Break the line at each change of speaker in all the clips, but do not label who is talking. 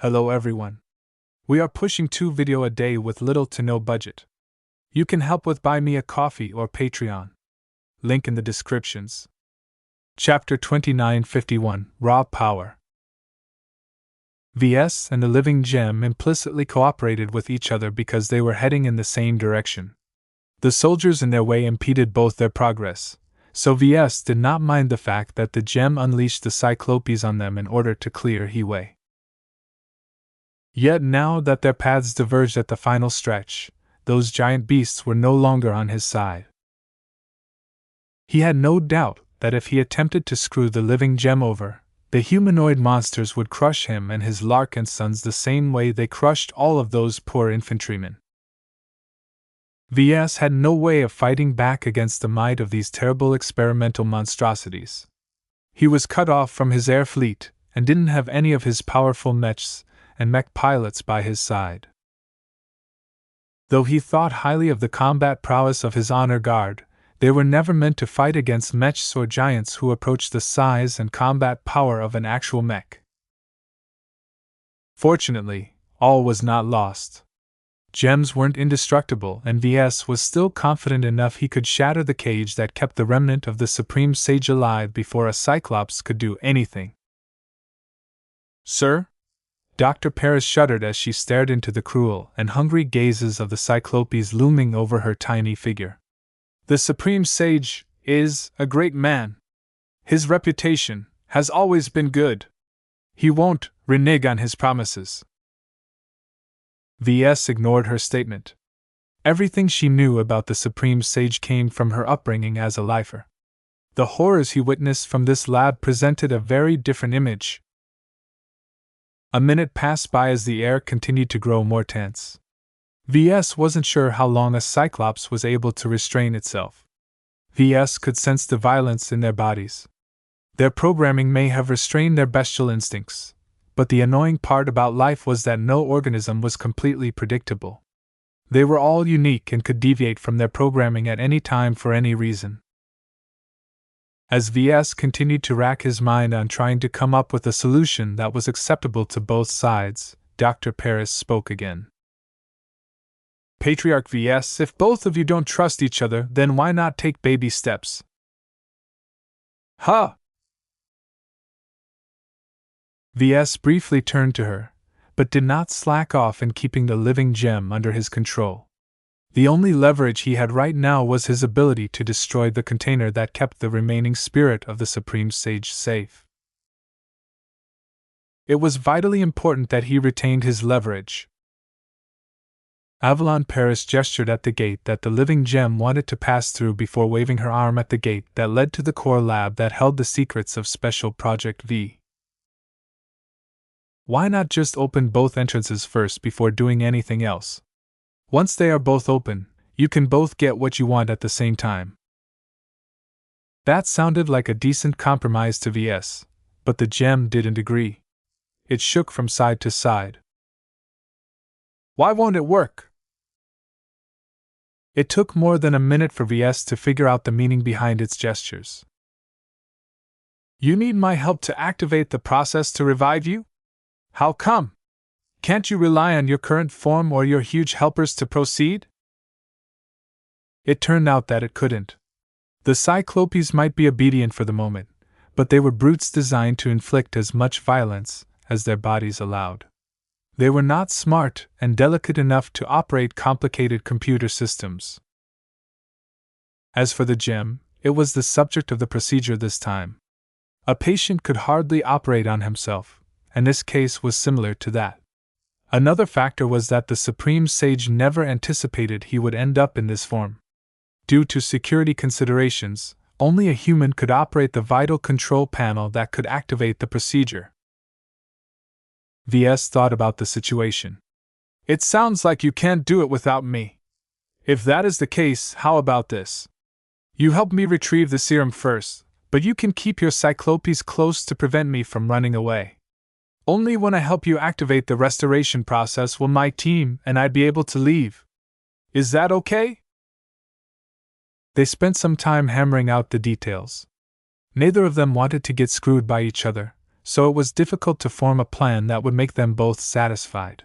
Hello everyone. We are pushing 2 videos a day with little to no budget. You can help with Buy Me a Coffee or Patreon. Link in the descriptions. Chapter 2951 Raw Power. Ves and the living gem implicitly cooperated with each other because they were heading in the same direction. The soldiers in their way impeded both their progress, so Ves did not mind the fact that the gem unleashed the Cyclopes on them in order to clear he way. Yet now that their paths diverged at the final stretch, those giant beasts were no longer on his side. He had no doubt that if he attempted to screw the living gem over, the humanoid monsters would crush him and his Larkinsons the same way they crushed all of those poor infantrymen. Ves had no way of fighting back against the might of these terrible experimental monstrosities. He was cut off from his air fleet and didn't have any of his powerful mechs and mech pilots by his side. Though he thought highly of the combat prowess of his honor guard, they were never meant to fight against mechs or giants who approached the size and combat power of an actual mech. Fortunately, all was not lost. Gems weren't indestructible, and Ves was still confident enough he could shatter the cage that kept the remnant of the Supreme Sage alive before a Cyclops could do anything. Sir? Dr. Paris shuddered as she stared into the cruel and hungry gazes of the Cyclopes looming over her tiny figure. The Supreme Sage is a great man. His reputation has always been good. He won't renege on his promises. Ves ignored her statement. Everything she knew about the Supreme Sage came from her upbringing as a lifer. The horrors he witnessed from this lab presented a very different image. A minute passed by as the air continued to grow more tense. Ves wasn't sure how long a Cyclops was able to restrain itself. Ves could sense the violence in their bodies. Their programming may have restrained their bestial instincts, but the annoying part about life was that no organism was completely predictable. They were all unique and could deviate from their programming at any time for any reason. As Ves continued to rack his mind on trying to come up with a solution that was acceptable to both sides, Dr. Paris spoke again. Patriarch Ves, if both of you don't trust each other, then why not take baby steps? Huh! Ves briefly turned to her, but did not slack off in keeping the living gem under his control. The only leverage he had right now was his ability to destroy the container that kept the remaining spirit of the Supreme Sage safe. It was vitally important that he retained his leverage. Avalon Paris gestured at the gate that the living gem wanted to pass through before waving her arm at the gate that led to the core lab that held the secrets of Special Project V. Why not just open both entrances first before doing anything else? Once they are both open, you can both get what you want at the same time. That sounded like a decent compromise to Ves, but the gem didn't agree. It shook from side to side. Why won't it work? It took more than a minute for Ves to figure out the meaning behind its gestures. You need my help to activate the process to revive you? How come? Can't you rely on your current form or your huge helpers to proceed? It turned out that it couldn't. The Cyclopes might be obedient for the moment, but they were brutes designed to inflict as much violence as their bodies allowed. They were not smart and delicate enough to operate complicated computer systems. As for the gem, it was the subject of the procedure this time. A patient could hardly operate on himself, and this case was similar to that. Another factor was that the Supreme Sage never anticipated he would end up in this form. Due to security considerations, only a human could operate the vital control panel that could activate the procedure. Ves thought about the situation. It sounds like you can't do it without me. If that is the case, how about this? You help me retrieve the serum first, but you can keep your Cyclopes close to prevent me from running away. Only when I help you activate the restoration process will my team and I be able to leave. Is that okay? They spent some time hammering out the details. Neither of them wanted to get screwed by each other, so it was difficult to form a plan that would make them both satisfied.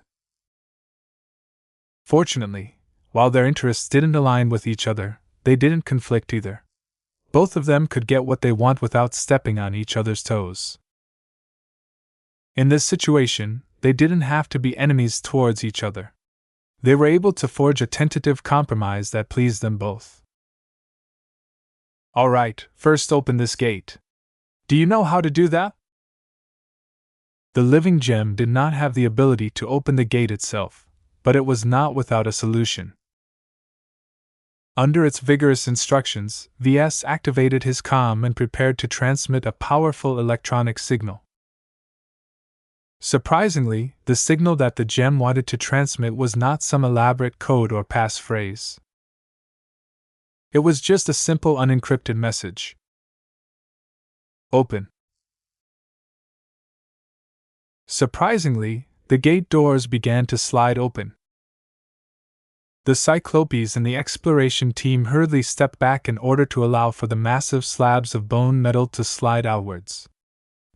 Fortunately, while their interests didn't align with each other, they didn't conflict either. Both of them could get what they want without stepping on each other's toes. In this situation, they didn't have to be enemies towards each other. They were able to forge a tentative compromise that pleased them both. All right, first open this gate. Do you know how to do that? The living gem did not have the ability to open the gate itself, but it was not without a solution. Under its vigorous instructions, Ves activated his comm and prepared to transmit a powerful electronic signal. Surprisingly, the signal that the gem wanted to transmit was not some elaborate code or passphrase. It was just a simple unencrypted message. Open. Surprisingly, the gate doors began to slide open. The Cyclopes and the exploration team hurriedly stepped back in order to allow for the massive slabs of bone metal to slide outwards.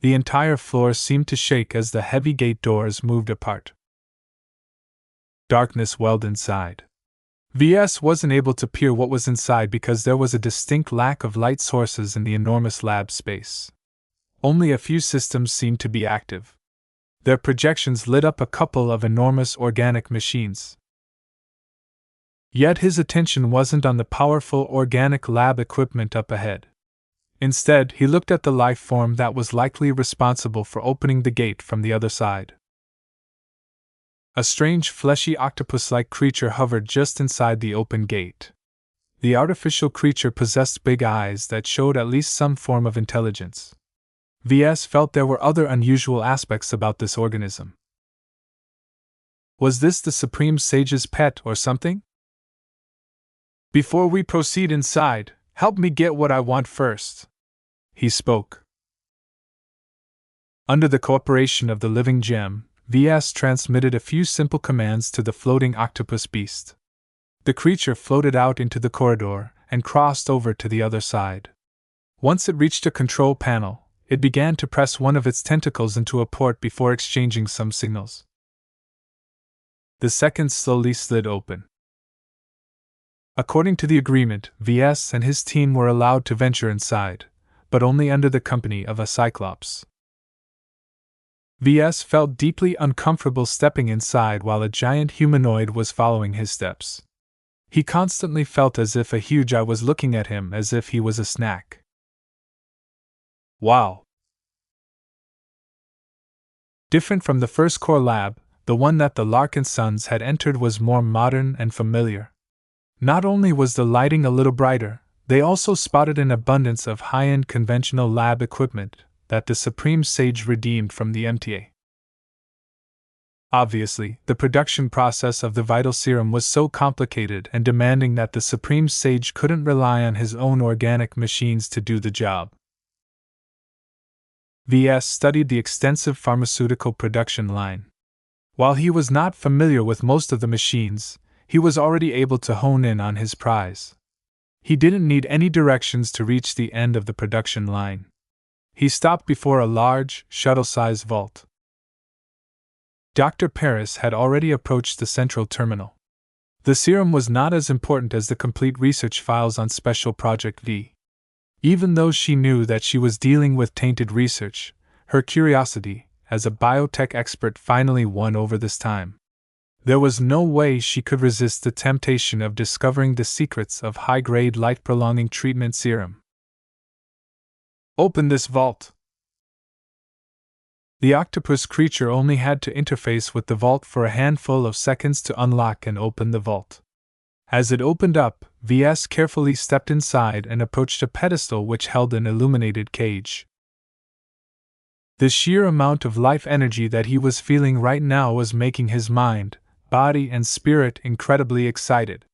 The entire floor seemed to shake as the heavy gate doors moved apart. Darkness welled inside. Ves wasn't able to peer what was inside because there was a distinct lack of light sources in the enormous lab space. Only a few systems seemed to be active. Their projections lit up a couple of enormous organic machines. Yet his attention wasn't on the powerful organic lab equipment up ahead. Instead, he looked at the life form that was likely responsible for opening the gate from the other side. A strange fleshy octopus-like creature hovered just inside the open gate. The artificial creature possessed big eyes that showed at least some form of intelligence. Ves felt there were other unusual aspects about this organism. Was this the Supreme Sage's pet or something? Before we proceed inside, help me get what I want first, he spoke. Under the cooperation of the living gem, Ves transmitted a few simple commands to the floating octopus beast. The creature floated out into the corridor and crossed over to the other side. Once it reached a control panel, it began to press one of its tentacles into a port before exchanging some signals. The seconds slowly slid open. According to the agreement, Ves and his team were allowed to venture inside, but only under the company of a Cyclops. Ves felt deeply uncomfortable stepping inside while a giant humanoid was following his steps. He constantly felt as if a huge eye was looking at him as if he was a snack. Wow! Different from the first core lab, the one that the Larkinsons had entered was more modern and familiar. Not only was the lighting a little brighter, they also spotted an abundance of high-end conventional lab equipment that the Supreme Sage redeemed from the MTA. Obviously, the production process of the vital serum was so complicated and demanding that the Supreme Sage couldn't rely on his own organic machines to do the job. Ves studied the extensive pharmaceutical production line. While he was not familiar with most of the machines, he was already able to hone in on his prize. He didn't need any directions to reach the end of the production line. He stopped before a large, shuttle-sized vault. Dr. Paris had already approached the central terminal. The serum was not as important as the complete research files on Special Project V. Even though she knew that she was dealing with tainted research, her curiosity, as a biotech expert, finally won over this time. There was no way she could resist the temptation of discovering the secrets of high-grade light-prolonging treatment serum. Open this vault! The octopus creature only had to interface with the vault for a handful of seconds to unlock and open the vault. As it opened up, Ves carefully stepped inside and approached a pedestal which held an illuminated cage. The sheer amount of life energy that he was feeling right now was making his mind, body, and spirit incredibly excited.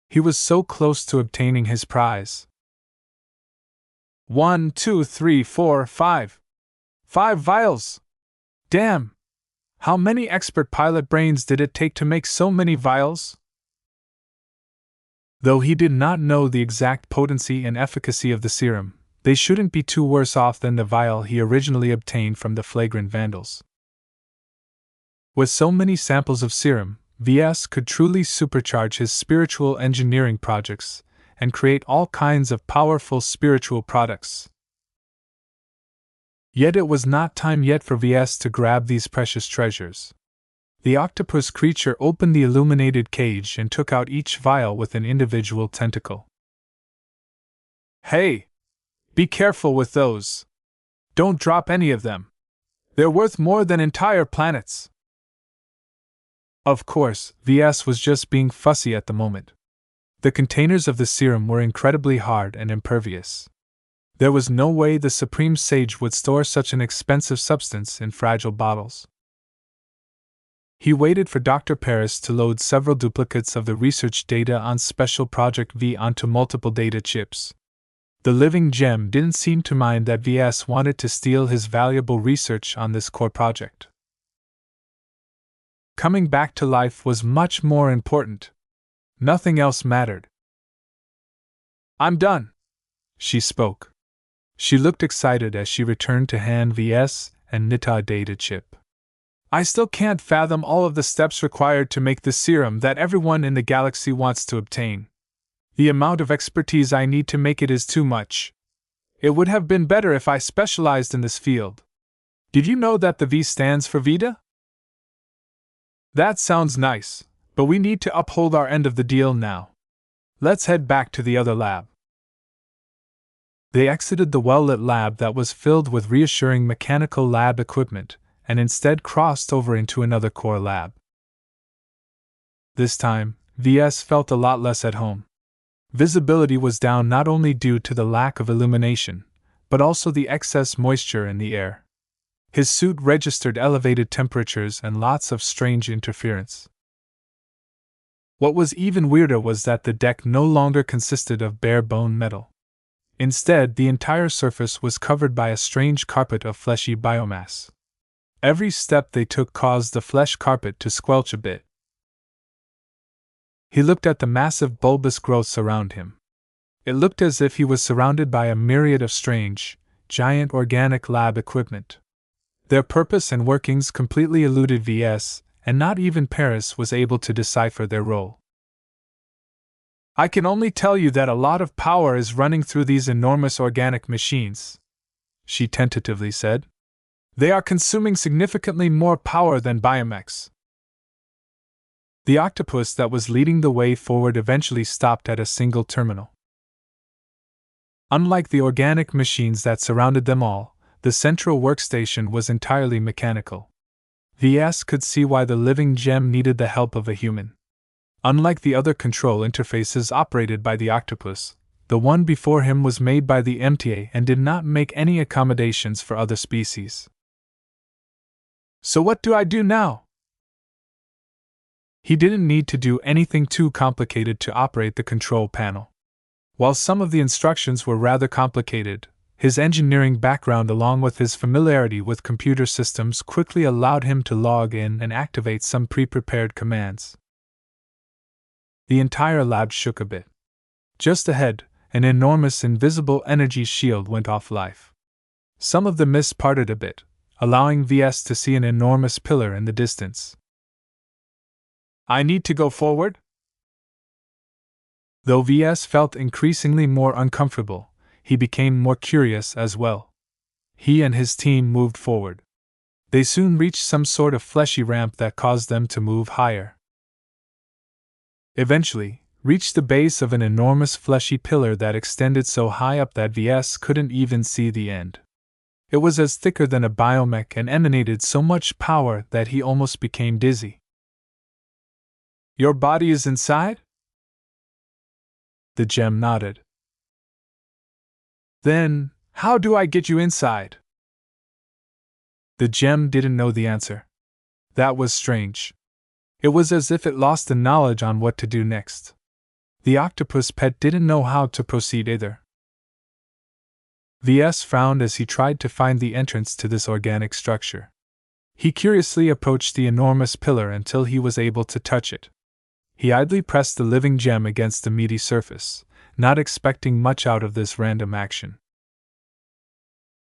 He was so close to obtaining his prize. 1, 2, 3, 4, 5. 5 vials! Damn! How many expert pilot brains did it take to make so many vials? Though he did not know the exact potency and efficacy of the serum, They shouldn't be too worse off than the vial he originally obtained from the flagrant vandals. With so many samples of serum, Ves could truly supercharge his spiritual engineering projects and create all kinds of powerful spiritual products. Yet it was not time yet for Ves to grab these precious treasures. The octopus creature opened the illuminated cage and took out each vial with an individual tentacle. Hey! Be careful with those. Don't drop any of them. They're worth more than entire planets. Of course, Ves was just being fussy at the moment. The containers of the serum were incredibly hard and impervious. There was no way the Supreme Sage would store such an expensive substance in fragile bottles. He waited for Dr. Paris to load several duplicates of the research data on Special Project V onto multiple data chips. The living gem didn't seem to mind that Ves wanted to steal his valuable research on this core project. Coming back to life was much more important. Nothing else mattered. I'm done, she spoke. She looked excited as she returned to hand Ves and Nita a data chip. I still can't fathom all of the steps required to make the serum that everyone in the galaxy wants to obtain. The amount of expertise I need to make it is too much. It would have been better if I specialized in this field. Did you know that the V stands for Vita? That sounds nice, but we need to uphold our end of the deal now. Let's head back to the other lab. They exited the well-lit lab that was filled with reassuring mechanical lab equipment, and instead crossed over into another core lab. This time, Ves felt a lot less at home. Visibility was down not only due to the lack of illumination, but also the excess moisture in the air. His suit registered elevated temperatures and lots of strange interference. What was even weirder was that the deck no longer consisted of bare-bone metal. Instead, the entire surface was covered by a strange carpet of fleshy biomass. Every step they took caused the flesh carpet to squelch a bit. He looked at the massive bulbous growths around him. It looked as if he was surrounded by a myriad of strange, giant organic lab equipment. Their purpose and workings completely eluded Ves, and not even Paris was able to decipher their role. I can only tell you that a lot of power is running through these enormous organic machines, she tentatively said. They are consuming significantly more power than biomechs. The octopus that was leading the way forward eventually stopped at a single terminal. Unlike the organic machines that surrounded them all, the central workstation was entirely mechanical. Ves could see why the living gem needed the help of a human. Unlike the other control interfaces operated by the octopus, the one before him was made by the MTA and did not make any accommodations for other species. So what do I do now? He didn't need to do anything too complicated to operate the control panel. While some of the instructions were rather complicated, his engineering background along with his familiarity with computer systems quickly allowed him to log in and activate some pre-prepared commands. The entire lab shook a bit. Just ahead, an enormous invisible energy shield went off life. Some of the mist parted a bit, allowing Ves to see an enormous pillar in the distance. I need to go forward? Though Ves felt increasingly more uncomfortable, he became more curious as well. He and his team moved forward. They soon reached some sort of fleshy ramp that caused them to move higher. Eventually, reached the base of an enormous fleshy pillar that extended so high up that Ves couldn't even see the end. It was as thicker than a biomech and emanated so much power that he almost became dizzy. Your body is inside? The gem nodded. Then, how do I get you inside? The gem didn't know the answer. That was strange. It was as if it lost the knowledge on what to do next. The octopus pet didn't know how to proceed either. Ves frowned as he tried to find the entrance to this organic structure. He curiously approached the enormous pillar until he was able to touch it. He idly pressed the living gem against the meaty surface, not expecting much out of this random action.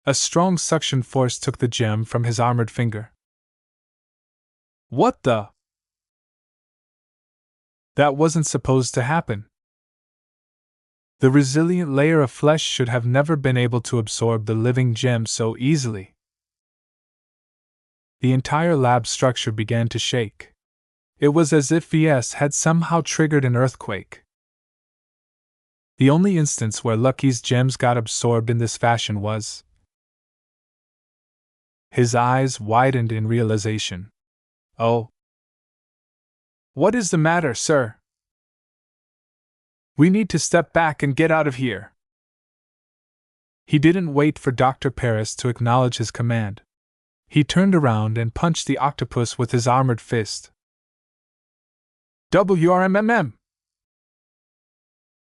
A strong suction force took the gem from his armored finger. What the? That wasn't supposed to happen. The resilient layer of flesh should have never been able to absorb the living gem so easily. The entire lab structure began to shake. It was as if Ves had somehow triggered an earthquake. The only instance where Lucky's gems got absorbed in this fashion was. His eyes widened in realization. Oh. What is the matter, sir? We need to step back and get out of here. He didn't wait for Dr. Paris to acknowledge his command. He turned around and punched the octopus with his armored fist. WRMMM!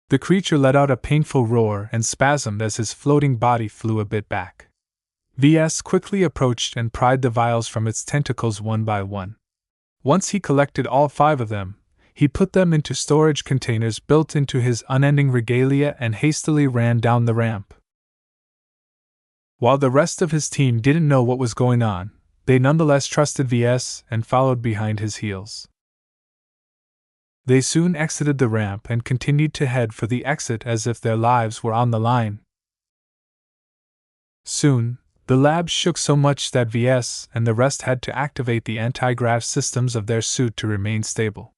The creature let out a painful roar and spasmed as his floating body flew a bit back. Ves quickly approached and pried the vials from its tentacles one by one. Once he collected all 5 of them, he put them into storage containers built into his unending regalia and hastily ran down the ramp. While the rest of his team didn't know what was going on, they nonetheless trusted Ves and followed behind his heels. They soon exited the ramp and continued to head for the exit as if their lives were on the line. Soon, the lab shook so much that Ves and the rest had to activate the anti-grav systems of their suit to remain stable.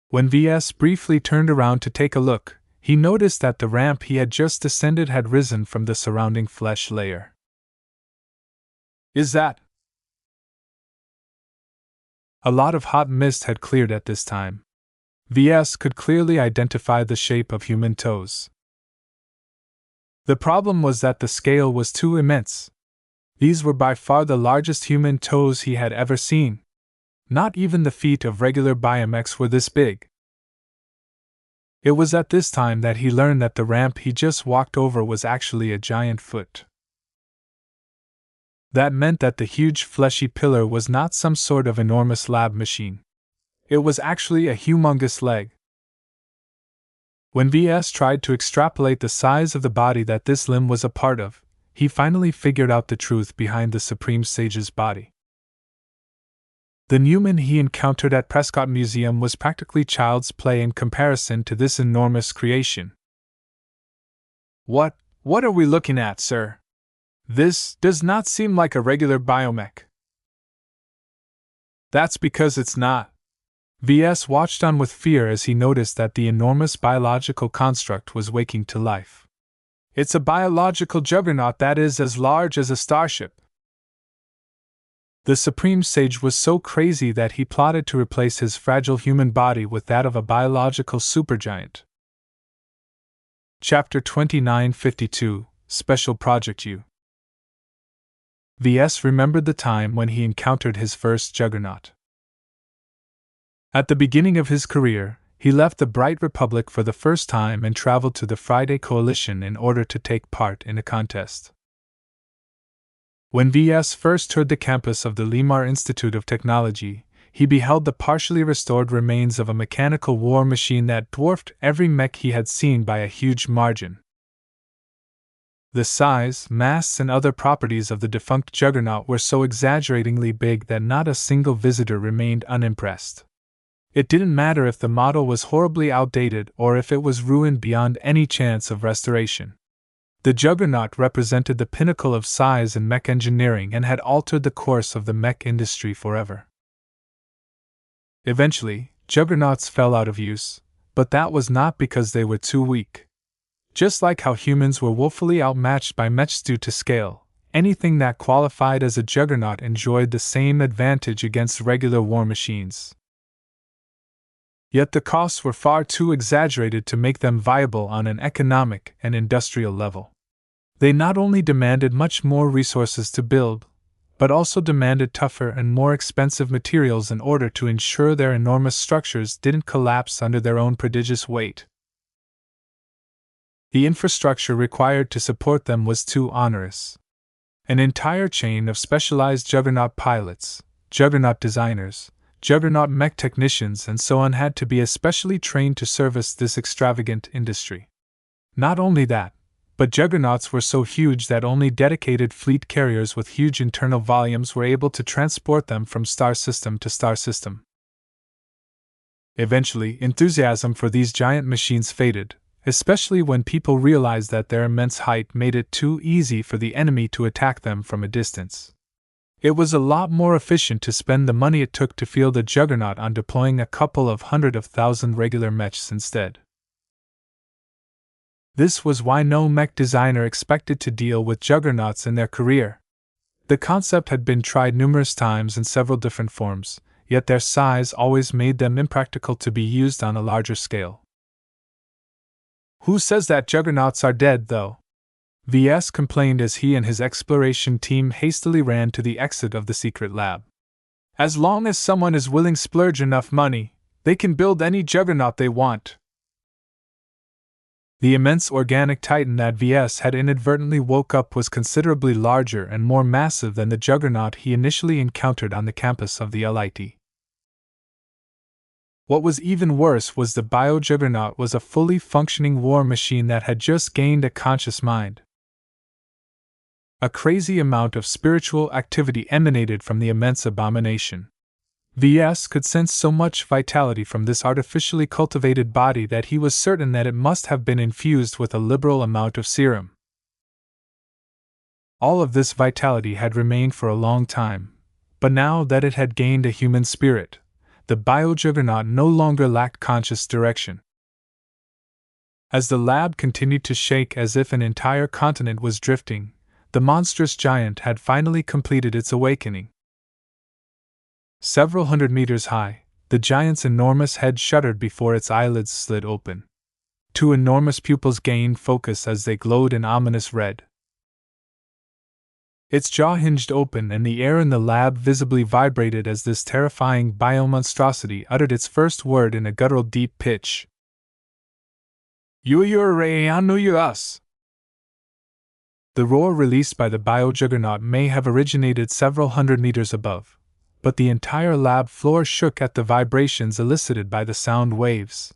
When Ves briefly turned around to take a look, he noticed that the ramp he had just descended had risen from the surrounding flesh layer. Is that? A lot of hot mist had cleared at this time. Ves could clearly identify the shape of human toes. The problem was that the scale was too immense. These were by far the largest human toes he had ever seen. Not even the feet of regular biomechs were this big. It was at this time that he learned that the ramp he just walked over was actually a giant foot. That meant that the huge fleshy pillar was not some sort of enormous lab machine. It was actually a humongous leg. When Ves tried to extrapolate the size of the body that this limb was a part of, he finally figured out the truth behind the Supreme Sage's body. The Newman he encountered at Prescott Museum was practically child's play in comparison to this enormous creation. What are we looking at, sir? This does not seem like a regular biomech. That's because it's not. Ves watched on with fear as he noticed that the enormous biological construct was waking to life. It's a biological juggernaut that is as large as a starship. The Supreme Sage was so crazy that he plotted to replace his fragile human body with that of a biological supergiant. Chapter 2952, Special Project U. Ves remembered the time when he encountered his first juggernaut. At the beginning of his career, he left the Bright Republic for the first time and traveled to the Friday Coalition in order to take part in a contest. When Ves first toured the campus of the Limar Institute of Technology, he beheld the partially restored remains of a mechanical war machine that dwarfed every mech he had seen by a huge margin. The size, mass, and other properties of the defunct juggernaut were so exaggeratingly big that not a single visitor remained unimpressed. It didn't matter if the model was horribly outdated or if it was ruined beyond any chance of restoration. The juggernaut represented the pinnacle of size in mech engineering and had altered the course of the mech industry forever. Eventually, juggernauts fell out of use, but that was not because they were too weak. Just like how humans were woefully outmatched by mechs due to scale, anything that qualified as a juggernaut enjoyed the same advantage against regular war machines. Yet the costs were far too exaggerated to make them viable on an economic and industrial level. They not only demanded much more resources to build, but also demanded tougher and more expensive materials in order to ensure their enormous structures didn't collapse under their own prodigious weight. The infrastructure required to support them was too onerous. An entire chain of specialized juggernaut pilots, juggernaut designers, juggernaut mech technicians, and so on had to be especially trained to service this extravagant industry. Not only that, but juggernauts were so huge that only dedicated fleet carriers with huge internal volumes were able to transport them from star system to star system. Eventually, enthusiasm for these giant machines faded, especially when people realized that their immense height made it too easy for the enemy to attack them from a distance. It was a lot more efficient to spend the money it took to field a juggernaut on deploying a couple of 100,000 regular mechs instead. This was why no mech designer expected to deal with juggernauts in their career. The concept had been tried numerous times in several different forms, yet their size always made them impractical to be used on a larger scale. Who says that juggernauts are dead, though? Ves complained as he and his exploration team hastily ran to the exit of the secret lab. As long as someone is willing to splurge enough money, they can build any juggernaut they want. The immense organic titan that Ves had inadvertently woke up was considerably larger and more massive than the juggernaut he initially encountered on the campus of the LIT. What was even worse was the bio-juggernaut was a fully functioning war machine that had just gained a conscious mind. A crazy amount of spiritual activity emanated from the immense abomination. Ves could sense so much vitality from this artificially cultivated body that he was certain that it must have been infused with a liberal amount of serum. All of this vitality had remained for a long time, but now that it had gained a human spirit, the bio-juggernaut no longer lacked conscious direction. As the lab continued to shake as if an entire continent was drifting, the monstrous giant had finally completed its awakening. Several hundred meters high, the giant's enormous head shuddered before its eyelids slid open. Two enormous pupils gained focus as they glowed an ominous red. Its jaw hinged open and the air in the lab visibly vibrated as this terrifying biomonstrosity uttered its first word in a guttural deep pitch. us. The roar released by the bio-juggernaut may have originated several hundred meters above, but the entire lab floor shook at the vibrations elicited by the sound waves.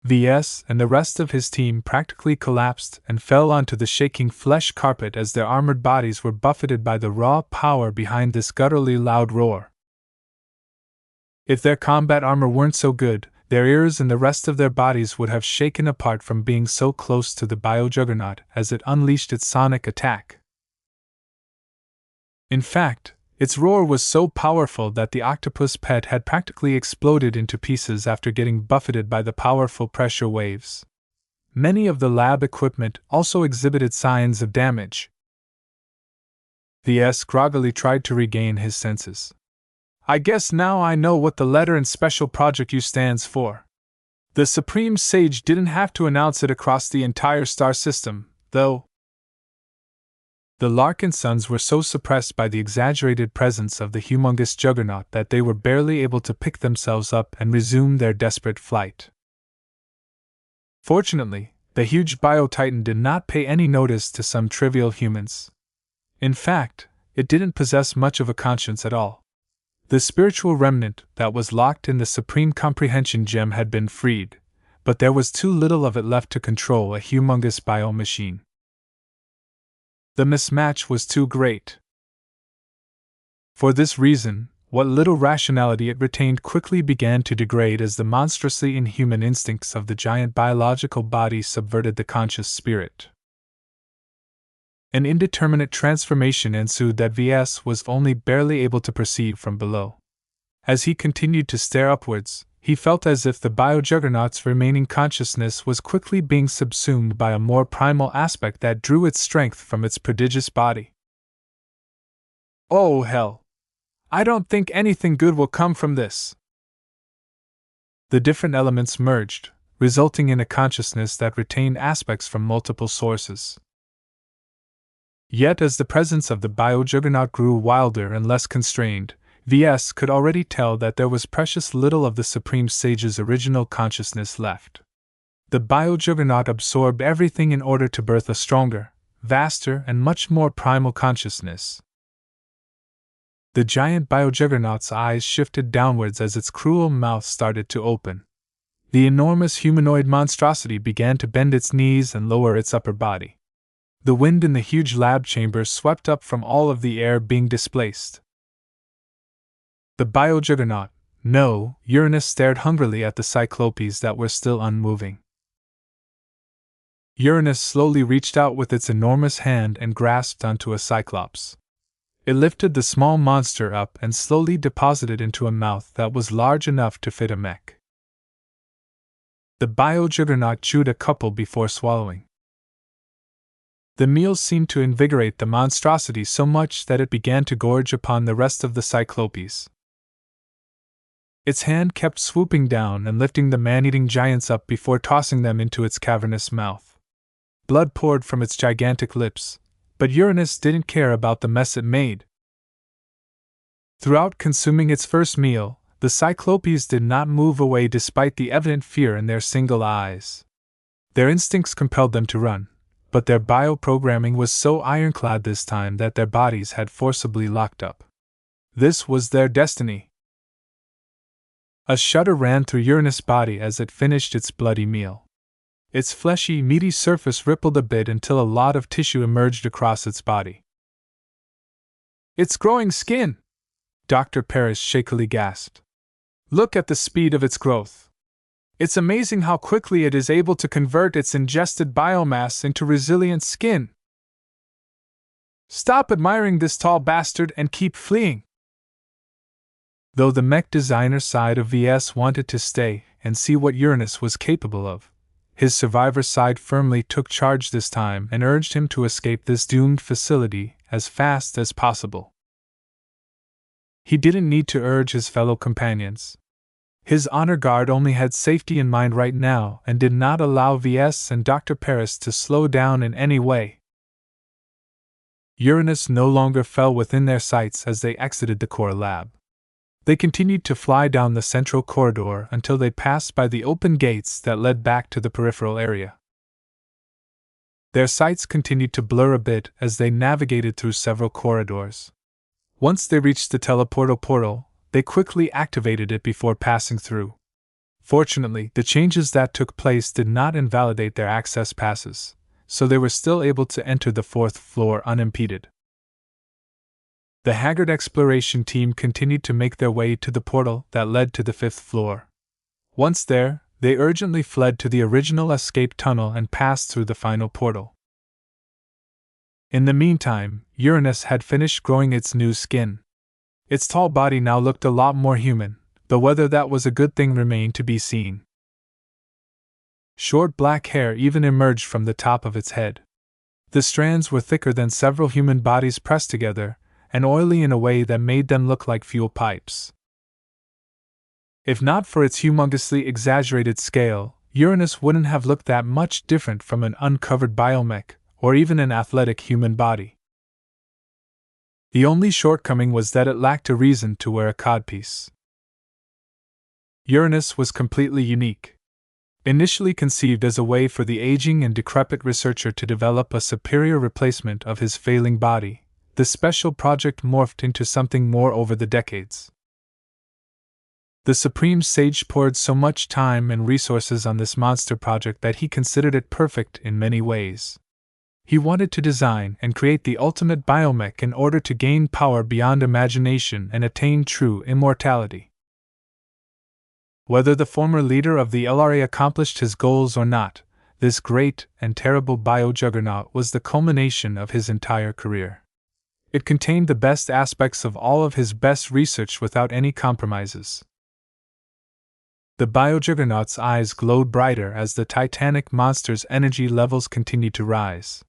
Ves and the rest of his team practically collapsed and fell onto the shaking flesh carpet as their armored bodies were buffeted by the raw power behind this gutturally loud roar. If their combat armor weren't so good, their ears and the rest of their bodies would have shaken apart from being so close to the bio-juggernaut as it unleashed its sonic attack. In fact, its roar was so powerful that the octopus pet had practically exploded into pieces after getting buffeted by the powerful pressure waves. Many of the lab equipment also exhibited signs of damage. Ves groggily tried to regain his senses. I guess now I know what the letter in Special Project U stands for. The Supreme Sage didn't have to announce it across the entire star system, though. The Larkinsons were so suppressed by the exaggerated presence of the humongous juggernaut that they were barely able to pick themselves up and resume their desperate flight. Fortunately, the huge bio-titan did not pay any notice to some trivial humans. In fact, it didn't possess much of a conscience at all. The spiritual remnant that was locked in the Supreme Comprehension Gem had been freed, but there was too little of it left to control a humongous bio-machine. The mismatch was too great. For this reason, what little rationality it retained quickly began to degrade as the monstrously inhuman instincts of the giant biological body subverted the conscious spirit. An indeterminate transformation ensued that Ves was only barely able to perceive from below. As he continued to stare upwards, he felt as if the bio-juggernaut's remaining consciousness was quickly being subsumed by a more primal aspect that drew its strength from its prodigious body. Oh hell! I don't think anything good will come from this. The different elements merged, resulting in a consciousness that retained aspects from multiple sources. Yet as the presence of the bio-juggernaut grew wilder and less constrained, Ves could already tell that there was precious little of the Supreme Sage's original consciousness left. The bio-juggernaut absorbed everything in order to birth a stronger, vaster, and much more primal consciousness. The giant bio-juggernaut's eyes shifted downwards as its cruel mouth started to open. The enormous humanoid monstrosity began to bend its knees and lower its upper body. The wind in the huge lab chamber swept up from all of the air being displaced. The biojuggernaut, no, Uranus stared hungrily at the cyclopes that were still unmoving. Uranus slowly reached out with its enormous hand and grasped onto a cyclops. It lifted the small monster up and slowly deposited into a mouth that was large enough to fit a mech. The biojuggernaut chewed a couple before swallowing. The meal seemed to invigorate the monstrosity so much that it began to gorge upon the rest of the cyclopes. Its hand kept swooping down and lifting the man-eating giants up before tossing them into its cavernous mouth. Blood poured from its gigantic lips, but Uranus didn't care about the mess it made. Throughout consuming its first meal, the cyclopes did not move away despite the evident fear in their single eyes. Their instincts compelled them to run, but their bioprogramming was so ironclad this time that their bodies had forcibly locked up. This was their destiny. A shudder ran through Uranus' body as it finished its bloody meal. Its fleshy, meaty surface rippled a bit until a lot of tissue emerged across its body. "It's growing skin!" Dr. Parrish shakily gasped. "Look at the speed of its growth. It's amazing how quickly it is able to convert its ingested biomass into resilient skin. Stop admiring this tall bastard and keep fleeing." Though the mech designer side of VS wanted to stay and see what Uranus was capable of, his survivor side firmly took charge this time and urged him to escape this doomed facility as fast as possible. He didn't need to urge his fellow companions. His honor guard only had safety in mind right now and did not allow VS and Dr. Paris to slow down in any way. Uranus no longer fell within their sights as they exited the core lab. They continued to fly down the central corridor until they passed by the open gates that led back to the peripheral area. Their sights continued to blur a bit as they navigated through several corridors. Once they reached the teleportal portal, they quickly activated it before passing through. Fortunately, the changes that took place did not invalidate their access passes, so they were still able to enter the 4th floor unimpeded. The haggard exploration team continued to make their way to the portal that led to the 5th floor. Once there, they urgently fled to the original escape tunnel and passed through the final portal. In the meantime, Uranus had finished growing its new skin. Its tall body now looked a lot more human, though whether that was a good thing remained to be seen. Short black hair even emerged from the top of its head. The strands were thicker than several human bodies pressed together, and oily in a way that made them look like fuel pipes. If not for its humongously exaggerated scale, Uranus wouldn't have looked that much different from an uncovered biomech, or even an athletic human body. The only shortcoming was that it lacked a reason to wear a codpiece. Uranus was completely unique. Initially conceived as a way for the aging and decrepit researcher to develop a superior replacement of his failing body, the special project morphed into something more over the decades. The Supreme Sage poured so much time and resources on this monster project that he considered it perfect in many ways. He wanted to design and create the ultimate biomech in order to gain power beyond imagination and attain true immortality. Whether the former leader of the LRA accomplished his goals or not, this great and terrible biojuggernaut was the culmination of his entire career. It contained the best aspects of all of his best research without any compromises. The biojuggernaut's eyes glowed brighter as the titanic monster's energy levels continued to rise.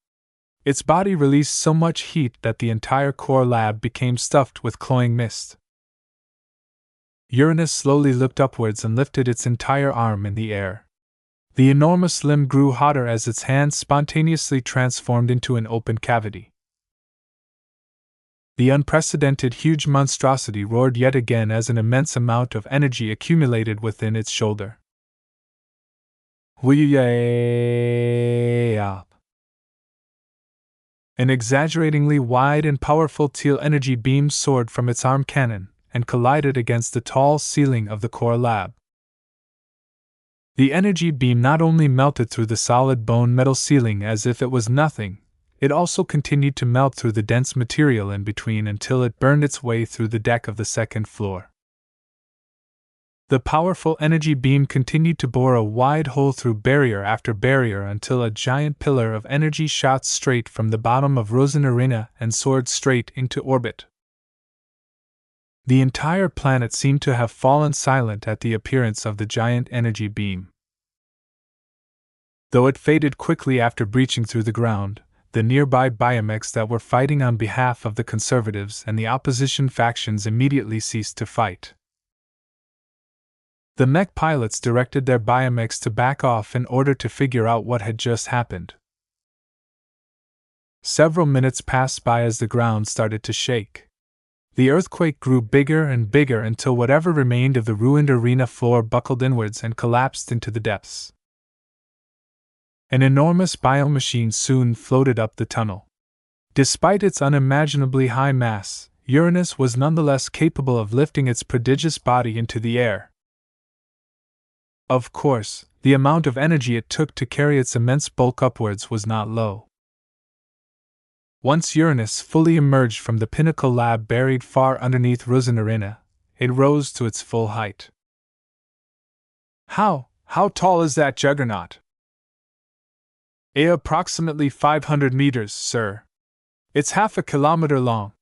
Its body released so much heat that the entire core lab became stuffed with cloying mist. Uranus slowly looked upwards and lifted its entire arm in the air. The enormous limb grew hotter as its hand spontaneously transformed into an open cavity. The unprecedented huge monstrosity roared yet again as an immense amount of energy accumulated within its shoulder. An exaggeratingly wide and powerful teal energy beam soared from its arm cannon and collided against the tall ceiling of the core lab. The energy beam not only melted through the solid bone metal ceiling as if it was nothing, it also continued to melt through the dense material in between until it burned its way through the deck of the second floor. The powerful energy beam continued to bore a wide hole through barrier after barrier until a giant pillar of energy shot straight from the bottom of Rosen Arena and soared straight into orbit. The entire planet seemed to have fallen silent at the appearance of the giant energy beam. Though it faded quickly after breaching through the ground, the nearby biomechs that were fighting on behalf of the conservatives and the opposition factions immediately ceased to fight. The mech pilots directed their biomechs to back off in order to figure out what had just happened. Several minutes passed by as the ground started to shake. The earthquake grew bigger and bigger until whatever remained of the ruined arena floor buckled inwards and collapsed into the depths. An enormous biomachine soon floated up the tunnel. Despite its unimaginably high mass, Uranus was nonetheless capable of lifting its prodigious body into the air. Of course, the amount of energy it took to carry its immense bulk upwards was not low. Once Uranus fully emerged from the pinnacle lab buried far underneath Rosen Arena, it rose to its full height. How tall is that juggernaut? Approximately 500 meters, sir. It's half a kilometer long.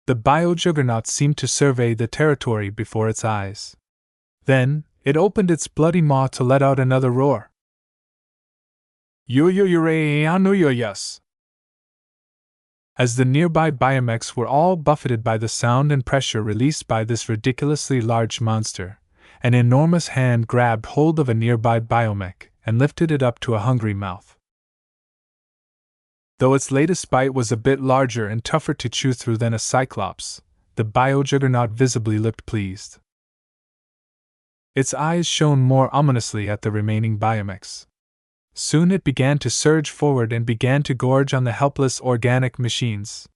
The bio-juggernaut seemed to survey the territory before its eyes. Then, it opened its bloody maw to let out another roar. Yo-yo-yo-ray-ano-yo-yes. As the nearby biomechs were all buffeted by the sound and pressure released by this ridiculously large monster, an enormous hand grabbed hold of a nearby biomech and lifted it up to a hungry mouth. Though its latest bite was a bit larger and tougher to chew through than a cyclops, the bio-juggernaut visibly looked pleased. Its eyes shone more ominously at the remaining biomechs. Soon it began to surge forward and began to gorge on the helpless organic machines.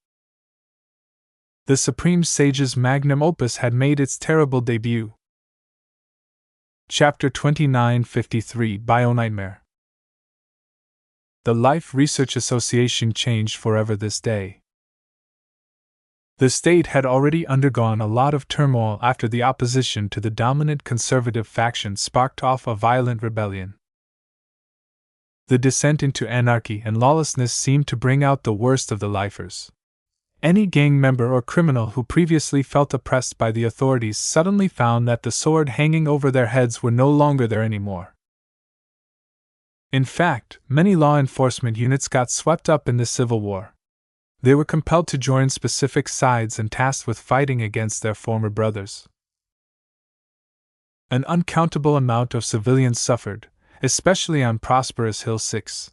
The Supreme Sage's magnum opus had made its terrible debut. Chapter 2953 Bionightmare. The Life Research Association changed forever this day. The state had already undergone a lot of turmoil after the opposition to the dominant conservative faction sparked off a violent rebellion. The descent into anarchy and lawlessness seemed to bring out the worst of the lifers. Any gang member or criminal who previously felt oppressed by the authorities suddenly found that the sword hanging over their heads were no longer there anymore. In fact, many law enforcement units got swept up in the Civil War. They were compelled to join specific sides and tasked with fighting against their former brothers. An uncountable amount of civilians suffered, especially on prosperous Hill 6.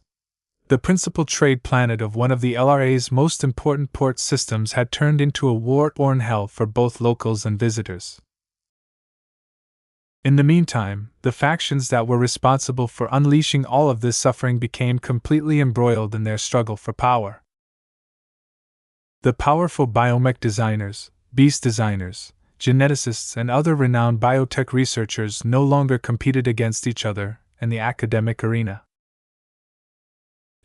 The principal trade planet of one of the LRA's most important port systems had turned into a war-torn hell for both locals and visitors. In the meantime, the factions that were responsible for unleashing all of this suffering became completely embroiled in their struggle for power. The powerful biomech designers, beast designers, geneticists, and other renowned biotech researchers no longer competed against each other in the academic arena.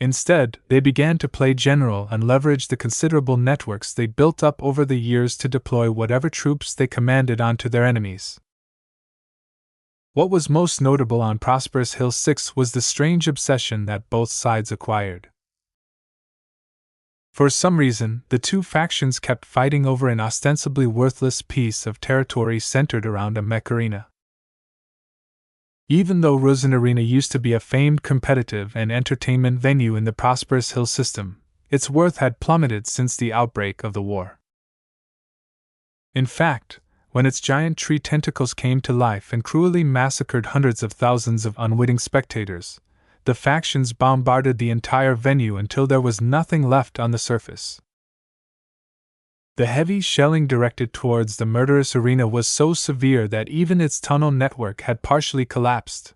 Instead, they began to play general and leverage the considerable networks they built up over the years to deploy whatever troops they commanded onto their enemies. What was most notable on Prosperous Hill 6 was the strange obsession that both sides acquired. For some reason, the two factions kept fighting over an ostensibly worthless piece of territory centered around a mech arena. Even though Rosen Arena used to be a famed competitive and entertainment venue in the Prosperous Hill system, its worth had plummeted since the outbreak of the war. In fact, when its giant tree tentacles came to life and cruelly massacred hundreds of thousands of unwitting spectators, the factions bombarded the entire venue until there was nothing left on the surface. The heavy shelling directed towards the murderous arena was so severe that even its tunnel network had partially collapsed.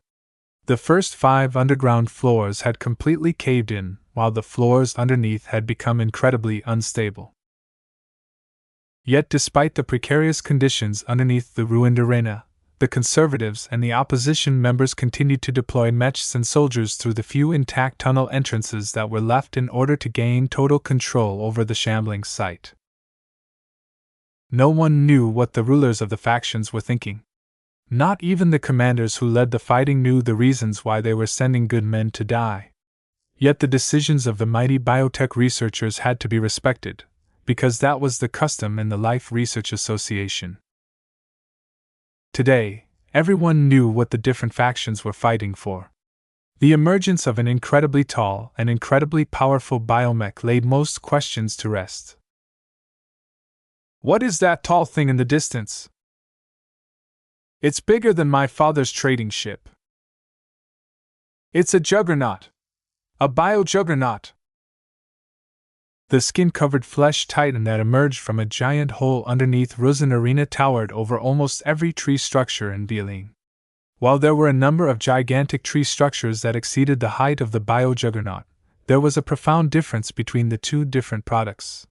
The first 5 underground floors had completely caved in, while the floors underneath had become incredibly unstable. Yet despite the precarious conditions underneath the ruined arena, the conservatives and the opposition members continued to deploy mechs and soldiers through the few intact tunnel entrances that were left in order to gain total control over the shambling site. No one knew what the rulers of the factions were thinking. Not even the commanders who led the fighting knew the reasons why they were sending good men to die. Yet the decisions of the mighty biotech researchers had to be respected, because that was the custom in the Life Research Association. Today, everyone knew what the different factions were fighting for. The emergence of an incredibly tall and incredibly powerful biomech laid most questions to rest. What is that tall thing in the distance? It's bigger than my father's trading ship. It's a juggernaut. A bio-juggernaut. The skin-covered flesh titan that emerged from a giant hole underneath Rusin Arena towered over almost every tree structure in Vilain. While there were a number of gigantic tree structures that exceeded the height of the bio-juggernaut, there was a profound difference between the two different products.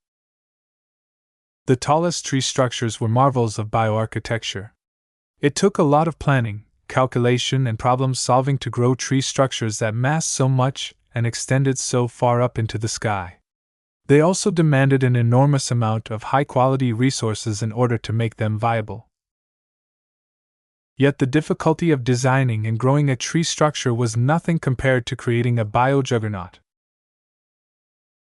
The tallest tree structures were marvels of bioarchitecture. It took a lot of planning, calculation, and problem-solving to grow tree structures that massed so much and extended so far up into the sky. They also demanded an enormous amount of high-quality resources in order to make them viable. Yet the difficulty of designing and growing a tree structure was nothing compared to creating a bio-juggernaut.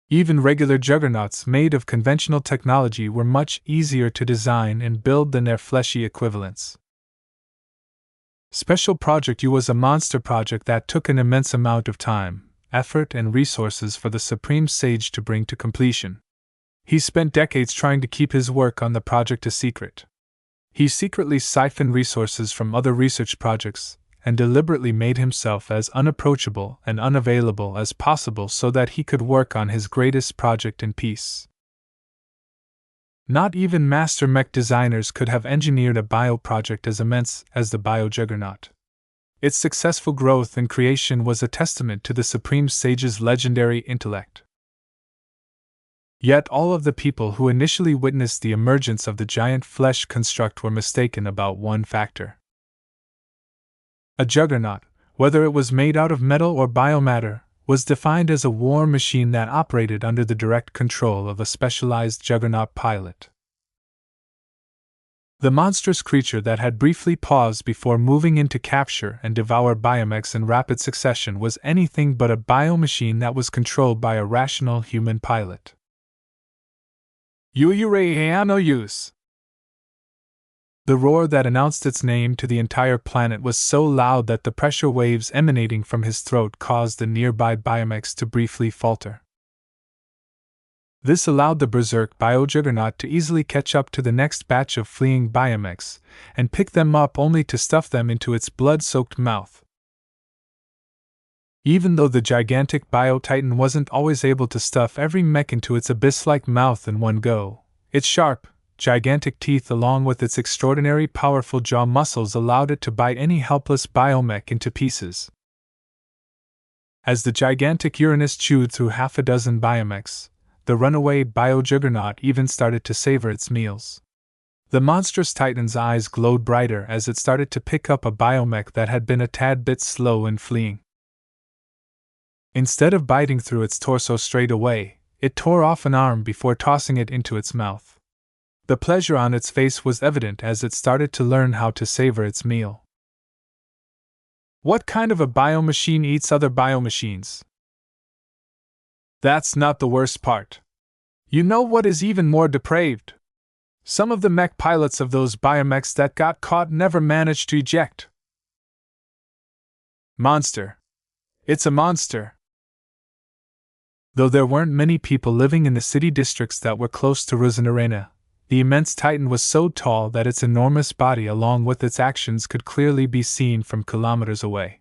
Even regular juggernauts made of conventional technology were much easier to design and build than their fleshy equivalents. Special Project U was a monster project that took an immense amount of time, effort, and resources for the Supreme Sage to bring to completion. He spent decades trying to keep his work on the project a secret. He secretly siphoned resources from other research projects and deliberately made himself as unapproachable and unavailable as possible so that he could work on his greatest project in peace. Not even master mech designers could have engineered a bio project as immense as the bio-juggernaut. Its successful growth and creation was a testament to the Supreme Sage's legendary intellect. Yet all of the people who initially witnessed the emergence of the giant flesh construct were mistaken about one factor. A juggernaut, whether it was made out of metal or biomatter, was defined as a war machine that operated under the direct control of a specialized juggernaut pilot. The monstrous creature that had briefly paused before moving in to capture and devour biomechs in rapid succession was anything but a biomachine that was controlled by a rational human pilot. Use. The roar that announced its name to the entire planet was so loud that the pressure waves emanating from his throat caused the nearby biomechs to briefly falter. This allowed the berserk bio-juggernaut to easily catch up to the next batch of fleeing biomechs and pick them up only to stuff them into its blood-soaked mouth. Even though the gigantic bio-titan wasn't always able to stuff every mech into its abyss-like mouth in one go, its sharp, gigantic teeth along with its extraordinary powerful jaw muscles allowed it to bite any helpless biomech into pieces. As the gigantic Uranus chewed through half a dozen biomechs, the runaway bio-juggernaut even started to savor its meals. The monstrous titan's eyes glowed brighter as it started to pick up a biomech that had been a tad bit slow in fleeing. Instead of biting through its torso straight away, it tore off an arm before tossing it into its mouth. The pleasure on its face was evident as it started to learn how to savor its meal. What kind of a biomachine eats other biomachines? That's not the worst part. You know what is even more depraved? Some of the mech pilots of those biomechs that got caught never managed to eject. Monster. It's a monster. Though there weren't many people living in the city districts that were close to Rusin Arena, the immense titan was so tall that its enormous body along with its actions could clearly be seen from kilometers away.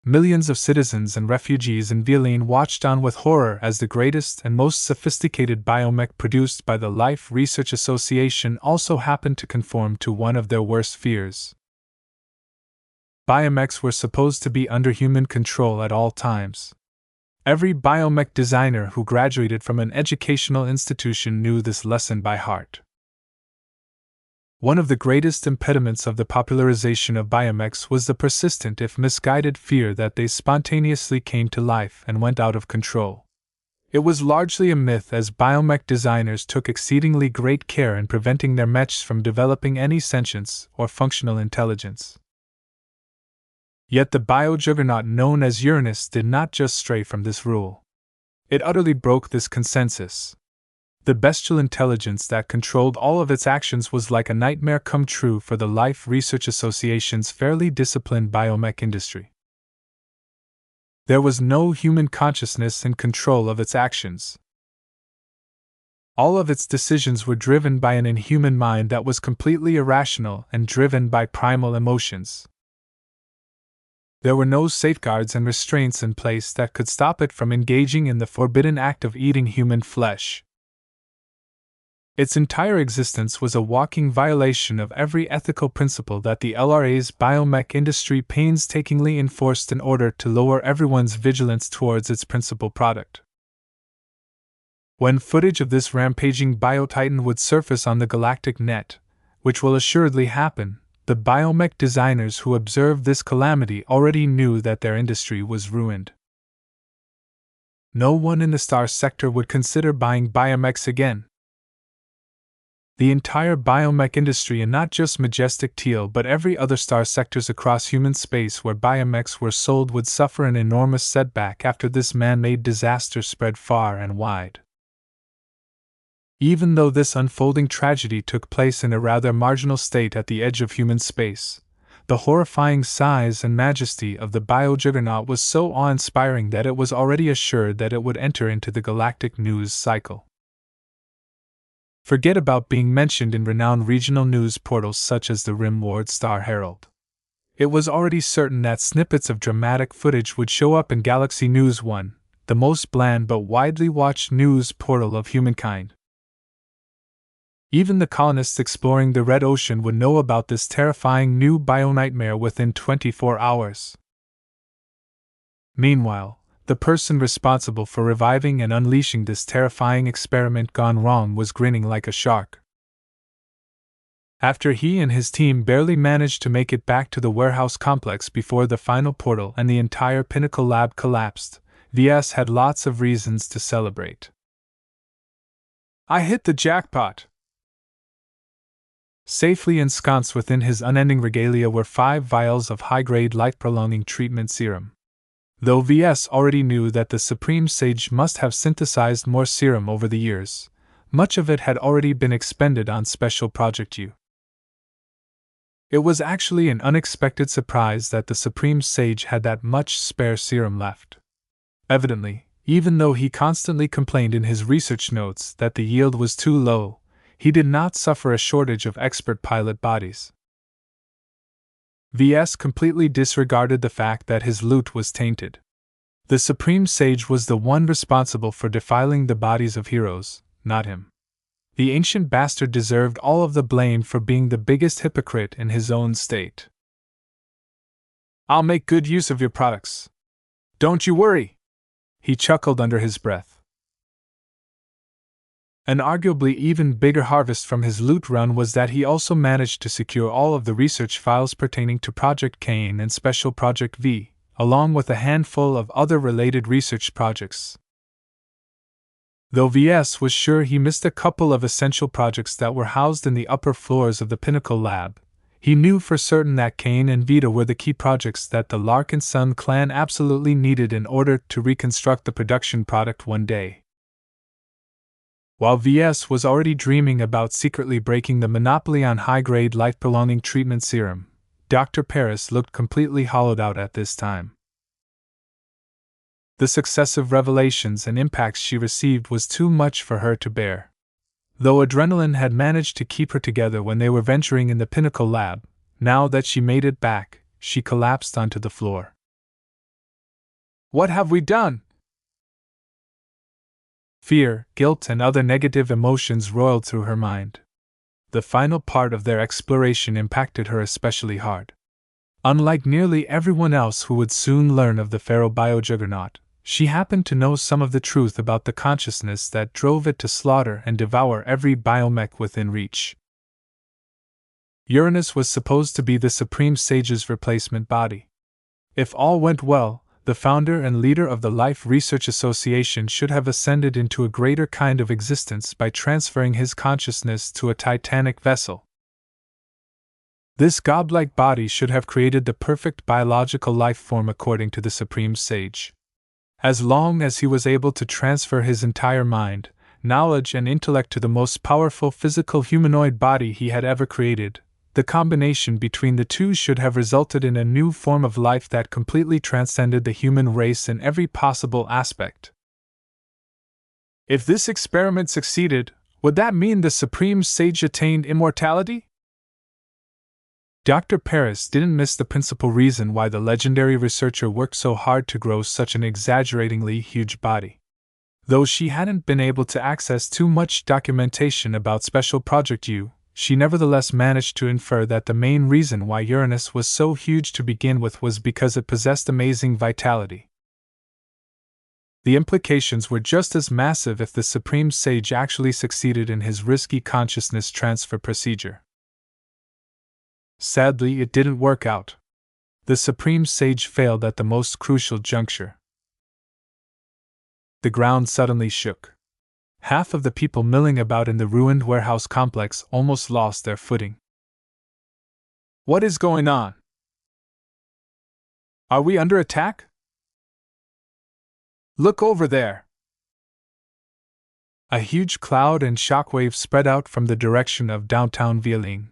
Millions of citizens and refugees in Vilain watched on with horror as the greatest and most sophisticated biomech produced by the Life Research Association also happened to conform to one of their worst fears. Biomechs were supposed to be under human control at all times. Every biomech designer who graduated from an educational institution knew this lesson by heart. One of the greatest impediments of the popularization of biomechs was the persistent if misguided fear that they spontaneously came to life and went out of control. It was largely a myth, as biomech designers took exceedingly great care in preventing their mechs from developing any sentience or functional intelligence. Yet the biojuggernaut known as Uranus did not just stray from this rule. It utterly broke this consensus. The bestial intelligence that controlled all of its actions was like a nightmare come true for the Life Research Association's fairly disciplined biomech industry. There was no human consciousness in control of its actions. All of its decisions were driven by an inhuman mind that was completely irrational and driven by primal emotions. There were no safeguards and restraints in place that could stop it from engaging in the forbidden act of eating human flesh. Its entire existence was a walking violation of every ethical principle that the LRA's biomech industry painstakingly enforced in order to lower everyone's vigilance towards its principal product. When footage of this rampaging biotitan would surface on the galactic net, which will assuredly happen, the biomech designers who observed this calamity already knew that their industry was ruined. No one in the star sector would consider buying biomechs again. The entire biomech industry, and not just Majestic Teal but every other star sectors across human space where biomechs were sold, would suffer an enormous setback after this man-made disaster spread far and wide. Even though this unfolding tragedy took place in a rather marginal state at the edge of human space, the horrifying size and majesty of the biojuggernaut was so awe-inspiring that it was already assured that it would enter into the galactic news cycle. Forget about being mentioned in renowned regional news portals such as the Rimward Star Herald. It was already certain that snippets of dramatic footage would show up in Galaxy News 1, the most bland but widely watched news portal of humankind. Even the colonists exploring the Red Ocean would know about this terrifying new bio-nightmare within 24 hours. Meanwhile, the person responsible for reviving and unleashing this terrifying experiment gone wrong was grinning like a shark. After he and his team barely managed to make it back to the warehouse complex before the final portal and the entire Pinnacle lab collapsed, Ves had lots of reasons to celebrate. "I hit the jackpot!" Safely ensconced within his unending regalia were 5 vials of high-grade light-prolonging treatment serum. Though Ves already knew that the Supreme Sage must have synthesized more serum over the years, much of it had already been expended on Special Project U. It was actually an unexpected surprise that the Supreme Sage had that much spare serum left. Evidently, even though he constantly complained in his research notes that the yield was too low, he did not suffer a shortage of expert pilot bodies. Ves completely disregarded the fact that his loot was tainted. The Supreme Sage was the one responsible for defiling the bodies of heroes, not him. The ancient bastard deserved all of the blame for being the biggest hypocrite in his own state. "I'll make good use of your products. Don't you worry," he chuckled under his breath. An arguably even bigger harvest from his loot run was that he also managed to secure all of the research files pertaining to Project Cain and Special Project V, along with a handful of other related research projects. Though Ves was sure he missed a couple of essential projects that were housed in the upper floors of the Pinnacle lab, he knew for certain that Cain and Vita were the key projects that the Larkinson clan absolutely needed in order to reconstruct the production product one day. While Ves was already dreaming about secretly breaking the monopoly on high-grade life-prolonging treatment serum, Dr. Paris looked completely hollowed out at this time. The successive revelations and impacts she received was too much for her to bear. Though adrenaline had managed to keep her together when they were venturing in the Pinnacle lab, now that she made it back, she collapsed onto the floor. "What have we done?" Fear, guilt, and other negative emotions roiled through her mind. The final part of their exploration impacted her especially hard. Unlike nearly everyone else who would soon learn of the feral biojuggernaut, she happened to know some of the truth about the consciousness that drove it to slaughter and devour every biomech within reach. Uranus was supposed to be the Supreme Sage's replacement body. If all went well, the founder and leader of the Life Research Association should have ascended into a greater kind of existence by transferring his consciousness to a titanic vessel. This godlike body should have created the perfect biological life form according to the Supreme Sage. As long as he was able to transfer his entire mind, knowledge, and intellect to the most powerful physical humanoid body he had ever created, the combination between the two should have resulted in a new form of life that completely transcended the human race in every possible aspect. If this experiment succeeded, would that mean the Supreme Sage attained immortality? Dr. Paris didn't miss the principal reason why the legendary researcher worked so hard to grow such an exaggeratingly huge body. Though she hadn't been able to access too much documentation about Special Project U, she nevertheless managed to infer that the main reason why Uranus was so huge to begin with was because it possessed amazing vitality. The implications were just as massive if the Supreme Sage actually succeeded in his risky consciousness transfer procedure. Sadly, it didn't work out. The Supreme Sage failed at the most crucial juncture. The ground suddenly shook. Half of the people milling about in the ruined warehouse complex almost lost their footing. What is going on? Are we under attack? Look over there! A huge cloud and shockwave spread out from the direction of downtown Vialing.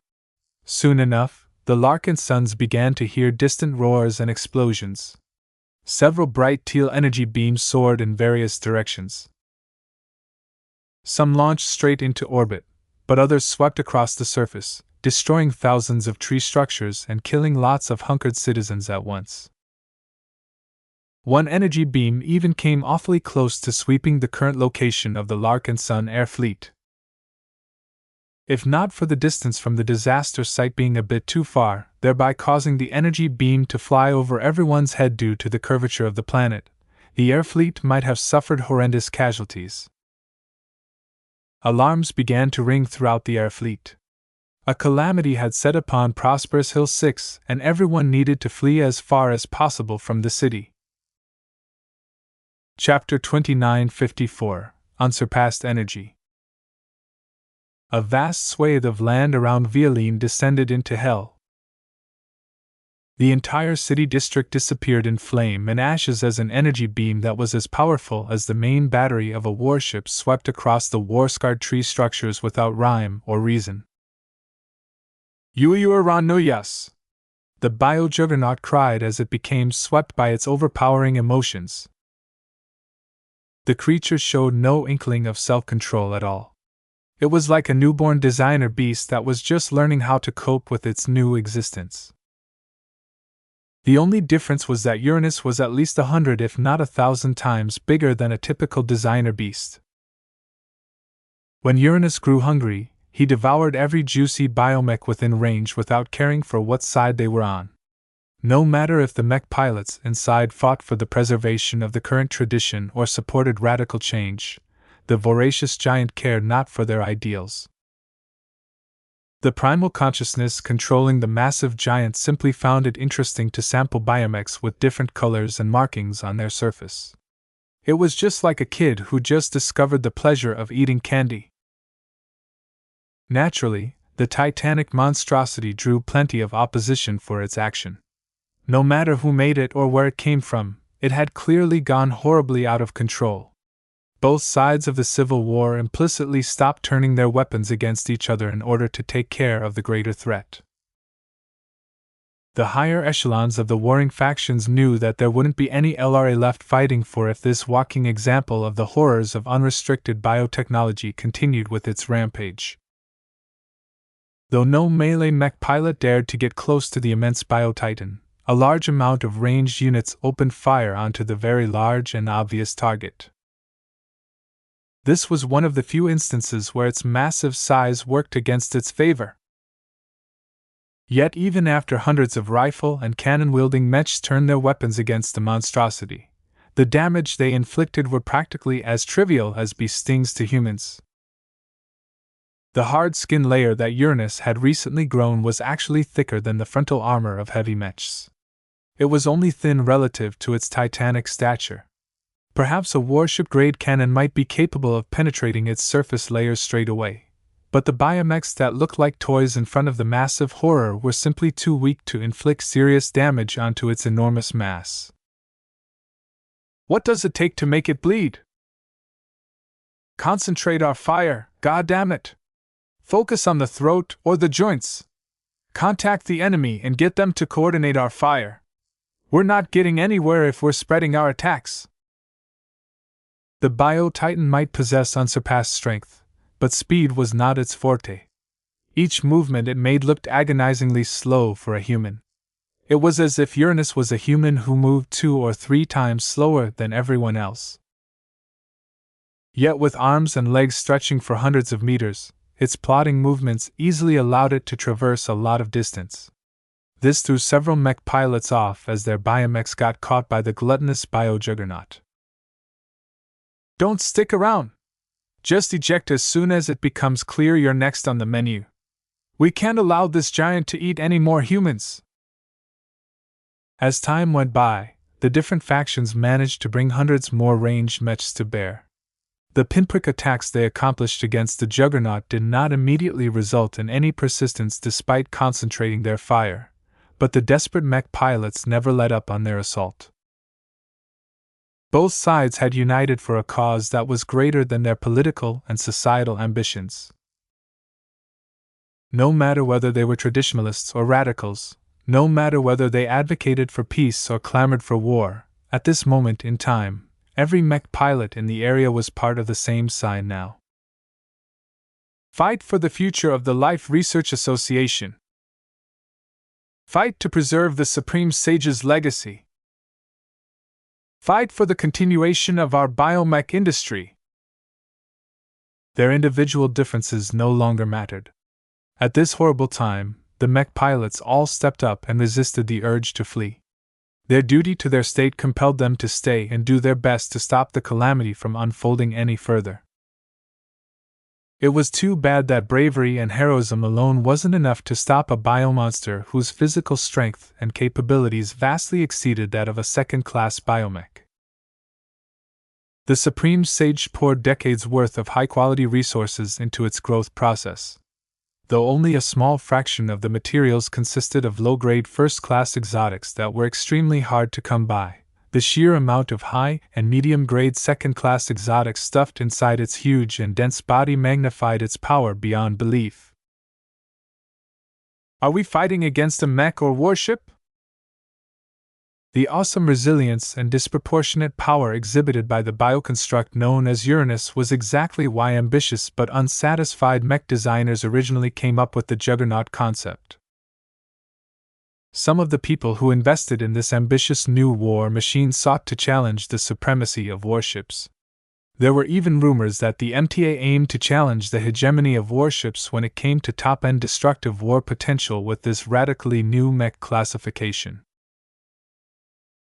Soon enough, the Larkinsons began to hear distant roars and explosions. Several bright teal energy beams soared in various directions. Some launched straight into orbit, but others swept across the surface, destroying thousands of tree structures and killing lots of hunkered citizens at once. One energy beam even came awfully close to sweeping the current location of the Larkinson air fleet. If not for the distance from the disaster site being a bit too far, thereby causing the energy beam to fly over everyone's head due to the curvature of the planet, the air fleet might have suffered horrendous casualties. Alarms began to ring throughout the air fleet. A calamity had set upon Prosperous Hill 6, and everyone needed to flee as far as possible from the city. Chapter 2954 Unsurpassed Energy. A vast swathe of land around Vialine descended into hell. The entire city district disappeared in flame and ashes as an energy beam that was as powerful as the main battery of a warship swept across the war-scarred tree structures without rhyme or reason. Yuyuranuyas! The bio-juggernaut cried as it became swept by its overpowering emotions. The creature showed no inkling of self-control at all. It was like a newborn designer beast that was just learning how to cope with its new existence. The only difference was that Uranus was at least 100 if not 1,000 times bigger than a typical designer beast. When Uranus grew hungry, he devoured every juicy biomech within range without caring for what side they were on. No matter if the mech pilots inside fought for the preservation of the current tradition or supported radical change, the voracious giant cared not for their ideals. The primal consciousness controlling the massive giant simply found it interesting to sample biomechs with different colors and markings on their surface. It was just like a kid who just discovered the pleasure of eating candy. Naturally, the titanic monstrosity drew plenty of opposition for its action. No matter who made it or where it came from, it had clearly gone horribly out of control. Both sides of the Civil War implicitly stopped turning their weapons against each other in order to take care of the greater threat. The higher echelons of the warring factions knew that there wouldn't be any LRA left fighting for if this walking example of the horrors of unrestricted biotechnology continued with its rampage. Though no melee mech pilot dared to get close to the immense biotitan, a large amount of ranged units opened fire onto the very large and obvious target. This was one of the few instances where its massive size worked against its favor. Yet even after hundreds of rifle and cannon-wielding mechs turned their weapons against the monstrosity, the damage they inflicted were practically as trivial as bee stings to humans. The hard skin layer that Uranus had recently grown was actually thicker than the frontal armor of heavy mechs. It was only thin relative to its titanic stature. Perhaps a warship-grade cannon might be capable of penetrating its surface layers straight away, but the biomechs that looked like toys in front of the massive horror were simply too weak to inflict serious damage onto its enormous mass. What does it take to make it bleed? Concentrate our fire, goddammit! Focus on the throat or the joints. Contact the enemy and get them to coordinate our fire. We're not getting anywhere if we're spreading our attacks. The Bio-Titan might possess unsurpassed strength, but speed was not its forte. Each movement it made looked agonizingly slow for a human. It was as if Uranus was a human who moved 2 or 3 times slower than everyone else. Yet with arms and legs stretching for hundreds of meters, its plodding movements easily allowed it to traverse a lot of distance. This threw several mech pilots off as their biomechs got caught by the gluttonous bio-juggernaut. Don't stick around! Just eject as soon as it becomes clear you're next on the menu. We can't allow this giant to eat any more humans. As time went by, the different factions managed to bring hundreds more ranged mechs to bear. The pinprick attacks they accomplished against the Juggernaut did not immediately result in any persistence despite concentrating their fire, but the desperate mech pilots never let up on their assault. Both sides had united for a cause that was greater than their political and societal ambitions. No matter whether they were traditionalists or radicals, no matter whether they advocated for peace or clamored for war, at this moment in time, every mech pilot in the area was part of the same side now. Fight for the future of the Life Research Association. Fight to preserve the Supreme Sage's legacy. Fight for the continuation of our biomech industry. Their individual differences no longer mattered. At this horrible time, the mech pilots all stepped up and resisted the urge to flee. Their duty to their state compelled them to stay and do their best to stop the calamity from unfolding any further. It was too bad that bravery and heroism alone wasn't enough to stop a biomonster whose physical strength and capabilities vastly exceeded that of a second-class biomech. The Supreme Sage poured decades' worth of high-quality resources into its growth process. Though only a small fraction of the materials consisted of low-grade first-class exotics that were extremely hard to come by, the sheer amount of high and medium-grade second-class exotics stuffed inside its huge and dense body magnified its power beyond belief. Are we fighting against a mech or warship? The awesome resilience and disproportionate power exhibited by the bioconstruct known as Uranus was exactly why ambitious but unsatisfied mech designers originally came up with the Juggernaut concept. Some of the people who invested in this ambitious new war machine sought to challenge the supremacy of warships. There were even rumors that the MTA aimed to challenge the hegemony of warships when it came to top-end destructive war potential with this radically new mech classification.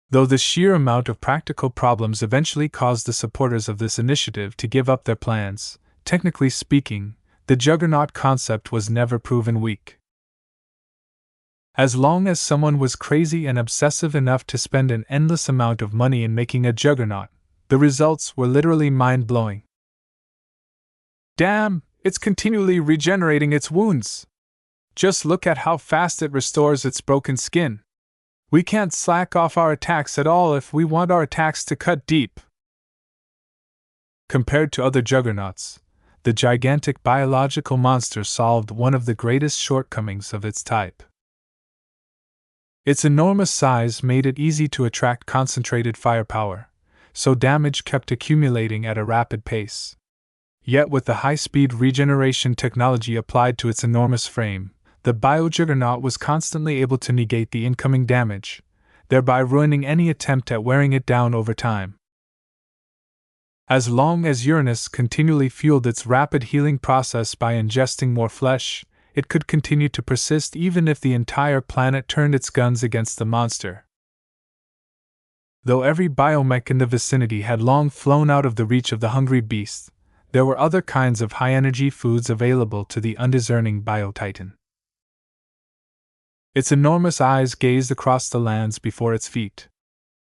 Though the sheer amount of practical problems eventually caused the supporters of this initiative to give up their plans, technically speaking, the Juggernaut concept was never proven weak. As long as someone was crazy and obsessive enough to spend an endless amount of money in making a Juggernaut, the results were literally mind-blowing. Damn, it's continually regenerating its wounds. Just look at how fast it restores its broken skin. We can't slack off our attacks at all if we want our attacks to cut deep. Compared to other juggernauts, the gigantic biological monster solved one of the greatest shortcomings of its type. Its enormous size made it easy to attract concentrated firepower, so damage kept accumulating at a rapid pace. Yet with the high-speed regeneration technology applied to its enormous frame, the bio-juggernaut was constantly able to negate the incoming damage, thereby ruining any attempt at wearing it down over time. As long as Uranus continually fueled its rapid healing process by ingesting more flesh, it could continue to persist even if the entire planet turned its guns against the monster. Though every biomech in the vicinity had long flown out of the reach of the hungry beast, there were other kinds of high-energy foods available to the undiscerning Biotitan. Its enormous eyes gazed across the lands before its feet.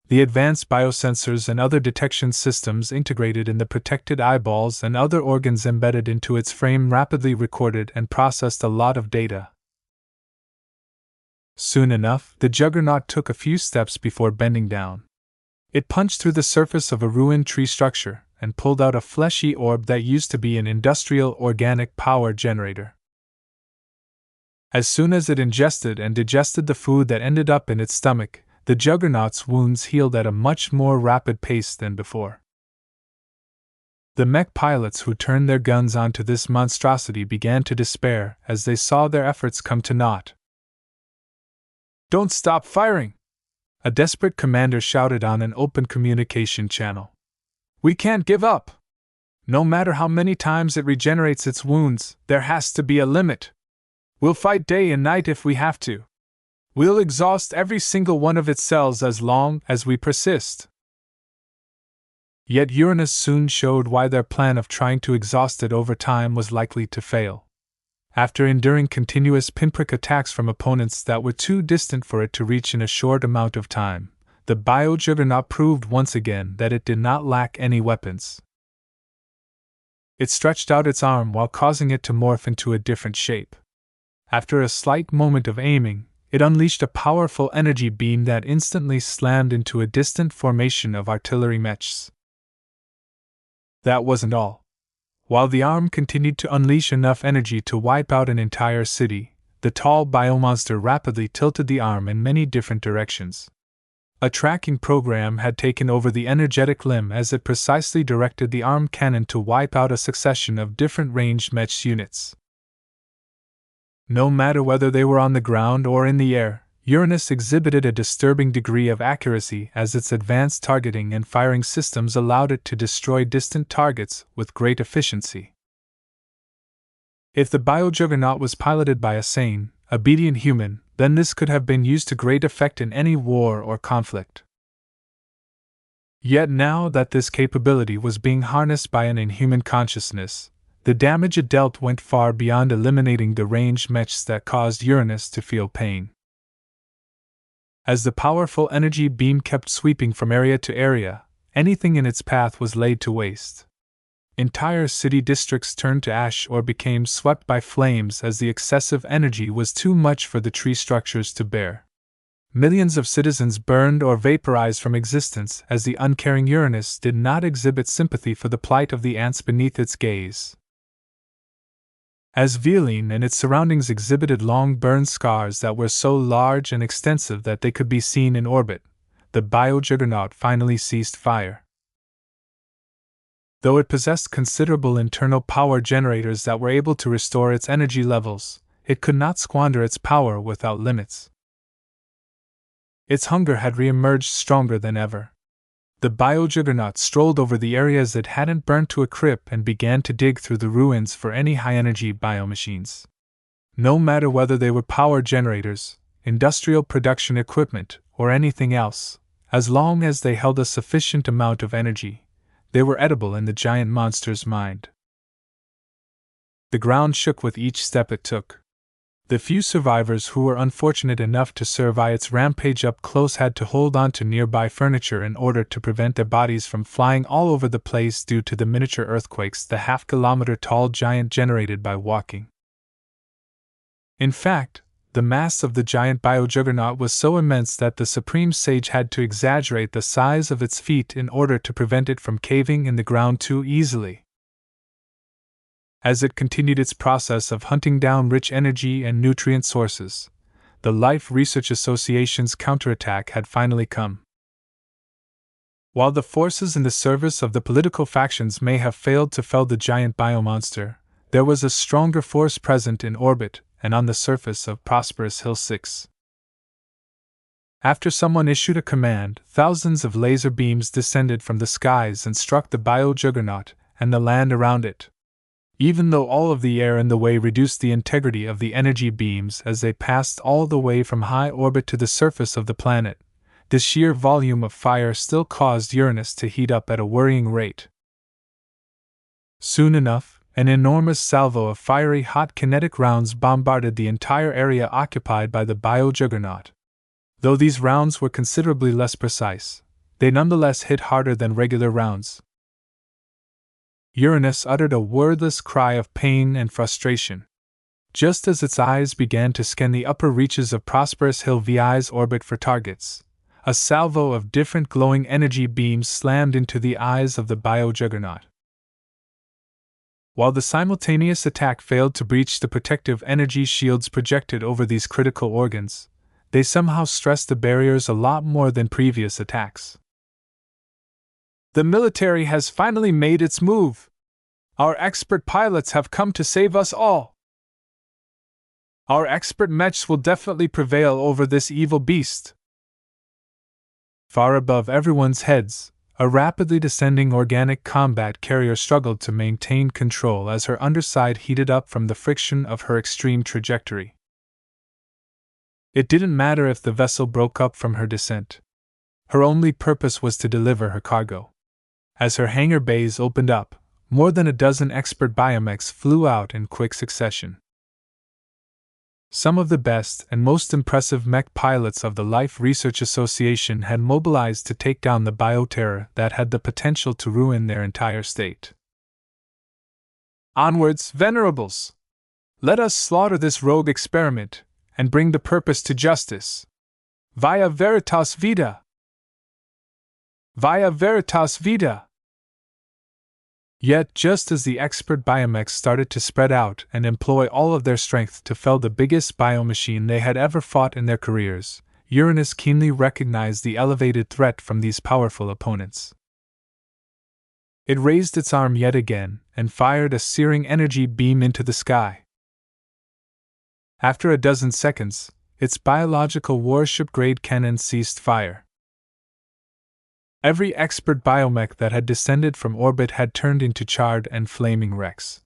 The advanced biosensors and other detection systems integrated in the protected eyeballs and other organs embedded into its frame rapidly recorded and processed a lot of data. Soon enough, the juggernaut took a few steps before bending down. It punched through the surface of a ruined tree structure and pulled out a fleshy orb that used to be an industrial organic power generator. As soon as it ingested and digested the food that ended up in its stomach, the juggernaut's wounds healed at a much more rapid pace than before. The mech pilots who turned their guns onto this monstrosity began to despair as they saw their efforts come to naught. "Don't stop firing!" a desperate commander shouted on an open communication channel. "We can't give up! No matter how many times it regenerates its wounds, there has to be a limit. We'll fight day and night if we have to. We'll exhaust every single one of its cells as long as we persist." Yet Uranus soon showed why their plan of trying to exhaust it over time was likely to fail. After enduring continuous pinprick attacks from opponents that were too distant for it to reach in a short amount of time, the bio-juggernaut proved once again that it did not lack any weapons. It stretched out its arm while causing it to morph into a different shape. After a slight moment of aiming, it unleashed a powerful energy beam that instantly slammed into a distant formation of artillery mechs. That wasn't all. While the arm continued to unleash enough energy to wipe out an entire city, the tall biomonster rapidly tilted the arm in many different directions. A tracking program had taken over the energetic limb as it precisely directed the arm cannon to wipe out a succession of different ranged mech units. No matter whether they were on the ground or in the air, Uranus exhibited a disturbing degree of accuracy as its advanced targeting and firing systems allowed it to destroy distant targets with great efficiency. If the bio-juggernaut was piloted by a sane, obedient human, then this could have been used to great effect in any war or conflict. Yet now that this capability was being harnessed by an inhuman consciousness, the damage it dealt went far beyond eliminating the ranged mechs that caused Uranus to feel pain. As the powerful energy beam kept sweeping from area to area, anything in its path was laid to waste. Entire city districts turned to ash or became swept by flames as the excessive energy was too much for the tree structures to bear. Millions of citizens burned or vaporized from existence as the uncaring Uranus did not exhibit sympathy for the plight of the ants beneath its gaze. As Veline and its surroundings exhibited long burn scars that were so large and extensive that they could be seen in orbit, the bio-juggernaut finally ceased fire. Though it possessed considerable internal power generators that were able to restore its energy levels, it could not squander its power without limits. Its hunger had re-emerged stronger than ever. The bio-juggernaut strolled over the areas it hadn't burnt to a crisp and began to dig through the ruins for any high-energy biomachines. No matter whether they were power generators, industrial production equipment, or anything else, as long as they held a sufficient amount of energy, they were edible in the giant monster's mind. The ground shook with each step it took. The few survivors who were unfortunate enough to survive its rampage up close had to hold on to nearby furniture in order to prevent their bodies from flying all over the place due to the miniature earthquakes the half-kilometer-tall giant generated by walking. In fact, the mass of the giant bio-juggernaut was so immense that the Supreme Sage had to exaggerate the size of its feet in order to prevent it from caving in the ground too easily. As it continued its process of hunting down rich energy and nutrient sources, the Life Research Association's counterattack had finally come. While the forces in the service of the political factions may have failed to fell the giant biomonster, there was a stronger force present in orbit and on the surface of prosperous Hill 6. After someone issued a command, thousands of laser beams descended from the skies and struck the bio-juggernaut and the land around it. Even though all of the air in the way reduced the integrity of the energy beams as they passed all the way from high orbit to the surface of the planet, the sheer volume of fire still caused Uranus to heat up at a worrying rate. Soon enough, an enormous salvo of fiery hot kinetic rounds bombarded the entire area occupied by the bio-juggernaut. Though these rounds were considerably less precise, they nonetheless hit harder than regular rounds. Uranus uttered a wordless cry of pain and frustration. Just as its eyes began to scan the upper reaches of prosperous Hill Vi's orbit for targets, a salvo of different glowing energy beams slammed into the eyes of the bio-juggernaut. While the simultaneous attack failed to breach the protective energy shields projected over these critical organs, they somehow stressed the barriers a lot more than previous attacks. The military has finally made its move. Our expert pilots have come to save us all. Our expert mechs will definitely prevail over this evil beast. Far above everyone's heads, a rapidly descending organic combat carrier struggled to maintain control as her underside heated up from the friction of her extreme trajectory. It didn't matter if the vessel broke up from her descent. Her only purpose was to deliver her cargo. As her hangar bays opened up, more than a dozen expert biomechs flew out in quick succession. Some of the best and most impressive mech pilots of the Life Research Association had mobilized to take down the bioterror that had the potential to ruin their entire state. Onwards, venerables! Let us slaughter this rogue experiment and bring the purpose to justice. Via veritas vita! Via veritas vita! Yet, just as the expert biomechs started to spread out and employ all of their strength to fell the biggest biomachine they had ever fought in their careers, Uranus keenly recognized the elevated threat from these powerful opponents. It raised its arm yet again and fired a searing energy beam into the sky. After a dozen seconds, its biological warship-grade cannon ceased fire. Every expert biomech that had descended from orbit had turned into charred and flaming wrecks.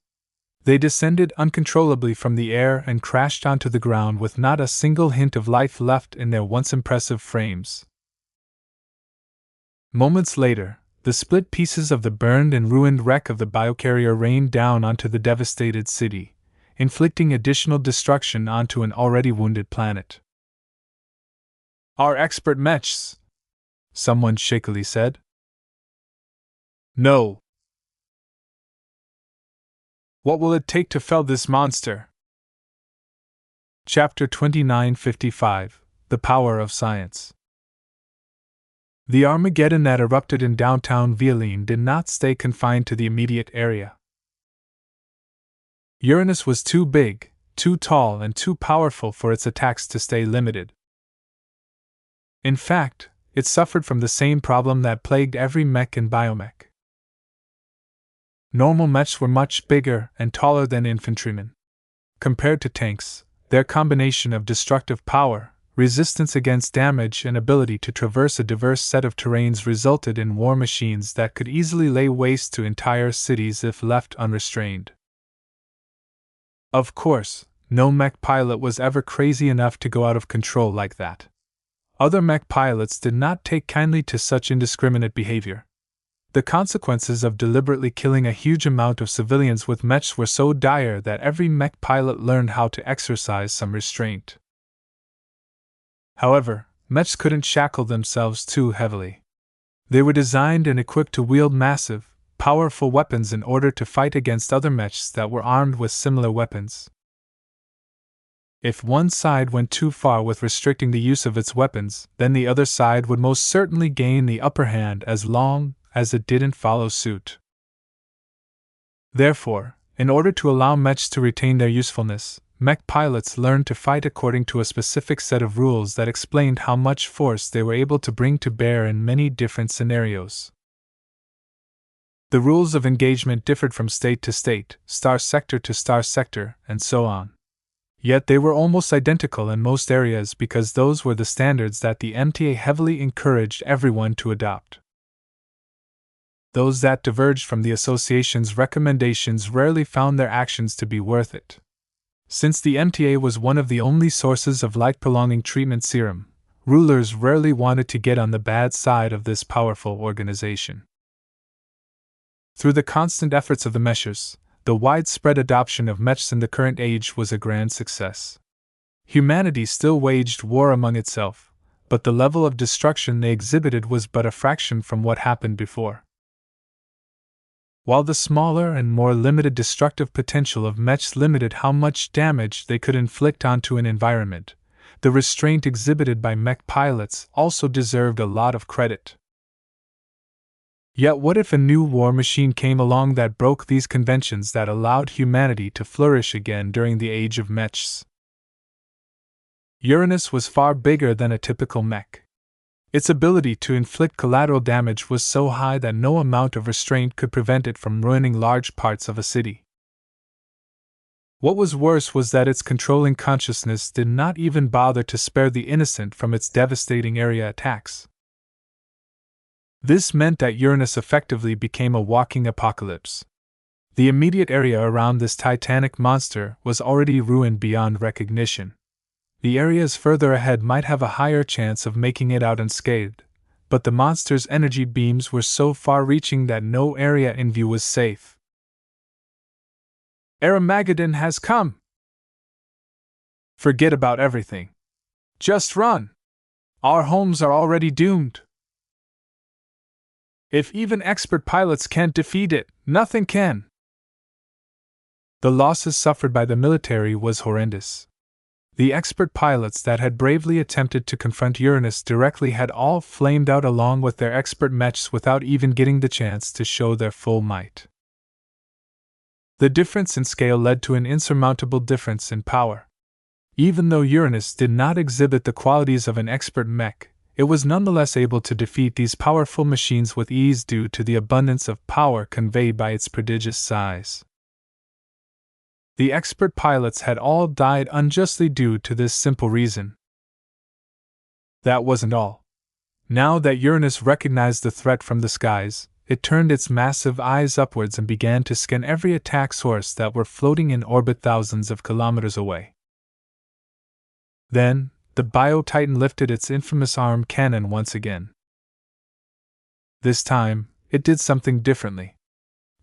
They descended uncontrollably from the air and crashed onto the ground with not a single hint of life left in their once impressive frames. Moments later, the split pieces of the burned and ruined wreck of the biocarrier rained down onto the devastated city, inflicting additional destruction onto an already wounded planet. Our expert mechs! Someone shakily said. No. What will it take to fell this monster? Chapter 2955 The Power of Science. The Armageddon that erupted in downtown Vialine did not stay confined to the immediate area. Uranus was too big, too tall, and too powerful for its attacks to stay limited. In fact, it suffered from the same problem that plagued every mech and biomech. Normal mechs were much bigger and taller than infantrymen. Compared to tanks, their combination of destructive power, resistance against damage, and ability to traverse a diverse set of terrains resulted in war machines that could easily lay waste to entire cities if left unrestrained. Of course, no mech pilot was ever crazy enough to go out of control like that. Other mech pilots did not take kindly to such indiscriminate behavior. The consequences of deliberately killing a huge amount of civilians with mechs were so dire that every mech pilot learned how to exercise some restraint. However, mechs couldn't shackle themselves too heavily. They were designed and equipped to wield massive, powerful weapons in order to fight against other mechs that were armed with similar weapons. If one side went too far with restricting the use of its weapons, then the other side would most certainly gain the upper hand as long as it didn't follow suit. Therefore, in order to allow mechs to retain their usefulness, mech pilots learned to fight according to a specific set of rules that explained how much force they were able to bring to bear in many different scenarios. The rules of engagement differed from state to state, star sector to star sector, and so on. Yet they were almost identical in most areas because those were the standards that the MTA heavily encouraged everyone to adopt. Those that diverged from the association's recommendations rarely found their actions to be worth it. Since the MTA was one of the only sources of light-prolonging treatment serum, rulers rarely wanted to get on the bad side of this powerful organization. Through the constant efforts of the Meshers, the widespread adoption of mechs in the current age was a grand success. Humanity still waged war among itself, but the level of destruction they exhibited was but a fraction from what happened before. While the smaller and more limited destructive potential of mechs limited how much damage they could inflict onto an environment, the restraint exhibited by mech pilots also deserved a lot of credit. Yet what if a new war machine came along that broke these conventions that allowed humanity to flourish again during the Age of Mechs? Uranus was far bigger than a typical mech. Its ability to inflict collateral damage was so high that no amount of restraint could prevent it from ruining large parts of a city. What was worse was that its controlling consciousness did not even bother to spare the innocent from its devastating area attacks. This meant that Uranus effectively became a walking apocalypse. The immediate area around this titanic monster was already ruined beyond recognition. The areas further ahead might have a higher chance of making it out unscathed, but the monster's energy beams were so far-reaching that no area in view was safe. Armageddon has come! Forget about everything. Just run! Our homes are already doomed. If even expert pilots can't defeat it, nothing can. The losses suffered by the military was horrendous. The expert pilots that had bravely attempted to confront Uranus directly had all flamed out along with their expert mechs without even getting the chance to show their full might. The difference in scale led to an insurmountable difference in power. Even though Uranus did not exhibit the qualities of an expert mech, it was nonetheless able to defeat these powerful machines with ease due to the abundance of power conveyed by its prodigious size. The expert pilots had all died unjustly due to this simple reason. That wasn't all. Now that Uranus recognized the threat from the skies, it turned its massive eyes upwards and began to scan every attack source that were floating in orbit thousands of kilometers away. Then, the Bio-Titan lifted its infamous arm cannon once again. This time, it did something differently.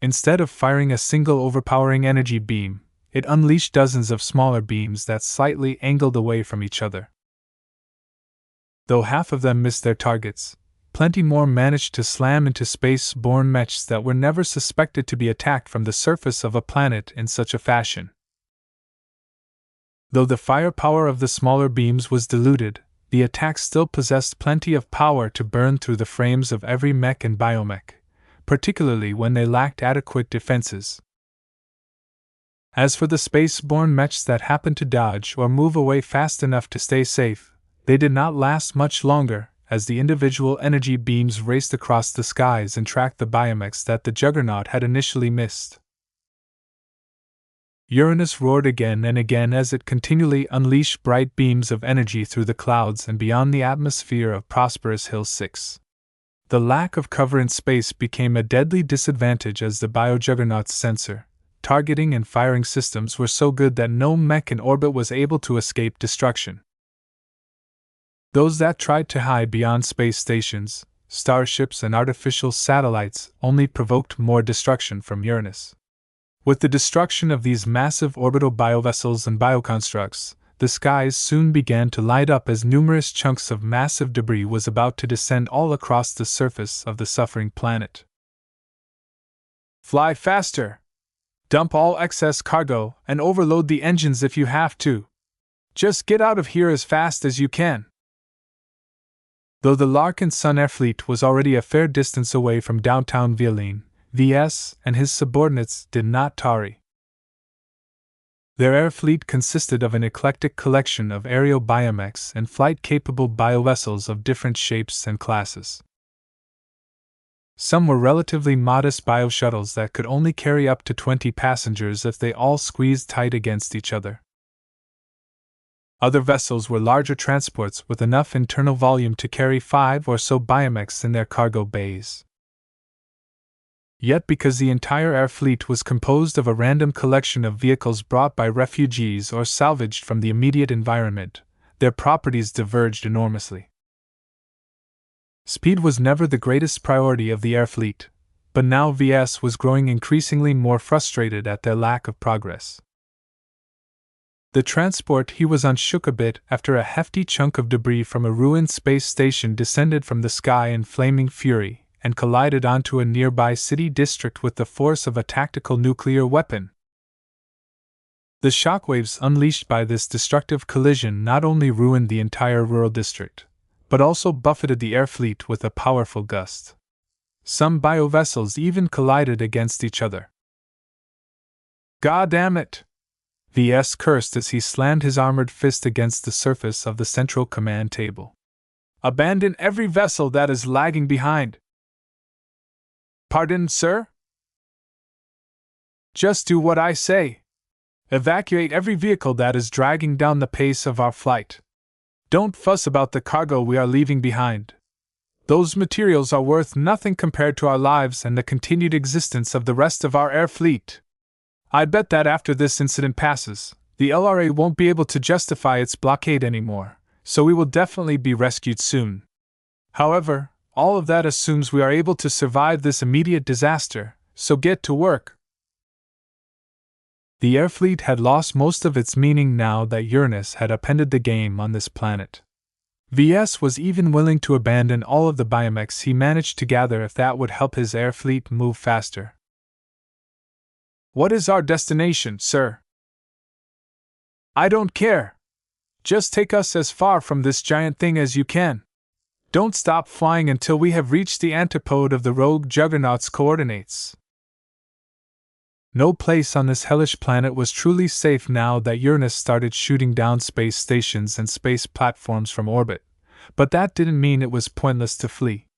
Instead of firing a single overpowering energy beam, it unleashed dozens of smaller beams that slightly angled away from each other. Though half of them missed their targets, plenty more managed to slam into space-borne mechs that were never suspected to be attacked from the surface of a planet in such a fashion. Though the firepower of the smaller beams was diluted, the attack still possessed plenty of power to burn through the frames of every mech and biomech, particularly when they lacked adequate defenses. As for the space-borne mechs that happened to dodge or move away fast enough to stay safe, they did not last much longer, as the individual energy beams raced across the skies and tracked the biomechs that the Juggernaut had initially missed. Uranus roared again and again as it continually unleashed bright beams of energy through the clouds and beyond the atmosphere of prosperous Hill 6. The lack of cover in space became a deadly disadvantage as the Bio-Juggernaut's sensor, targeting and firing systems were so good that no mech in orbit was able to escape destruction. Those that tried to hide beyond space stations, starships, and artificial satellites only provoked more destruction from Uranus. With the destruction of these massive orbital biovessels and bioconstructs, the skies soon began to light up as numerous chunks of massive debris was about to descend all across the surface of the suffering planet. Fly faster! Dump all excess cargo and overload the engines if you have to. Just get out of here as fast as you can. Though the Larkinson air fleet was already a fair distance away from downtown Villain, Ves and his subordinates did not tarry. Their air fleet consisted of an eclectic collection of aerial biomechs and flight-capable biovessels of different shapes and classes. Some were relatively modest bioshuttles that could only carry up to 20 passengers if they all squeezed tight against each other. Other vessels were larger transports with enough internal volume to carry 5 or so biomechs in their cargo bays. Yet because the entire air fleet was composed of a random collection of vehicles brought by refugees or salvaged from the immediate environment, their properties diverged enormously. Speed was never the greatest priority of the air fleet, but now VS was growing increasingly more frustrated at their lack of progress. The transport he was on shook a bit after a hefty chunk of debris from a ruined space station descended from the sky in flaming fury and collided onto a nearby city district with the force of a tactical nuclear weapon. The shockwaves unleashed by this destructive collision not only ruined the entire rural district, but also buffeted the air fleet with a powerful gust. Some biovessels even collided against each other. "God damn it!" VS cursed as he slammed his armored fist against the surface of the central command table. "Abandon every vessel that is lagging behind." "Pardon, sir?" "Just do what I say. Evacuate every vehicle that is dragging down the pace of our flight. Don't fuss about the cargo we are leaving behind. Those materials are worth nothing compared to our lives and the continued existence of the rest of our air fleet. I bet that after this incident passes, the LRA won't be able to justify its blockade anymore, so we will definitely be rescued soon. However, all of that assumes we are able to survive this immediate disaster, so get to work." The air fleet had lost most of its meaning now that Uranus had upended the game on this planet. VS was even willing to abandon all of the biomechs he managed to gather if that would help his air fleet move faster. "What is our destination, sir?" "I don't care. Just take us as far from this giant thing as you can. Don't stop flying until we have reached the antipode of the rogue juggernaut's coordinates." No place on this hellish planet was truly safe now that Uranus started shooting down space stations and space platforms from orbit, but that didn't mean it was pointless to flee.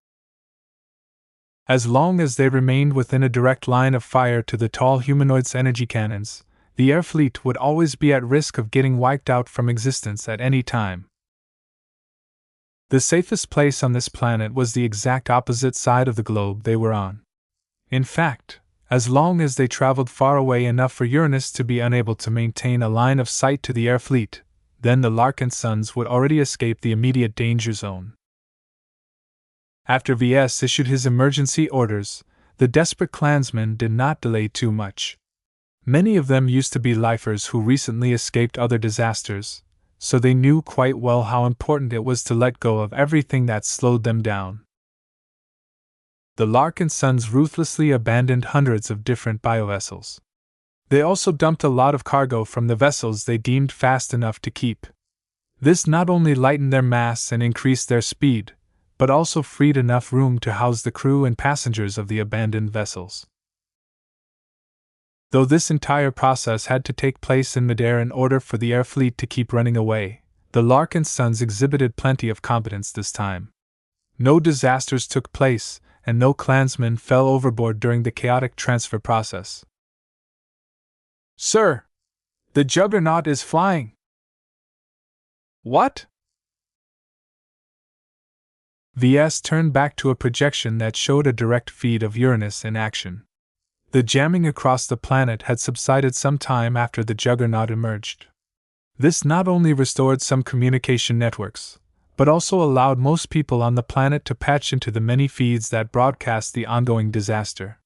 As long as they remained within a direct line of fire to the tall humanoid's energy cannons, the air fleet would always be at risk of getting wiped out from existence at any time. The safest place on this planet was the exact opposite side of the globe they were on. In fact, as long as they traveled far away enough for Uranus to be unable to maintain a line of sight to the air fleet, then the Larkinsons would already escape the immediate danger zone. After VS issued his emergency orders, the desperate clansmen did not delay too much. Many of them used to be lifers who recently escaped other disasters, so they knew quite well how important it was to let go of everything that slowed them down. The Larkinsons ruthlessly abandoned hundreds of different biovessels. They also dumped a lot of cargo from the vessels they deemed fast enough to keep. This not only lightened their mass and increased their speed, but also freed enough room to house the crew and passengers of the abandoned vessels. Though this entire process had to take place in midair in order for the air fleet to keep running away, the Larkinsons exhibited plenty of competence this time. No disasters took place, and no clansmen fell overboard during the chaotic transfer process. "Sir, the Juggernaut is flying." "What?" VS turned back to a projection that showed a direct feed of Uranus in action. The jamming across the planet had subsided some time after the Juggernaut emerged. This not only restored some communication networks, but also allowed most people on the planet to patch into the many feeds that broadcast the ongoing disaster.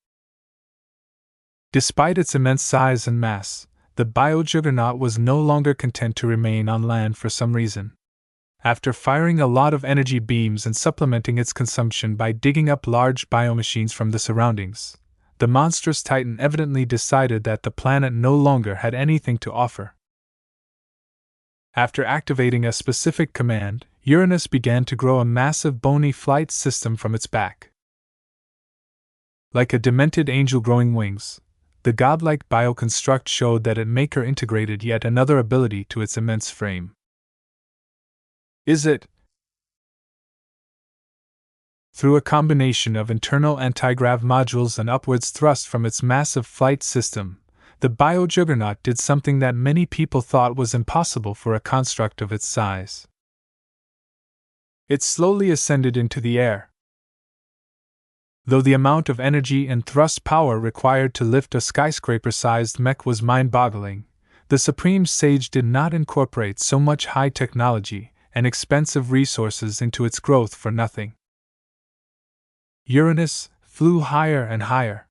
Despite its immense size and mass, the bio-Juggernaut was no longer content to remain on land for some reason. After firing a lot of energy beams and supplementing its consumption by digging up large biomachines from the surroundings, the monstrous titan evidently decided that the planet no longer had anything to offer. After activating a specific command, Uranus began to grow a massive bony flight system from its back. Like a demented angel growing wings, the godlike bioconstruct showed that its maker integrated yet another ability to its immense frame. Is it? Through a combination of internal anti-grav modules and upwards thrust from its massive flight system, the bio-Juggernaut did something that many people thought was impossible for a construct of its size. It slowly ascended into the air. Though the amount of energy and thrust power required to lift a skyscraper-sized mech was mind-boggling, the Supreme Sage did not incorporate so much high technology and expensive resources into its growth for nothing. Uranus, flew higher and higher.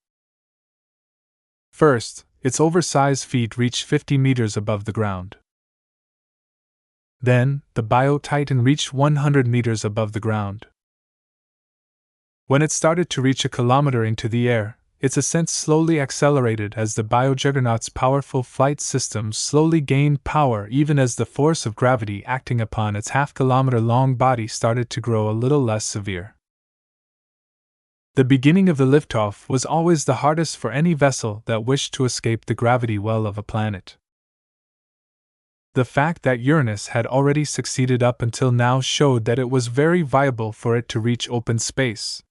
First, its oversized feet reached 50 meters above the ground. Then, the Bio-Titan reached 100 meters above the ground. When it started to reach a kilometer into the air, its ascent slowly accelerated as the Bio-Juggernaut's powerful flight system slowly gained power, even as the force of gravity acting upon its half-kilometer-long body started to grow a little less severe. The beginning of the liftoff was always the hardest for any vessel that wished to escape the gravity well of a planet. The fact that Uranus had already succeeded up until now showed that it was very viable for it to reach open space.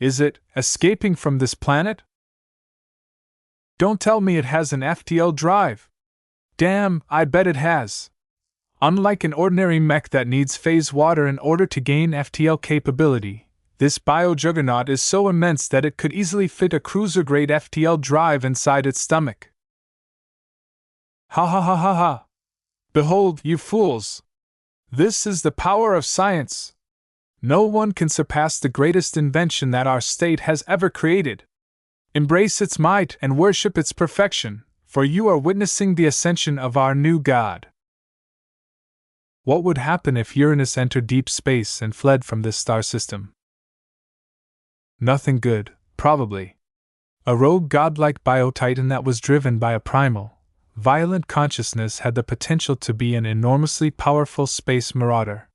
Is it escaping from this planet? Don't tell me it has an FTL drive. Damn, I bet it has. Unlike an ordinary mech that needs phase water in order to gain FTL capability, this bio-juggernaut is so immense that it could easily fit a cruiser-grade FTL drive inside its stomach. Ha ha ha ha ha! Behold, you fools! This is the power of science! No one can surpass the greatest invention that our state has ever created. Embrace its might and worship its perfection, for you are witnessing the ascension of our new god. What would happen if Uranus entered deep space and fled from this star system? Nothing good, probably. A rogue godlike Bio-Titan that was driven by a primal, violent consciousness had the potential to be an enormously powerful space marauder.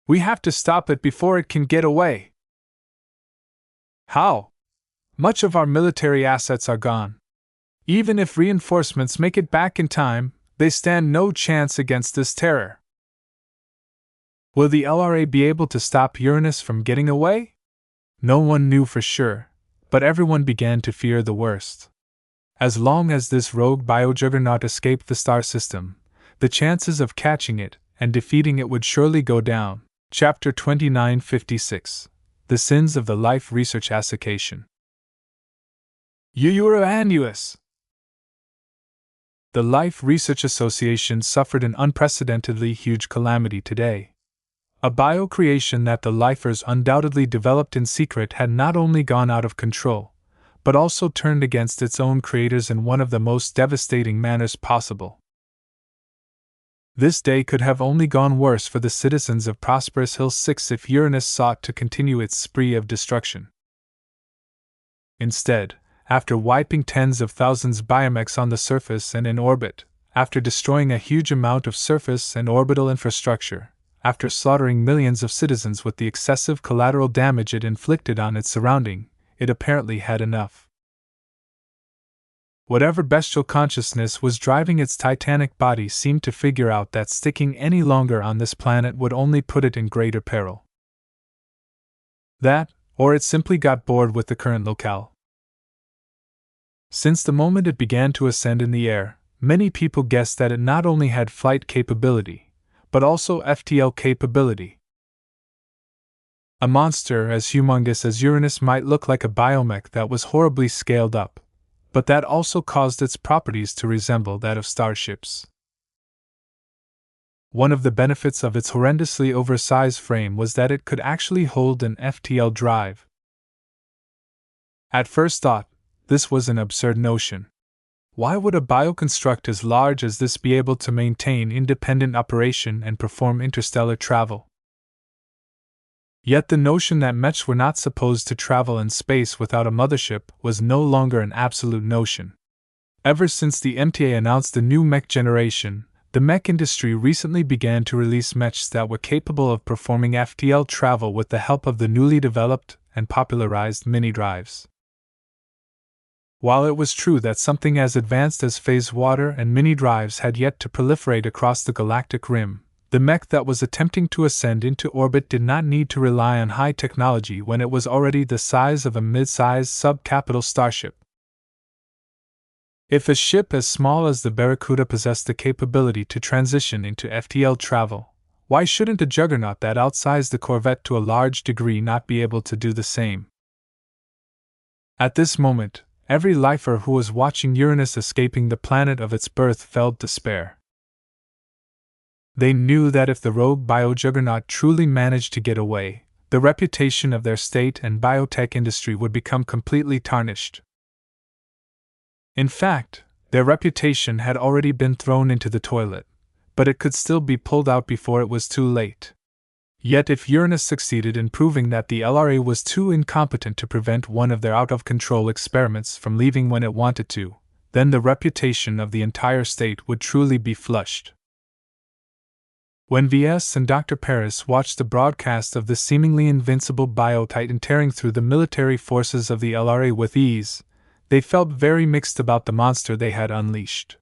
We have to stop it before it can get away. How? Much of our military assets are gone. Even if reinforcements make it back in time, they stand no chance against this terror. Will the LRA be able to stop Uranus from getting away? No one knew for sure, but everyone began to fear the worst. As long as this rogue bio-juggernaut escaped the star system, the chances of catching it and defeating it would surely go down. Chapter 2956 The Sins of the Life Research Association. Uranus! The Life Research Association suffered an unprecedentedly huge calamity today. A bio-creation that the lifers undoubtedly developed in secret had not only gone out of control, but also turned against its own creators in one of the most devastating manners possible. This day could have only gone worse for the citizens of prosperous Hill 6 if Uranus sought to continue its spree of destruction. Instead, after wiping tens of thousands of biomechs on the surface and in orbit, after destroying a huge amount of surface and orbital infrastructure, after slaughtering millions of citizens with the excessive collateral damage it inflicted on its surrounding, it apparently had enough. Whatever bestial consciousness was driving its titanic body seemed to figure out that sticking any longer on this planet would only put it in greater peril. That, or it simply got bored with the current locale. Since the moment it began to ascend in the air, many people guessed that it not only had flight capability, but also FTL capability. A monster as humongous as Uranus might look like a biomech that was horribly scaled up, but that also caused its properties to resemble that of starships. One of the benefits of its horrendously oversized frame was that it could actually hold an FTL drive. At first thought, this was an absurd notion. Why would a bioconstruct as large as this be able to maintain independent operation and perform interstellar travel? Yet the notion that mechs were not supposed to travel in space without a mothership was no longer an absolute notion. Ever since the MTA announced the new mech generation, the mech industry recently began to release mechs that were capable of performing FTL travel with the help of the newly developed and popularized mini-drives. While it was true that something as advanced as phase water and mini-drives had yet to proliferate across the galactic rim, the mech that was attempting to ascend into orbit did not need to rely on high technology when it was already the size of a mid-sized sub-capital starship. If a ship as small as the Barracuda possessed the capability to transition into FTL travel, why shouldn't a juggernaut that outsized the Corvette to a large degree not be able to do the same? At this moment, every lifer who was watching Uranus escaping the planet of its birth felt despair. They knew that if the rogue bio-juggernaut truly managed to get away, the reputation of their state and biotech industry would become completely tarnished. In fact, their reputation had already been thrown into the toilet, but it could still be pulled out before it was too late. Yet if Uranus succeeded in proving that the LRA was too incompetent to prevent one of their out-of-control experiments from leaving when it wanted to, then the reputation of the entire state would truly be flushed. When Ves and Dr. Paris watched the broadcast of the seemingly invincible Bio-Titan tearing through the military forces of the LRA with ease, they felt very mixed about the monster they had unleashed.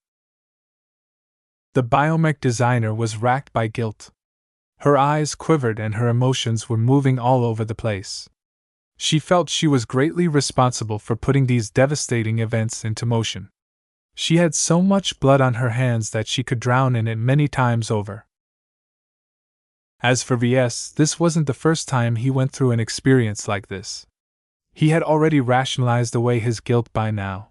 The Mech Designer was racked by guilt. Her eyes quivered and her emotions were moving all over the place. She felt she was greatly responsible for putting these devastating events into motion. She had so much blood on her hands that she could drown in it many times over. As for Ves, this wasn't the first time he went through an experience like this. He had already rationalized away his guilt by now.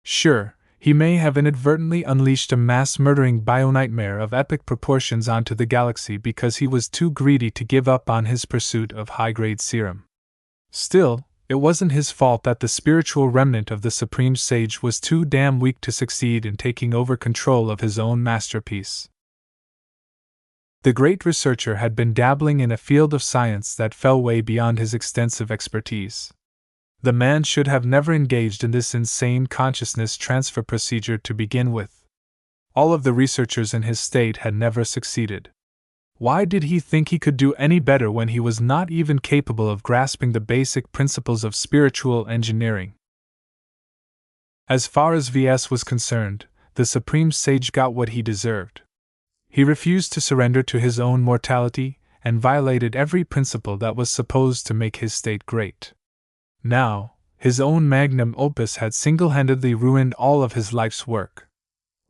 Sure, he may have inadvertently unleashed a mass-murdering bio-nightmare of epic proportions onto the galaxy because he was too greedy to give up on his pursuit of high-grade serum. Still, it wasn't his fault that the spiritual remnant of the Supreme Sage was too damn weak to succeed in taking over control of his own masterpiece. The great researcher had been dabbling in a field of science that fell way beyond his extensive expertise. The man should have never engaged in this insane consciousness transfer procedure to begin with. All of the researchers in his state had never succeeded. Why did he think he could do any better when he was not even capable of grasping the basic principles of spiritual engineering? As far as Ves was concerned, the Supreme Sage got what he deserved. He refused to surrender to his own mortality and violated every principle that was supposed to make his state great. Now, his own magnum opus had single-handedly ruined all of his life's work.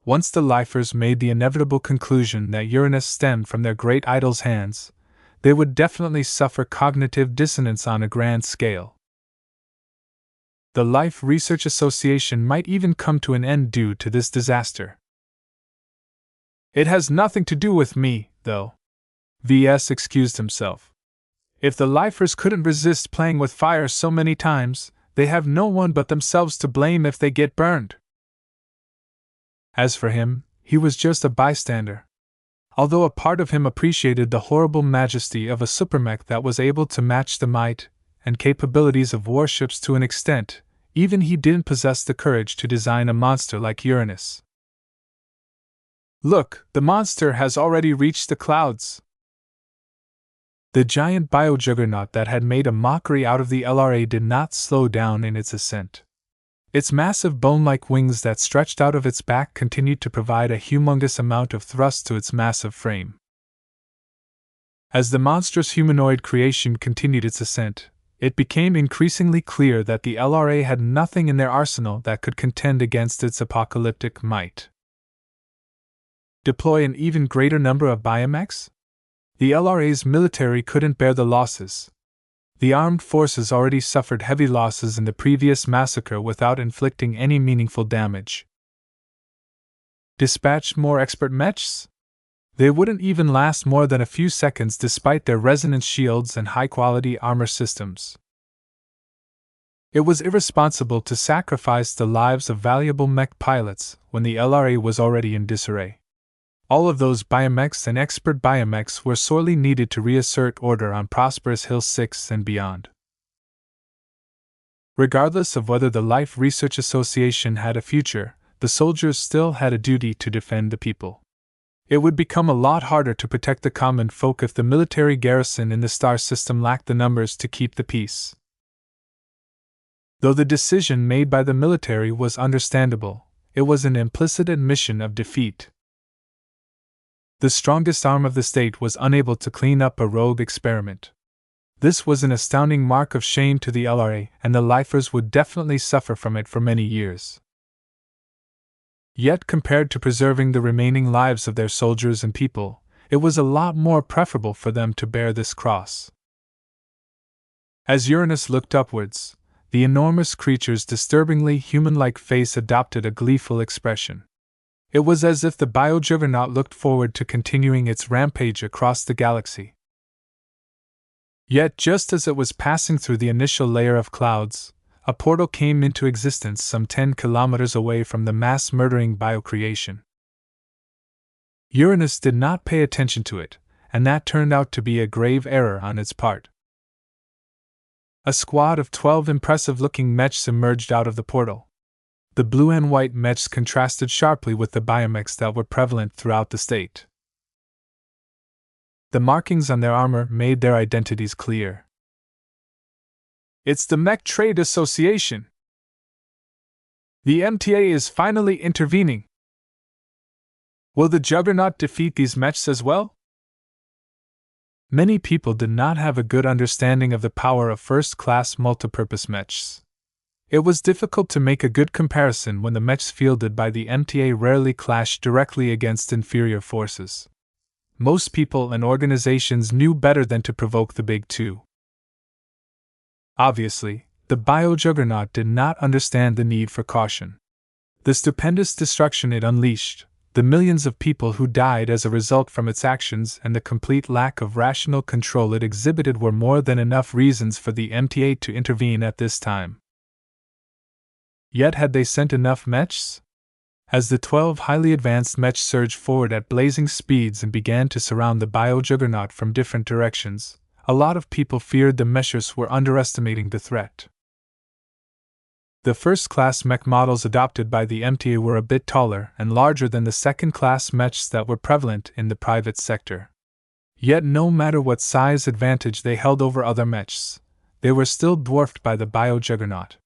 Once the lifers made the inevitable conclusion that Uranus stemmed from their great idol's hands, they would definitely suffer cognitive dissonance on a grand scale. The Life Research Association might even come to an end due to this disaster. It has nothing to do with me, though. Ves excused himself. If the lifers couldn't resist playing with fire so many times, they have no one but themselves to blame if they get burned. As for him, he was just a bystander. Although a part of him appreciated the horrible majesty of a supermech that was able to match the might and capabilities of warships to an extent, even he didn't possess the courage to design a monster like Uranus. Look, the monster has already reached the clouds. The giant bio-juggernaut that had made a mockery out of the LRA did not slow down in its ascent. Its massive bone-like wings that stretched out of its back continued to provide a humongous amount of thrust to its massive frame. As the monstrous humanoid creation continued its ascent, it became increasingly clear that the LRA had nothing in their arsenal that could contend against its apocalyptic might. Deploy an even greater number of biomechs? The LRA's military couldn't bear the losses. The armed forces already suffered heavy losses in the previous massacre without inflicting any meaningful damage. Dispatch more expert mechs? They wouldn't even last more than a few seconds despite their resonance shields and high-quality armor systems. It was irresponsible to sacrifice the lives of valuable mech pilots when the LRA was already in disarray. All of those biomechs and expert biomechs were sorely needed to reassert order on Prosperous Hill 6 and beyond. Regardless of whether the Life Research Association had a future, the soldiers still had a duty to defend the people. It would become a lot harder to protect the common folk if the military garrison in the star system lacked the numbers to keep the peace. Though the decision made by the military was understandable, it was an implicit admission of defeat. The strongest arm of the state was unable to clean up a rogue experiment. This was an astounding mark of shame to the LRA, and the lifers would definitely suffer from it for many years. Yet compared to preserving the remaining lives of their soldiers and people, it was a lot more preferable for them to bear this cross. As Uranus looked upwards, the enormous creature's disturbingly human-like face adopted a gleeful expression. It was as if the bio-juggernaut looked forward to continuing its rampage across the galaxy. Yet just as it was passing through the initial layer of clouds, a portal came into existence some 10 kilometers away from the mass-murdering biocreation. Uranus did not pay attention to it, and that turned out to be a grave error on its part. A squad of 12 impressive-looking mechs emerged out of the portal. The blue and white mechs contrasted sharply with the biomechs that were prevalent throughout the state. The markings on their armor made their identities clear. It's the Mech Trade Association. The MTA is finally intervening. Will the Juggernaut defeat these mechs as well? Many people did not have a good understanding of the power of first-class multipurpose mechs. It was difficult to make a good comparison when the mechs fielded by the MTA rarely clashed directly against inferior forces. Most people and organizations knew better than to provoke the big two. Obviously, the Bio-Juggernaut did not understand the need for caution. The stupendous destruction it unleashed, the millions of people who died as a result from its actions, and the complete lack of rational control it exhibited were more than enough reasons for the MTA to intervene at this time. Yet had they sent enough mechs? As the 12 highly advanced mechs surged forward at blazing speeds and began to surround the Bio-Juggernaut from different directions, a lot of people feared the mechs were underestimating the threat. The first-class mech models adopted by the MTA were a bit taller and larger than the second-class mechs that were prevalent in the private sector. Yet no matter what size advantage they held over other mechs, they were still dwarfed by the Bio-Juggernaut.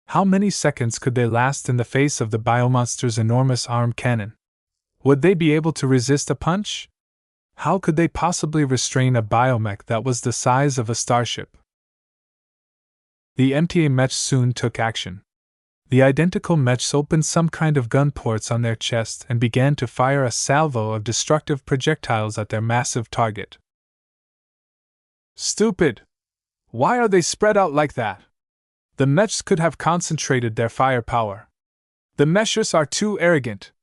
How many seconds could they last in the face of the biomonster's enormous arm cannon? Would they be able to resist a punch? How could they possibly restrain a biomech that was the size of a starship? The MTA mechs soon took action. The identical mechs opened some kind of gun ports on their chest and began to fire a salvo of destructive projectiles at their massive target. Stupid! Why are they spread out like that? The mechs could have concentrated their firepower. The mechs are too arrogant.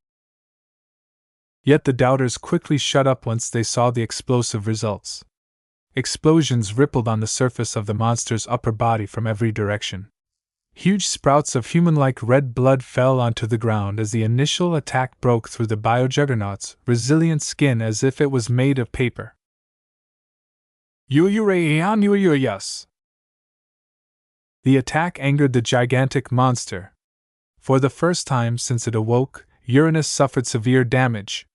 Yet the doubters quickly shut up once they saw the explosive results. Explosions rippled on the surface of the monster's upper body from every direction. Huge sprouts of human-like red blood fell onto the ground as the initial attack broke through the Bio-Juggernaut's resilient skin as if it was made of paper. Yes. The attack angered the gigantic monster. For the first time since it awoke, Uranus suffered severe damage.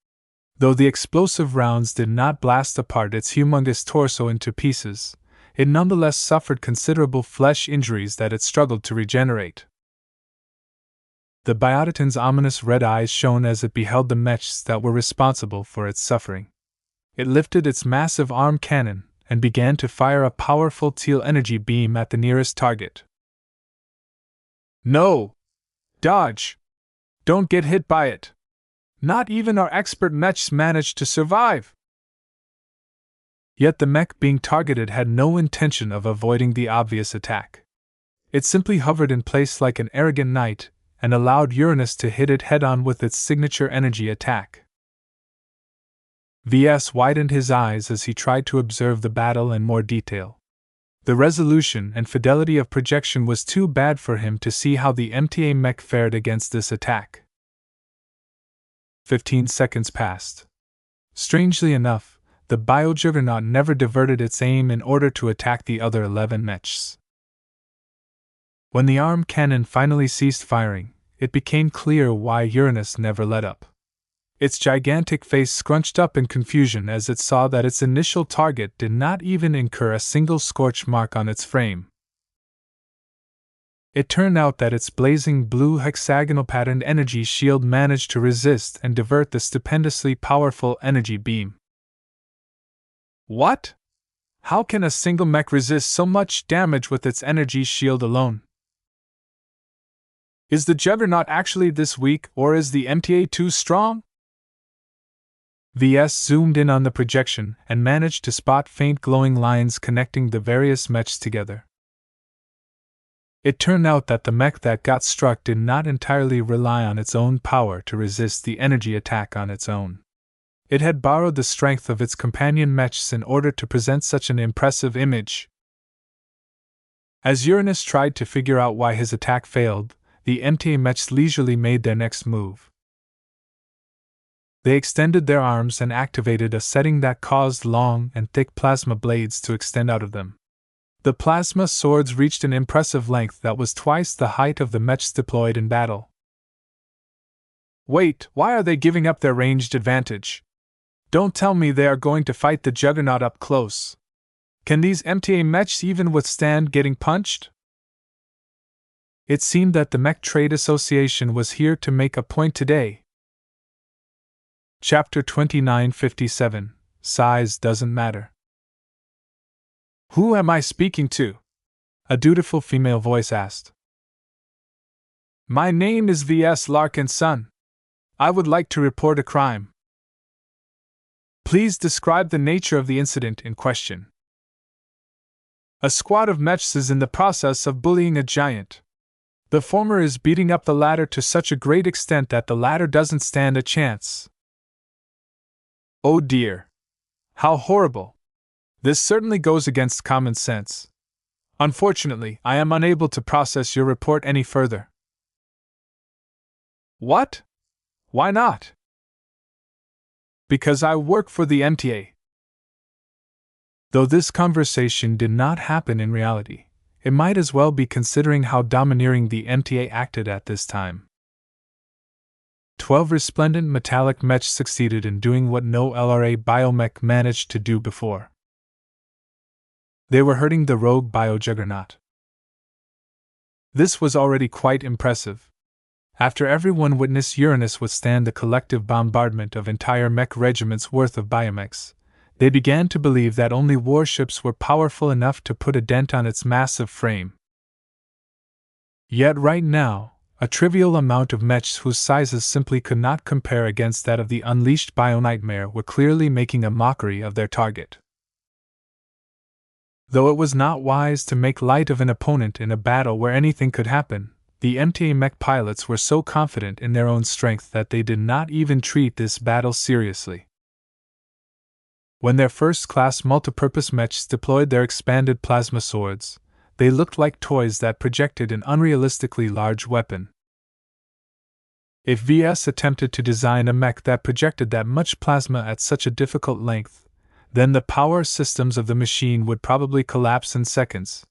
Though the explosive rounds did not blast apart its humongous torso into pieces, it nonetheless suffered considerable flesh injuries that it struggled to regenerate. The Biotitan's ominous red eyes shone as it beheld the mechs that were responsible for its suffering. It lifted its massive arm cannon and began to fire a powerful teal energy beam at the nearest target. No! Dodge! Don't get hit by it! Not even our expert mechs managed to survive! Yet the mech being targeted had no intention of avoiding the obvious attack. It simply hovered in place like an arrogant knight and allowed Uranus to hit it head-on with its signature energy attack. Ves widened his eyes as he tried to observe the battle in more detail. The resolution and fidelity of projection was too bad for him to see how the MTA mech fared against this attack. 15 seconds passed. Strangely enough, the Bio-Juggernaut never diverted its aim in order to attack the other 11 mechs. When the arm cannon finally ceased firing, it became clear why Uranus never let up. Its gigantic face scrunched up in confusion as it saw that its initial target did not even incur a single scorch mark on its frame. It turned out that its blazing blue hexagonal-patterned energy shield managed to resist and divert the stupendously powerful energy beam. What? How can a single mech resist so much damage with its energy shield alone? Is the Juggernaut actually this weak, or is the MTA too strong? Ves zoomed in on the projection and managed to spot faint glowing lines connecting the various mechs together. It turned out that the mech that got struck did not entirely rely on its own power to resist the energy attack on its own. It had borrowed the strength of its companion mechs in order to present such an impressive image. As Uranus tried to figure out why his attack failed, the MTA mechs leisurely made their next move. They extended their arms and activated a setting that caused long and thick plasma blades to extend out of them. The plasma swords reached an impressive length that was twice the height of the mechs deployed in battle. Wait, why are they giving up their ranged advantage? Don't tell me they are going to fight the Juggernaut up close. Can these MTA mechs even withstand getting punched? It seemed that the Mech Trade Association was here to make a point today. Chapter 2957 Size Doesn't Matter. Who am I speaking to? A dutiful female voice asked. My name is Ves Larkinson. I would like to report a crime. Please describe the nature of the incident in question. A squad of mechs is in the process of bullying a giant. The former is beating up the latter to such a great extent that the latter doesn't stand a chance. Oh dear. How horrible. This certainly goes against common sense. Unfortunately, I am unable to process your report any further. What? Why not? Because I work for the MTA. Though this conversation did not happen in reality, it might as well be considering how domineering the MTA acted at this time. 12 resplendent metallic mechs succeeded in doing what no LRA biomech managed to do before. They were hurting the rogue bio-juggernaut. This was already quite impressive. After everyone witnessed Uranus withstand the collective bombardment of entire mech regiments worth of biomechs, they began to believe that only warships were powerful enough to put a dent on its massive frame. Yet right now, a trivial amount of mechs whose sizes simply could not compare against that of the unleashed bio-nightmare were clearly making a mockery of their target. Though it was not wise to make light of an opponent in a battle where anything could happen, the MTA mech pilots were so confident in their own strength that they did not even treat this battle seriously. When their first-class multipurpose mechs deployed their expanded plasma swords, they looked like toys that projected an unrealistically large weapon. If VS attempted to design a mech that projected that much plasma at such a difficult length, then the power systems of the machine would probably collapse in seconds.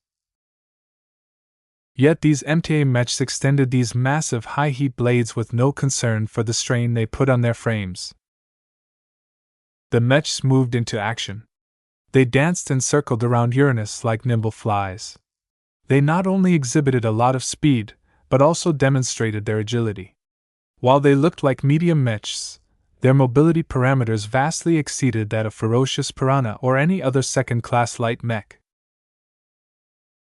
Yet these MTA mechs extended these massive high-heat blades with no concern for the strain they put on their frames. The mechs moved into action. They danced and circled around Uranus like nimble flies. They not only exhibited a lot of speed, but also demonstrated their agility. While they looked like medium mechs, their mobility parameters vastly exceeded that of ferocious piranha or any other second-class light mech.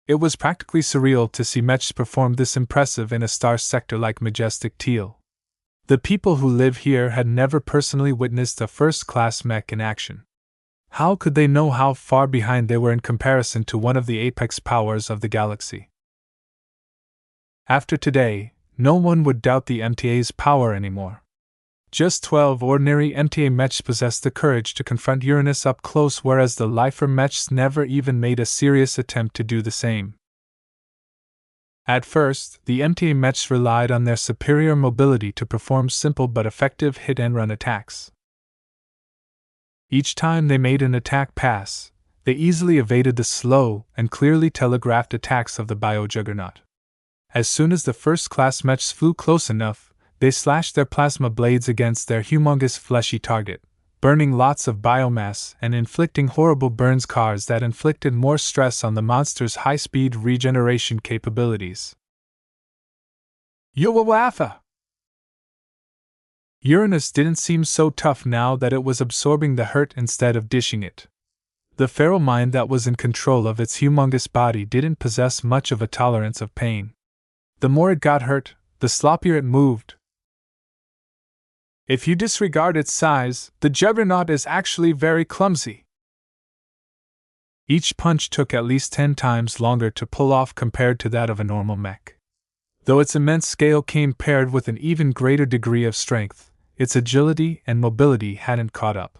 It was practically surreal to see mechs perform this impressive in a star sector like majestic Teal. The people who live here had never personally witnessed a first-class mech in action. How could they know how far behind they were in comparison to one of the apex powers of the galaxy? After today, no one would doubt the MTA's power anymore. Just 12 ordinary MTA mechs possessed the courage to confront Uranus up close, whereas the lifer mechs never even made a serious attempt to do the same. At first, the MTA mechs relied on their superior mobility to perform simple but effective hit-and-run attacks. Each time they made an attack pass, they easily evaded the slow and clearly telegraphed attacks of the bio-juggernaut. As soon as the first-class mechs flew close enough, they slashed their plasma blades against their humongous fleshy target, burning lots of biomass and inflicting horrible burns scars that inflicted more stress on the monster's high-speed regeneration capabilities. Yo-waffa! Uranus didn't seem so tough now that it was absorbing the hurt instead of dishing it. The feral mind that was in control of its humongous body didn't possess much of a tolerance of pain. The more it got hurt, the sloppier it moved. If you disregard its size, the Juggernaut is actually very clumsy. Each punch took at least 10 times longer to pull off compared to that of a normal mech. Though its immense scale came paired with an even greater degree of strength, its agility and mobility hadn't caught up.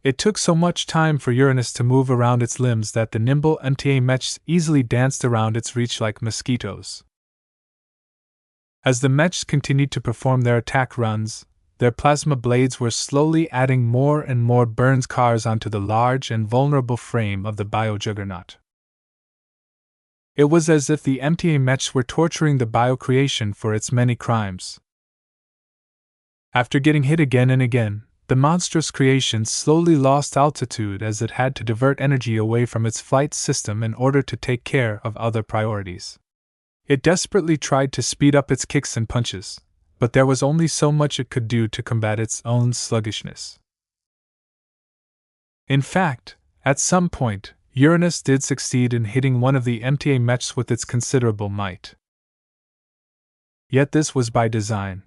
It took so much time for Uranus to move around its limbs that the nimble mechs easily danced around its reach like mosquitoes. As the mechs continued to perform their attack runs, their plasma blades were slowly adding more and more burn scars onto the large and vulnerable frame of the biojuggernaut. It was as if the mechs were torturing the biocreation for its many crimes. After getting hit again and again, the monstrous creation slowly lost altitude as it had to divert energy away from its flight system in order to take care of other priorities. It desperately tried to speed up its kicks and punches, but there was only so much it could do to combat its own sluggishness. In fact, at some point, Uranus did succeed in hitting one of the mechs with its considerable might. Yet this was by design.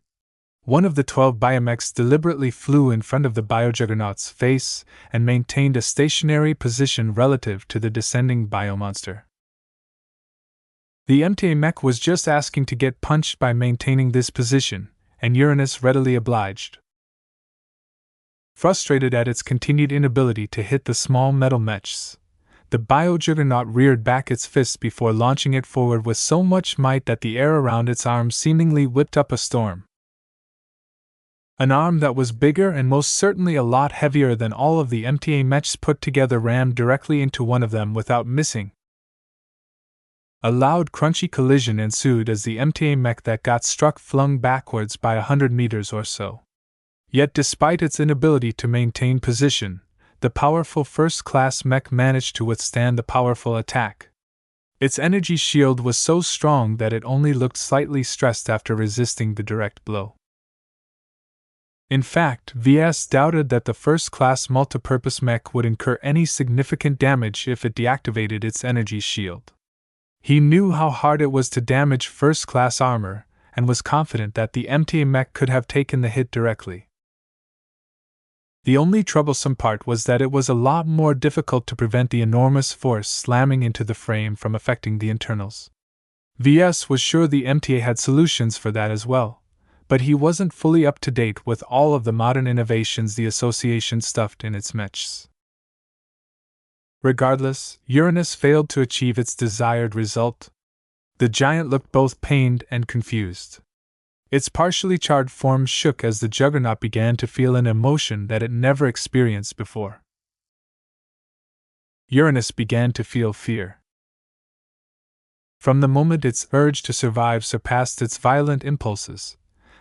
One of the 12 biomechs deliberately flew in front of the biojuggernaut's face and maintained a stationary position relative to the descending biomonster. The mech was just asking to get punched by maintaining this position, and Uranus readily obliged. Frustrated at its continued inability to hit the small metal mechs, the biojuggernaut reared back its fist before launching it forward with so much might that the air around its arm seemingly whipped up a storm. An arm that was bigger and most certainly a lot heavier than all of the mechs put together rammed directly into one of them without missing. A loud crunchy collision ensued as the mech that got struck flung backwards by 100 meters or so. Yet despite its inability to maintain position, the powerful first-class mech managed to withstand the powerful attack. Its energy shield was so strong that it only looked slightly stressed after resisting the direct blow. In fact, Ves doubted that the first-class multipurpose mech would incur any significant damage if it deactivated its energy shield. He knew how hard it was to damage first-class armor, and was confident that the mech could have taken the hit directly. The only troublesome part was that it was a lot more difficult to prevent the enormous force slamming into the frame from affecting the internals. Ves was sure the MTA had solutions for that as well, but he wasn't fully up to date with all of the modern innovations the association stuffed in its mechs. Regardless, Uranus failed to achieve its desired result. The giant looked both pained and confused. Its partially charred form shook as the juggernaut began to feel an emotion that it never experienced before. Uranus began to feel fear. From the moment its urge to survive surpassed its violent impulses,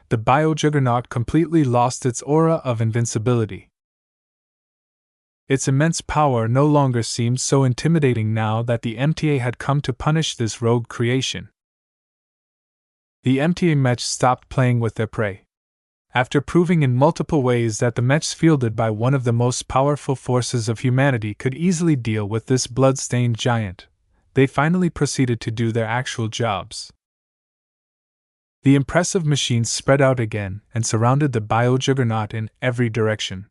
the biojuggernaut completely lost its aura of invincibility. Its immense power no longer seemed so intimidating now that the MTA had come to punish this rogue creation. The MTA mechs stopped playing with their prey. After proving in multiple ways that the mechs fielded by one of the most powerful forces of humanity could easily deal with this blood-stained giant, they finally proceeded to do their actual jobs. The impressive machines spread out again and surrounded the biojuggernaut in every direction.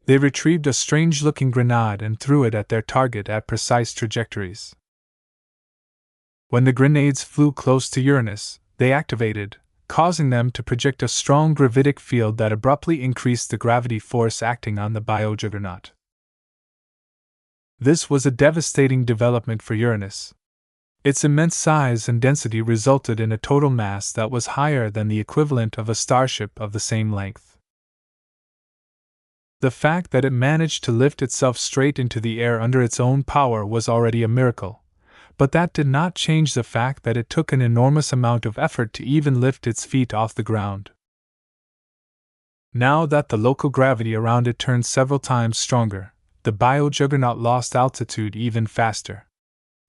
They retrieved a strange-looking grenade and threw it at their target at precise trajectories. When the grenades flew close to Uranus, they activated, causing them to project a strong gravitic field that abruptly increased the gravity force acting on the biojuggernaut. This was a devastating development for Uranus. Its immense size and density resulted in a total mass that was higher than the equivalent of a starship of the same length. The fact that it managed to lift itself straight into the air under its own power was already a miracle, but that did not change the fact that it took an enormous amount of effort to even lift its feet off the ground. Now that the local gravity around it turned several times stronger, the biojuggernaut lost altitude even faster.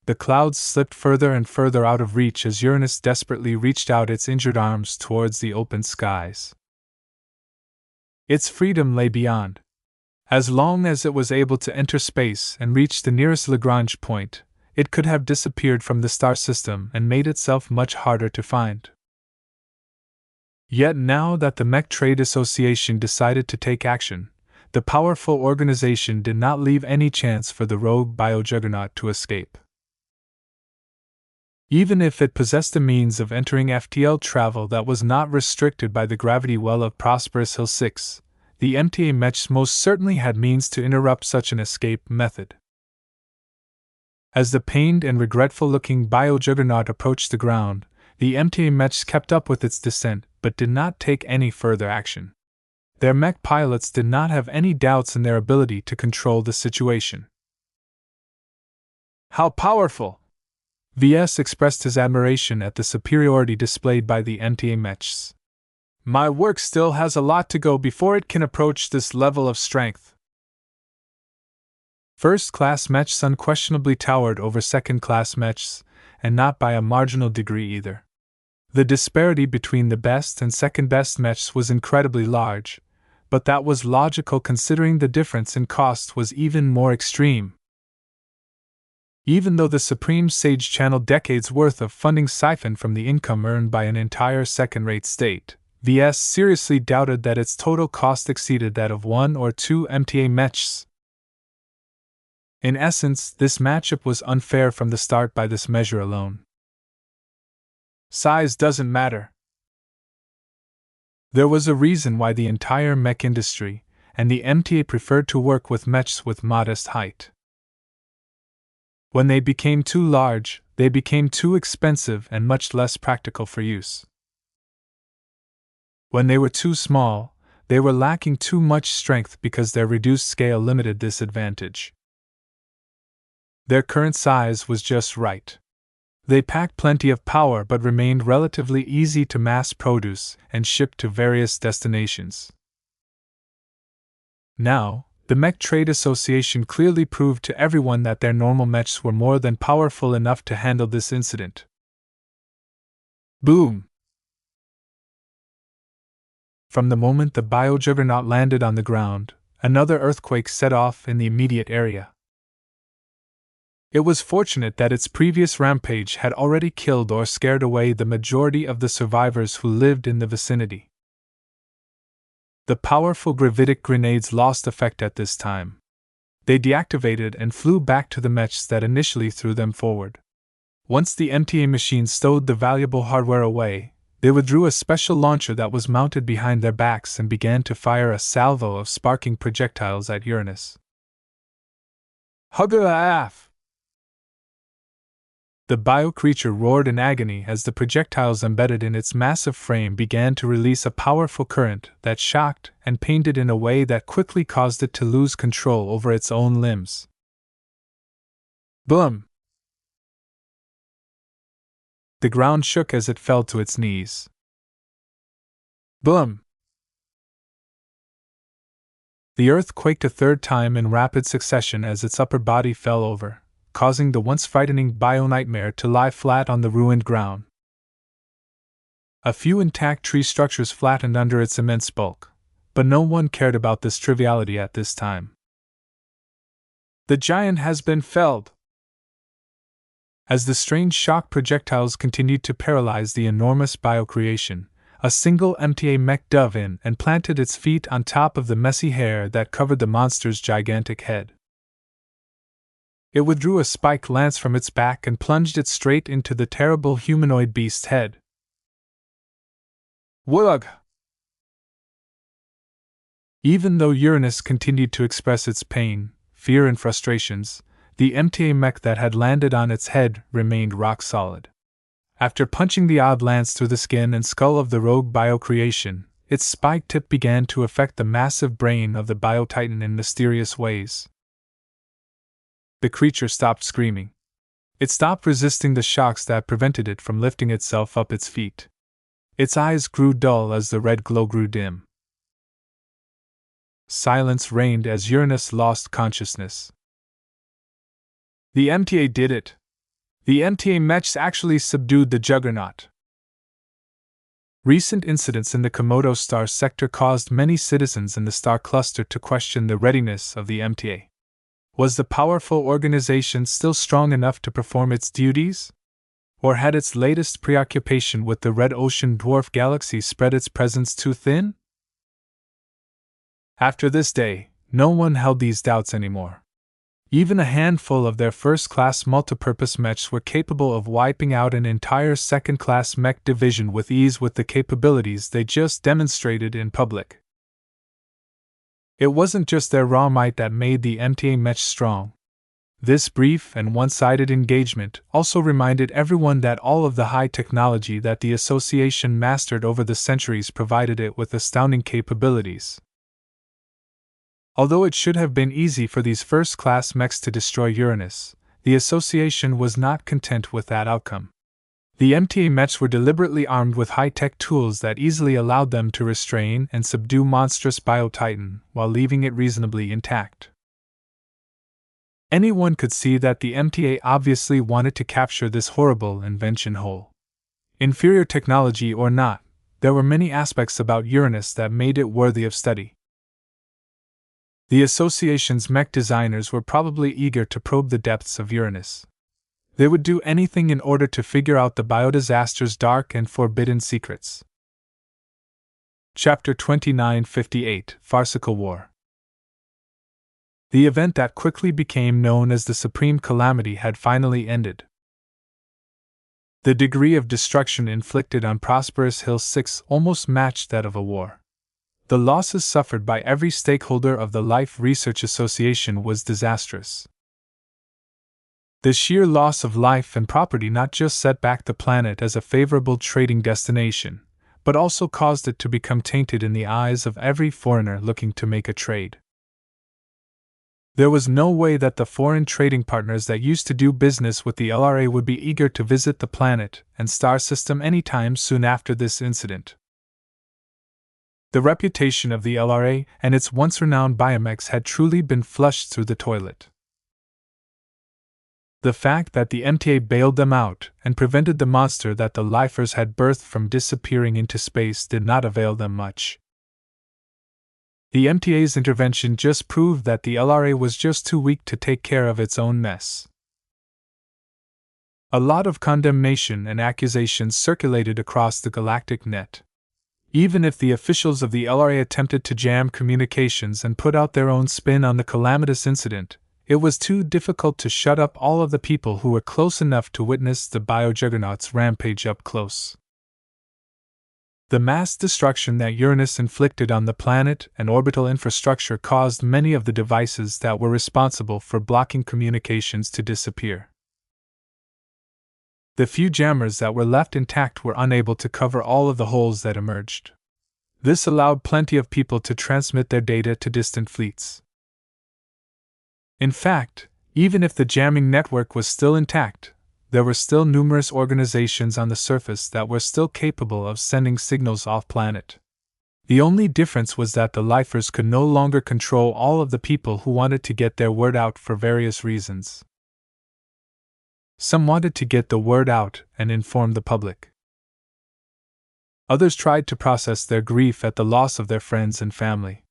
The clouds slipped further and further out of reach as Uranus desperately reached out its injured arms towards the open skies. Its freedom lay beyond. As long as it was able to enter space and reach the nearest Lagrange point, it could have disappeared from the star system and made itself much harder to find. Yet now that the Mech Trade Association decided to take action, the powerful organization did not leave any chance for the rogue biojuggernaut to escape. Even if it possessed a means of entering FTL travel that was not restricted by the gravity well of Prosperous Hill 6, the MTA Mechs most certainly had means to interrupt such an escape method. As the pained and regretful-looking bio-juggernaut approached the ground, the MTA Mechs kept up with its descent but did not take any further action. Their mech pilots did not have any doubts in their ability to control the situation. How powerful! Ves expressed his admiration at the superiority displayed by the MTA Mechs. My work still has a lot to go before it can approach this level of strength. First-class Mechs unquestionably towered over second-class Mechs, and not by a marginal degree either. The disparity between the best and second-best Mechs was incredibly large, but that was logical considering the difference in cost was even more extreme. Even though the Supreme Sage channeled decades' worth of funding siphoned from the income earned by an entire second-rate state, Ves seriously doubted that its total cost exceeded that of one or two MTA Mechs. In essence, this matchup was unfair from the start by this measure alone. Size doesn't matter. There was a reason why the entire mech industry and the MTA preferred to work with mechs with modest height. When they became too large, they became too expensive and much less practical for use. When they were too small, they were lacking too much strength because their reduced scale limited this advantage. Their current size was just right. They packed plenty of power but remained relatively easy to mass produce and ship to various destinations. Now, the Mech Trade Association clearly proved to everyone that their normal mechs were more than powerful enough to handle this incident. Boom! From the moment the bio-juggernaut landed on the ground, another earthquake set off in the immediate area. It was fortunate that its previous rampage had already killed or scared away the majority of the survivors who lived in the vicinity. The powerful gravitic grenades lost effect at this time. They deactivated and flew back to the mechs that initially threw them forward. Once the MTA machines stowed the valuable hardware away, they withdrew a special launcher that was mounted behind their backs and began to fire a salvo of sparking projectiles at Uranus. Hugga-af! The bio-creature roared in agony as the projectiles embedded in its massive frame began to release a powerful current that shocked and pained it in a way that quickly caused it to lose control over its own limbs. Boom! The ground shook as it fell to its knees. Boom! The earth quaked a third time in rapid succession as its upper body fell over, causing the once frightening bio-nightmare to lie flat on the ruined ground. A few intact tree structures flattened under its immense bulk, but no one cared about this triviality at this time. The giant has been felled! As the strange shock projectiles continued to paralyze the enormous bio-creation, a single MTA mech dove in and planted its feet on top of the messy hair that covered the monster's gigantic head. It withdrew a spiked lance from its back and plunged it straight into the terrible humanoid beast's head. Wugg! Even though Uranus continued to express its pain, fear and frustrations, the MTA mech that had landed on its head remained rock solid. After punching the odd lance through the skin and skull of the rogue bio-creation, its spiked tip began to affect the massive brain of the bio-titan in mysterious ways. The creature stopped screaming. It stopped resisting the shocks that prevented it from lifting itself up its feet. Its eyes grew dull as the red glow grew dim. Silence reigned as Uranus lost consciousness. The MTA did it. The MTA Mechs actually subdued the Juggernaut. Recent incidents in the Komodo star sector caused many citizens in the star cluster to question the readiness of the MTA. Was the powerful organization still strong enough to perform its duties? Or had its latest preoccupation with the red ocean dwarf galaxy spread its presence too thin? After this day, no one held these doubts anymore. Even a handful of their first-class multipurpose mechs were capable of wiping out an entire second-class mech division with ease with the capabilities they just demonstrated in public. It wasn't just their raw might that made the MTA mech strong. This brief and one-sided engagement also reminded everyone that all of the high technology that the association mastered over the centuries provided it with astounding capabilities. Although it should have been easy for these first-class mechs to destroy Uranus, the association was not content with that outcome. The MTA mechs were deliberately armed with high-tech tools that easily allowed them to restrain and subdue monstrous Bio-Titan while leaving it reasonably intact. Anyone could see that the MTA obviously wanted to capture this horrible invention whole. Inferior technology or not, there were many aspects about Uranus that made it worthy of study. The association's mech designers were probably eager to probe the depths of Uranus. They would do anything in order to figure out the biodisaster's dark and forbidden secrets. Chapter 2958 Farcical War. The event that quickly became known as the Supreme Calamity had finally ended. The degree of destruction inflicted on Prosperous Hill 6 almost matched that of a war. The losses suffered by every stakeholder of the Life Research Association was disastrous. The sheer loss of life and property not just set back the planet as a favorable trading destination, but also caused it to become tainted in the eyes of every foreigner looking to make a trade. There was no way that the foreign trading partners that used to do business with the LRA would be eager to visit the planet and star system anytime soon after this incident. The reputation of the LRA and its once renowned biomechs had truly been flushed through the toilet. The fact that the MTA bailed them out and prevented the monster that the lifers had birthed from disappearing into space did not avail them much. The MTA's intervention just proved that the LRA was just too weak to take care of its own mess. A lot of condemnation and accusations circulated across the galactic net. Even if the officials of the LRA attempted to jam communications and put out their own spin on the calamitous incident, it was too difficult to shut up all of the people who were close enough to witness the biojuggernaut's rampage up close. The mass destruction that Uranus inflicted on the planet and orbital infrastructure caused many of the devices that were responsible for blocking communications to disappear. The few jammers that were left intact were unable to cover all of the holes that emerged. This allowed plenty of people to transmit their data to distant fleets. In fact, even if the jamming network was still intact, there were still numerous organizations on the surface that were still capable of sending signals off-planet. The only difference was that the lifers could no longer control all of the people who wanted to get their word out for various reasons. Some wanted to get the word out and inform the public. Others tried to process their grief at the loss of their friends and family.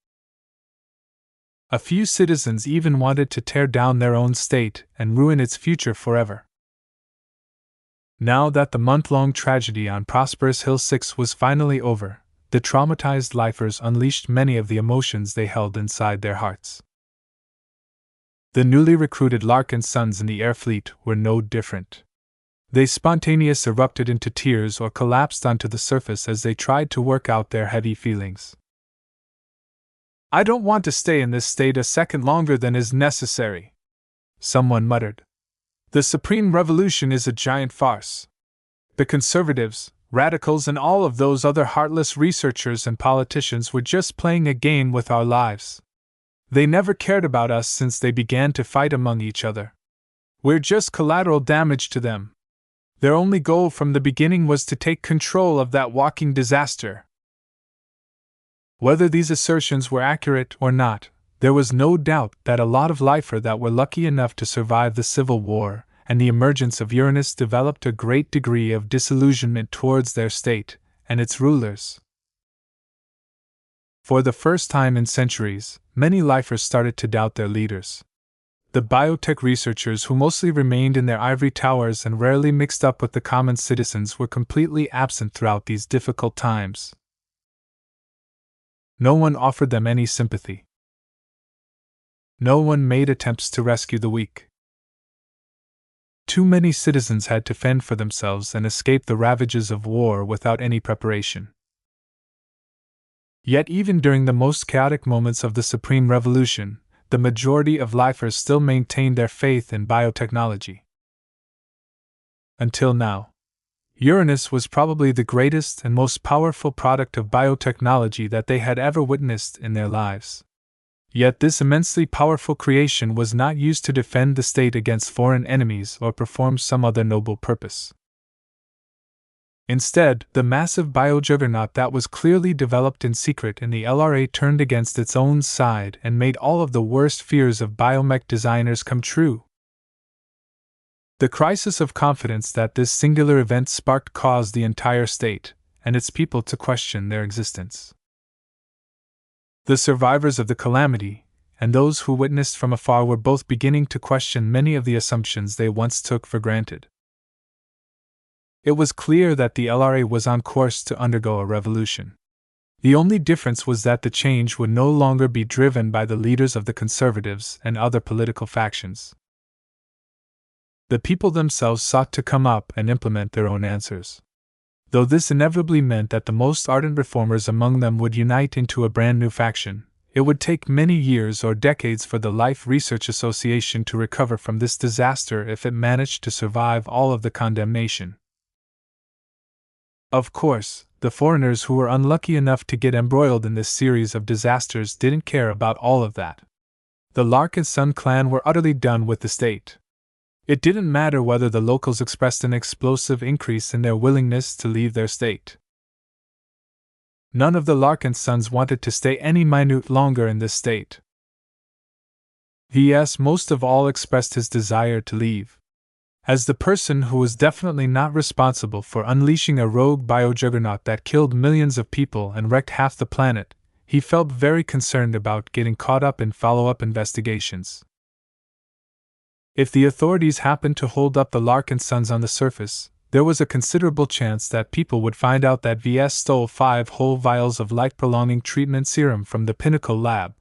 A few citizens even wanted to tear down their own state and ruin its future forever. Now that the month-long tragedy on Prosperous Hill 6 was finally over, the traumatized lifers unleashed many of the emotions they held inside their hearts. The newly recruited Larkinsons in the air fleet were no different. They spontaneously erupted into tears or collapsed onto the surface as they tried to work out their heavy feelings. "I don't want to stay in this state a second longer than is necessary," someone muttered. "The Supreme Revolution is a giant farce. The conservatives, radicals, and all of those other heartless researchers and politicians were just playing a game with our lives. They never cared about us since they began to fight among each other. We're just collateral damage to them. Their only goal from the beginning was to take control of that walking disaster." Whether these assertions were accurate or not, there was no doubt that a lot of lifer that were lucky enough to survive the Civil War and the emergence of Uranus developed a great degree of disillusionment towards their state and its rulers. For the first time in centuries, many lifers started to doubt their leaders. The biotech researchers who mostly remained in their ivory towers and rarely mixed up with the common citizens were completely absent throughout these difficult times. No one offered them any sympathy. No one made attempts to rescue the weak. Too many citizens had to fend for themselves and escape the ravages of war without any preparation. Yet even during the most chaotic moments of the Supreme Revolution, the majority of lifers still maintained their faith in biotechnology. Until now, Uranus was probably the greatest and most powerful product of biotechnology that they had ever witnessed in their lives. Yet this immensely powerful creation was not used to defend the state against foreign enemies or perform some other noble purpose. Instead, the massive biojuggernaut that was clearly developed in secret in the LRA turned against its own side and made all of the worst fears of biomech designers come true. The crisis of confidence that this singular event sparked caused the entire state and its people to question their existence. The survivors of the calamity, and those who witnessed from afar, were both beginning to question many of the assumptions they once took for granted. It was clear that the LRA was on course to undergo a revolution. The only difference was that the change would no longer be driven by the leaders of the conservatives and other political factions. The people themselves sought to come up and implement their own answers. Though this inevitably meant that the most ardent reformers among them would unite into a brand new faction, it would take many years or decades for the Life Research Association to recover from this disaster if it managed to survive all of the condemnation. Of course, the foreigners who were unlucky enough to get embroiled in this series of disasters didn't care about all of that. The Larkinson clan were utterly done with the state. It didn't matter whether the locals expressed an explosive increase in their willingness to leave their state. None of the Larkinsons wanted to stay any minute longer in this state. Ves most of all expressed his desire to leave. As the person who was definitely not responsible for unleashing a rogue biojuggernaut that killed millions of people and wrecked half the planet, he felt very concerned about getting caught up in follow-up investigations. If the authorities happened to hold up the Larkinsons on the surface, there was a considerable chance that people would find out that Ves stole 5 whole vials of light-prolonging treatment serum from the Pinnacle lab.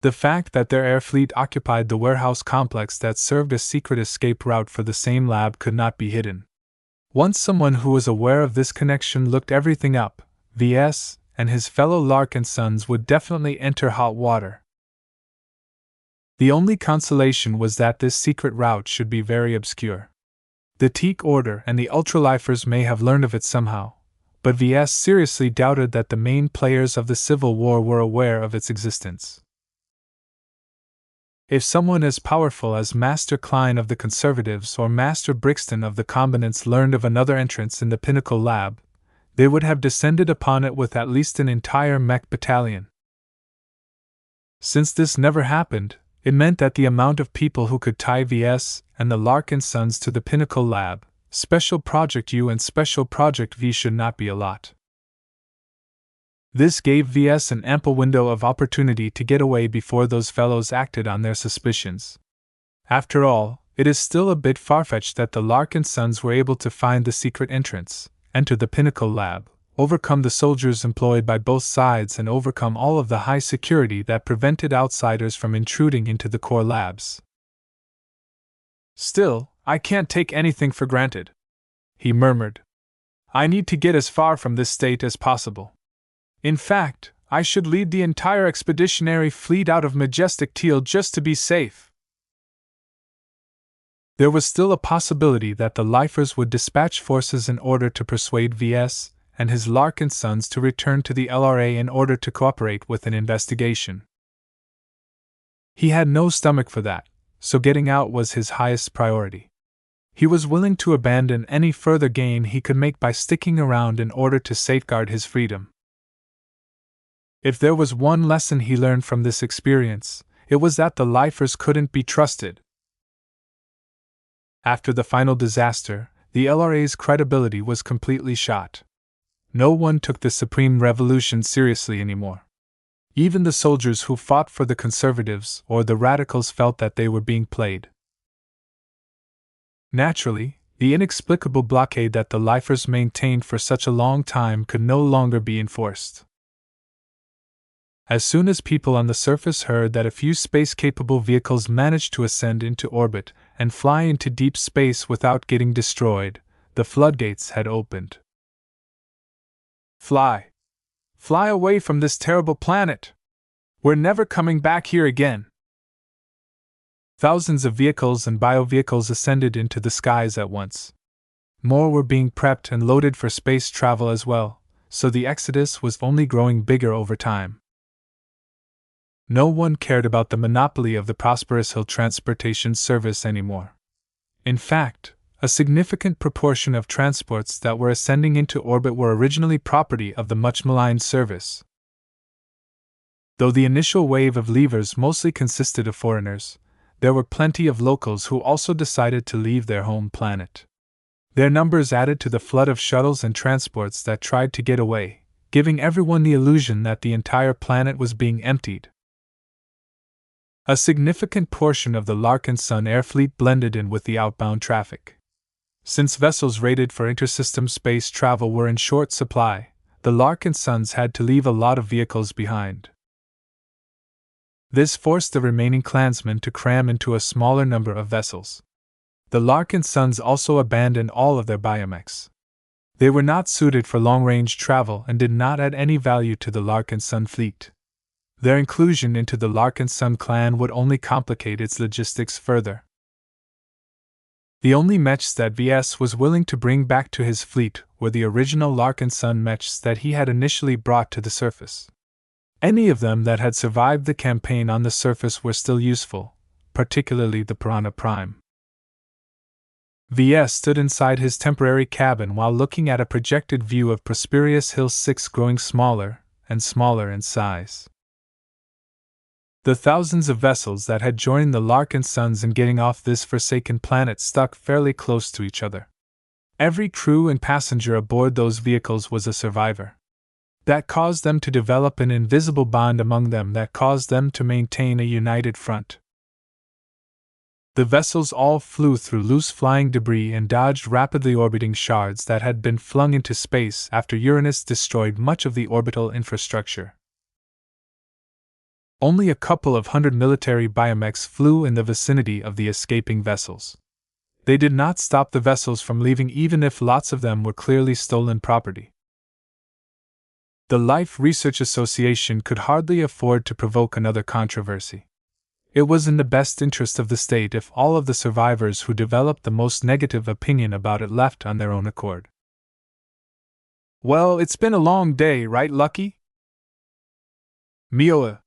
The fact that their air fleet occupied the warehouse complex that served as secret escape route for the same lab could not be hidden. Once someone who was aware of this connection looked everything up, Ves and his fellow Larkinsons would definitely enter hot water. The only consolation was that this secret route should be very obscure. The Teak Order and the Ultralifers may have learned of it somehow, but Ves seriously doubted that the main players of the Civil War were aware of its existence. If someone as powerful as Master Klein of the Conservatives or Master Brixton of the Combinants learned of another entrance in the Pinnacle lab, they would have descended upon it with at least an entire mech battalion. Since this never happened, it meant that the amount of people who could tie Ves and the Larkinsons to the Pinnacle lab, Special Project U and Special Project V, should not be a lot. This gave Ves an ample window of opportunity to get away before those fellows acted on their suspicions. After all, it is still a bit far-fetched that the Larkinsons were able to find the secret entrance, enter the Pinnacle lab, overcome the soldiers employed by both sides, and overcome all of the high security that prevented outsiders from intruding into the core labs. Still, I can't take anything for granted, he murmured. I need to get as far from this state as possible. In fact, I should lead the entire expeditionary fleet out of Majestic Teal just to be safe. There was still a possibility that the Lifers would dispatch forces in order to persuade Ves and his Larkinsons to return to the LRA in order to cooperate with an investigation. He had no stomach for that, so getting out was his highest priority. He was willing to abandon any further gain he could make by sticking around in order to safeguard his freedom. If there was one lesson he learned from this experience, it was that the Lifers couldn't be trusted. After the final disaster, the LRA's credibility was completely shot. No one took the Supreme Revolution seriously anymore. Even the soldiers who fought for the conservatives or the radicals felt that they were being played. Naturally, the inexplicable blockade that the Lifers maintained for such a long time could no longer be enforced. As soon as people on the surface heard that a few space-capable vehicles managed to ascend into orbit and fly into deep space without getting destroyed, the floodgates had opened. Fly! Fly away from this terrible planet! We're never coming back here again! Thousands of vehicles and biovehicles ascended into the skies at once. More were being prepped and loaded for space travel as well, so the exodus was only growing bigger over time. No one cared about the monopoly of the Prosperous Hill transportation service anymore. In fact, a significant proportion of transports that were ascending into orbit were originally property of the much-maligned service. Though the initial wave of leavers mostly consisted of foreigners, there were plenty of locals who also decided to leave their home planet. Their numbers added to the flood of shuttles and transports that tried to get away, giving everyone the illusion that the entire planet was being emptied. A significant portion of the Larkinson air fleet blended in with the outbound traffic. Since vessels rated for intersystem space travel were in short supply, the Larkinsons had to leave a lot of vehicles behind. This forced the remaining clansmen to cram into a smaller number of vessels. The Larkinsons also abandoned all of their biomechs. They were not suited for long-range travel and did not add any value to the Larkinson fleet. Their inclusion into the Larkinson clan would only complicate its logistics further. The only mechs that Ves was willing to bring back to his fleet were the original Larkinson mechs that he had initially brought to the surface. Any of them that had survived the campaign on the surface were still useful, particularly the Piranha Prime. Ves stood inside his temporary cabin while looking at a projected view of Prosperous Hill 6 growing smaller and smaller in size. The thousands of vessels that had joined the Larkinsons in getting off this forsaken planet stuck fairly close to each other. Every crew and passenger aboard those vehicles was a survivor. That caused them to develop an invisible bond among them that caused them to maintain a united front. The vessels all flew through loose flying debris and dodged rapidly orbiting shards that had been flung into space after Uranus destroyed much of the orbital infrastructure. Only a couple of hundred military biomechs flew in the vicinity of the escaping vessels. They did not stop the vessels from leaving even if lots of them were clearly stolen property. The Life Research Association could hardly afford to provoke another controversy. It was in the best interest of the state if all of the survivors who developed the most negative opinion about it left on their own accord. Well, it's been a long day, right, Lucky? Mioa.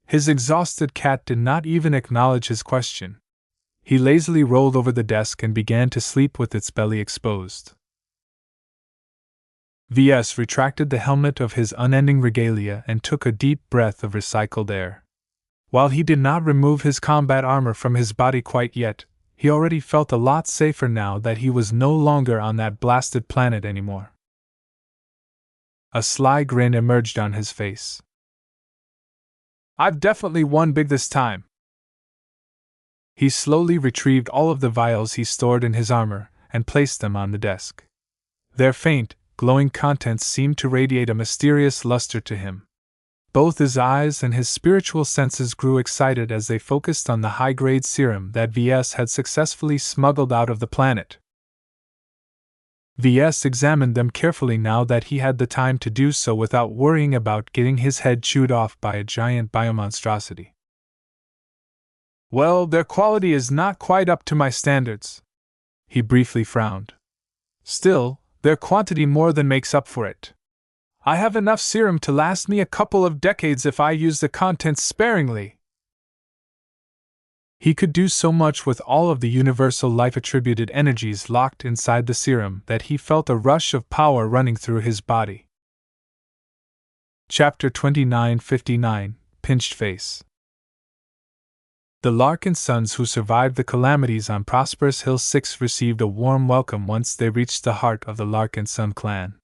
His exhausted cat did not even acknowledge his question. He lazily rolled over the desk and began to sleep with its belly exposed. Ves retracted the helmet of his unending regalia and took a deep breath of recycled air. While he did not remove his combat armor from his body quite yet, he already felt a lot safer now that he was no longer on that blasted planet anymore. A sly grin emerged on his face. I've definitely won big this time. He slowly retrieved all of the vials he stored in his armor and placed them on the desk. Their faint, glowing contents seemed to radiate a mysterious luster to him. Both his eyes and his spiritual senses grew excited as they focused on the high-grade serum that Ves had successfully smuggled out of the planet. Ves examined them carefully now that he had the time to do so without worrying about getting his head chewed off by a giant biomonstrosity. Well, their quality is not quite up to my standards. He briefly frowned. Still, their quantity more than makes up for it. I have enough serum to last me a couple of decades if I use the contents sparingly. He could do so much with all of the universal life-attributed energies locked inside the serum that he felt a rush of power running through his body. Chapter 2959, Pinched Face. The Larkinsons who survived the calamities on Prosperous Hill 6 received a warm welcome once they reached the heart of the Larkinson clan.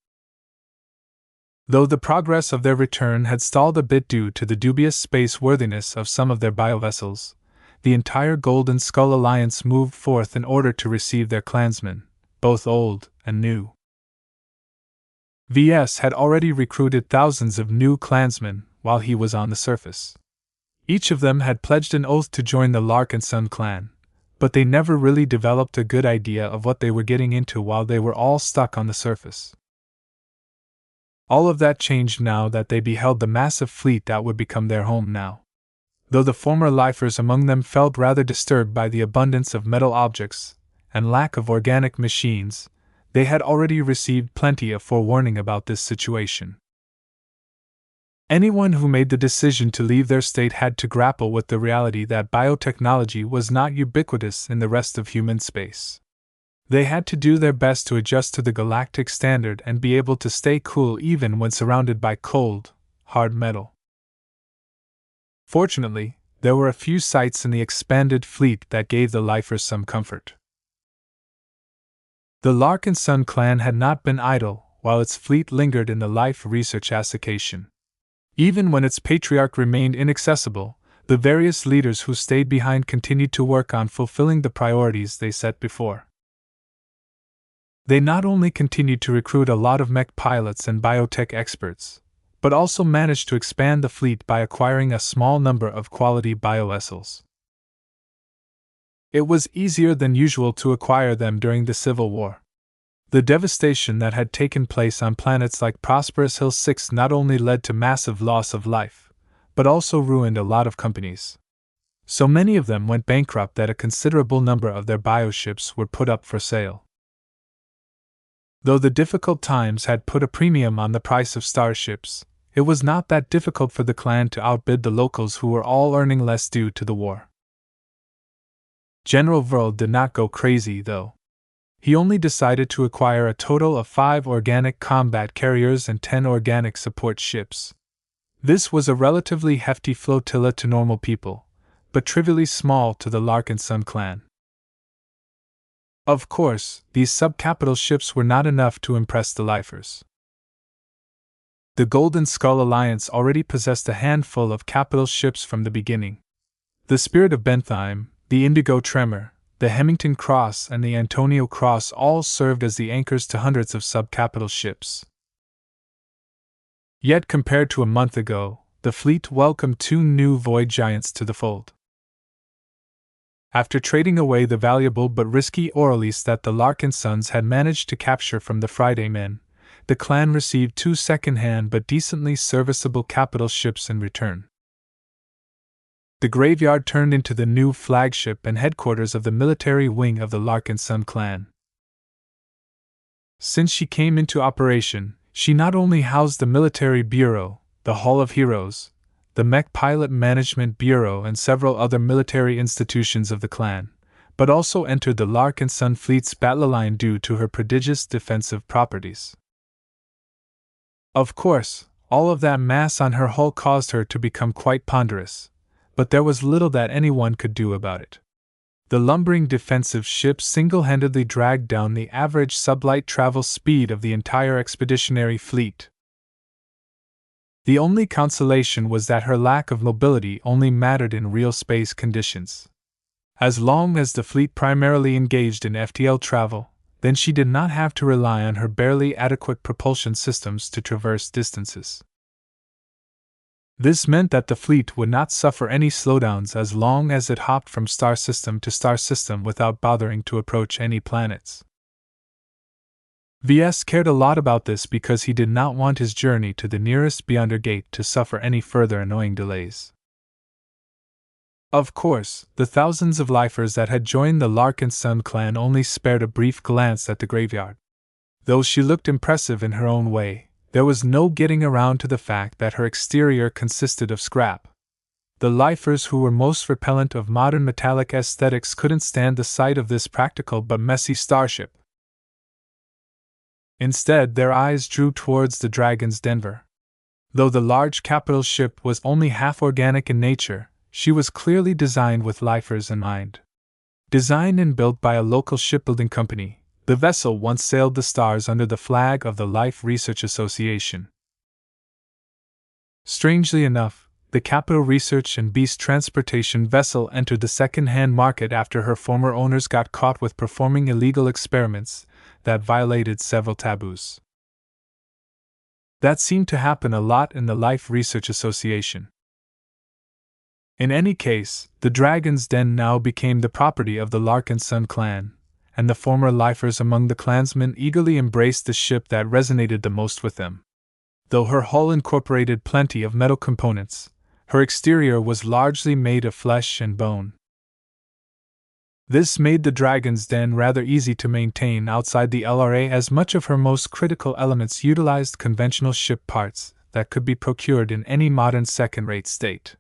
Though the progress of their return had stalled a bit due to the dubious space-worthiness of some of their biovessels, the entire Golden Skull Alliance moved forth in order to receive their clansmen, both old and new. Ves had already recruited thousands of new clansmen, while he was on the surface. Each of them had pledged an oath to join the Larkinson clan, but they never really developed a good idea of what they were getting into while they were all stuck on the surface. All of that changed now that they beheld the massive fleet that would become their home now. Though the former lifers among them felt rather disturbed by the abundance of metal objects and lack of organic machines, they had already received plenty of forewarning about this situation. Anyone who made the decision to leave their state had to grapple with the reality that biotechnology was not ubiquitous in the rest of human space. They had to do their best to adjust to the galactic standard and be able to stay cool even when surrounded by cold, hard metal. Fortunately, there were a few sites in the expanded fleet that gave the lifers some comfort. The Larkinson clan had not been idle while its fleet lingered in the Life Research Association. Even when its patriarch remained inaccessible, the various leaders who stayed behind continued to work on fulfilling the priorities they set before. They not only continued to recruit a lot of mech pilots and biotech experts, but also managed to expand the fleet by acquiring a small number of quality biovessels. It was easier than usual to acquire them during the Civil War. The devastation that had taken place on planets like Prosperous Hill 6 not only led to massive loss of life, but also ruined a lot of companies. So many of them went bankrupt that a considerable number of their bioships were put up for sale. Though the difficult times had put a premium on the price of starships, it was not that difficult for the clan to outbid the locals who were all earning less due to the war. General Vril did not go crazy, though. He only decided to acquire a total of 5 organic combat carriers and 10 organic support ships. This was a relatively hefty flotilla to normal people, but trivially small to the Larkinson clan. Of course, these sub-capital ships were not enough to impress the lifers. The Golden Skull Alliance already possessed a handful of capital ships from the beginning. The Spirit of Bentheim, the Indigo Tremor, the Hemington Cross and the Antonio Cross all served as the anchors to hundreds of sub-capital ships. Yet compared to a month ago, the fleet welcomed 2 new void giants to the fold. After trading away the valuable but risky Orleans that the Larkinsons had managed to capture from the Friday men, the clan received 2 second-hand but decently serviceable capital ships in return. The graveyard turned into the new flagship and headquarters of the military wing of the Larkinson clan. Since she came into operation, she not only housed the Military Bureau, the Hall of Heroes, the Mech Pilot Management Bureau and several other military institutions of the clan, but also entered the Larkinson fleet's battle line due to her prodigious defensive properties. Of course, all of that mass on her hull caused her to become quite ponderous, but there was little that anyone could do about it. The lumbering defensive ship single-handedly dragged down the average sublight travel speed of the entire expeditionary fleet. The only consolation was that her lack of mobility only mattered in real space conditions. As long as the fleet primarily engaged in FTL travel, then she did not have to rely on her barely adequate propulsion systems to traverse distances. This meant that the fleet would not suffer any slowdowns as long as it hopped from star system to star system without bothering to approach any planets. Ves cared a lot about this because he did not want his journey to the nearest Beyonder Gate to suffer any further annoying delays. Of course, the thousands of lifers that had joined the Larkinson clan only spared a brief glance at the graveyard. Though she looked impressive in her own way, there was no getting around to the fact that her exterior consisted of scrap. The lifers who were most repellent of modern metallic aesthetics couldn't stand the sight of this practical but messy starship. Instead, their eyes drew towards the Dragon's Denver. Though the large capital ship was only half organic in nature, she was clearly designed with lifers in mind. Designed and built by a local shipbuilding company, the vessel once sailed the stars under the flag of the Life Research Association. Strangely enough, the Capital Research and Beast Transportation vessel entered the second-hand market after her former owners got caught with performing illegal experiments that violated several taboos. That seemed to happen a lot in the Life Research Association. In any case, the Dragon's Den now became the property of the Larkinson clan, and the former lifers among the clansmen eagerly embraced the ship that resonated the most with them. Though her hull incorporated plenty of metal components, her exterior was largely made of flesh and bone. This made the Dragon's Den rather easy to maintain outside the LRA, as much of her most critical elements utilized conventional ship parts that could be procured in any modern second-rate state.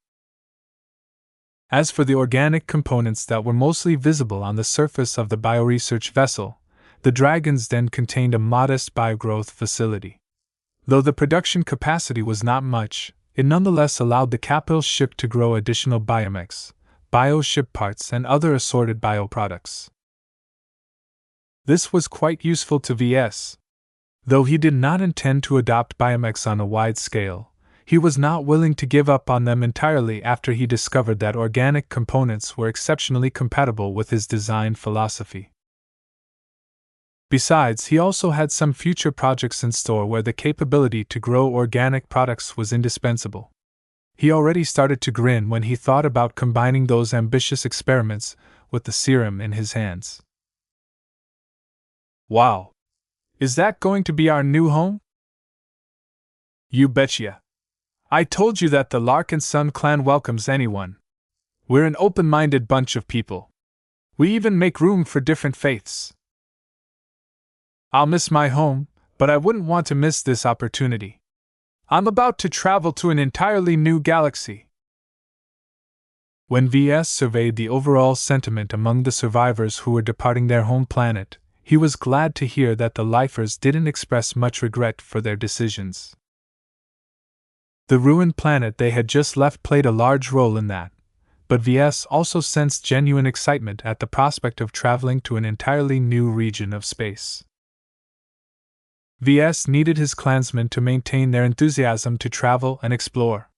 As for the organic components that were mostly visible on the surface of the bioresearch vessel, the Dragon's Den contained a modest biogrowth facility. Though the production capacity was not much, it nonetheless allowed the capital ship to grow additional biomechs, bio-ship parts, and other assorted bioproducts. This was quite useful to VS. Though he did not intend to adopt biomechs on a wide scale, he was not willing to give up on them entirely after he discovered that organic components were exceptionally compatible with his design philosophy. Besides, he also had some future projects in store where the capability to grow organic products was indispensable. He already started to grin when he thought about combining those ambitious experiments with the serum in his hands. Wow! Is that going to be our new home? You betcha! I told you that the Larkinson clan welcomes anyone. We're an open-minded bunch of people. We even make room for different faiths. I'll miss my home, but I wouldn't want to miss this opportunity. I'm about to travel to an entirely new galaxy. When VS surveyed the overall sentiment among the survivors who were departing their home planet, he was glad to hear that the lifers didn't express much regret for their decisions. The ruined planet they had just left played a large role in that, but VS also sensed genuine excitement at the prospect of traveling to an entirely new region of space. VS needed his clansmen to maintain their enthusiasm to travel and explore.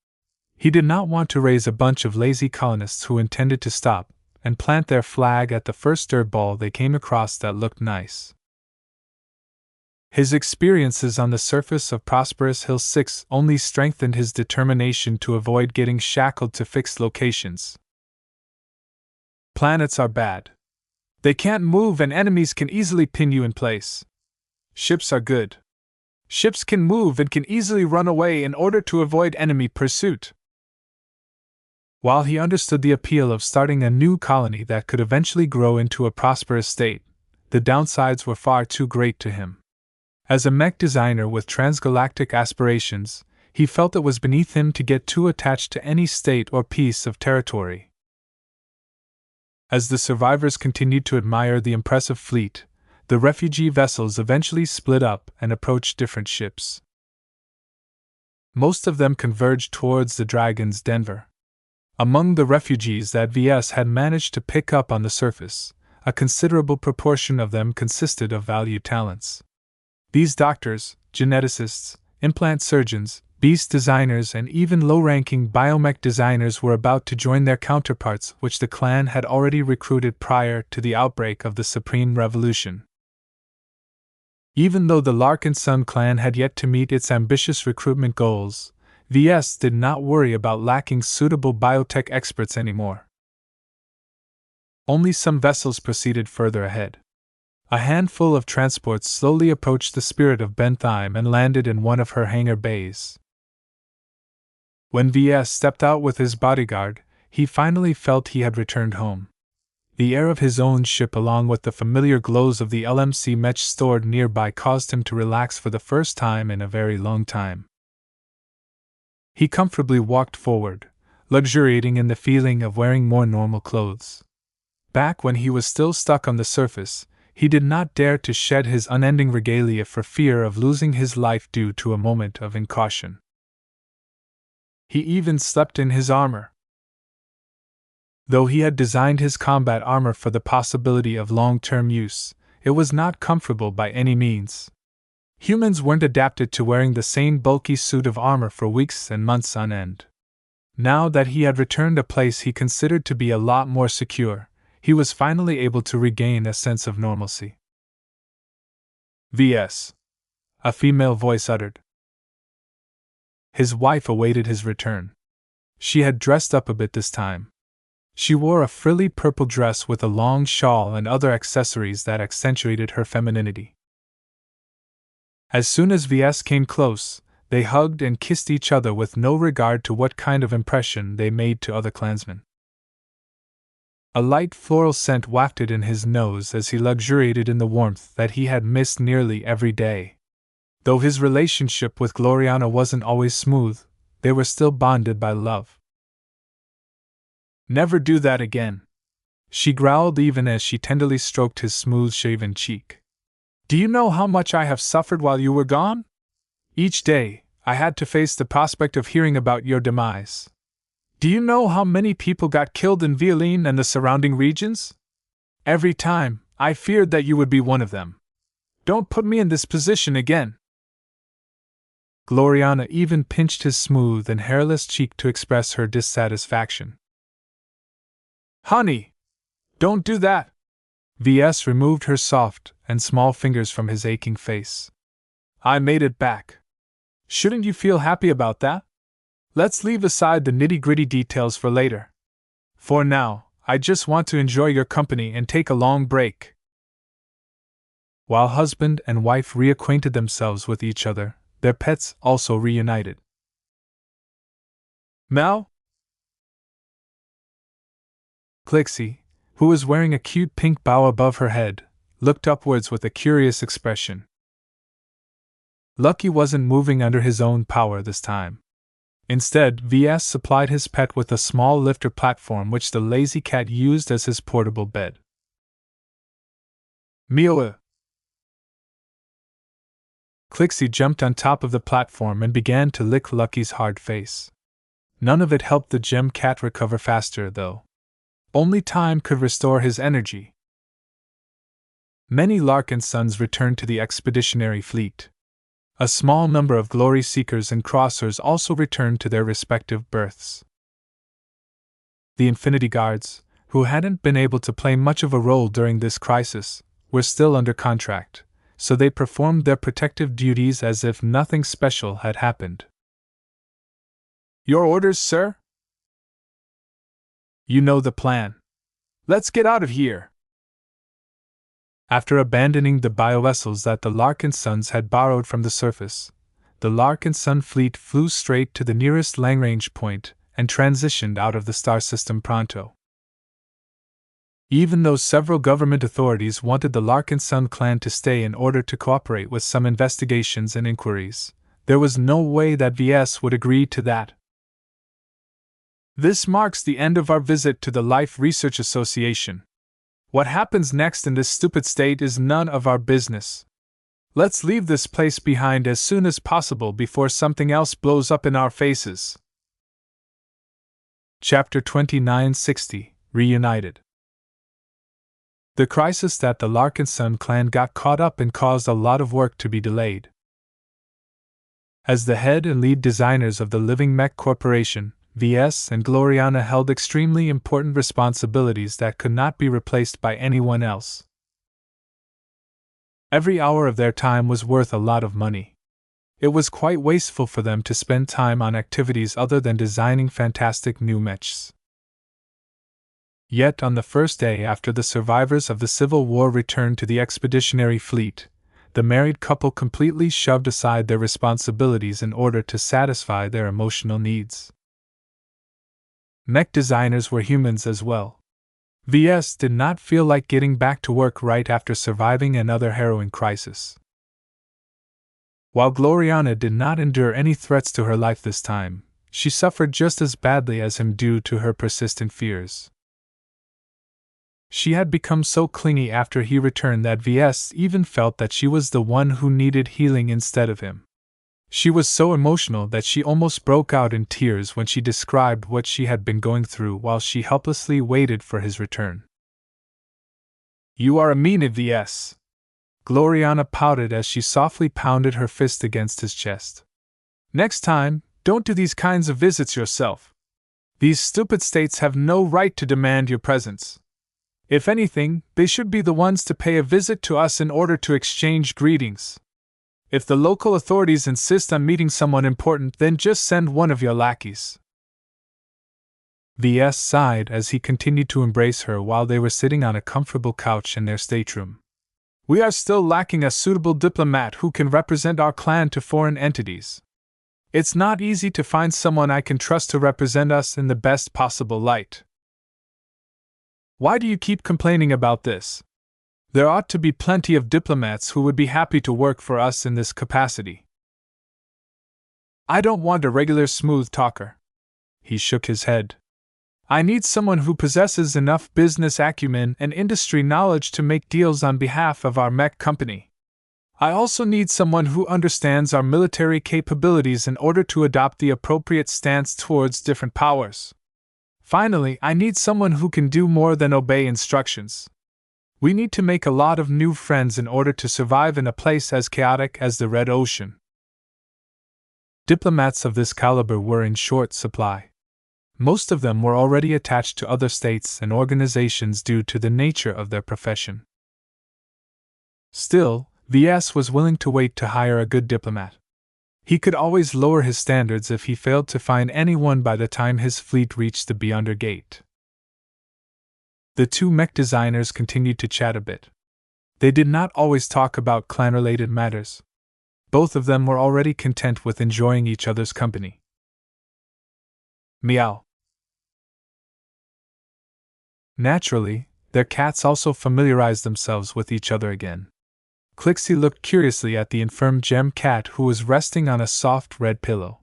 He did not want to raise a bunch of lazy colonists who intended to stop and plant their flag at the first dirt ball they came across that looked nice. His experiences on the surface of Prosperous Hill 6 only strengthened his determination to avoid getting shackled to fixed locations. Planets are bad. They can't move and enemies can easily pin you in place. Ships are good. Ships can move and can easily run away in order to avoid enemy pursuit. While he understood the appeal of starting a new colony that could eventually grow into a prosperous state, the downsides were far too great to him. As a mech designer with transgalactic aspirations, he felt it was beneath him to get too attached to any state or piece of territory. As the survivors continued to admire the impressive fleet, the refugee vessels eventually split up and approached different ships. Most of them converged towards the Dragon's Den. Among the refugees that VS had managed to pick up on the surface, a considerable proportion of them consisted of valued talents. These doctors, geneticists, implant surgeons, beast designers, and even low-ranking biomech designers were about to join their counterparts which the clan had already recruited prior to the outbreak of the Supreme Revolution. Even though the Larkinson clan had yet to meet its ambitious recruitment goals, VS did not worry about lacking suitable biotech experts anymore. Only some vessels proceeded further ahead. A handful of transports slowly approached the Spirit of Bentheim and landed in one of her hangar bays. When VS stepped out with his bodyguard, he finally felt he had returned home. The air of his own ship along with the familiar glows of the LMC Mech stored nearby caused him to relax for the first time in a very long time. He comfortably walked forward, luxuriating in the feeling of wearing more normal clothes. Back when he was still stuck on the surface, he did not dare to shed his unending regalia for fear of losing his life due to a moment of incaution. He even slept in his armor. Though he had designed his combat armor for the possibility of long-term use, it was not comfortable by any means. Humans weren't adapted to wearing the same bulky suit of armor for weeks and months on end. Now that he had returned a place he considered to be a lot more secure, he was finally able to regain a sense of normalcy. VS. A female voice uttered. His wife awaited his return. She had dressed up a bit this time. She wore a frilly purple dress with a long shawl and other accessories that accentuated her femininity. As soon as Ves came close, they hugged and kissed each other with no regard to what kind of impression they made to other clansmen. A light floral scent wafted in his nose as he luxuriated in the warmth that he had missed nearly every day. Though his relationship with Gloriana wasn't always smooth, they were still bonded by love. "Never do that again," she growled even as she tenderly stroked his smooth-shaven cheek. "Do you know how much I have suffered while you were gone? Each day, I had to face the prospect of hearing about your demise. Do you know how many people got killed in Violin and the surrounding regions? Every time, I feared that you would be one of them. Don't put me in this position again." Gloriana even pinched his smooth and hairless cheek to express her dissatisfaction. "Honey! Don't do that!" Ves removed her soft and small fingers from his aching face. "I made it back. Shouldn't you feel happy about that? Let's leave aside the nitty-gritty details for later. For now, I just want to enjoy your company and take a long break." While husband and wife reacquainted themselves with each other, their pets also reunited. "Mel?" Clixie, who was wearing a cute pink bow above her head, looked upwards with a curious expression. Lucky wasn't moving under his own power this time. Instead, Ves supplied his pet with a small lifter platform which the lazy cat used as his portable bed. "Meow!" Clixie jumped on top of the platform and began to lick Lucky's hard face. None of it helped the gem cat recover faster, though. Only time could restore his energy. Many Larkinsons returned to the expeditionary fleet. A small number of glory seekers and crossers also returned to their respective berths. The Infinity Guards, who hadn't been able to play much of a role during this crisis, were still under contract, so they performed their protective duties as if nothing special had happened. "Your orders, sir?" "You know the plan. Let's get out of here." After abandoning the biovessels that the Larkinsons had borrowed from the surface, the Larkinson fleet flew straight to the nearest Lagrange point and transitioned out of the star system pronto. Even though several government authorities wanted the Larkinson clan to stay in order to cooperate with some investigations and inquiries, there was no way that Ves would agree to that. "This marks the end of our visit to the Life Research Association. What happens next in this stupid state is none of our business. Let's leave this place behind as soon as possible before something else blows up in our faces." Chapter 2960 Reunited. The crisis that the Larkinson clan got caught up in caused a lot of work to be delayed. As the head and lead designers of the Living Mech Corporation, Ves and Gloriana held extremely important responsibilities that could not be replaced by anyone else. Every hour of their time was worth a lot of money. It was quite wasteful for them to spend time on activities other than designing fantastic new mechs. Yet on the first day after the survivors of the Civil War returned to the expeditionary fleet, the married couple completely shoved aside their responsibilities in order to satisfy their emotional needs. Mech designers were humans as well. Ves did not feel like getting back to work right after surviving another harrowing crisis. While Gloriana did not endure any threats to her life this time, she suffered just as badly as him due to her persistent fears. She had become so clingy after he returned that Ves even felt that she was the one who needed healing instead of him. She was so emotional that she almost broke out in tears when she described what she had been going through while she helplessly waited for his return. "You are a meanie, Ves," Gloriana pouted as she softly pounded her fist against his chest. "Next time, don't do these kinds of visits yourself. These stupid states have no right to demand your presence. If anything, they should be the ones to pay a visit to us in order to exchange greetings. If the local authorities insist on meeting someone important, then just send one of your lackeys. Ves sighed as he continued to embrace her while they were sitting on a comfortable couch in their stateroom. We are still lacking a suitable diplomat who can represent our clan to foreign entities. It's not easy to find someone I can trust to represent us in the best possible light. Why do you keep complaining about this? There ought to be plenty of diplomats who would be happy to work for us in this capacity. I don't want a regular smooth talker. He shook his head. I need someone who possesses enough business acumen and industry knowledge to make deals on behalf of our mech company. I also need someone who understands our military capabilities in order to adopt the appropriate stance towards different powers. Finally, I need someone who can do more than obey instructions. We need to make a lot of new friends in order to survive in a place as chaotic as the Red Ocean. Diplomats of this caliber were in short supply. Most of them were already attached to other states and organizations due to the nature of their profession. Still, Ves was willing to wait to hire a good diplomat. He could always lower his standards if he failed to find anyone by the time his fleet reached the Beyonder Gate. The two mech designers continued to chat a bit. They did not always talk about clan-related matters. Both of them were already content with enjoying each other's company. Meow. Naturally, their cats also familiarized themselves with each other again. Clixie looked curiously at the infirm gem cat who was resting on a soft red pillow.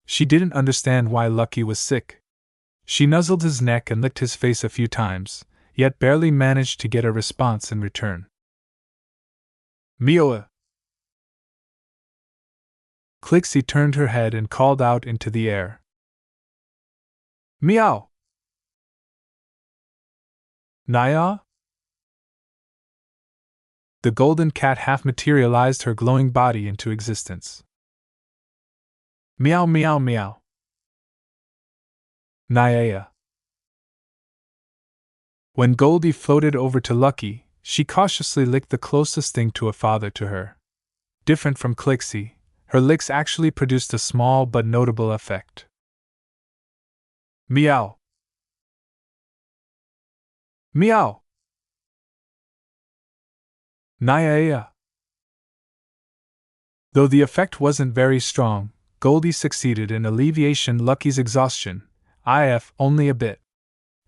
She didn't understand why Lucky was sick. She nuzzled his neck and licked his face a few times, yet barely managed to get a response in return. Meow. Clixie turned her head and called out into the air. Meow. Naya? The golden cat half materialized her glowing body into existence. Meow meow meow. Naya. When Goldie floated over to Lucky, she cautiously licked the closest thing to a father to her. Different from Clixie, her licks actually produced a small but notable effect. Meow. Meow. Naya. Though the effect wasn't very strong, Goldie succeeded in alleviating Lucky's exhaustion, if only a bit.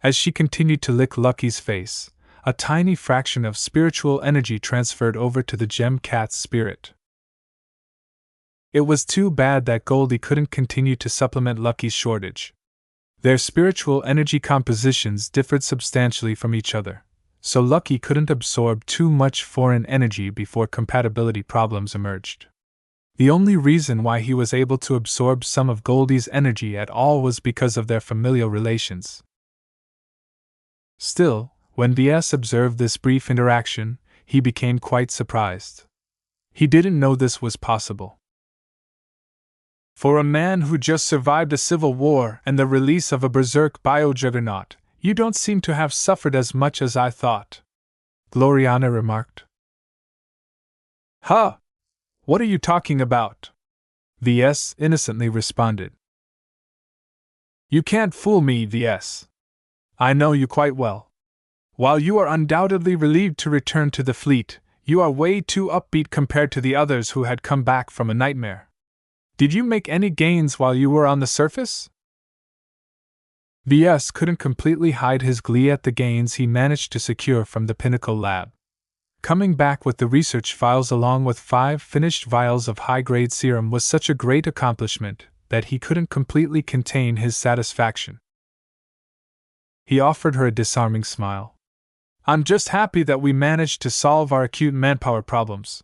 As she continued to lick Lucky's face, a tiny fraction of spiritual energy transferred over to the gem cat's spirit. It was too bad that Goldie couldn't continue to supplement Lucky's shortage. Their spiritual energy compositions differed substantially from each other, so Lucky couldn't absorb too much foreign energy before compatibility problems emerged. The only reason why he was able to absorb some of Goldie's energy at all was because of their familial relations. Still, when Ves observed this brief interaction, he became quite surprised. He didn't know this was possible. For a man who just survived a civil war and the release of a berserk bio-juggernaut, you don't seem to have suffered as much as I thought, Gloriana remarked. Huh? What are you talking about? Ves innocently responded. You can't fool me, Ves. I know you quite well. While you are undoubtedly relieved to return to the fleet, you are way too upbeat compared to the others who had come back from a nightmare. Did you make any gains while you were on the surface? Ves couldn't completely hide his glee at the gains he managed to secure from the Pinnacle lab. Coming back with the research files along with 5 finished vials of high-grade serum was such a great accomplishment that he couldn't completely contain his satisfaction. He offered her a disarming smile. I'm just happy that we managed to solve our acute manpower problems.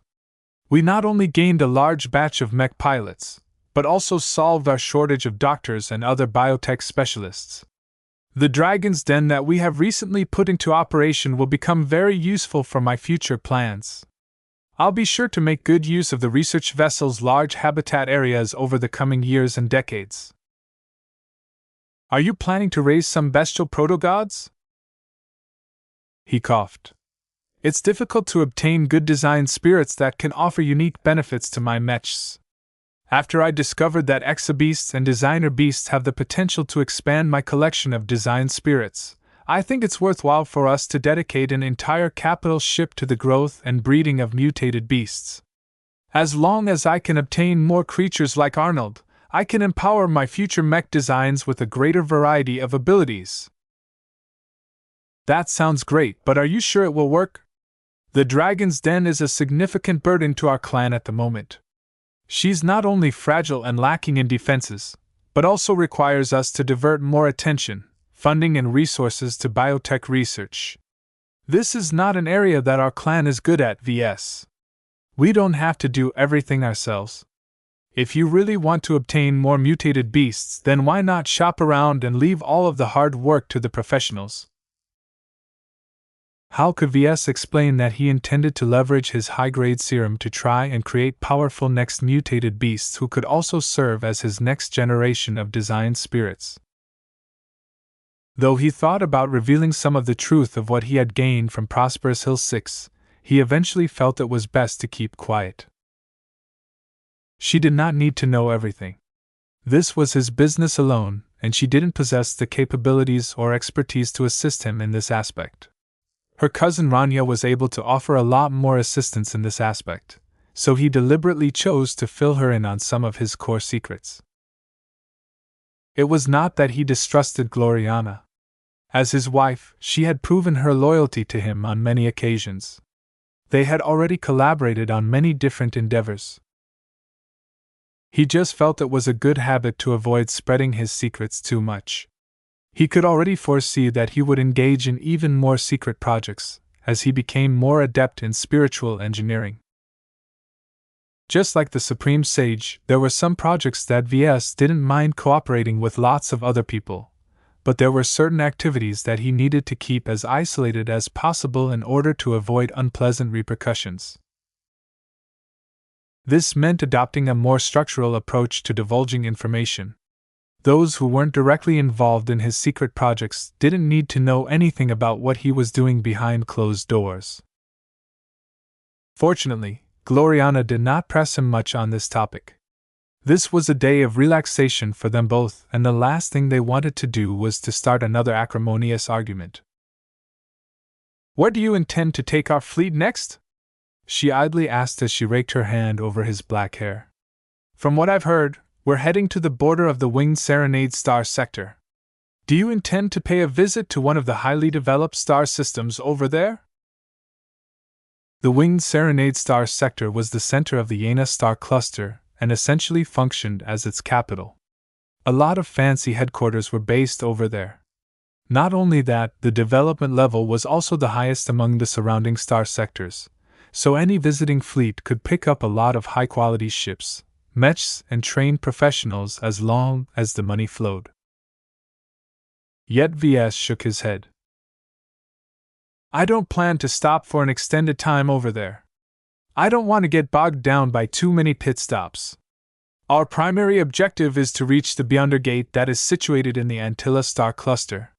We not only gained a large batch of mech pilots, but also solved our shortage of doctors and other biotech specialists. The Dragon's Den that we have recently put into operation will become very useful for my future plans. I'll be sure to make good use of the research vessel's large habitat areas over the coming years and decades. Are you planning to raise some bestial proto-gods? He coughed. It's difficult to obtain good design spirits that can offer unique benefits to my mechs. After I discovered that exabeasts and designer beasts have the potential to expand my collection of design spirits, I think it's worthwhile for us to dedicate an entire capital ship to the growth and breeding of mutated beasts. As long as I can obtain more creatures like Arnold, I can empower my future mech designs with a greater variety of abilities. That sounds great, but are you sure it will work? The Dragon's Den is a significant burden to our clan at the moment. She's not only fragile and lacking in defenses, but also requires us to divert more attention, funding, and resources to biotech research. This is not an area that our clan is good at, Ves. We don't have to do everything ourselves. If you really want to obtain more mutated beasts, then why not shop around and leave all of the hard work to the professionals? How could Ves explain that he intended to leverage his high-grade serum to try and create powerful next mutated beasts who could also serve as his next generation of design spirits? Though he thought about revealing some of the truth of what he had gained from Prosperous Hill 6, he eventually felt it was best to keep quiet. She did not need to know everything. This was his business alone, and she didn't possess the capabilities or expertise to assist him in this aspect. Her cousin Rania was able to offer a lot more assistance in this aspect, so he deliberately chose to fill her in on some of his core secrets. It was not that he distrusted Gloriana. As his wife, she had proven her loyalty to him on many occasions. They had already collaborated on many different endeavors. He just felt it was a good habit to avoid spreading his secrets too much. He could already foresee that he would engage in even more secret projects, as he became more adept in spiritual engineering. Just like the Supreme Sage, there were some projects that Ves didn't mind cooperating with lots of other people, but there were certain activities that he needed to keep as isolated as possible in order to avoid unpleasant repercussions. This meant adopting a more structural approach to divulging information. Those who weren't directly involved in his secret projects didn't need to know anything about what he was doing behind closed doors. Fortunately, Gloriana did not press him much on this topic. This was a day of relaxation for them both, and the last thing they wanted to do was to start another acrimonious argument. "Where do you intend to take our fleet next?" she idly asked as she raked her hand over his black hair. "From what I've heard, we're heading to the border of the Winged Serenade star sector. Do you intend to pay a visit to one of the highly developed star systems over there?" The Winged Serenade star sector was the center of the Yena star cluster and essentially functioned as its capital. A lot of fancy headquarters were based over there. Not only that, the development level was also the highest among the surrounding star sectors, so any visiting fleet could pick up a lot of high-quality ships, mechs, and trained professionals as long as the money flowed. Yet Ves shook his head. "I don't plan to stop for an extended time over there. I don't want to get bogged down by too many pit stops. Our primary objective is to reach the Beyonder Gate that is situated in the Antilla star cluster.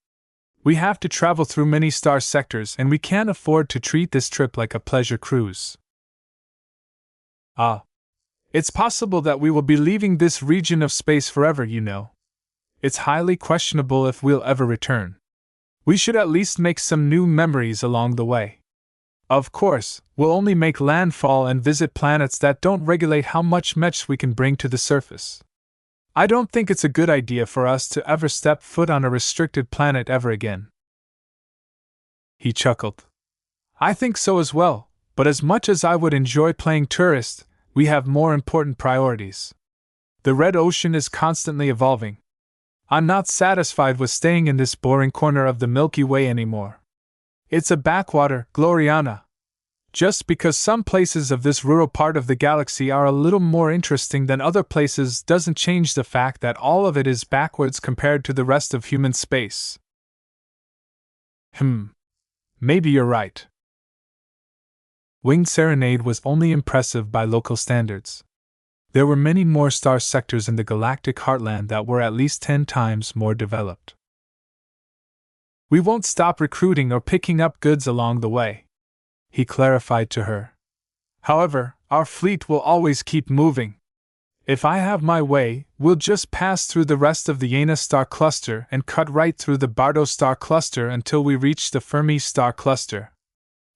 We have to travel through many star sectors, and we can't afford to treat this trip like a pleasure cruise." "Ah. It's possible that we will be leaving this region of space forever, you know. It's highly questionable if we'll ever return. We should at least make some new memories along the way. Of course, we'll only make landfall and visit planets that don't regulate how much mechs we can bring to the surface. I don't think it's a good idea for us to ever step foot on a restricted planet ever again." He chuckled. "I think so as well, but as much as I would enjoy playing tourist, we have more important priorities. The Red Ocean is constantly evolving. I'm not satisfied with staying in this boring corner of the Milky Way anymore. It's a backwater, Gloriana. Just because some places of this rural part of the galaxy are a little more interesting than other places doesn't change the fact that all of it is backwards compared to the rest of human space." Maybe you're right. Winged Serenade was only impressive by local standards. There were many more star sectors in the galactic heartland that were at least 10 times more developed. "We won't stop recruiting or picking up goods along the way. he clarified to her. However, our fleet will always keep moving. If I have my way, we'll just pass through the rest of the Yana star cluster and cut right through the Bardo star cluster until we reach the Fermi star cluster.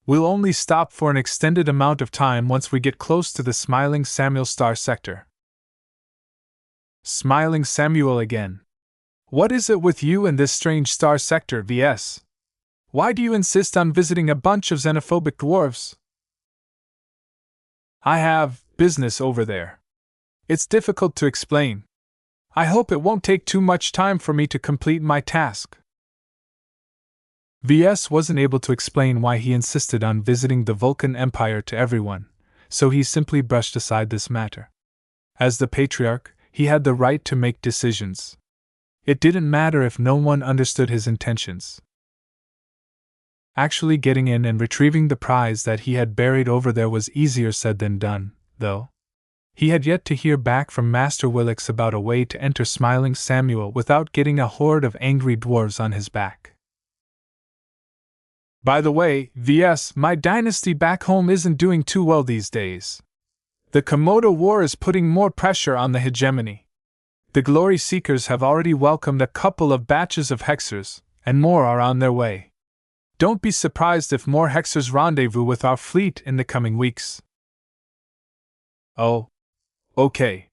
We'll only stop for an extended amount of time once we get close to the Smiling Samuel star sector. Smiling Samuel again. What is it with you and this strange star sector, Ves? Why do you insist on visiting a bunch of xenophobic dwarves? I have business over there. It's difficult to explain. I hope it won't take too much time for me to complete my task. Ves wasn't able to explain why he insisted on visiting the Vulcan Empire to everyone, so he simply brushed aside this matter. As the Patriarch, he had the right to make decisions. It didn't matter if no one understood his intentions. Actually getting in and retrieving the prize that he had buried over there was easier said than done, though. He had yet to hear back from Master Willix about a way to enter Smiling Samuel without getting a horde of angry dwarves on his back. By the way, Ves, my dynasty back home isn't doing too well these days. The Komodo War is putting more pressure on the hegemony. The Glory Seekers have already welcomed a couple of batches of Hexers, and more are on their way. Don't be surprised if more Hexers rendezvous with our fleet in the coming weeks. Oh. Okay.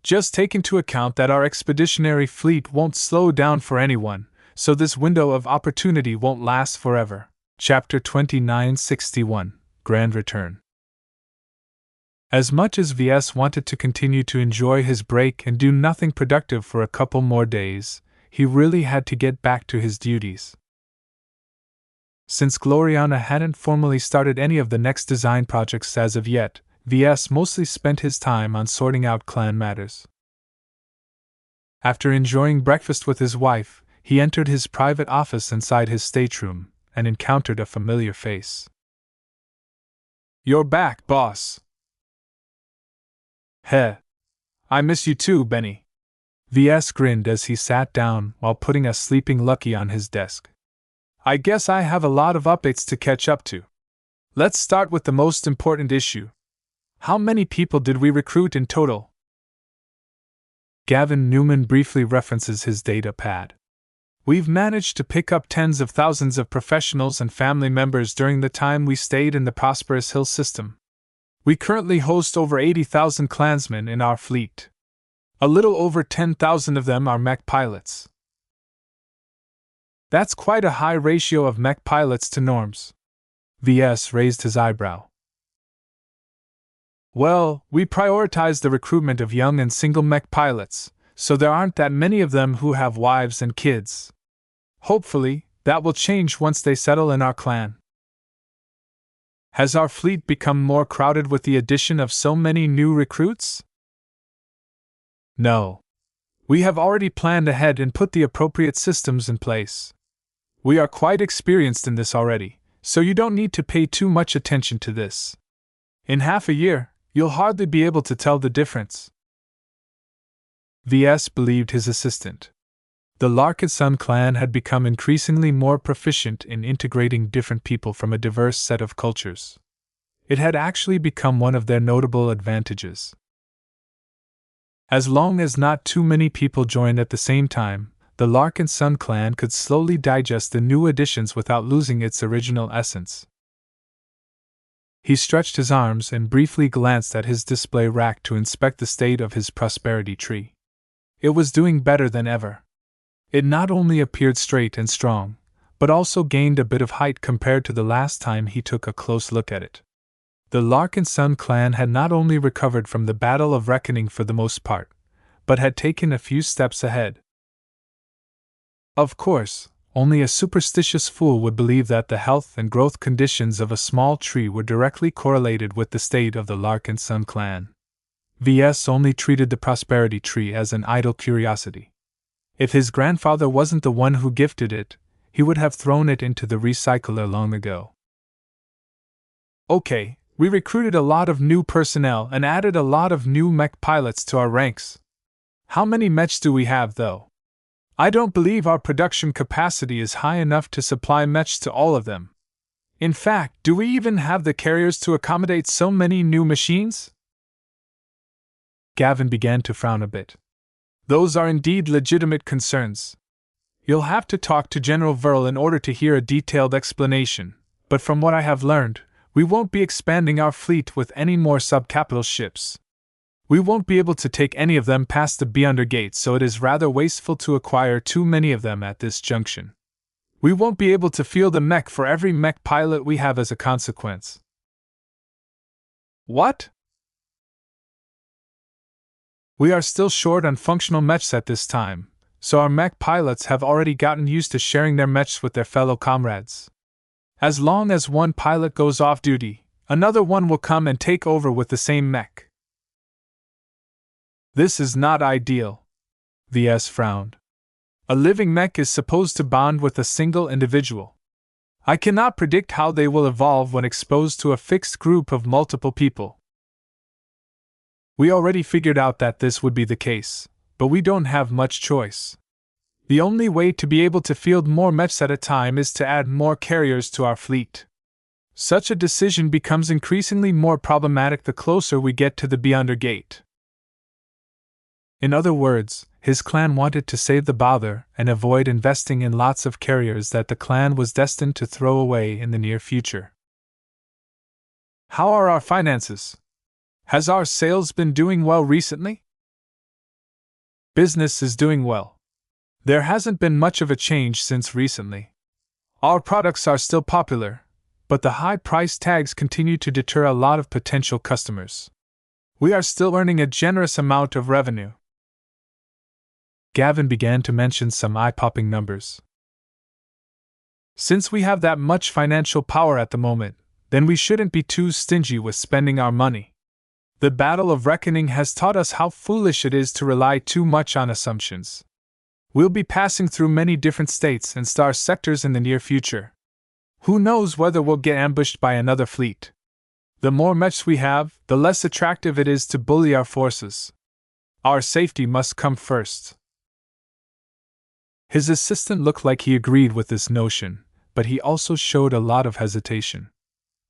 Just take into account that our expeditionary fleet won't slow down for anyone, so this window of opportunity won't last forever. Chapter 2961, Grand Return. As much as Ves wanted to continue to enjoy his break and do nothing productive for a couple more days, he really had to get back to his duties. Since Gloriana hadn't formally started any of the next design projects as of yet, Ves mostly spent his time on sorting out clan matters. After enjoying breakfast with his wife, he entered his private office inside his stateroom and encountered a familiar face. You're back, boss. Heh. I miss you too, Benny. Ves grinned as he sat down while putting a sleeping Lucky on his desk. I guess I have a lot of updates to catch up to. Let's start with the most important issue. How many people did we recruit in total? Gavin Newman briefly references his data pad. We've managed to pick up tens of thousands of professionals and family members during the time we stayed in the Prosperous Hill system. We currently host over 80,000 clansmen in our fleet. A little over 10,000 of them are mech pilots. That's quite a high ratio of mech pilots to norms. Ves raised his eyebrow. Well, we prioritize the recruitment of young and single mech pilots, so there aren't that many of them who have wives and kids. Hopefully, that will change once they settle in our clan. Has our fleet become more crowded with the addition of so many new recruits? No. We have already planned ahead and put the appropriate systems in place. We are quite experienced in this already, so you don't need to pay too much attention to this. In half a year, you'll hardly be able to tell the difference. Ves believed his assistant. The Larkinson clan had become increasingly more proficient in integrating different people from a diverse set of cultures. It had actually become one of their notable advantages. As long as not too many people joined at the same time, the Larkinson clan could slowly digest the new additions without losing its original essence. He stretched his arms and briefly glanced at his display rack to inspect the state of his prosperity tree. It was doing better than ever. It not only appeared straight and strong, but also gained a bit of height compared to the last time he took a close look at it. The Larkinson clan had not only recovered from the Battle of Reckoning for the most part, but had taken a few steps ahead. Of course, only a superstitious fool would believe that the health and growth conditions of a small tree were directly correlated with the state of the Larkinson clan. Ves only treated the prosperity tree as an idle curiosity. If his grandfather wasn't the one who gifted it, he would have thrown it into the recycler long ago. Okay, we recruited a lot of new personnel and added a lot of new mech pilots to our ranks. How many mechs do we have, though? I don't believe our production capacity is high enough to supply mechs to all of them. In fact, do we even have the carriers to accommodate so many new machines? Gavin began to frown a bit. Those are indeed legitimate concerns. You'll have to talk to General Verl in order to hear a detailed explanation, but from what I have learned, we won't be expanding our fleet with any more subcapital ships. We won't be able to take any of them past the Beyonder Gate, so it is rather wasteful to acquire too many of them at this junction. We won't be able to field a mech for every mech pilot we have as a consequence. What? We are still short on functional mechs at this time, so our mech pilots have already gotten used to sharing their mechs with their fellow comrades. As long as one pilot goes off duty, another one will come and take over with the same mech. This is not ideal. Ves frowned. A living mech is supposed to bond with a single individual. I cannot predict how they will evolve when exposed to a fixed group of multiple people. We already figured out that this would be the case, but we don't have much choice. The only way to be able to field more mechs at a time is to add more carriers to our fleet. Such a decision becomes increasingly more problematic the closer we get to the Beyonder Gate. In other words, his clan wanted to save the bother and avoid investing in lots of carriers that the clan was destined to throw away in the near future. How are our finances? Has our sales been doing well recently? Business is doing well. There hasn't been much of a change since recently. Our products are still popular, but the high price tags continue to deter a lot of potential customers. We are still earning a generous amount of revenue. Gavin began to mention some eye-popping numbers. Since we have that much financial power at the moment, then we shouldn't be too stingy with spending our money. The Battle of Reckoning has taught us how foolish it is to rely too much on assumptions. We'll be passing through many different states and star sectors in the near future. Who knows whether we'll get ambushed by another fleet? The more mechs we have, the less attractive it is to bully our forces. Our safety must come first. His assistant looked like he agreed with this notion, but he also showed a lot of hesitation.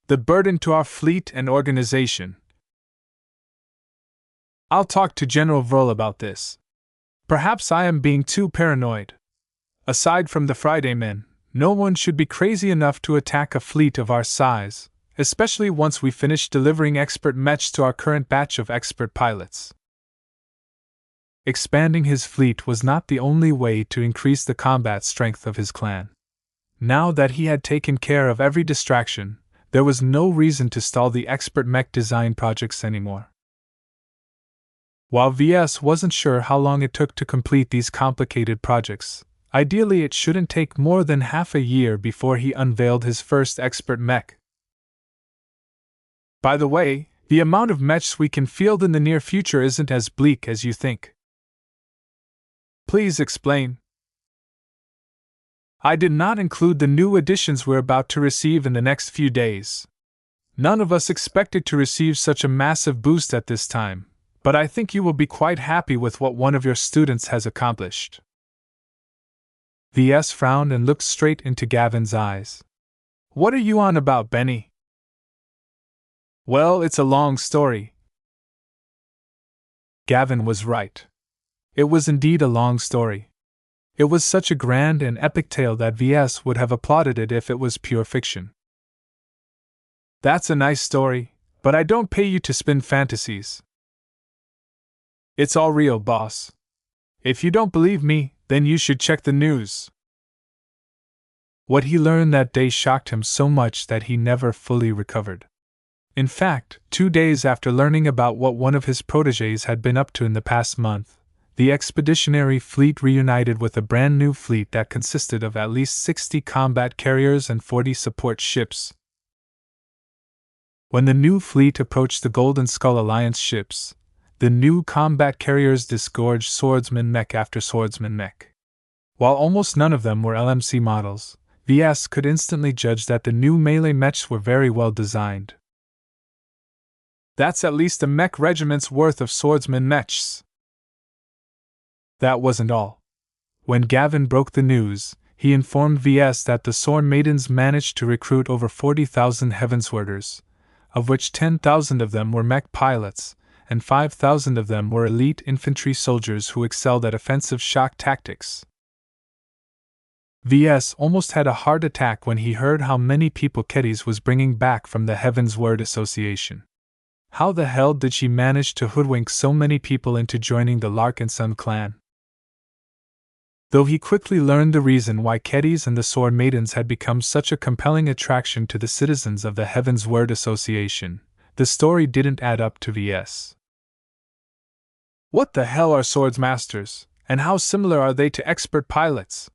The burden to our fleet and organization. I'll talk to General Verl about this. Perhaps I am being too paranoid. Aside from the Friday men, no one should be crazy enough to attack a fleet of our size, especially once we finish delivering expert mechs to our current batch of expert pilots. Expanding his fleet was not the only way to increase the combat strength of his clan. Now that he had taken care of every distraction, there was no reason to stall the expert mech design projects anymore. While Ves wasn't sure how long it took to complete these complicated projects, ideally it shouldn't take more than half a year before he unveiled his first expert mech. By the way, the amount of mechs we can field in the near future isn't as bleak as you think. Please explain. I did not include the new additions we're about to receive in the next few days. None of us expected to receive such a massive boost at this time, but I think you will be quite happy with what one of your students has accomplished. Ves frowned and looked straight into Gavin's eyes. What are you on about, Benny? Well, it's a long story. Gavin was right. It was indeed a long story. It was such a grand and epic tale that Ves would have applauded it if it was pure fiction. That's a nice story, but I don't pay you to spin fantasies. It's all real, boss. If you don't believe me, then you should check the news. What he learned that day shocked him so much that he never fully recovered. In fact, 2 days after learning about what one of his protégés had been up to in the past month, the expeditionary fleet reunited with a brand new fleet that consisted of at least 60 combat carriers and 40 support ships. When the new fleet approached the Golden Skull Alliance ships, the new combat carriers disgorged swordsman mech after swordsman mech. While almost none of them were LMC models, Ves could instantly judge that the new melee mechs were very well designed. That's at least a mech regiment's worth of swordsman mechs. That wasn't all. When Gavin broke the news, He informed Ves that the Sword Maidens managed to recruit over 40,000 Heavenswarders, of which 10,000 of them were mech pilots, and 5,000 of them were elite infantry soldiers who excelled at offensive shock tactics. Ves almost had a heart attack when he heard how many people Kedis was bringing back from the Heavensward Association. How the hell did she manage to hoodwink so many people into joining the Larkinson clan? Though he quickly learned the reason why Kedis and the Sword Maidens had become such a compelling attraction to the citizens of the Heavensward Association, the story didn't add up to Ves. What the hell are swords masters, and how similar are they to expert pilots?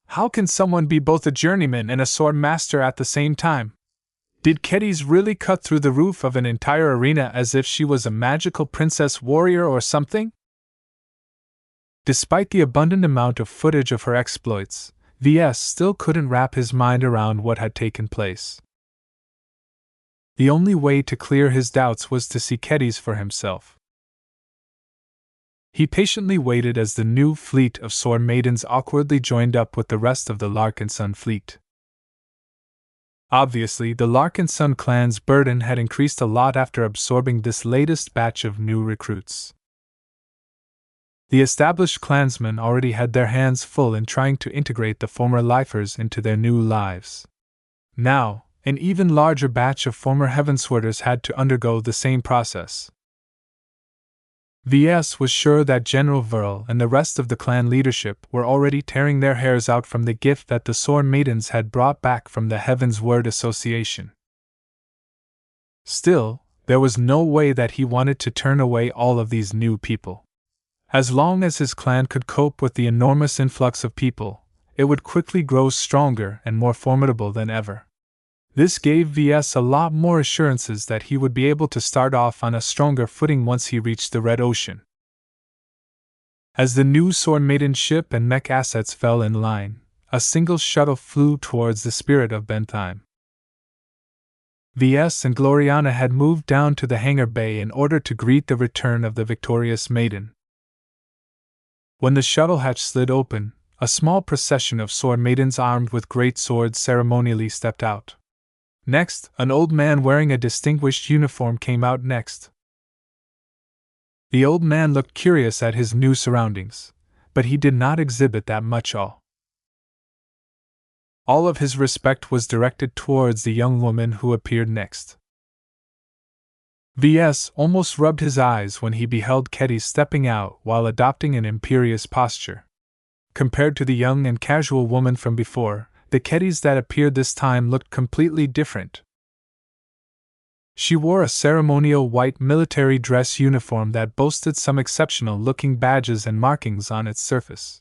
How can someone be both a journeyman and a sword master at the same time? Did Kedis really cut through the roof of an entire arena as if she was a magical princess warrior or something? Despite the abundant amount of footage of her exploits, Ves still couldn't wrap his mind around what had taken place. The only way to clear his doubts was to see Kedis for himself. He patiently waited as the new fleet of Sword Maidens awkwardly joined up with the rest of the Larkinson fleet. Obviously, the Larkinson clan's burden had increased a lot after absorbing this latest batch of new recruits. The established clansmen already had their hands full in trying to integrate the former lifers into their new lives. Now, an even larger batch of former Heavenswarders had to undergo the same process. Ves was sure that General Verl and the rest of the clan leadership were already tearing their hairs out from the gift that the Sword Maidens had brought back from the Heavensward Association. Still, there was no way that he wanted to turn away all of these new people. As long as his clan could cope with the enormous influx of people, it would quickly grow stronger and more formidable than ever. This gave Ves a lot more assurances that he would be able to start off on a stronger footing once he reached the Red Ocean. As the new Sword Maiden ship and mech assets fell in line, a single shuttle flew towards the Spirit of Bentheim. Ves and Gloriana had moved down to the hangar bay in order to greet the return of the victorious maiden. When the shuttle hatch slid open, a small procession of Sword Maidens armed with great swords ceremonially stepped out. Next, an old man wearing a distinguished uniform came out next. The old man looked curious at his new surroundings, but he did not exhibit that much awe. All of his respect was directed towards the young woman who appeared next. Ves almost rubbed his eyes when he beheld Kedis stepping out while adopting an imperious posture. Compared to the young and casual woman from before, the Kedis that appeared this time looked completely different. She wore a ceremonial white military dress uniform that boasted some exceptional-looking badges and markings on its surface.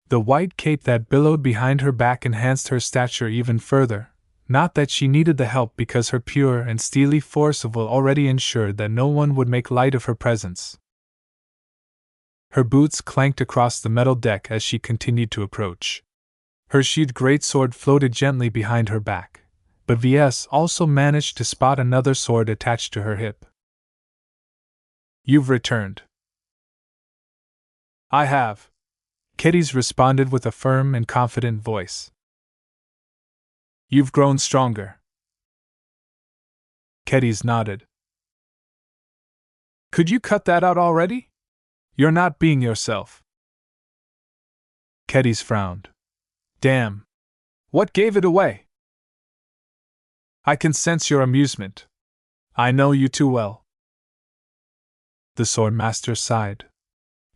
The white cape that billowed behind her back enhanced her stature even further, not that she needed the help because her pure and steely force of will already ensured that no one would make light of her presence. Her boots clanked across the metal deck as she continued to approach. Her sheathed greatsword floated gently behind her back, but Ves also managed to spot another sword attached to her hip. "You've returned." "I have," Kedis responded with a firm and confident voice. "You've grown stronger." Kedis nodded. "Could you cut that out already? You're not being yourself." Kedis frowned. "Damn. What gave it away?" "I can sense your amusement. I know you too well." The Swordmaster sighed.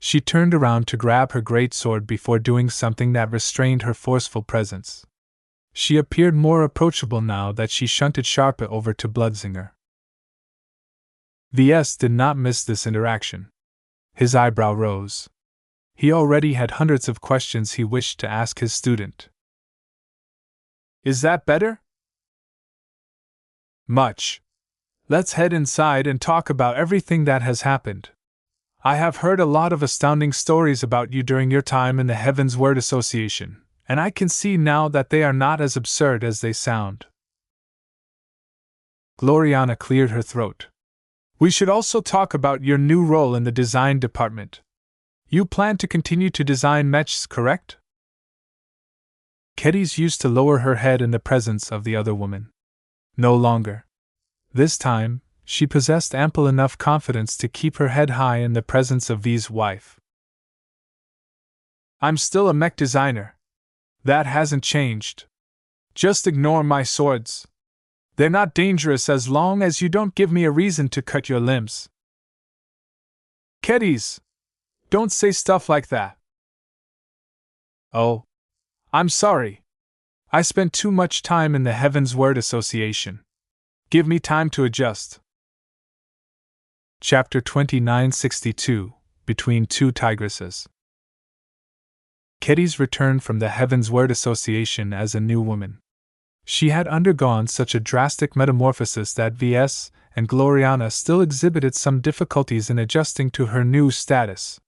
She turned around to grab her great sword before doing something that restrained her forceful presence. She appeared more approachable now that she shunted Sharpa over to Bloodsinger. Ves did not miss this interaction. His eyebrow rose. He already had hundreds of questions he wished to ask his student. "Is that better?" "Much. Let's head inside and talk about everything that has happened. I have heard a lot of astounding stories about you during your time in the Heavensward Association, and I can see now that they are not as absurd as they sound." Gloriana cleared her throat. "We should also talk about your new role in the design department. You plan to continue to design mechs, correct?" Kedis used to lower her head in the presence of the other woman. No longer. This time, she possessed ample enough confidence to keep her head high in the presence of V's wife. I'm still a mech designer. That hasn't changed. Just ignore my swords. They're not dangerous as long as you don't give me a reason to cut your limbs. Kedis! Don't say stuff like that. Oh. I'm sorry. I spent too much time in the Heaven's Word Association. Give me time to adjust. Chapter 2962, Between Two Tigresses. Kedis returned from the Heaven's Word Association as a new woman. She had undergone such a drastic metamorphosis that Ves and Gloriana still exhibited some difficulties in adjusting to her new status.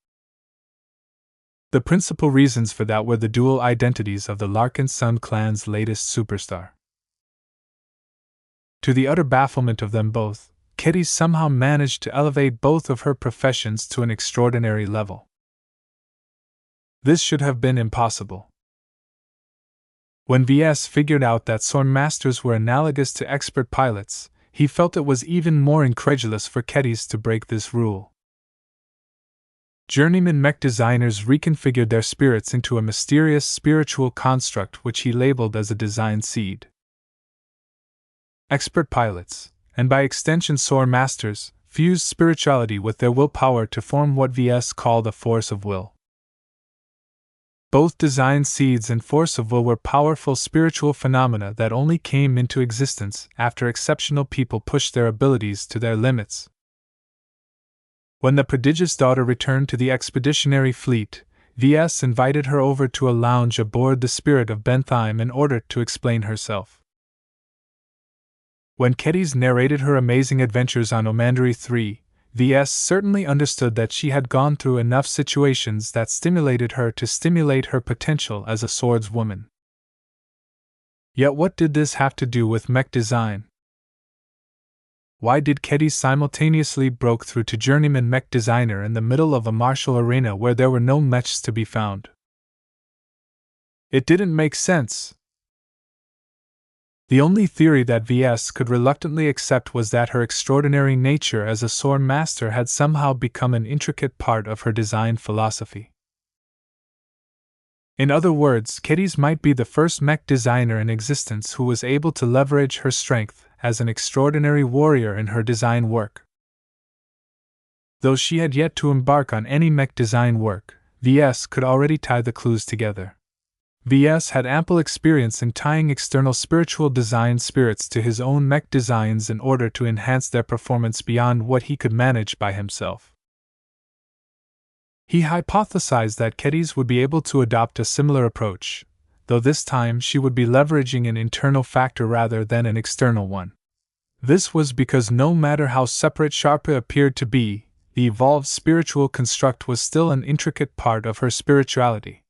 The principal reasons for that were the dual identities of the Larkinson clan's latest superstar. To the utter bafflement of them both, Kedis somehow managed to elevate both of her professions to an extraordinary level. This should have been impossible. When Ves figured out that sword masters were analogous to expert pilots, he felt it was even more incredulous for Kedis to break this rule. Journeyman mech designers reconfigured their spirits into a mysterious spiritual construct which he labeled as a design seed. Expert pilots, and by extension sword masters, fused spirituality with their willpower to form what Ves called a force of will. Both design seeds and force of will were powerful spiritual phenomena that only came into existence after exceptional people pushed their abilities to their limits. When the prodigious daughter returned to the expeditionary fleet, Ves invited her over to a lounge aboard the Spirit of Bentheim in order to explain herself. When Kedis narrated her amazing adventures on Omandary 3, Ves certainly understood that she had gone through enough situations that stimulated her to stimulate her potential as a swordswoman. Yet what did this have to do with mech design? Why did Kedis simultaneously broke through to journeyman mech designer in the middle of a martial arena where there were no mechs to be found? It didn't make sense. The only theory that Ves could reluctantly accept was that her extraordinary nature as a sword master had somehow become an intricate part of her design philosophy. In other words, Kedis might be the first mech designer in existence who was able to leverage her strength as an extraordinary warrior in her design work. Though she had yet to embark on any mech design work, Ves could already tie the clues together. Ves had ample experience in tying external spiritual design spirits to his own mech designs in order to enhance their performance beyond what he could manage by himself. He hypothesized that Kedis would be able to adopt a similar approach, though this time she would be leveraging an internal factor rather than an external one. This was because no matter how separate Sharpa appeared to be, the evolved spiritual construct was still an intricate part of her spirituality.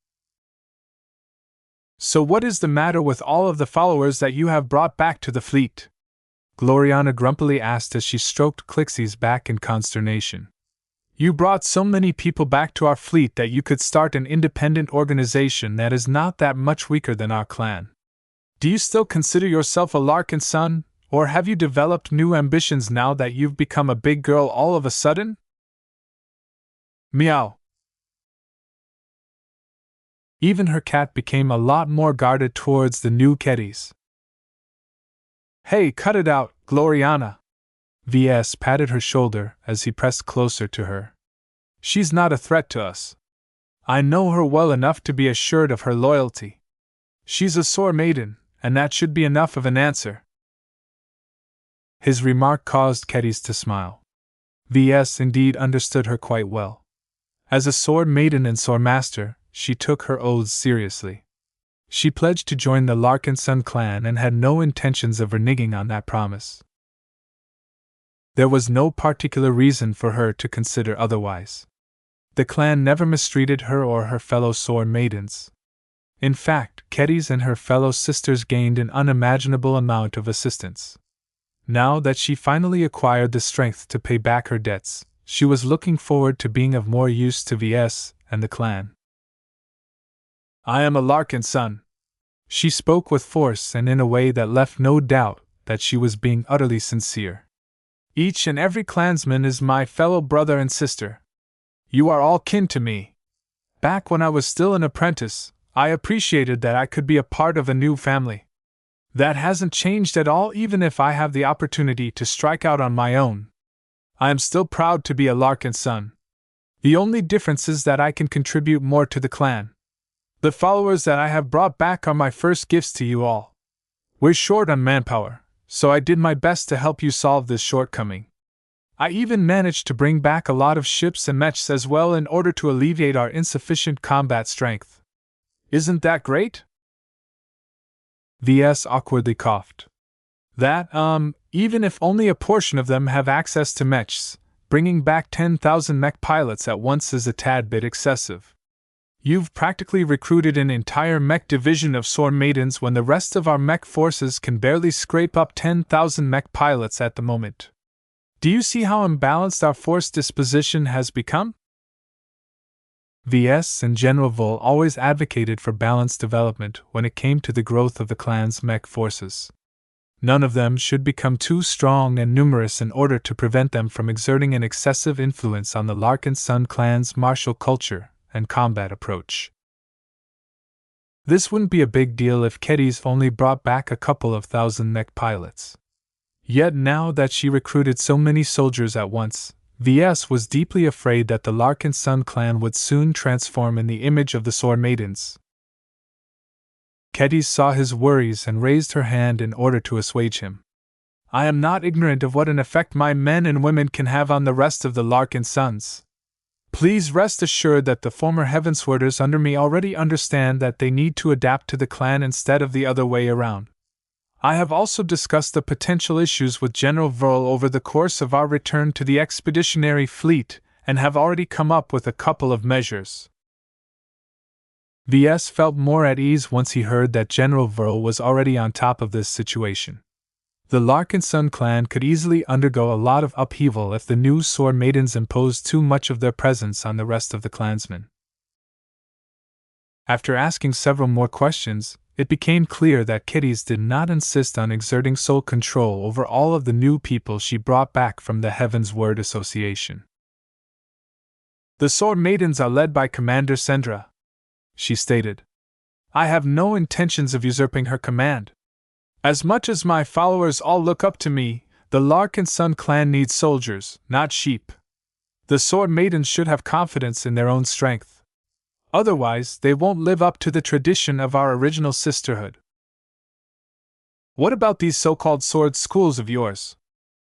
So what is the matter with all of the followers that you have brought back to the fleet? Gloriana grumpily asked as she stroked Clixie's back in consternation. You brought so many people back to our fleet that you could start an independent organization that is not that much weaker than our clan. Do you still consider yourself a Larkinson, or have you developed new ambitions now that you've become a big girl all of a sudden? Meow. Even her cat became a lot more guarded towards the new Kedis. Hey, cut it out, Gloriana. Ves patted her shoulder as he pressed closer to her. She's not a threat to us. I know her well enough to be assured of her loyalty. She's a sore maiden, and that should be enough of an answer. His remark caused Kedis to smile. Ves indeed understood her quite well. As a sword maiden and sword master, she took her oaths seriously. She pledged to join the Larkinson clan and had no intentions of reneging on that promise. There was no particular reason for her to consider otherwise. The clan never mistreated her or her fellow sword maidens. In fact, Kedis and her fellow sisters gained an unimaginable amount of assistance. Now that she finally acquired the strength to pay back her debts, she was looking forward to being of more use to Ves and the clan. I am a Larkinson. She spoke with force and in a way that left no doubt that she was being utterly sincere. Each and every clansman is my fellow brother and sister. You are all kin to me. Back when I was still an apprentice, I appreciated that I could be a part of a new family. That hasn't changed at all even if I have the opportunity to strike out on my own. I am still proud to be a Larkinson. The only difference is that I can contribute more to the clan. The followers that I have brought back are my first gifts to you all. We're short on manpower, so I did my best to help you solve this shortcoming. I even managed to bring back a lot of ships and mechs as well in order to alleviate our insufficient combat strength. Isn't that great? Ves awkwardly coughed. That, even if only a portion of them have access to mechs, bringing back 10,000 mech pilots at once is a tad bit excessive. You've practically recruited an entire mech division of sword maidens when the rest of our mech forces can barely scrape up 10,000 mech pilots at the moment. Do you see how imbalanced our force disposition has become? Ves and General Vol always advocated for balanced development when it came to the growth of the clan's mech forces. None of them should become too strong and numerous in order to prevent them from exerting an excessive influence on the Larkinson clan's martial culture and combat approach. This wouldn't be a big deal if Kedis only brought back a couple of thousand mech pilots. Yet now that she recruited so many soldiers at once, Ves was deeply afraid that the Larkinson clan would soon transform in the image of the Sword Maidens. Kedis saw his worries and raised her hand in order to assuage him. I am not ignorant of what an effect my men and women can have on the rest of the Larkinsons. Please rest assured that the former Heavenswarders under me already understand that they need to adapt to the clan instead of the other way around. I have also discussed the potential issues with General Vrl over the course of our return to the expeditionary fleet and have already come up with a couple of measures. Ves felt more at ease once he heard that General Vrl was already on top of this situation. The Larkinson clan could easily undergo a lot of upheaval if the new Sword Maidens imposed too much of their presence on the rest of the clansmen. After asking several more questions, it became clear that Kedis did not insist on exerting sole control over all of the new people she brought back from the Heaven's Word Association. The Sword Maidens are led by Commander Sendra, she stated. I have no intentions of usurping her command. As much as my followers all look up to me, the Larkinson clan needs soldiers, not sheep. The Sword Maidens should have confidence in their own strength. Otherwise, they won't live up to the tradition of our original sisterhood. What about these so-called sword schools of yours?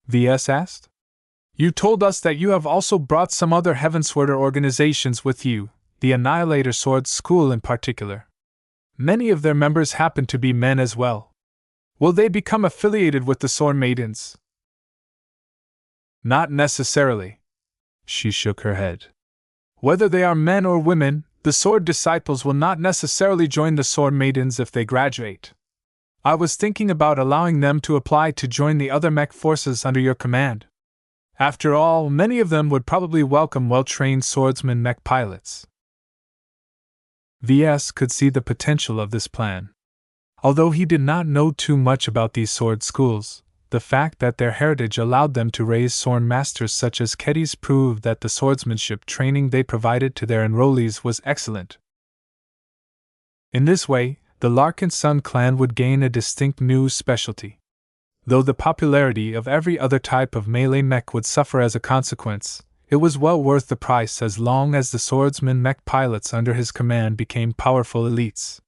Ves asked. You told us that you have also brought some other Heavenswarder organizations with you, the Annihilator Sword School in particular. Many of their members happen to be men as well. Will they become affiliated with the Sword Maidens? Not necessarily. She shook her head. Whether they are men or women, the Sword Disciples will not necessarily join the Sword Maidens if they graduate. I was thinking about allowing them to apply to join the other mech forces under your command. After all, many of them would probably welcome well-trained swordsman mech pilots. Ves could see the potential of this plan. Although he did not know too much about these sword schools, the fact that their heritage allowed them to raise sword masters such as Kedis proved that the swordsmanship training they provided to their enrollees was excellent. In this way, the Larkinson clan would gain a distinct new specialty. Though the popularity of every other type of melee mech would suffer as a consequence, it was well worth the price as long as the swordsman mech pilots under his command became powerful elites.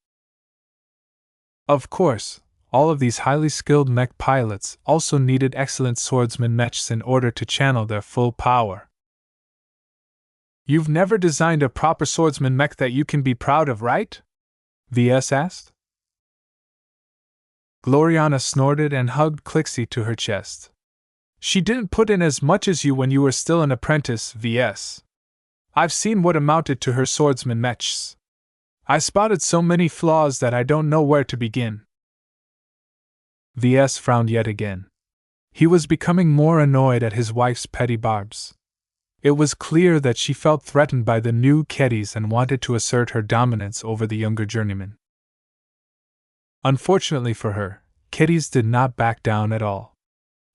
Of course, all of these highly skilled mech pilots also needed excellent swordsman mechs in order to channel their full power. You've never designed a proper swordsman mech that you can be proud of, right? Ves asked. Gloriana snorted and hugged Clixie to her chest. She didn't put in as much as you when you were still an apprentice, Ves. I've seen what amounted to her swordsman mechs. I spotted so many flaws that I don't know where to begin. Ves frowned yet again. He was becoming more annoyed at his wife's petty barbs. It was clear that she felt threatened by the new Kedis and wanted to assert her dominance over the younger journeyman. Unfortunately for her, Kitties did not back down at all.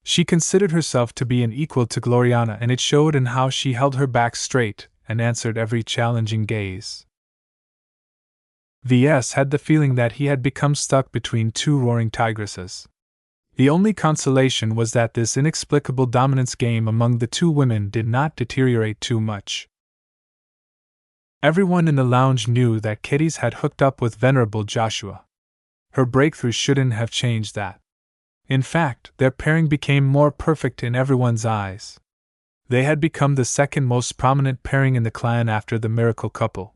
She considered herself to be an equal to Gloriana, and it showed in how she held her back straight and answered every challenging gaze. Ves had the feeling that he had become stuck between two roaring tigresses. The only consolation was that this inexplicable dominance game among the two women did not deteriorate too much. Everyone in the lounge knew that Kitties had hooked up with Venerable Joshua. Her breakthrough shouldn't have changed that. In fact, their pairing became more perfect in everyone's eyes. They had become the second most prominent pairing in the clan after the miracle couple.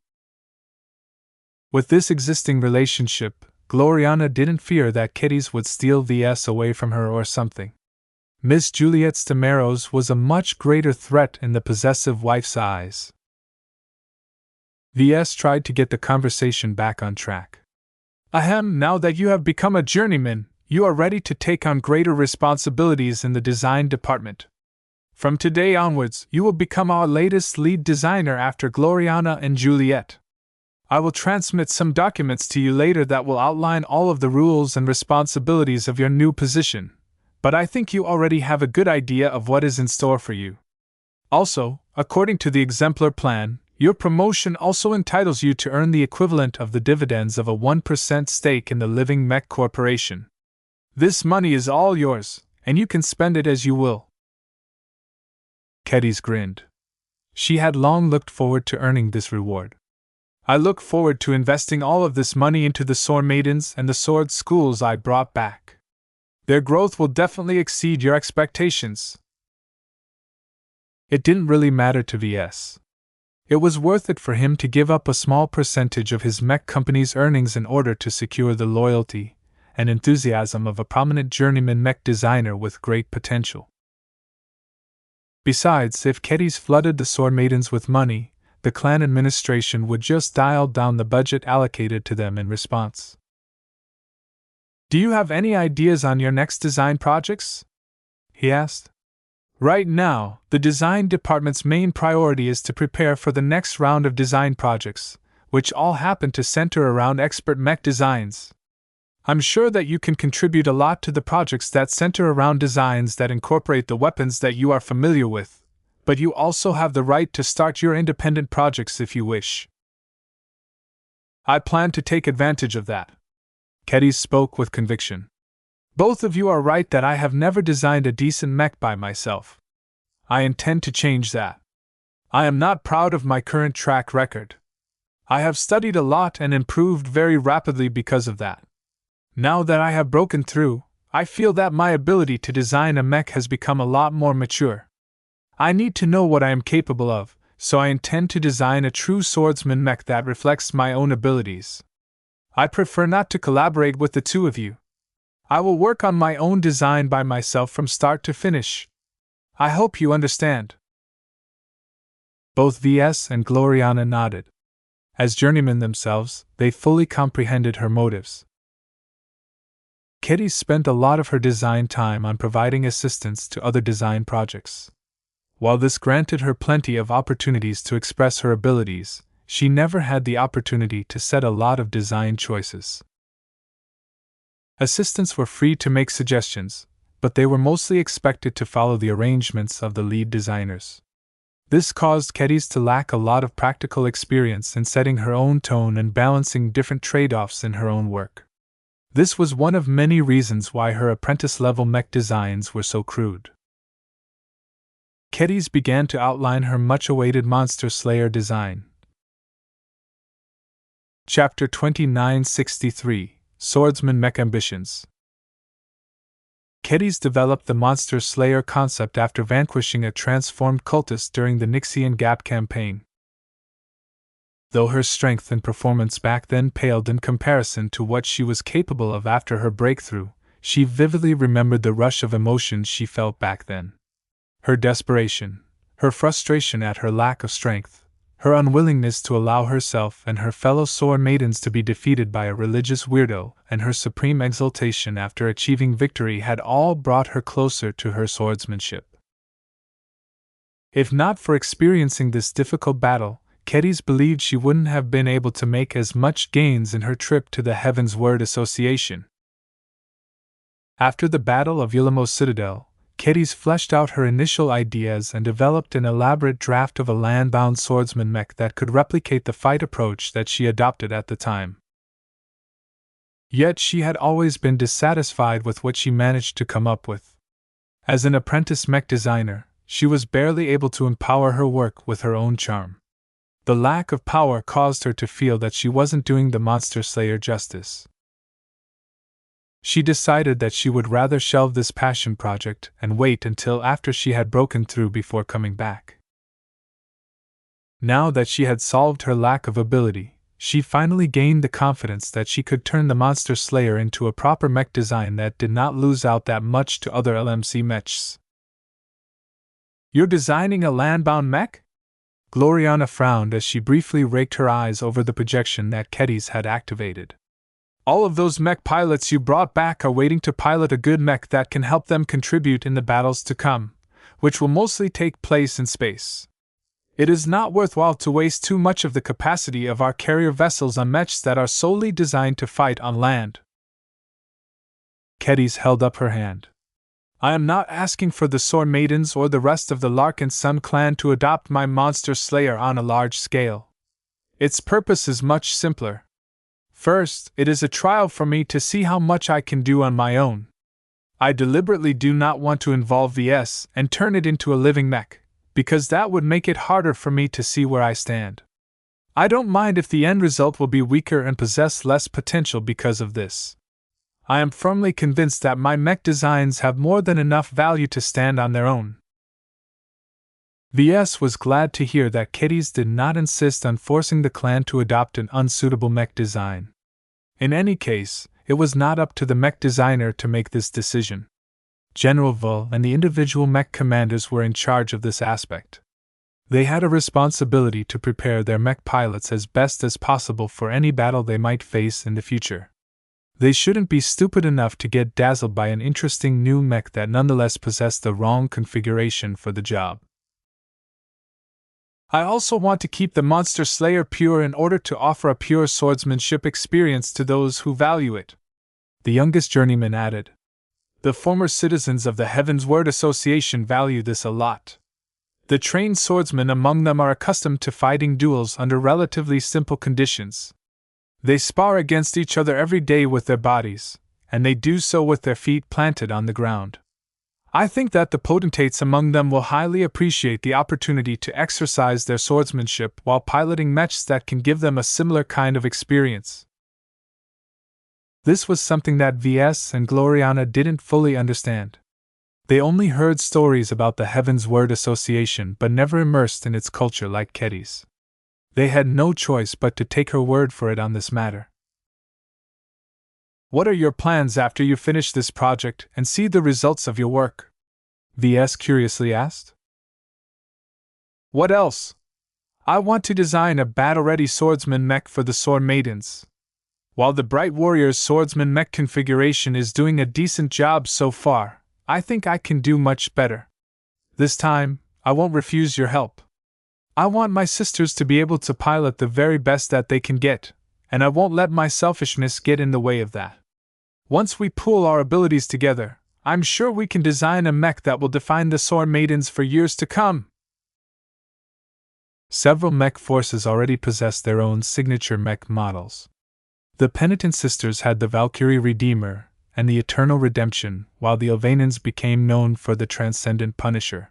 With this existing relationship, Gloriana didn't fear that Kitties would steal Ves away from her or something. Miss Juliet Stamaros was a much greater threat in the possessive wife's eyes. Ves tried to get the conversation back on track. Ahem, now that you have become a journeyman, you are ready to take on greater responsibilities in the design department. From today onwards, you will become our latest lead designer after Gloriana and Juliet. I will transmit some documents to you later that will outline all of the rules and responsibilities of your new position, but I think you already have a good idea of what is in store for you. Also, according to the exemplar plan, your promotion also entitles you to earn the equivalent of the dividends of a 1% stake in the Living Mech Corporation. This money is all yours, and you can spend it as you will. Kitties grinned. She had long looked forward to earning this reward. I look forward to investing all of this money into the Sword Maidens and the sword schools I brought back. Their growth will definitely exceed your expectations. It didn't really matter to Ves. It was worth it for him to give up a small percentage of his mech company's earnings in order to secure the loyalty and enthusiasm of a prominent journeyman mech designer with great potential. Besides, if Kitties flooded the Sword Maidens with money, the clan administration would just dial down the budget allocated to them in response. Do you have any ideas on your next design projects? He asked. Right now, the design department's main priority is to prepare for the next round of design projects, which all happen to center around expert mech designs. I'm sure that you can contribute a lot to the projects that center around designs that incorporate the weapons that you are familiar with, but you also have the right to start your independent projects if you wish. I plan to take advantage of that. Kitties spoke with conviction. Both of you are right that I have never designed a decent mech by myself. I intend to change that. I am not proud of my current track record. I have studied a lot and improved very rapidly because of that. Now that I have broken through, I feel that my ability to design a mech has become a lot more mature. I need to know what I am capable of, so I intend to design a true swordsman mech that reflects my own abilities. I prefer not to collaborate with the two of you. I will work on my own design by myself from start to finish. I hope you understand. Both Ves and Gloriana nodded. As journeymen themselves, they fully comprehended her motives. Kitty spent a lot of her design time on providing assistance to other design projects. While this granted her plenty of opportunities to express her abilities, she never had the opportunity to set a lot of design choices. Assistants were free to make suggestions, but they were mostly expected to follow the arrangements of the lead designers. This caused Kitties to lack a lot of practical experience in setting her own tone and balancing different trade-offs in her own work. This was one of many reasons why her apprentice-level mech designs were so crude. Kitties began to outline her much-awaited Monster Slayer design. Chapter 2963 Swordsman Mech Ambitions. Kitties developed the Monster Slayer concept after vanquishing a transformed cultist during the Nixian Gap campaign. Though her strength and performance back then paled in comparison to what she was capable of after her breakthrough, she vividly remembered the rush of emotions she felt back then. Her desperation, her frustration at her lack of strength, her unwillingness to allow herself and her fellow sword maidens to be defeated by a religious weirdo, and her supreme exultation after achieving victory had all brought her closer to her swordsmanship. If not for experiencing this difficult battle, Kedys believed she wouldn't have been able to make as much gains in her trip to the Heaven's Word Association. After the Battle of Yulimo Citadel, Kedys fleshed out her initial ideas and developed an elaborate draft of a land-bound swordsman mech that could replicate the fight approach that she adopted at the time. Yet she had always been dissatisfied with what she managed to come up with. As an apprentice mech designer, she was barely able to empower her work with her own charm. The lack of power caused her to feel that she wasn't doing the monster slayer justice. She decided that she would rather shelve this passion project and wait until after she had broken through before coming back. Now that she had solved her lack of ability, she finally gained the confidence that she could turn the monster slayer into a proper mech design that did not lose out that much to other LMC mechs. "You're designing a land-bound mech?" Gloriana frowned as she briefly raked her eyes over the projection that Kedys had activated. "All of those mech pilots you brought back are waiting to pilot a good mech that can help them contribute in the battles to come, which will mostly take place in space. It is not worthwhile to waste too much of the capacity of our carrier vessels on mechs that are solely designed to fight on land." Kedys held up her hand. "I am not asking for the Sword Maidens or the rest of the Larkinson clan to adopt my monster slayer on a large scale. Its purpose is much simpler. First, it is a trial for me to see how much I can do on my own. I deliberately do not want to involve Ves and turn it into a living mech, because that would make it harder for me to see where I stand. I don't mind if the end result will be weaker and possess less potential because of this. I am firmly convinced that my mech designs have more than enough value to stand on their own." Ves was glad to hear that Kedys did not insist on forcing the clan to adopt an unsuitable mech design. In any case, it was not up to the mech designer to make this decision. General Vull and the individual mech commanders were in charge of this aspect. They had a responsibility to prepare their mech pilots as best as possible for any battle they might face in the future. They shouldn't be stupid enough to get dazzled by an interesting new mech that nonetheless possessed the wrong configuration for the job. "I also want to keep the Monster Slayer pure in order to offer a pure swordsmanship experience to those who value it," the youngest journeyman added. "The former citizens of the Heaven's Word Association value this a lot. The trained swordsmen among them are accustomed to fighting duels under relatively simple conditions. They spar against each other every day with their bodies, and they do so with their feet planted on the ground. I think that the potentates among them will highly appreciate the opportunity to exercise their swordsmanship while piloting mechs that can give them a similar kind of experience." This was something that Ves and Gloriana didn't fully understand. They only heard stories about the Heaven's Word Association but never immersed in its culture like Kedys. They had no choice but to take her word for it on this matter. "What are your plans after you finish this project and see the results of your work?" Ves curiously asked. "What else? I want to design a battle-ready swordsman mech for the Sword Maidens. While the Bright Warrior's swordsman mech configuration is doing a decent job so far, I think I can do much better. This time, I won't refuse your help. I want my sisters to be able to pilot the very best that they can get, and I won't let my selfishness get in the way of that. Once we pool our abilities together, I'm sure we can design a mech that will define the Sword Maidens for years to come." Several mech forces already possessed their own signature mech models. The Penitent Sisters had the Valkyrie Redeemer and the Eternal Redemption, while the Ovanans became known for the Transcendent Punisher.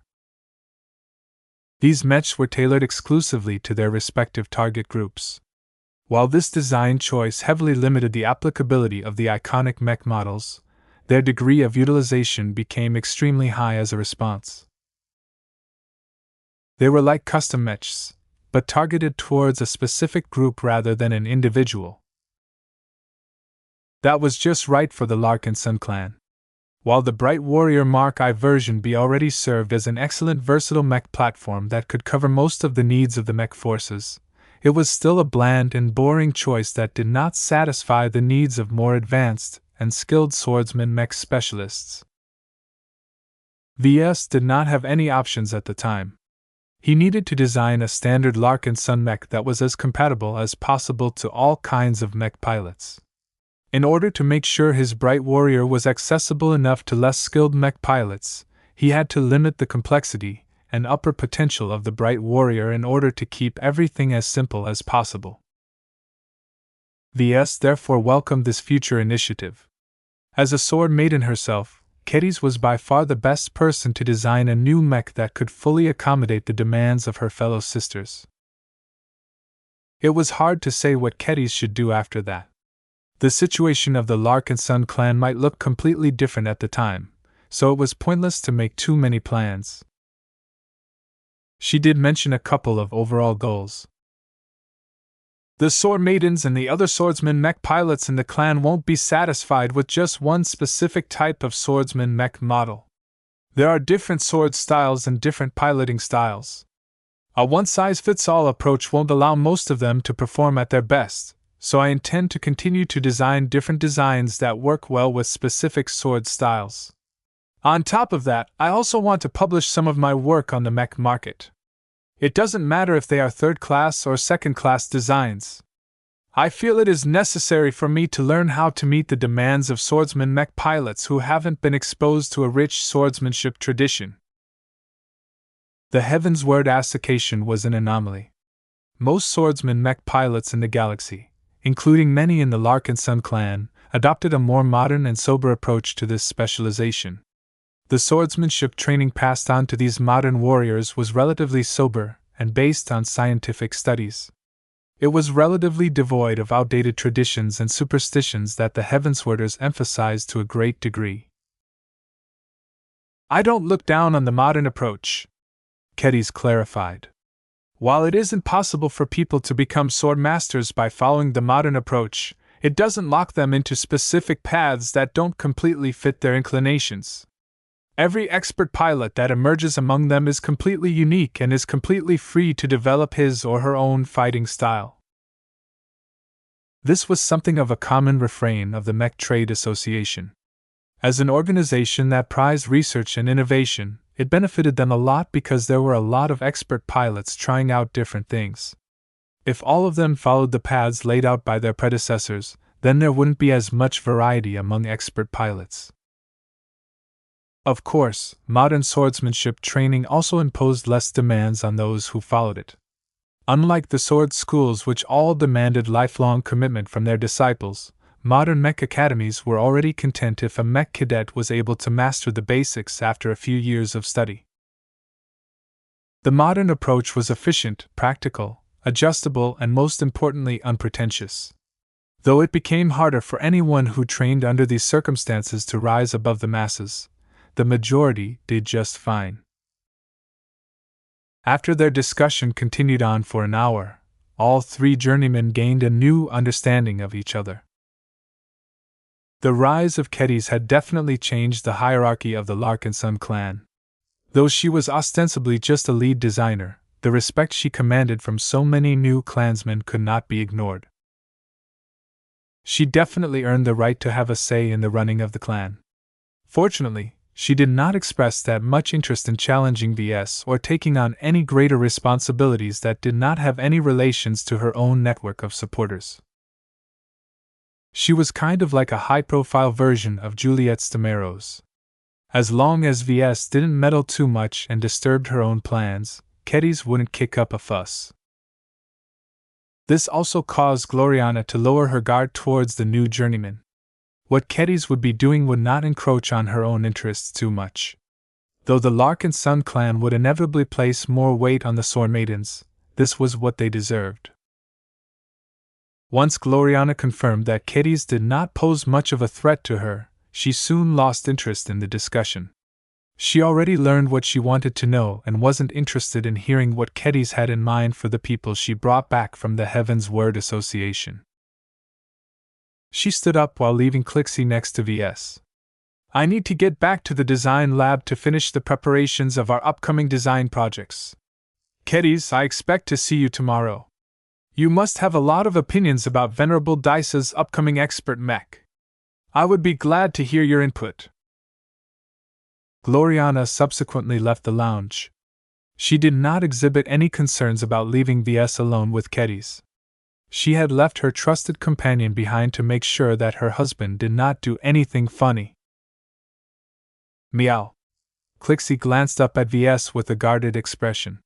These mechs were tailored exclusively to their respective target groups. While this design choice heavily limited the applicability of the iconic mech models, their degree of utilization became extremely high as a response. They were like custom mechs, but targeted towards a specific group rather than an individual. That was just right for the Larkinson clan. While the Bright Warrior Mark I version B already served as an excellent versatile mech platform that could cover most of the needs of the mech forces, it was still a bland and boring choice that did not satisfy the needs of more advanced and skilled swordsman mech specialists. Ves did not have any options at the time. He needed to design a standard Larkinson mech that was as compatible as possible to all kinds of mech pilots. In order to make sure his Bright Warrior was accessible enough to less skilled mech pilots, he had to limit the complexity and upper potential of the Bright Warrior in order to keep everything as simple as possible. Ves therefore welcomed this future initiative. As a sword maiden herself, Kedis was by far the best person to design a new mech that could fully accommodate the demands of her fellow sisters. It was hard to say what Kedis should do after that. The situation of the Larkinson clan might look completely different at the time, so it was pointless to make too many plans. She did mention a couple of overall goals. The sword maidens and the other swordsman mech pilots in the clan won't be satisfied with just one specific type of swordsman mech model. There are different sword styles and different piloting styles. A one-size-fits-all approach won't allow most of them to perform at their best, so I intend to continue to design different designs that work well with specific sword styles. On top of that, I also want to publish some of my work on the mech market. It doesn't matter if they are third-class or second-class designs. I feel it is necessary for me to learn how to meet the demands of swordsman mech pilots who haven't been exposed to a rich swordsmanship tradition. The Heavensward association was an anomaly. Most swordsman mech pilots in the galaxy, including many in the Larkinson clan, adopted a more modern and sober approach to this specialization. The swordsmanship training passed on to these modern warriors was relatively sober and based on scientific studies. It was relatively devoid of outdated traditions and superstitions that the Heavenswarders emphasized to a great degree. I don't look down on the modern approach, Kedis clarified. While it isn't possible for people to become sword masters by following the modern approach, it doesn't lock them into specific paths that don't completely fit their inclinations. Every expert pilot that emerges among them is completely unique and is completely free to develop his or her own fighting style. This was something of a common refrain of the Mech Trade Association. As an organization that prized research and innovation, it benefited them a lot because there were a lot of expert pilots trying out different things. If all of them followed the paths laid out by their predecessors, then there wouldn't be as much variety among expert pilots. Of course, modern swordsmanship training also imposed less demands on those who followed it. Unlike the sword schools, which all demanded lifelong commitment from their disciples, modern mech academies were already content if a mech cadet was able to master the basics after a few years of study. The modern approach was efficient, practical, adjustable, and most importantly, unpretentious. Though it became harder for anyone who trained under these circumstances to rise above the masses, the majority did just fine. After their discussion continued on for an hour, all three journeymen gained a new understanding of each other. The rise of Kedis had definitely changed the hierarchy of the Larkinson clan. Though she was ostensibly just a lead designer, the respect she commanded from so many new clansmen could not be ignored. She definitely earned the right to have a say in the running of the clan. Fortunately, she did not express that much interest in challenging Ves or taking on any greater responsibilities that did not have any relations to her own network of supporters. She was kind of like a high-profile version of Juliet Stameros. As long as Ves didn't meddle too much and disturbed her own plans, Kedis wouldn't kick up a fuss. This also caused Gloriana to lower her guard towards the new journeyman. What Kedis would be doing would not encroach on her own interests too much. Though the Larkinson clan would inevitably place more weight on the sword maidens, this was what they deserved. Once Gloriana confirmed that Kedis did not pose much of a threat to her, she soon lost interest in the discussion. She already learned what she wanted to know and wasn't interested in hearing what Kedis had in mind for the people she brought back from the Heavensward Association. She stood up while leaving Clixie next to Ves. I need to get back to the design lab to finish the preparations of our upcoming design projects. Kedis, I expect to see you tomorrow. You must have a lot of opinions about Venerable Dice's upcoming expert mech. I would be glad to hear your input. Gloriana subsequently left the lounge. She did not exhibit any concerns about leaving Ves alone with Kedis. She had left her trusted companion behind to make sure that her husband did not do anything funny. Meow. Clixie glanced up at Ves with a guarded expression.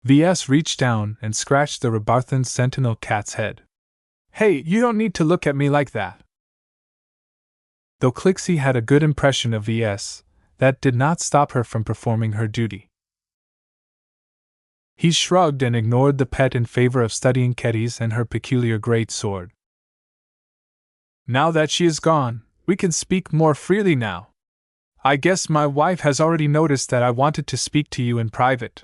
Ves reached down and scratched the Rebarthan sentinel cat's head. Hey, you don't need to look at me like that. Though Clixie had a good impression of Ves, that did not stop her from performing her duty. He shrugged and ignored the pet in favor of studying Kedis and her peculiar great sword. Now that she is gone, we can speak more freely now. I guess my wife has already noticed that I wanted to speak to you in private.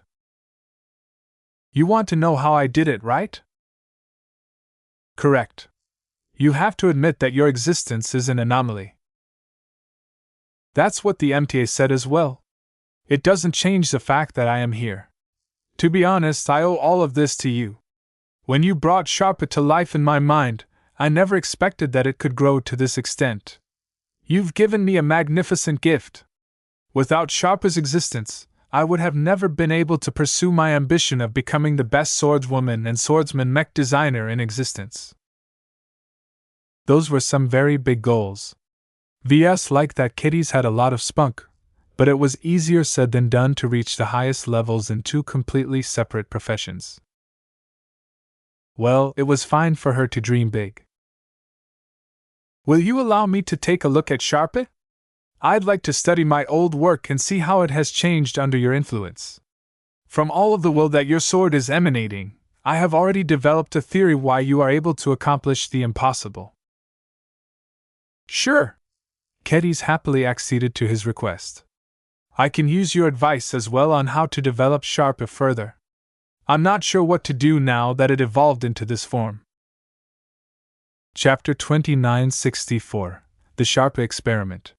You want to know how I did it, right? Correct. You have to admit that your existence is an anomaly. That's what the MTA said as well. It doesn't change the fact that I am here. To be honest, I owe all of this to you. When you brought Sharpa to life in my mind, I never expected that it could grow to this extent. You've given me a magnificent gift. Without Sharpa's existence, I would have never been able to pursue my ambition of becoming the best swordswoman and swordsman mech designer in existence. Those were some very big goals. Ves liked that Kedis had a lot of spunk, but it was easier said than done to reach the highest levels in two completely separate professions. Well, it was fine for her to dream big. Will you allow me to take a look at Sharpa? I'd like to study my old work and see how it has changed under your influence. From all of the will that your sword is emanating, I have already developed a theory why you are able to accomplish the impossible. Sure. Kedis happily acceded to his request. I can use your advice as well on how to develop Sharpa further. I'm not sure what to do now that it evolved into this form. Chapter 2964 The Sharpa Experiment.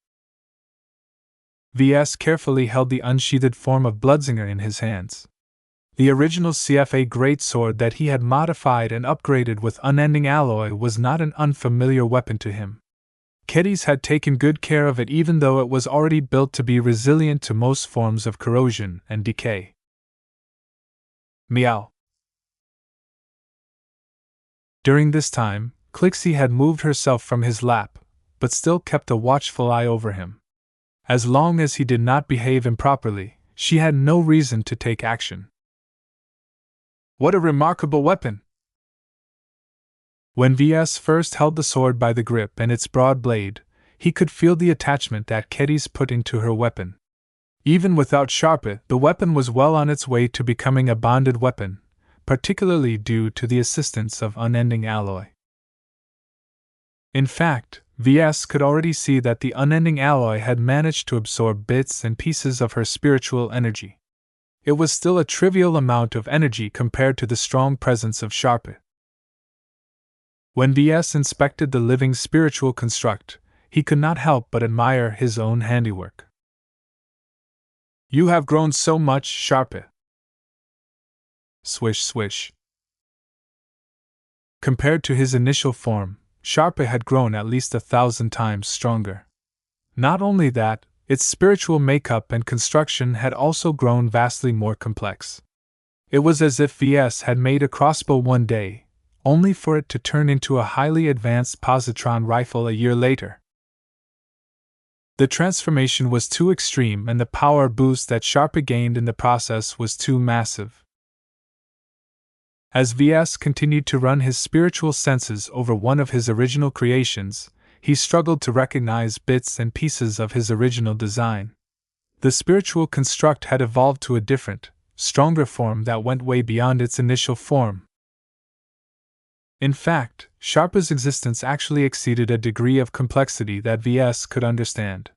Ves carefully held the unsheathed form of Bloodzinger in his hands. The original CFA greatsword that he had modified and upgraded with unending alloy was not an unfamiliar weapon to him. Kedis had taken good care of it even though it was already built to be resilient to most forms of corrosion and decay. Meow. During this time, Clixie had moved herself from his lap, but still kept a watchful eye over him. As long as he did not behave improperly, she had no reason to take action. What a remarkable weapon! When Ves first held the sword by the grip and its broad blade, he could feel the attachment that Kedis put into her weapon. Even without Sharpa, the weapon was well on its way to becoming a bonded weapon, particularly due to the assistance of unending alloy. In fact, Ves could already see that the unending alloy had managed to absorb bits and pieces of her spiritual energy. It was still a trivial amount of energy compared to the strong presence of Sharpa. When Ves inspected the living spiritual construct, he could not help but admire his own handiwork. You have grown so much, Sharpa. Swish, swish. Compared to his initial form, Sharpa had grown at least 1,000 times stronger. Not only that, its spiritual makeup and construction had also grown vastly more complex. It was as if Ves had made a crossbow one day, only for it to turn into a highly advanced positron rifle a year later. The transformation was too extreme and the power boost that Sharpa gained in the process was too massive. As Ves continued to run his spiritual senses over one of his original creations, he struggled to recognize bits and pieces of his original design. The spiritual construct had evolved to a different, stronger form that went way beyond its initial form. In fact, Sharpa's existence actually exceeded a degree of complexity that Ves could understand.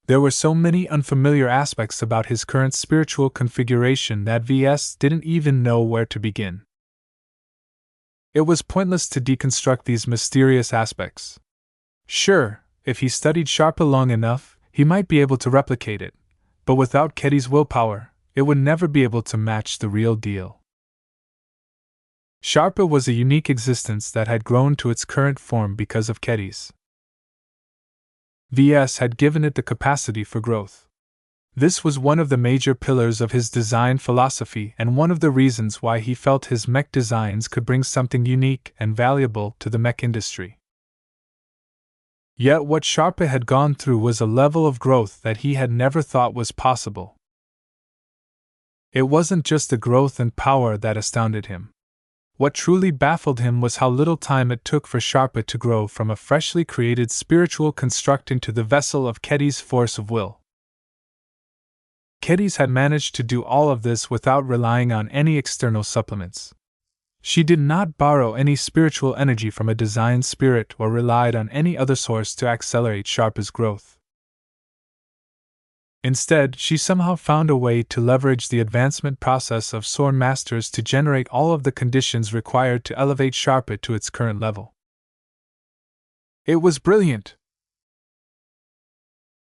There were so many unfamiliar aspects about his current spiritual configuration that Ves didn't even know where to begin. It was pointless to deconstruct these mysterious aspects. Sure, if he studied Sharpa long enough, he might be able to replicate it, but without Kedis' willpower, it would never be able to match the real deal. Sharpa was a unique existence that had grown to its current form because of Kedis. Ves had given it the capacity for growth. This was one of the major pillars of his design philosophy and one of the reasons why he felt his mech designs could bring something unique and valuable to the mech industry. Yet what Sharpe had gone through was a level of growth that he had never thought was possible. It wasn't just the growth and power that astounded him. What truly baffled him was how little time it took for Sharpe to grow from a freshly created spiritual construct into the vessel of Ketty's force of will. Ketty had managed to do all of this without relying on any external supplements. She did not borrow any spiritual energy from a design spirit or relied on any other source to accelerate Sharpe's growth. Instead, she somehow found a way to leverage the advancement process of sword masters to generate all of the conditions required to elevate Sharpe to its current level. It was brilliant.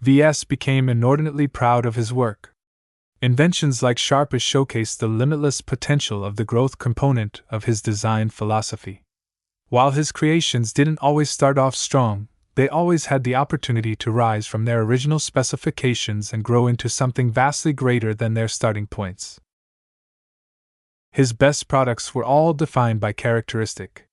Ves became inordinately proud of his work. Inventions like Sharpe showcased the limitless potential of the growth component of his design philosophy. While his creations didn't always start off strong, they always had the opportunity to rise from their original specifications and grow into something vastly greater than their starting points. His best products were all defined by characteristic.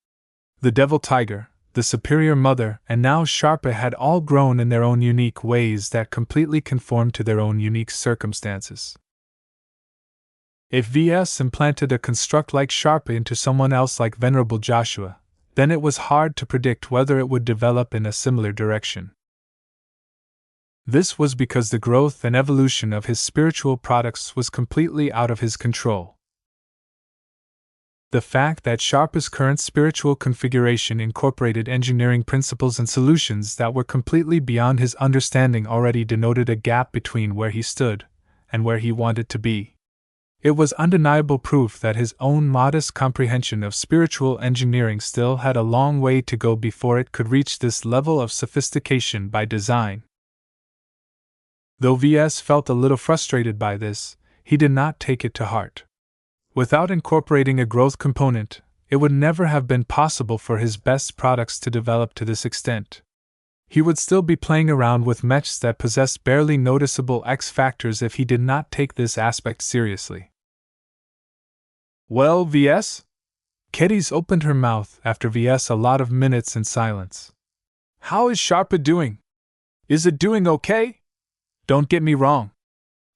The Devil Tiger, the Superior Mother, and now Sharpe had all grown in their own unique ways that completely conformed to their own unique circumstances. If Ves implanted a construct like Sharpe into someone else like Venerable Joshua, then it was hard to predict whether it would develop in a similar direction. This was because the growth and evolution of his spiritual products was completely out of his control. The fact that Sharpe's current spiritual configuration incorporated engineering principles and solutions that were completely beyond his understanding already denoted a gap between where he stood and where he wanted to be. It was undeniable proof that his own modest comprehension of spiritual engineering still had a long way to go before it could reach this level of sophistication by design. Though Ves felt a little frustrated by this, he did not take it to heart. Without incorporating a growth component, it would never have been possible for his best products to develop to this extent. He would still be playing around with mechs that possessed barely noticeable X factors if he did not take this aspect seriously. Well, Ves? Ketty's opened her mouth after Ves a lot of minutes in silence. How is Sharpe doing? Is it doing okay? Don't get me wrong.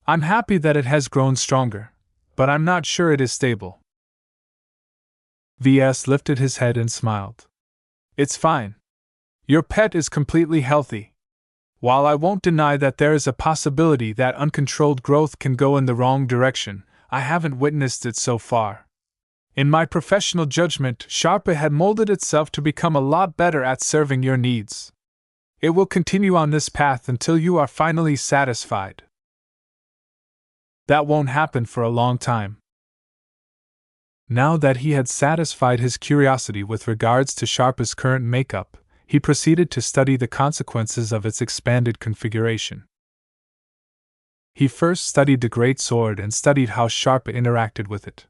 I'm happy that it has grown stronger, but I'm not sure it is stable. Ves lifted his head and smiled. It's fine. Your pet is completely healthy. While I won't deny that there is a possibility that uncontrolled growth can go in the wrong direction, I haven't witnessed it so far. In my professional judgment, Sharpe had molded itself to become a lot better at serving your needs. It will continue on this path until you are finally satisfied. That won't happen for a long time. Now that he had satisfied his curiosity with regards to Sharpe's current makeup, he proceeded to study the consequences of its expanded configuration. He first studied the Great Sword and studied how Sharpe interacted with it.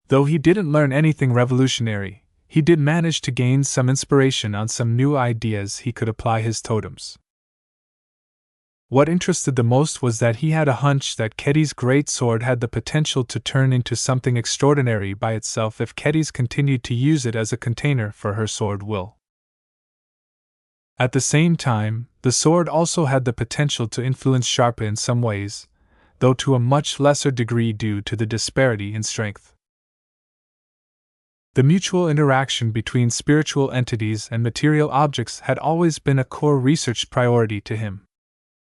Though he didn't learn anything revolutionary, he did manage to gain some inspiration on some new ideas he could apply his totems. What interested the most was that he had a hunch that Ketty's Great Sword had the potential to turn into something extraordinary by itself if Ketty continued to use it as a container for her sword will. At the same time, the sword also had the potential to influence Sharpe in some ways, though to a much lesser degree due to the disparity in strength. The mutual interaction between spiritual entities and material objects had always been a core research priority to him.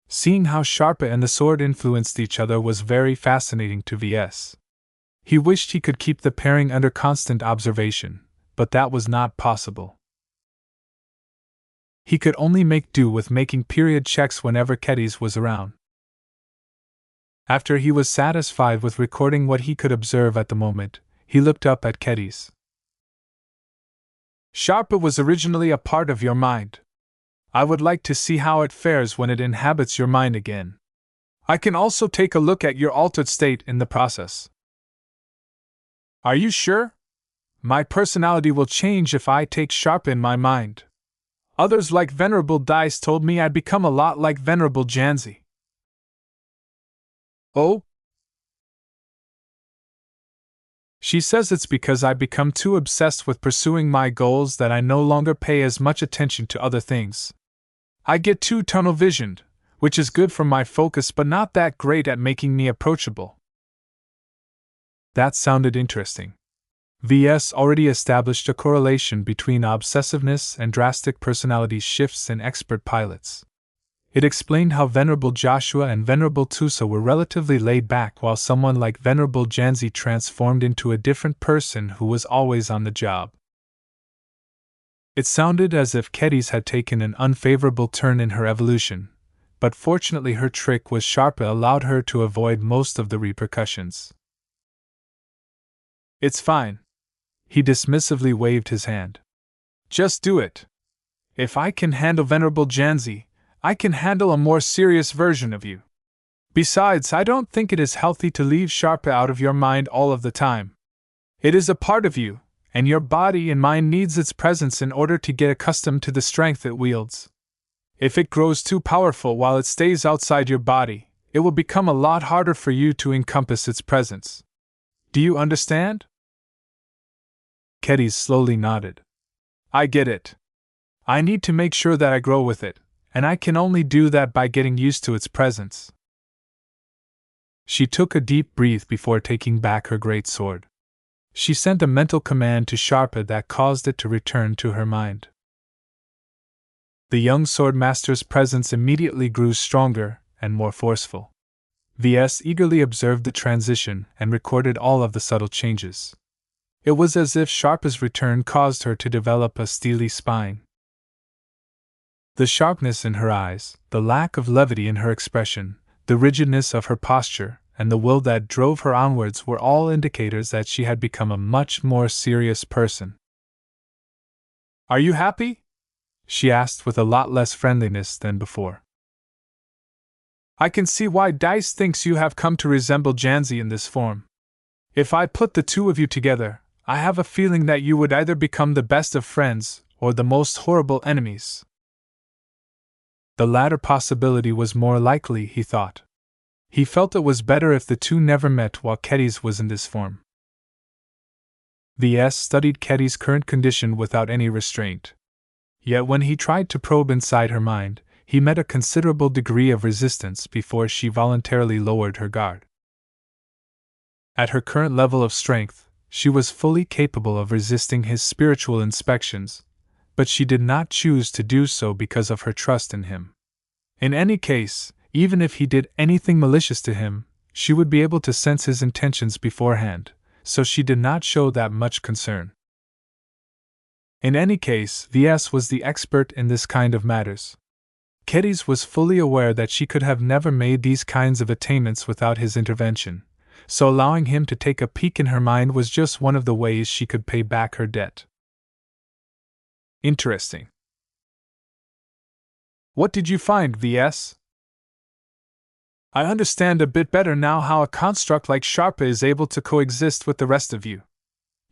Seeing how Sharpe and the sword influenced each other was very fascinating to Ves. He wished he could keep the pairing under constant observation, but that was not possible. He could only make do with making period checks whenever Ketty was around. After he was satisfied with recording what he could observe at the moment, he looked up at Ketty. Sharpe was originally a part of your mind. I would like to see how it fares when it inhabits your mind again. I can also take a look at your altered state in the process. Are you sure? My personality will change if I take Sharpe in my mind. Others like Venerable Dice told me I'd become a lot like Venerable Janzi. Oh? She says it's because I become too obsessed with pursuing my goals that I no longer pay as much attention to other things. I get too tunnel-visioned, which is good for my focus but not that great at making me approachable. That sounded interesting. VS already established a correlation between obsessiveness and drastic personality shifts in expert pilots. It explained how Venerable Joshua and Venerable Tusa were relatively laid back while someone like Venerable Janzi transformed into a different person who was always on the job. It sounded as if Kedis had taken an unfavorable turn in her evolution, but fortunately her trick with Sharpa allowed her to avoid most of the repercussions. It's fine. He dismissively waved his hand. Just do it. If I can handle Venerable Janzi, I can handle a more serious version of you. Besides, I don't think it is healthy to leave Sharpa out of your mind all of the time. It is a part of you, and your body and mind needs its presence in order to get accustomed to the strength it wields. If it grows too powerful while it stays outside your body, it will become a lot harder for you to encompass its presence. Do you understand? Kedis slowly nodded. I get it. I need to make sure that I grow with it, and I can only do that by getting used to its presence. She took a deep breath before taking back her great sword. She sent a mental command to Sharpa that caused it to return to her mind. The young swordmaster's presence immediately grew stronger and more forceful. VS eagerly observed the transition and recorded all of the subtle changes. It was as if Sharpa's return caused her to develop a steely spine. The sharpness in her eyes, the lack of levity in her expression, the rigidness of her posture, and the will that drove her onwards were all indicators that she had become a much more serious person. Are you happy? She asked with a lot less friendliness than before. I can see why Dice thinks you have come to resemble Janzi in this form. If I put the two of you together, I have a feeling that you would either become the best of friends or the most horrible enemies. The latter possibility was more likely, he thought. He felt it was better if the two never met while Kedis was in this form. VS studied Kedis' current condition without any restraint. Yet when he tried to probe inside her mind, he met a considerable degree of resistance before she voluntarily lowered her guard. At her current level of strength, she was fully capable of resisting his spiritual inspections, but she did not choose to do so because of her trust in him. In any case, even if he did anything malicious to him, she would be able to sense his intentions beforehand, so she did not show that much concern. In any case, VS was the expert in this kind of matters. Kedis was fully aware that she could have never made these kinds of attainments without his intervention, so allowing him to take a peek in her mind was just one of the ways she could pay back her debt. Interesting. What did you find, VS? I understand a bit better now how a construct like Sharpa is able to coexist with the rest of you.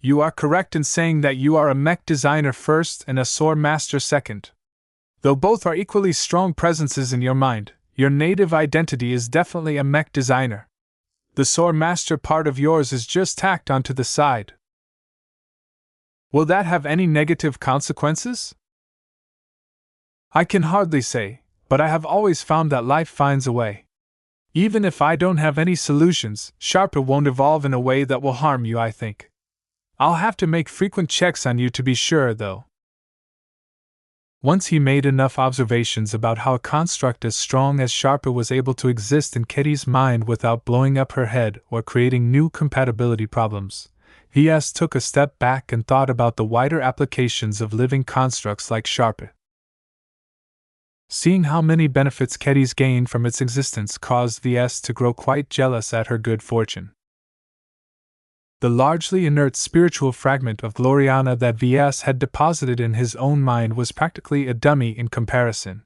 You are correct in saying that you are a mech designer first and a sword master second. Though both are equally strong presences in your mind, your native identity is definitely a mech designer. The sword master part of yours is just tacked onto the side. Will that have any negative consequences? I can hardly say, but I have always found that life finds a way. Even if I don't have any solutions, Sharpa won't evolve in a way that will harm you, I think. I'll have to make frequent checks on you to be sure, though. Once he made enough observations about how a construct as strong as Sharpa was able to exist in Kitty's mind without blowing up her head or creating new compatibility problems, VS took a step back and thought about the wider applications of living constructs like Sharpa. Seeing how many benefits Kedis gained from its existence caused VS to grow quite jealous at her good fortune. The largely inert spiritual fragment of Gloriana that VS had deposited in his own mind was practically a dummy in comparison.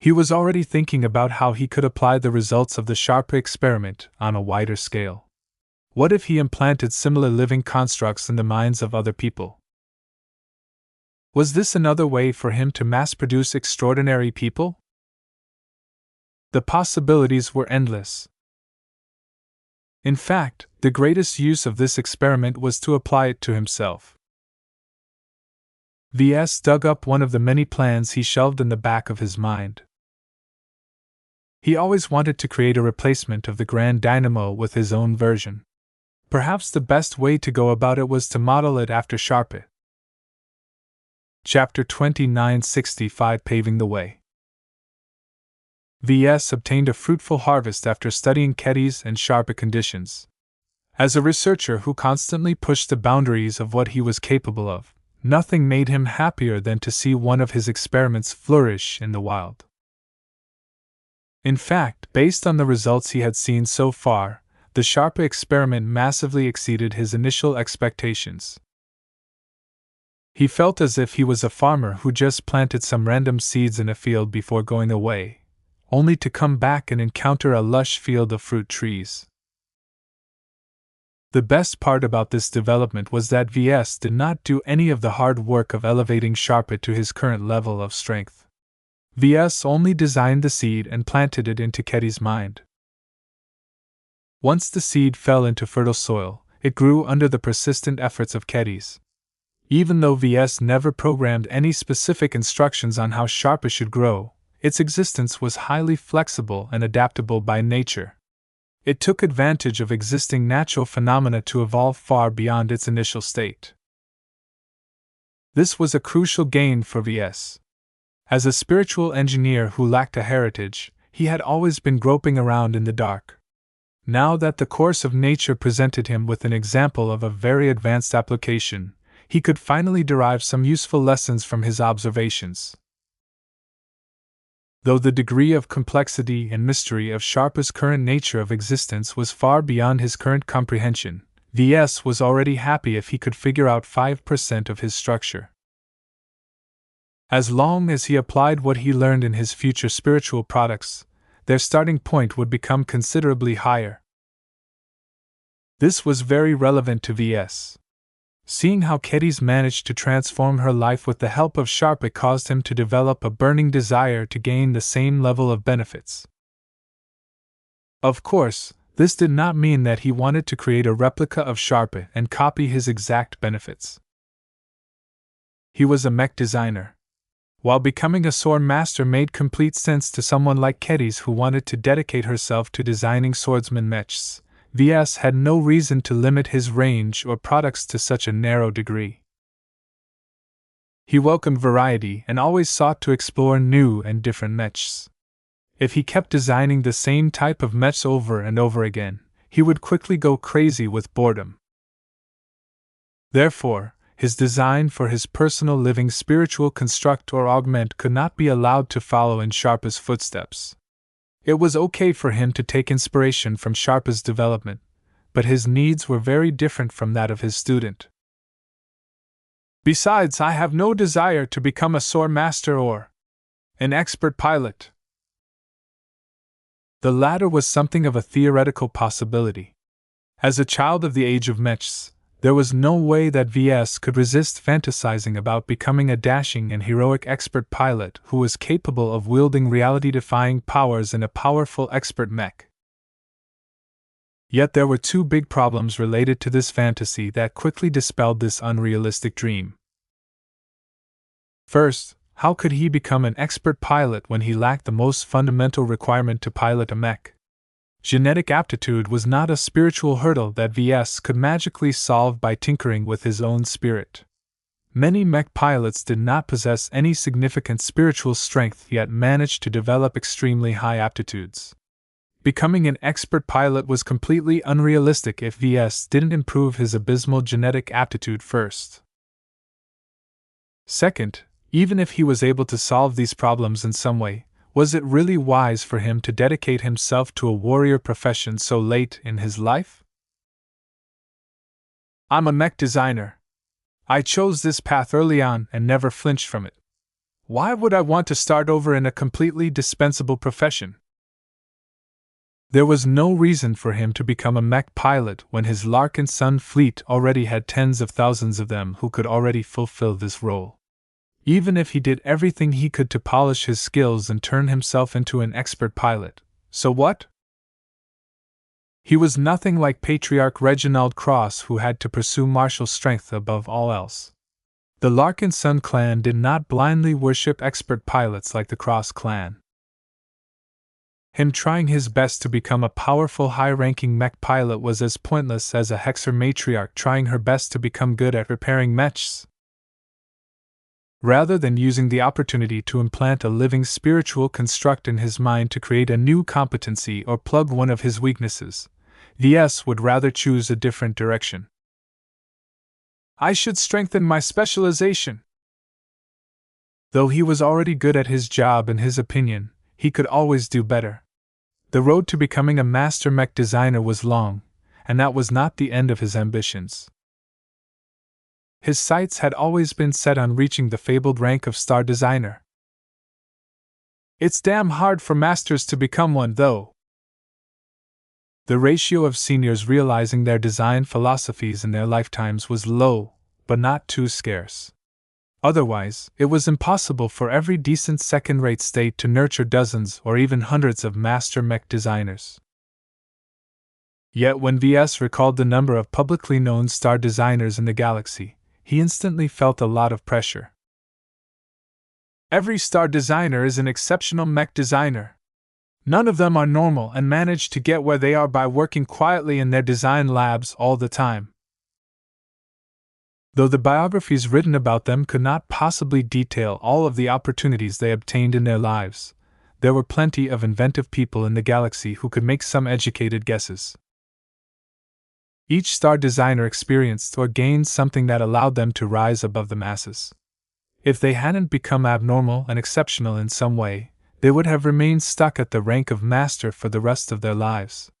He was already thinking about how he could apply the results of the Sharpa experiment on a wider scale. What if he implanted similar living constructs in the minds of other people? Was this another way for him to mass-produce extraordinary people? The possibilities were endless. In fact, the greatest use of this experiment was to apply it to himself. Ves dug up one of the many plans he shelved in the back of his mind. He always wanted to create a replacement of the Grand Dynamo with his own version. Perhaps the best way to go about it was to model it after Sharpe. Chapter 2965 Paving the Way. Ves obtained a fruitful harvest after studying Ketty's and Sharpe conditions. As a researcher who constantly pushed the boundaries of what he was capable of, nothing made him happier than to see one of his experiments flourish in the wild. In fact, based on the results he had seen so far, the Sharpe experiment massively exceeded his initial expectations. He felt as if he was a farmer who just planted some random seeds in a field before going away, only to come back and encounter a lush field of fruit trees. The best part about this development was that Ves did not do any of the hard work of elevating Sharpe to his current level of strength. Ves only designed the seed and planted it into Ketty's mind. Once the seed fell into fertile soil, it grew under the persistent efforts of Ketty's. Even though Ves never programmed any specific instructions on how Sharpe should grow, its existence was highly flexible and adaptable by nature. It took advantage of existing natural phenomena to evolve far beyond its initial state. This was a crucial gain for Ves. As a spiritual engineer who lacked a heritage, he had always been groping around in the dark. Now that the course of nature presented him with an example of a very advanced application, he could finally derive some useful lessons from his observations. Though the degree of complexity and mystery of Sharpe's current nature of existence was far beyond his current comprehension, Ves was already happy if he could figure out 5% of his structure. As long as he applied what he learned in his future spiritual products, their starting point would become considerably higher. This was very relevant to Ves. Seeing how Ketty's managed to transform her life with the help of Sharpe caused him to develop a burning desire to gain the same level of benefits. Of course, this did not mean that he wanted to create a replica of Sharpe and copy his exact benefits. He was a mech designer. While becoming a sword master made complete sense to someone like Ketty's who wanted to dedicate herself to designing swordsman mechs, Ves had no reason to limit his range or products to such a narrow degree. He welcomed variety and always sought to explore new and different mechs. If he kept designing the same type of mechs over and over again, he would quickly go crazy with boredom. Therefore, his design for his personal living spiritual construct or augment could not be allowed to follow in Sharpe's footsteps. It was okay for him to take inspiration from Sharpe's development, but his needs were very different from that of his student. Besides, I have no desire to become a sword master or an expert pilot. The latter was something of a theoretical possibility. As a child of the Age of Mechs, there was no way that Ves could resist fantasizing about becoming a dashing and heroic expert pilot who was capable of wielding reality-defying powers in a powerful expert mech. Yet there were two big problems related to this fantasy that quickly dispelled this unrealistic dream. First, how could he become an expert pilot when he lacked the most fundamental requirement to pilot a mech? Genetic aptitude was not a spiritual hurdle that Ves could magically solve by tinkering with his own spirit. Many mech pilots did not possess any significant spiritual strength yet managed to develop extremely high aptitudes. Becoming an expert pilot was completely unrealistic if Ves didn't improve his abysmal genetic aptitude first. Second, even if he was able to solve these problems in some way, was it really wise for him to dedicate himself to a warrior profession so late in his life? I'm a mech designer. I chose this path early on and never flinched from it. Why would I want to start over in a completely dispensable profession? There was no reason for him to become a mech pilot when his Larkinson fleet already had tens of thousands of them who could already fulfill this role. Even if he did everything he could to polish his skills and turn himself into an expert pilot, So what? He was nothing like Patriarch Reginald Cross, who had to pursue martial strength above all else. The Larkinson clan did not blindly worship expert pilots like the Cross clan. Him trying his best to become a powerful high-ranking mech pilot was as pointless as a Hexer matriarch trying her best to become good at repairing mechs. Rather than using the opportunity to implant a living spiritual construct in his mind to create a new competency or plug one of his weaknesses, Ves would rather choose a different direction. I should strengthen my specialization. Though he was already good at his job in his opinion, he could always do better. The road to becoming a master mech designer was long, and that was not the end of his ambitions. His sights had always been set on reaching the fabled rank of star designer. It's damn hard for masters to become one, though. The ratio of seniors realizing their design philosophies in their lifetimes was low, but not too scarce. Otherwise, it was impossible for every decent second-rate state to nurture dozens or even hundreds of master mech designers. Yet when Ves recalled the number of publicly known star designers in the galaxy, he instantly felt a lot of pressure. Every star designer is an exceptional mech designer. None of them are normal and manage to get where they are by working quietly in their design labs all the time. Though the biographies written about them could not possibly detail all of the opportunities they obtained in their lives, there were plenty of inventive people in the galaxy who could make some educated guesses. Each star designer experienced or gained something that allowed them to rise above the masses. If they hadn't become abnormal and exceptional in some way, they would have remained stuck at the rank of master for the rest of their lives.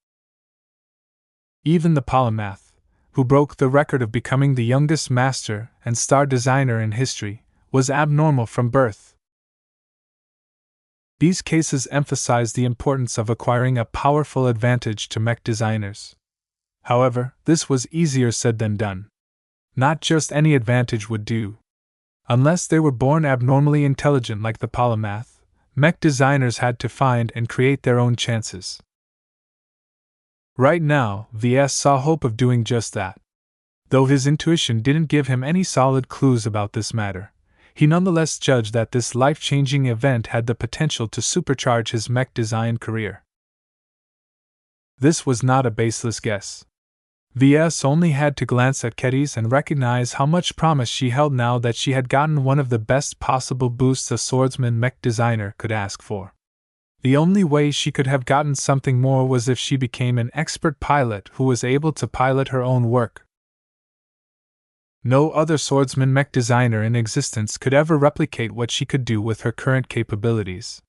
Even the polymath, who broke the record of becoming the youngest master and star designer in history, was abnormal from birth. These cases emphasize the importance of acquiring a powerful advantage to mech designers. However, this was easier said than done. Not just any advantage would do. Unless they were born abnormally intelligent like the polymath, mech designers had to find and create their own chances. Right now, Ves saw hope of doing just that. Though his intuition didn't give him any solid clues about this matter, he nonetheless judged that this life-changing event had the potential to supercharge his mech design career. This was not a baseless guess. Ves only had to glance at Kedis and recognize how much promise she held now that she had gotten one of the best possible boosts a swordsman mech designer could ask for. The only way she could have gotten something more was if she became an expert pilot who was able to pilot her own work. No other swordsman mech designer in existence could ever replicate what she could do with her current capabilities.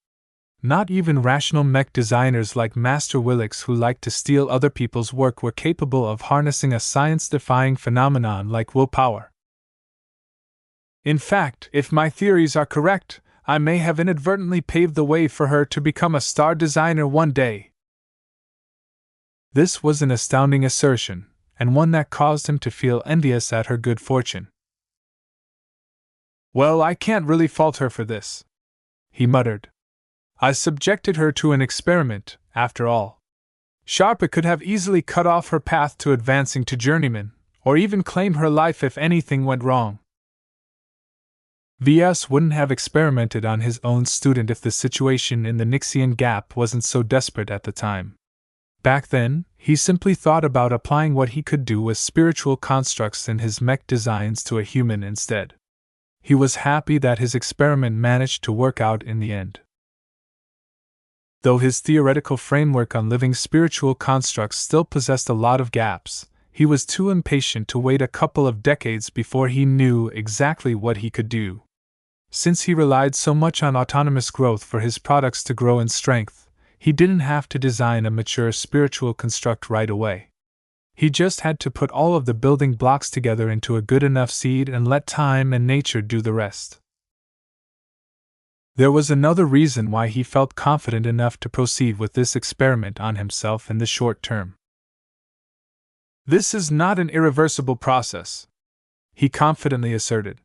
Not even rational mech designers like Master Willix, who liked to steal other people's work, were capable of harnessing a science-defying phenomenon like willpower. In fact, if my theories are correct, I may have inadvertently paved the way for her to become a star designer one day. This was an astounding assertion, and one that caused him to feel envious at her good fortune. Well, I can't really fault her for this, he muttered. I subjected her to an experiment, after all. Sharpa could have easily cut off her path to advancing to journeyman, or even claim her life if anything went wrong. Ves wouldn't have experimented on his own student if the situation in the Nixian Gap wasn't so desperate at the time. Back then, he simply thought about applying what he could do with spiritual constructs in his mech designs to a human instead. He was happy that his experiment managed to work out in the end. Though his theoretical framework on living spiritual constructs still possessed a lot of gaps, he was too impatient to wait a couple of decades before he knew exactly what he could do. Since he relied so much on autonomous growth for his products to grow in strength, he didn't have to design a mature spiritual construct right away. He just had to put all of the building blocks together into a good enough seed and let time and nature do the rest. There was another reason why he felt confident enough to proceed with this experiment on himself in the short term. This is not an irreversible process, he confidently asserted.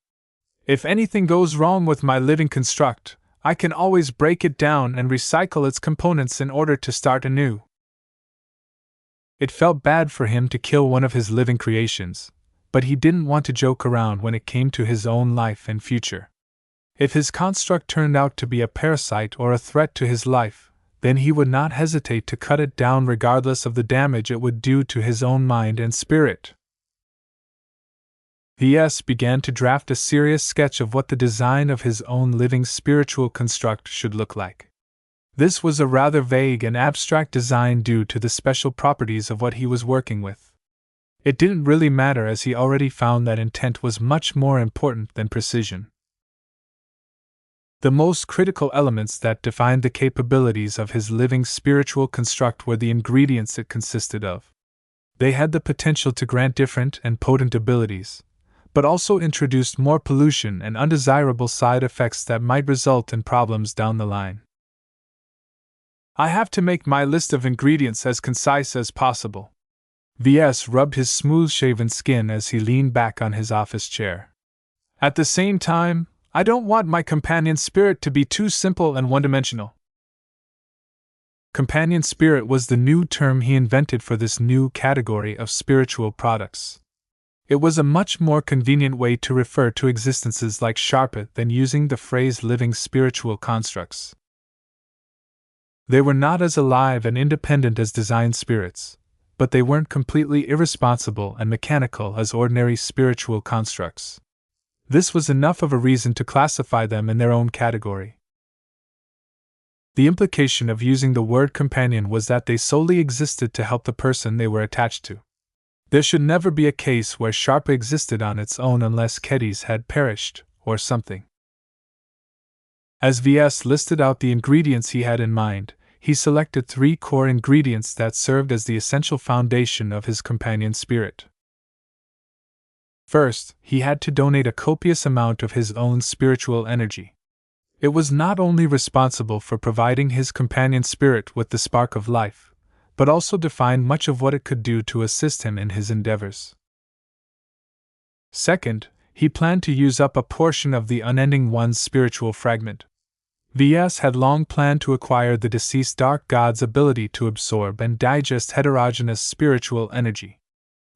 If anything goes wrong with my living construct, I can always break it down and recycle its components in order to start anew. It felt bad for him to kill one of his living creations, but he didn't want to joke around when it came to his own life and future. If his construct turned out to be a parasite or a threat to his life, then he would not hesitate to cut it down regardless of the damage it would do to his own mind and spirit. Ves began to draft a serious sketch of what the design of his own living spiritual construct should look like. This was a rather vague and abstract design due to the special properties of what he was working with. It didn't really matter, as he already found that intent was much more important than precision. The most critical elements that defined the capabilities of his living spiritual construct were the ingredients it consisted of. They had the potential to grant different and potent abilities, but also introduced more pollution and undesirable side effects that might result in problems down the line. I have to make my list of ingredients as concise as possible. Ves rubbed his smooth-shaven skin as he leaned back on his office chair. At the same time, I don't want my companion spirit to be too simple and one-dimensional. Companion spirit was the new term he invented for this new category of spiritual products. It was a much more convenient way to refer to existences like Sharpa than using the phrase living spiritual constructs. They were not as alive and independent as design spirits, but they weren't completely irresponsible and mechanical as ordinary spiritual constructs. This was enough of a reason to classify them in their own category. The implication of using the word companion was that they solely existed to help the person they were attached to. There should never be a case where Sharpa existed on its own unless Kedis had perished, or something. As Ves listed out the ingredients he had in mind, he selected 3 core ingredients that served as the essential foundation of his companion spirit. First, he had to donate a copious amount of his own spiritual energy. It was not only responsible for providing his companion spirit with the spark of life, but also defined much of what it could do to assist him in his endeavors. Second, he planned to use up a portion of the Unending One's spiritual fragment. Ves had long planned to acquire the deceased Dark God's ability to absorb and digest heterogeneous spiritual energy.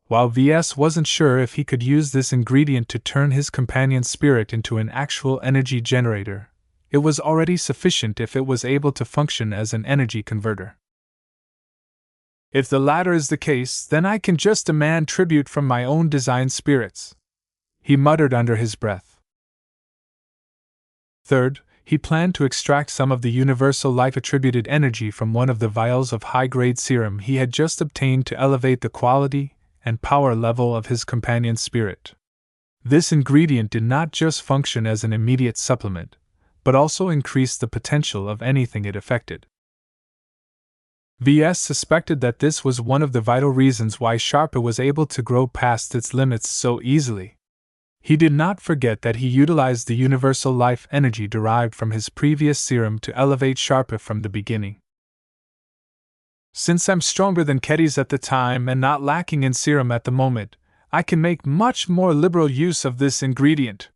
While Ves wasn't sure if he could use this ingredient to turn his companion spirit into an actual energy generator, it was already sufficient if it was able to function as an energy converter. If the latter is the case, then I can just demand tribute from my own design spirits, he muttered under his breath. Third, he planned to extract some of the universal life-attributed energy from one of the vials of high-grade serum he had just obtained to elevate the quality and power level of his companion spirit. This ingredient did not just function as an immediate supplement, but also increased the potential of anything it affected. Ves suspected that this was one of the vital reasons why Sharpa was able to grow past its limits so easily. He did not forget that he utilized the universal life energy derived from his previous serum to elevate Sharpa from the beginning. Since I'm stronger than Kedis at the time and not lacking in serum at the moment, I can make much more liberal use of this ingredient.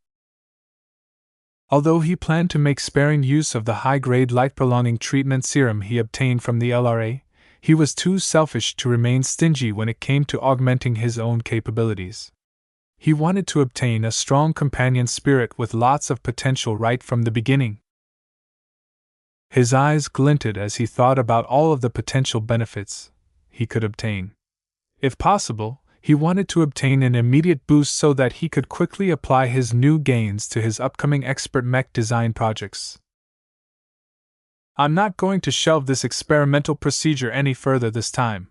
Although he planned to make sparing use of the high-grade life-prolonging treatment serum he obtained from the LRA, he was too selfish to remain stingy when it came to augmenting his own capabilities. He wanted to obtain a strong companion spirit with lots of potential right from the beginning. His eyes glinted as he thought about all of the potential benefits he could obtain. If possible, he wanted to obtain an immediate boost so that he could quickly apply his new gains to his upcoming expert mech design projects. I'm not going to shelve this experimental procedure any further this time.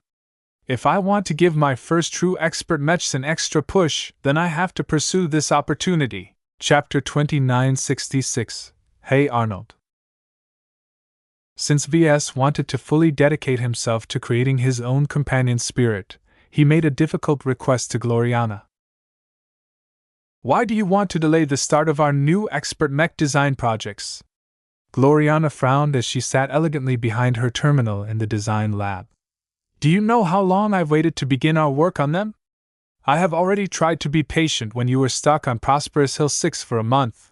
If I want to give my first true expert mechs an extra push, then I have to pursue this opportunity. Chapter 2966. Hey Arnold. Since Ves wanted to fully dedicate himself to creating his own companion spirit, he made a difficult request to Gloriana. Why do you want to delay the start of our new expert mech design projects? Gloriana frowned as she sat elegantly behind her terminal in the design lab. Do you know how long I've waited to begin our work on them? I have already tried to be patient when you were stuck on Prosperous Hill 6 for a month.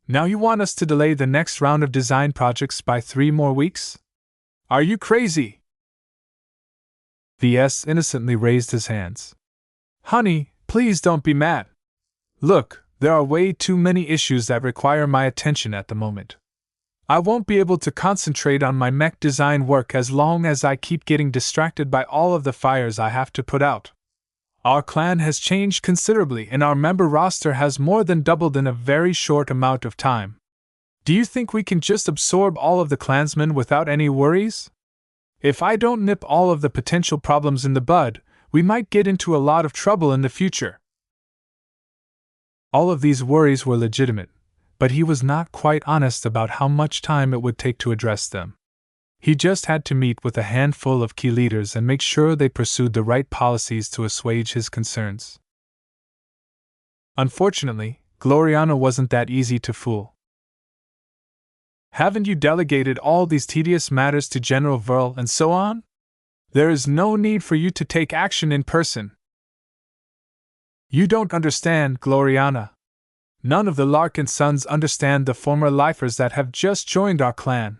Now you want us to delay the next round of design projects by 3 more weeks? Are you crazy? Ves innocently raised his hands. Honey, please don't be mad. Look, there are way too many issues that require my attention at the moment. I won't be able to concentrate on my mech design work as long as I keep getting distracted by all of the fires I have to put out. Our clan has changed considerably and our member roster has more than doubled in a very short amount of time. Do you think we can just absorb all of the clansmen without any worries? If I don't nip all of the potential problems in the bud, we might get into a lot of trouble in the future. All of these worries were legitimate, but he was not quite honest about how much time it would take to address them. He just had to meet with a handful of key leaders and make sure they pursued the right policies to assuage his concerns. Unfortunately, Gloriana wasn't that easy to fool. Haven't you delegated all these tedious matters to General Verl and so on? There is no need for you to take action in person. You don't understand, Gloriana. None of the Larkinsons understand the former lifers that have just joined our clan.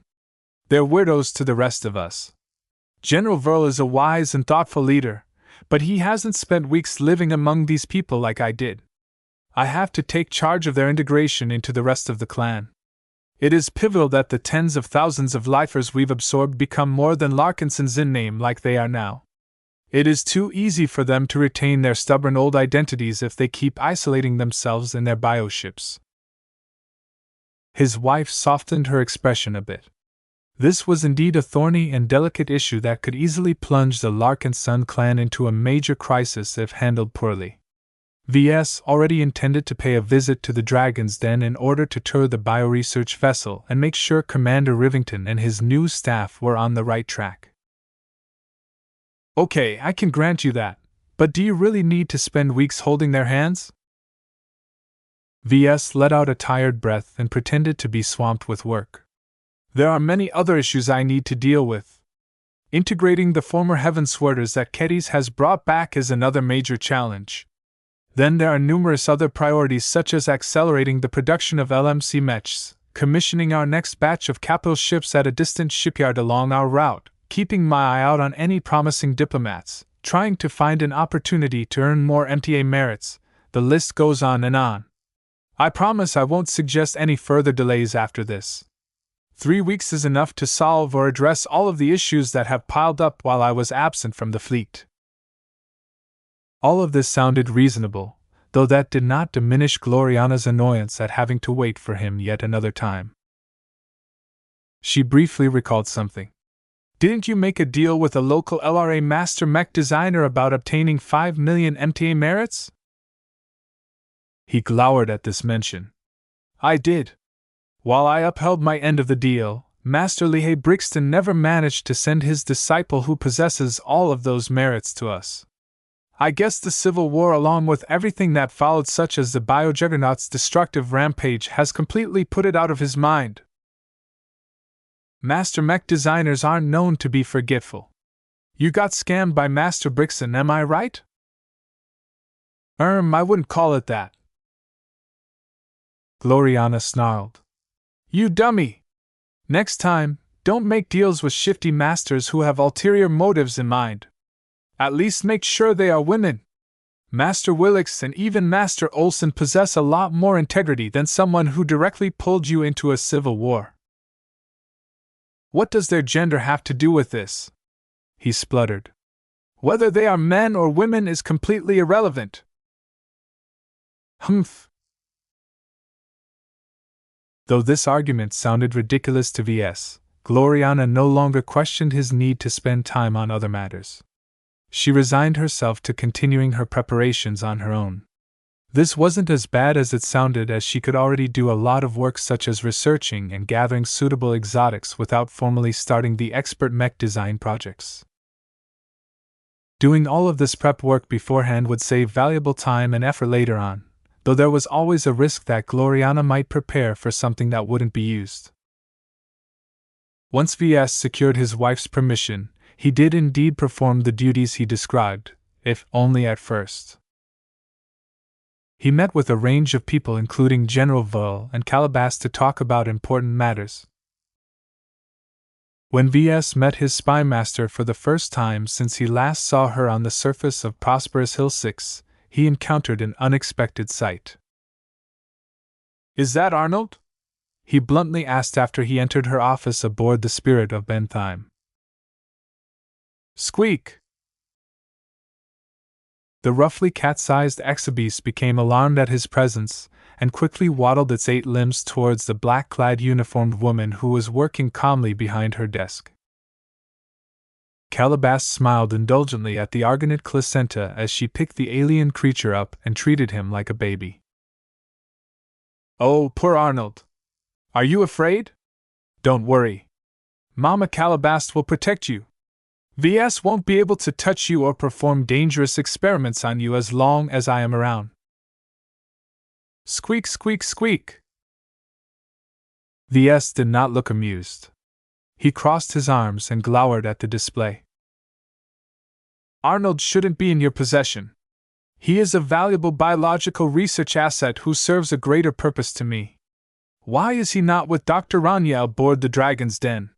They're weirdos to the rest of us. General Verl is a wise and thoughtful leader, but he hasn't spent weeks living among these people like I did. I have to take charge of their integration into the rest of the clan. It is pivotal that the tens of thousands of lifers we've absorbed become more than Larkinsons in name like they are now. It is too easy for them to retain their stubborn old identities if they keep isolating themselves in their bioships. His wife softened her expression a bit. This was indeed a thorny and delicate issue that could easily plunge the Larkinson clan into a major crisis if handled poorly. Ves already intended to pay a visit to the Dragon's Den in order to tour the bioresearch vessel and make sure Commander Rivington and his new staff were on the right track. Okay, I can grant you that, but do you really need to spend weeks holding their hands? Ves let out a tired breath and pretended to be swamped with work. There are many other issues I need to deal with. Integrating the former Heavensworders that Kedis has brought back is another major challenge. Then there are numerous other priorities such as accelerating the production of LMC Mechs, commissioning our next batch of capital ships at a distant shipyard along our route, keeping my eye out on any promising diplomats, trying to find an opportunity to earn more MTA merits. The list goes on and on. I promise I won't suggest any further delays after this. 3 weeks is enough to solve or address all of the issues that have piled up while I was absent from the fleet. All of this sounded reasonable, though that did not diminish Gloriana's annoyance at having to wait for him yet another time. She briefly recalled something. Didn't you make a deal with a local LRA master mech designer about obtaining 5 million MTA merits? He glowered at this mention. I did. While I upheld my end of the deal, Master Lehigh Brixton never managed to send his disciple who possesses all of those merits to us. I guess the Civil War, along with everything that followed, such as the Biojuggernaut's destructive rampage, has completely put it out of his mind. Master mech designers aren't known to be forgetful. You got scammed by Master Brixton, am I right? I wouldn't call it that. Gloriana snarled. You dummy! Next time, don't make deals with shifty masters who have ulterior motives in mind. At least make sure they are women. Master Willix and even Master Olson possess a lot more integrity than someone who directly pulled you into a civil war. What does their gender have to do with this? He spluttered. Whether they are men or women is completely irrelevant. Humph. Though this argument sounded ridiculous to Ves, Gloriana no longer questioned his need to spend time on other matters. She resigned herself to continuing her preparations on her own. This wasn't as bad as it sounded, as she could already do a lot of work such as researching and gathering suitable exotics without formally starting the expert mech design projects. Doing all of this prep work beforehand would save valuable time and effort later on, though there was always a risk that Gloriana might prepare for something that wouldn't be used. Once Ves secured his wife's permission, he did indeed perform the duties he described, if only at first. He met with a range of people including General Vull and Calabash to talk about important matters. When VS met his spy master for the first time since he last saw her on the surface of Prosperous Hill 6, he encountered an unexpected sight. "Is that Arnold?" he bluntly asked after he entered her office aboard the Spirit of Bentheim. Squeak! The roughly cat-sized exabeast became alarmed at his presence, and quickly waddled its 8 limbs towards the black-clad uniformed woman who was working calmly behind her desk. Calabash smiled indulgently at the Argonaut Placenta as she picked the alien creature up and treated him like a baby. "Oh, poor Arnold! Are you afraid? Don't worry. Mama Calabash will protect you. VS won't be able to touch you or perform dangerous experiments on you as long as I am around." Squeak, squeak, squeak! VS did not look amused. He crossed his arms and glowered at the display. "Arnold shouldn't be in your possession. He is a valuable biological research asset who serves a greater purpose to me. Why is he not with Dr. Rania aboard the Dragon's Den?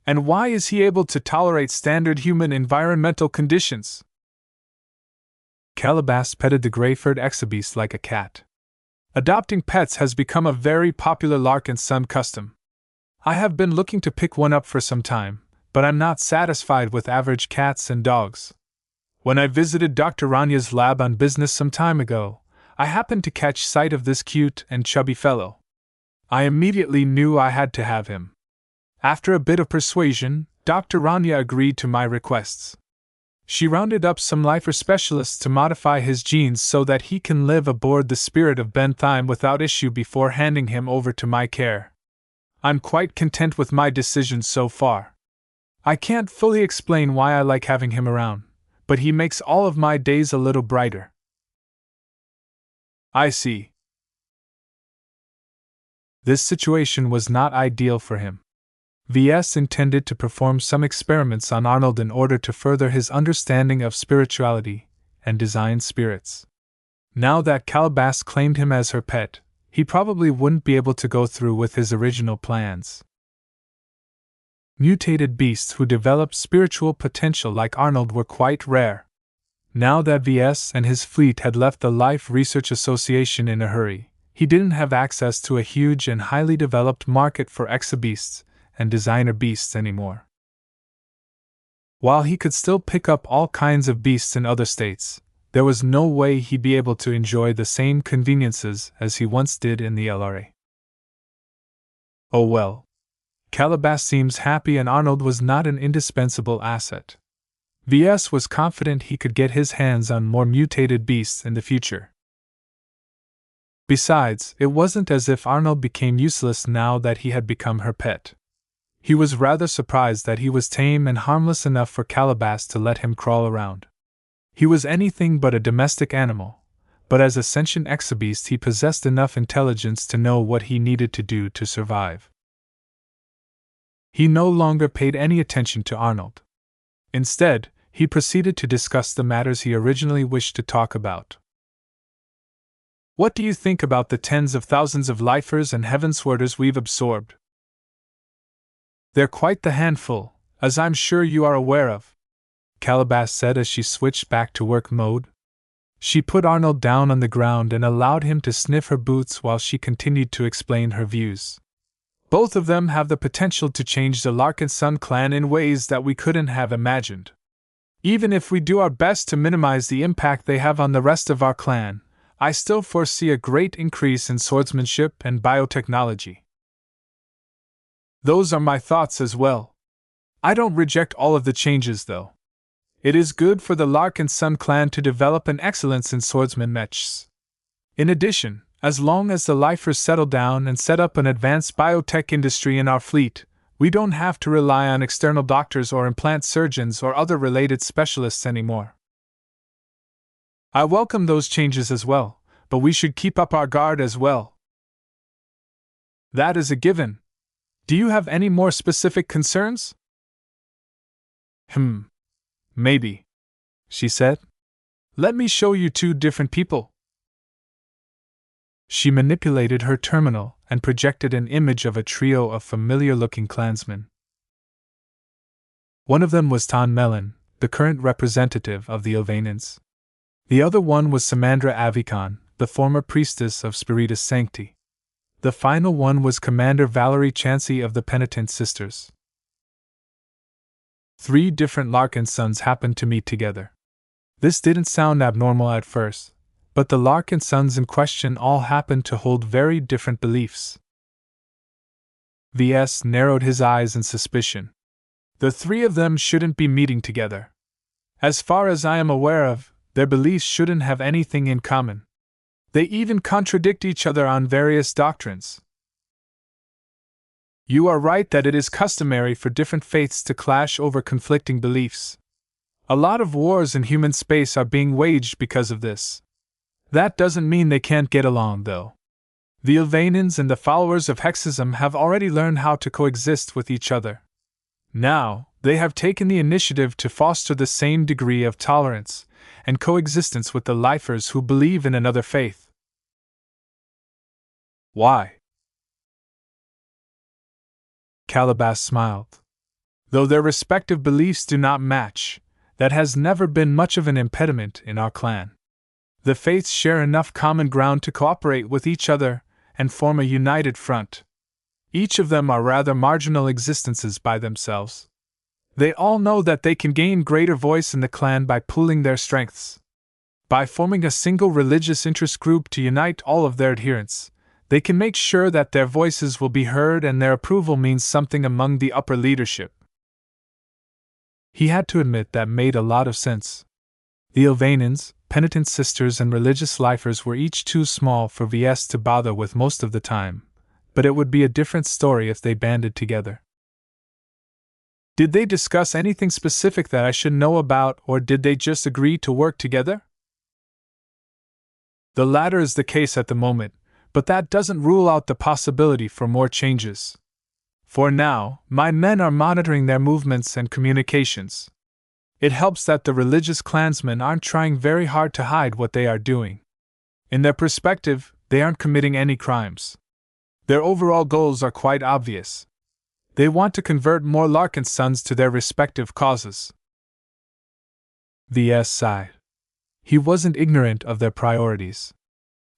And why is he able to tolerate standard human environmental conditions?" Calabash petted the gray-furred exabeast like a cat. "Adopting pets has become a very popular Larkinson custom. I have been looking to pick one up for some time, but I'm not satisfied with average cats and dogs. When I visited Dr. Rania's lab on business some time ago, I happened to catch sight of this cute and chubby fellow. I immediately knew I had to have him. After a bit of persuasion, Dr. Rania agreed to my requests. She rounded up some lifer specialists to modify his genes so that he can live aboard the Spirit of Bentheim without issue before handing him over to my care. I'm quite content with my decision so far. I can't fully explain why I like having him around, but he makes all of my days a little brighter." "I see." This situation was not ideal for him. VS intended to perform some experiments on Arnold in order to further his understanding of spirituality and design spirits. Now that Calabash claimed him as her pet, he probably wouldn't be able to go through with his original plans. Mutated beasts who developed spiritual potential like Arnold were quite rare. Now that VS and his fleet had left the Life Research Association in a hurry, he didn't have access to a huge and highly developed market for exabeasts and designer beasts anymore. While he could still pick up all kinds of beasts in other states, there was no way he'd be able to enjoy the same conveniences as he once did in the LRA. Oh well. Calabash seems happy and Arnold was not an indispensable asset. VS was confident he could get his hands on more mutated beasts in the future. Besides, it wasn't as if Arnold became useless now that he had become her pet. He was rather surprised that he was tame and harmless enough for Calabash to let him crawl around. He was anything but a domestic animal, but as a sentient exabeast he possessed enough intelligence to know what he needed to do to survive. He no longer paid any attention to Arnold. Instead, he proceeded to discuss the matters he originally wished to talk about. "What do you think about the tens of thousands of lifers and heavenswarders we've absorbed? They're quite the handful, as I'm sure you are aware of," Calabash said as she switched back to work mode. She put Arnold down on the ground and allowed him to sniff her boots while she continued to explain her views. "Both of them have the potential to change the Larkinson clan in ways that we couldn't have imagined. Even if we do our best to minimize the impact they have on the rest of our clan, I still foresee a great increase in swordsmanship and biotechnology." "Those are my thoughts as well. I don't reject all of the changes, though. It is good for the Larkinson clan to develop an excellence in swordsman mechs. In addition, as long as the lifers settle down and set up an advanced biotech industry in our fleet, we don't have to rely on external doctors or implant surgeons or other related specialists anymore. I welcome those changes as well, but we should keep up our guard as well." "That is a given. Do you have any more specific concerns?" Maybe," she said. "Let me show you 2 different people." She manipulated her terminal and projected an image of a trio of familiar-looking clansmen. One of them was Tan Melon, the current representative of the Ilvanans. The other one was Samandra Avikon, the former priestess of Spiritus Sancti. The final one was Commander Valerie Chansey of the Penitent Sisters. 3 different Larkinsons happened to meet together. This didn't sound abnormal at first, but the Larkinsons in question all happened to hold very different beliefs. Ves narrowed his eyes in suspicion. The 3 of them shouldn't be meeting together. As far as I am aware of, their beliefs shouldn't have anything in common. They even contradict each other on various doctrines. You are right that it is customary for different faiths to clash over conflicting beliefs. A lot of wars in human space are being waged because of this. That doesn't mean they can't get along, though. The Ilvanans and the followers of Hexism have already learned how to coexist with each other. Now, they have taken the initiative to foster the same degree of tolerance and coexistence with the lifers who believe in another faith. Why? Calabas smiled. Though their respective beliefs do not match, that has never been much of an impediment in our clan. The faiths share enough common ground to cooperate with each other and form a united front. Each of them are rather marginal existences by themselves. They all know that they can gain greater voice in the clan by pooling their strengths. By forming a single religious interest group to unite all of their adherents, they can make sure that their voices will be heard and their approval means something among the upper leadership. He had to admit that made a lot of sense. The Ilvanans, Penitent Sisters, and religious lifers were each too small for Ves to bother with most of the time, but it would be a different story if they banded together. Did they discuss anything specific that I should know about, or did they just agree to work together? The latter is the case at the moment, but that doesn't rule out the possibility for more changes. For now, my men are monitoring their movements and communications. It helps that the religious clansmen aren't trying very hard to hide what they are doing. In their perspective, they aren't committing any crimes. Their overall goals are quite obvious. They want to convert more Larkinsons to their respective causes. Ves sighed. He wasn't ignorant of their priorities.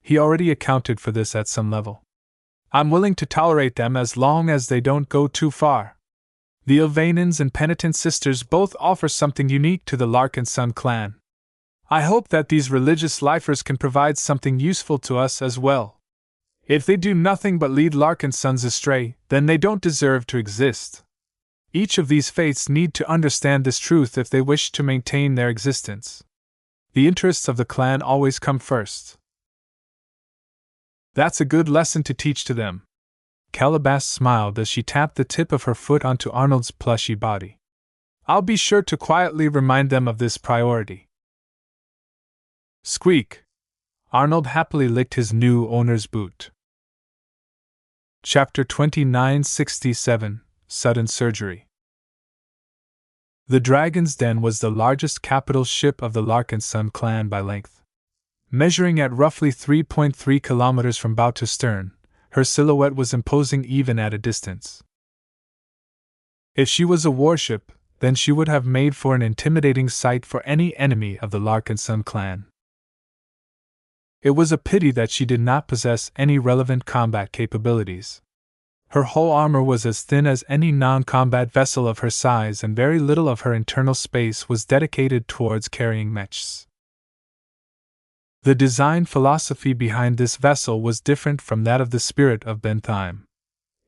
He already accounted for this at some level. I'm willing to tolerate them as long as they don't go too far. The Ilvanans and Penitent Sisters both offer something unique to the Larkinson clan. I hope that these religious lifers can provide something useful to us as well. If they do nothing but lead Larkinsons astray, then they don't deserve to exist. Each of these faiths need to understand this truth if they wish to maintain their existence. The interests of the clan always come first. That's a good lesson to teach to them. Calabas smiled as she tapped the tip of her foot onto Arnold's plushy body. I'll be sure to quietly remind them of this priority. Squeak! Arnold happily licked his new owner's boot. Chapter 2967 Sudden Surgery. The Dragon's Den was the largest capital ship of the Larkinson clan by length. Measuring at roughly 3.3 kilometers from bow to stern, her silhouette was imposing even at a distance. If she was a warship, then she would have made for an intimidating sight for any enemy of the Larkinson clan. It was a pity that she did not possess any relevant combat capabilities. Her hull armor was as thin as any non-combat vessel of her size, and very little of her internal space was dedicated towards carrying mechs. The design philosophy behind this vessel was different from that of the Spirit of Bentheim.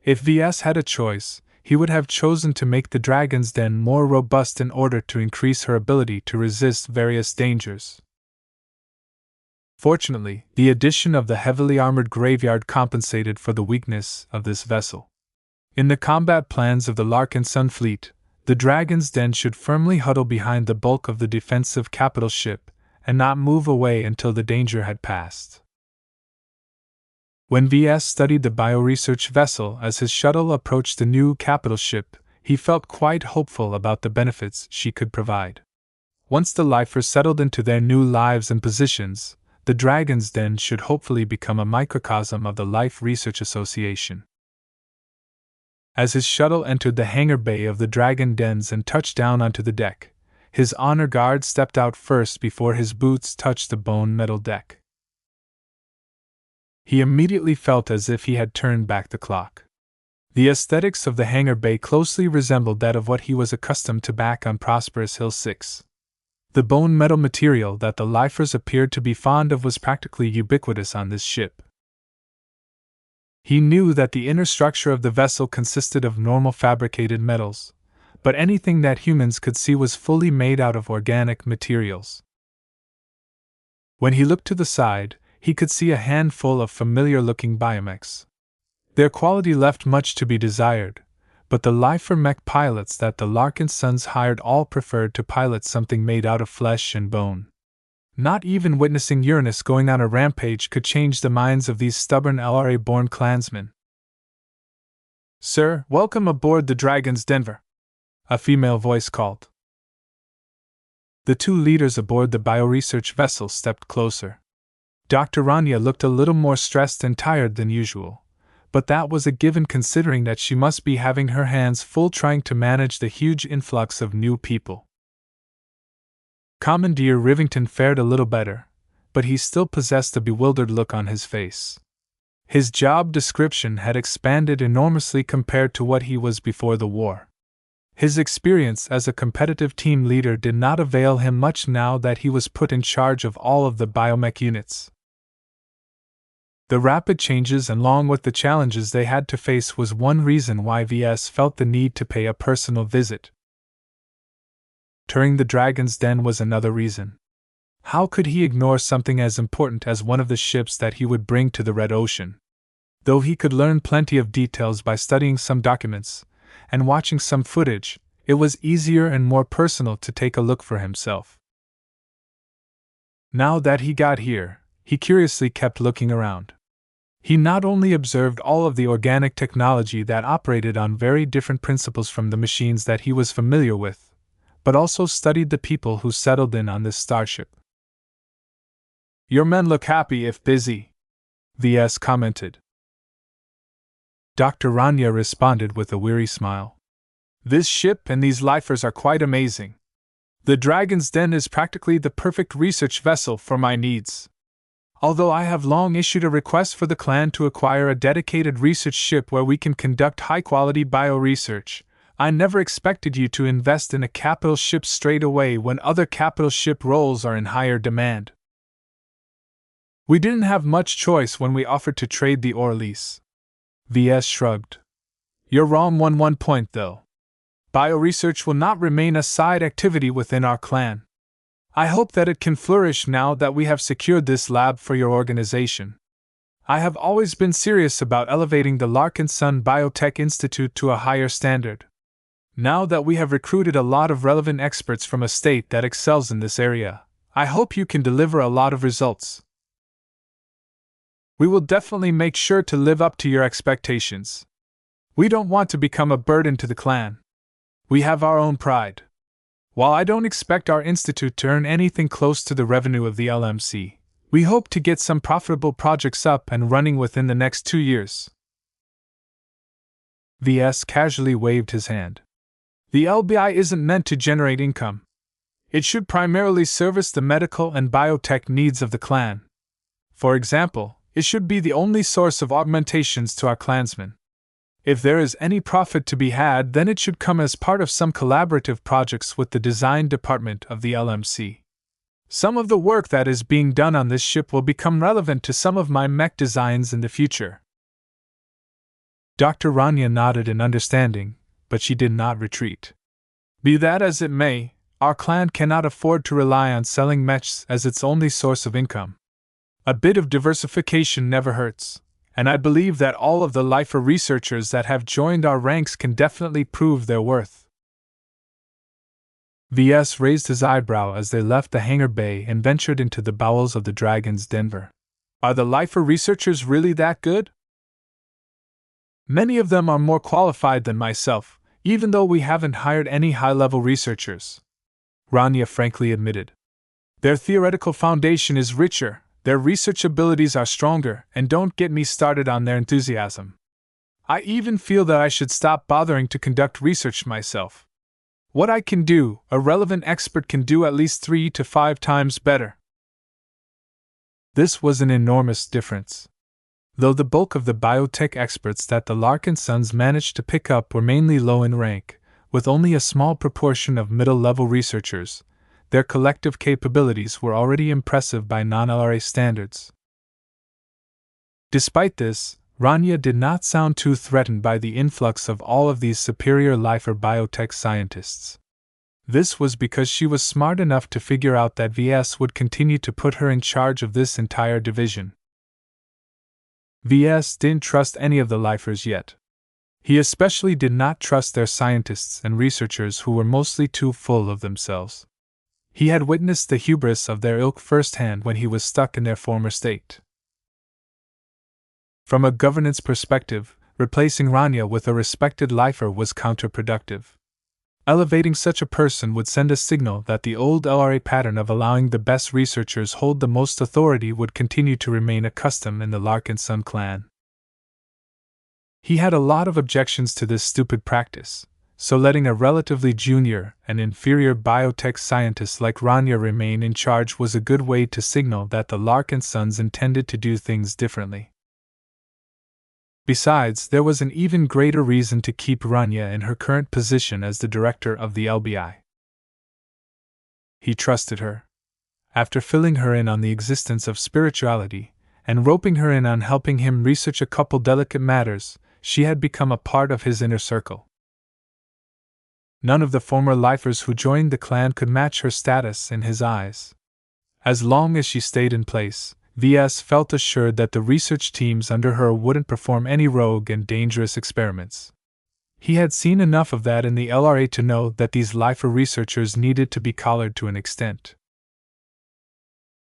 If Ves had a choice, he would have chosen to make the Dragon's Den more robust in order to increase her ability to resist various dangers. Fortunately, the addition of the heavily armored graveyard compensated for the weakness of this vessel. In the combat plans of the Larkinson fleet, the Dragon's Den should firmly huddle behind the bulk of the defensive capital ship, and not move away until the danger had passed. When Ves studied the bioresearch vessel as his shuttle approached the new capital ship, he felt quite hopeful about the benefits she could provide. Once the lifers settled into their new lives and positions, the Dragon's Den should hopefully become a microcosm of the Life Research Association. As his shuttle entered the hangar bay of the Dragon Dens and touched down onto the deck, his honor guard stepped out first before his boots touched the bone metal deck. He immediately felt as if he had turned back the clock. The aesthetics of the hangar bay closely resembled that of what he was accustomed to back on Prosperous Hill 6. The bone metal material that the lifers appeared to be fond of was practically ubiquitous on this ship. He knew that the inner structure of the vessel consisted of normal fabricated metals, but anything that humans could see was fully made out of organic materials. When he looked to the side, he could see a handful of familiar-looking biomechs. Their quality left much to be desired, but the lifer mech pilots that the Larkinsons hired all preferred to pilot something made out of flesh and bone. Not even witnessing Uranus going on a rampage could change the minds of these stubborn LRA-born clansmen. "Sir, welcome aboard the Dragon's Denver," a female voice called. The two leaders aboard the bioresearch vessel stepped closer. Dr. Rania looked a little more stressed and tired than usual, but that was a given considering that she must be having her hands full trying to manage the huge influx of new people. Commandeer Rivington fared a little better, but he still possessed a bewildered look on his face. His job description had expanded enormously compared to what he was before the war. His experience as a competitive team leader did not avail him much now that he was put in charge of all of the biomech units. The rapid changes along with the challenges they had to face was one reason why Ves felt the need to pay a personal visit. Touring the Dragon's Den was another reason. How could he ignore something as important as one of the ships that he would bring to the Red Ocean? Though he could learn plenty of details by studying some documents and watching some footage, it was easier and more personal to take a look for himself. Now that he got here, he curiously kept looking around. He not only observed all of the organic technology that operated on very different principles from the machines that he was familiar with, but also studied the people who settled in on this starship. "Your men look happy if busy," Ves commented. Dr. Rania responded with a weary smile. "This ship and these lifers are quite amazing. The Dragon's Den is practically the perfect research vessel for my needs. Although I have long issued a request for the clan to acquire a dedicated research ship where we can conduct high-quality bioresearch, I never expected you to invest in a capital ship straight away when other capital ship roles are in higher demand. We didn't have much choice when we offered to trade the ore lease." Ves shrugged. "You're wrong on one point, though. Bioresearch will not remain a side activity within our clan. I hope that it can flourish now that we have secured this lab for your organization. I have always been serious about elevating the Larkinson Biotech Institute to a higher standard. Now that we have recruited a lot of relevant experts from a state that excels in this area, I hope you can deliver a lot of results. We will definitely make sure to live up to your expectations. We don't want to become a burden to the clan. We have our own pride. While I don't expect our institute to earn anything close to the revenue of the LMC, we hope to get some profitable projects up and running within the next 2 years." Ves casually waved his hand. "The LBI isn't meant to generate income. It should primarily service the medical and biotech needs of the clan. For example, it should be the only source of augmentations to our clansmen. If there is any profit to be had, then it should come as part of some collaborative projects with the design department of the LMC. Some of the work that is being done on this ship will become relevant to some of my mech designs in the future." Dr. Rania nodded in understanding, but she did not retreat. "Be that as it may, our clan cannot afford to rely on selling mechs as its only source of income. A bit of diversification never hurts, and I believe that all of the lifer researchers that have joined our ranks can definitely prove their worth." Ves raised his eyebrow as they left the hangar bay and ventured into the bowels of the Dragon's Denver. "Are the lifer researchers really that good?" "Many of them are more qualified than myself, even though we haven't hired any high-level researchers," Rania frankly admitted. "Their theoretical foundation is richer, Their research abilities are stronger, and don't get me started on their enthusiasm. I even feel that I should stop bothering to conduct research myself. What I can do, a relevant expert can do at least 3 to 5 times better. This was an enormous difference. Though the bulk of the biotech experts that the Larkinsons managed to pick up were mainly low in rank, with only a small proportion of middle-level researchers, their collective capabilities were already impressive by non-LRA standards. Despite this, Rania did not sound too threatened by the influx of all of these superior life or biotech scientists. This was because she was smart enough to figure out that VS would continue to put her in charge of this entire division. VS didn't trust any of the lifers yet. He especially did not trust their scientists and researchers who were mostly too full of themselves. He had witnessed the hubris of their ilk firsthand when he was stuck in their former state. From a governance perspective, replacing Rania with a respected lifer was counterproductive. Elevating such a person would send a signal that the old LRA pattern of allowing the best researchers hold the most authority would continue to remain a custom in the Larkinson clan. He had a lot of objections to this stupid practice, so letting a relatively junior and inferior biotech scientist like Rania remain in charge was a good way to signal that the Larkinsons intended to do things differently. Besides, there was an even greater reason to keep Rania in her current position as the director of the LBI. He trusted her. After filling her in on the existence of spirituality, and roping her in on helping him research a couple delicate matters, she had become a part of his inner circle. None of the former lifers who joined the clan could match her status in his eyes. As long as she stayed in place, VS felt assured that the research teams under her wouldn't perform any rogue and dangerous experiments. He had seen enough of that in the LRA to know that these lifer researchers needed to be collared to an extent.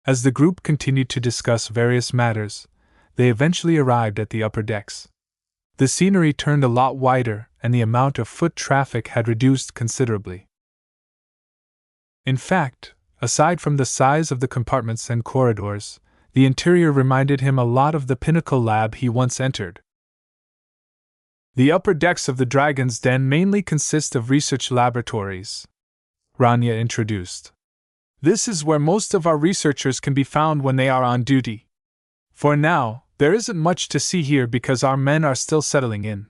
As the group continued to discuss various matters, they eventually arrived at the upper decks. The scenery turned a lot wider, and the amount of foot traffic had reduced considerably. In fact, aside from the size of the compartments and corridors, the interior reminded him a lot of the Pinnacle lab he once entered. The upper decks of the Dragon's Den mainly consist of research laboratories, Rania introduced. This is where most of our researchers can be found when they are on duty. For now, there isn't much to see here because our men are still settling in.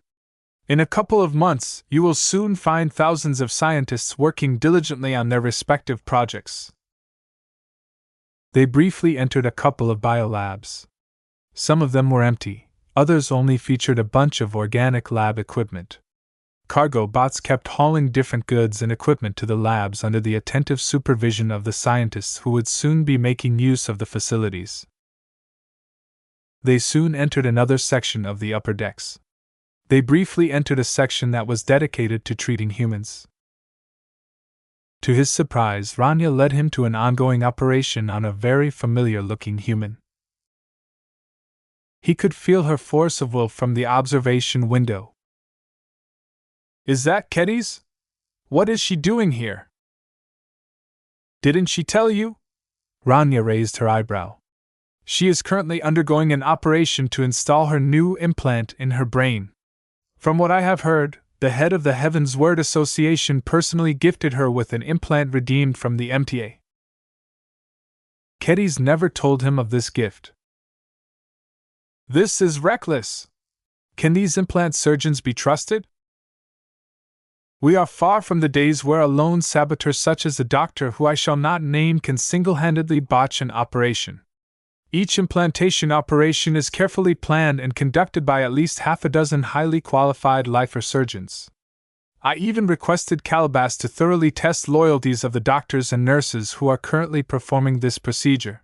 In a couple of months, you will soon find thousands of scientists working diligently on their respective projects. They briefly entered a couple of biolabs. Some of them were empty, others only featured a bunch of organic lab equipment. Cargo bots kept hauling different goods and equipment to the labs under the attentive supervision of the scientists who would soon be making use of the facilities. They soon entered another section of the upper decks. They briefly entered a section that was dedicated to treating humans. To his surprise, Rania led him to an ongoing operation on a very familiar-looking human. He could feel her force of will from the observation window. "Is that Keddy's? What is she doing here?" "Didn't she tell you?" Rania raised her eyebrow. "She is currently undergoing an operation to install her new implant in her brain. From what I have heard, the head of the Heaven's Word Association personally gifted her with an implant redeemed from the MTA. Keddy's never told him of this gift. This is reckless. Can these implant surgeons be trusted? We are far from the days where a lone saboteur such as the doctor who I shall not name can single-handedly botch an operation. Each implantation operation is carefully planned and conducted by at least half a dozen highly qualified lifer surgeons. I even requested Calabas to thoroughly test loyalties of the doctors and nurses who are currently performing this procedure.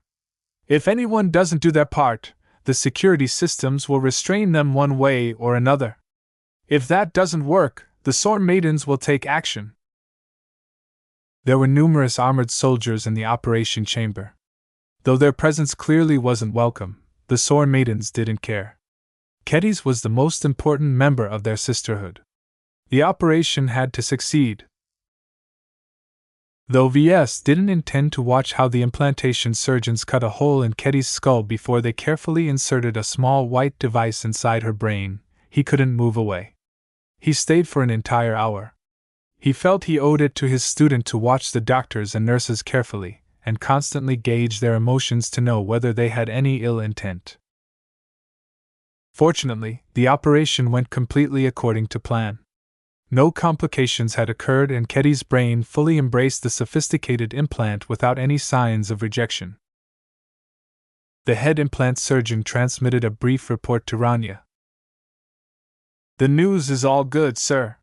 If anyone doesn't do their part, the security systems will restrain them one way or another. If that doesn't work, the Sword Maidens will take action." There were numerous armored soldiers in the operation chamber. Though their presence clearly wasn't welcome, the Sword Maidens didn't care. Keddy's was the most important member of their sisterhood. The operation had to succeed. Though Ves didn't intend to watch how the implantation surgeons cut a hole in Ketty's skull before they carefully inserted a small white device inside her brain, he couldn't move away. He stayed for an entire hour. He felt he owed it to his student to watch the doctors and nurses carefully, and constantly gauge their emotions to know whether they had any ill intent. Fortunately, the operation went completely according to plan. No complications had occurred, and Ketty's brain fully embraced the sophisticated implant without any signs of rejection. The head implant surgeon transmitted a brief report to Rania. "The news is all good, sir.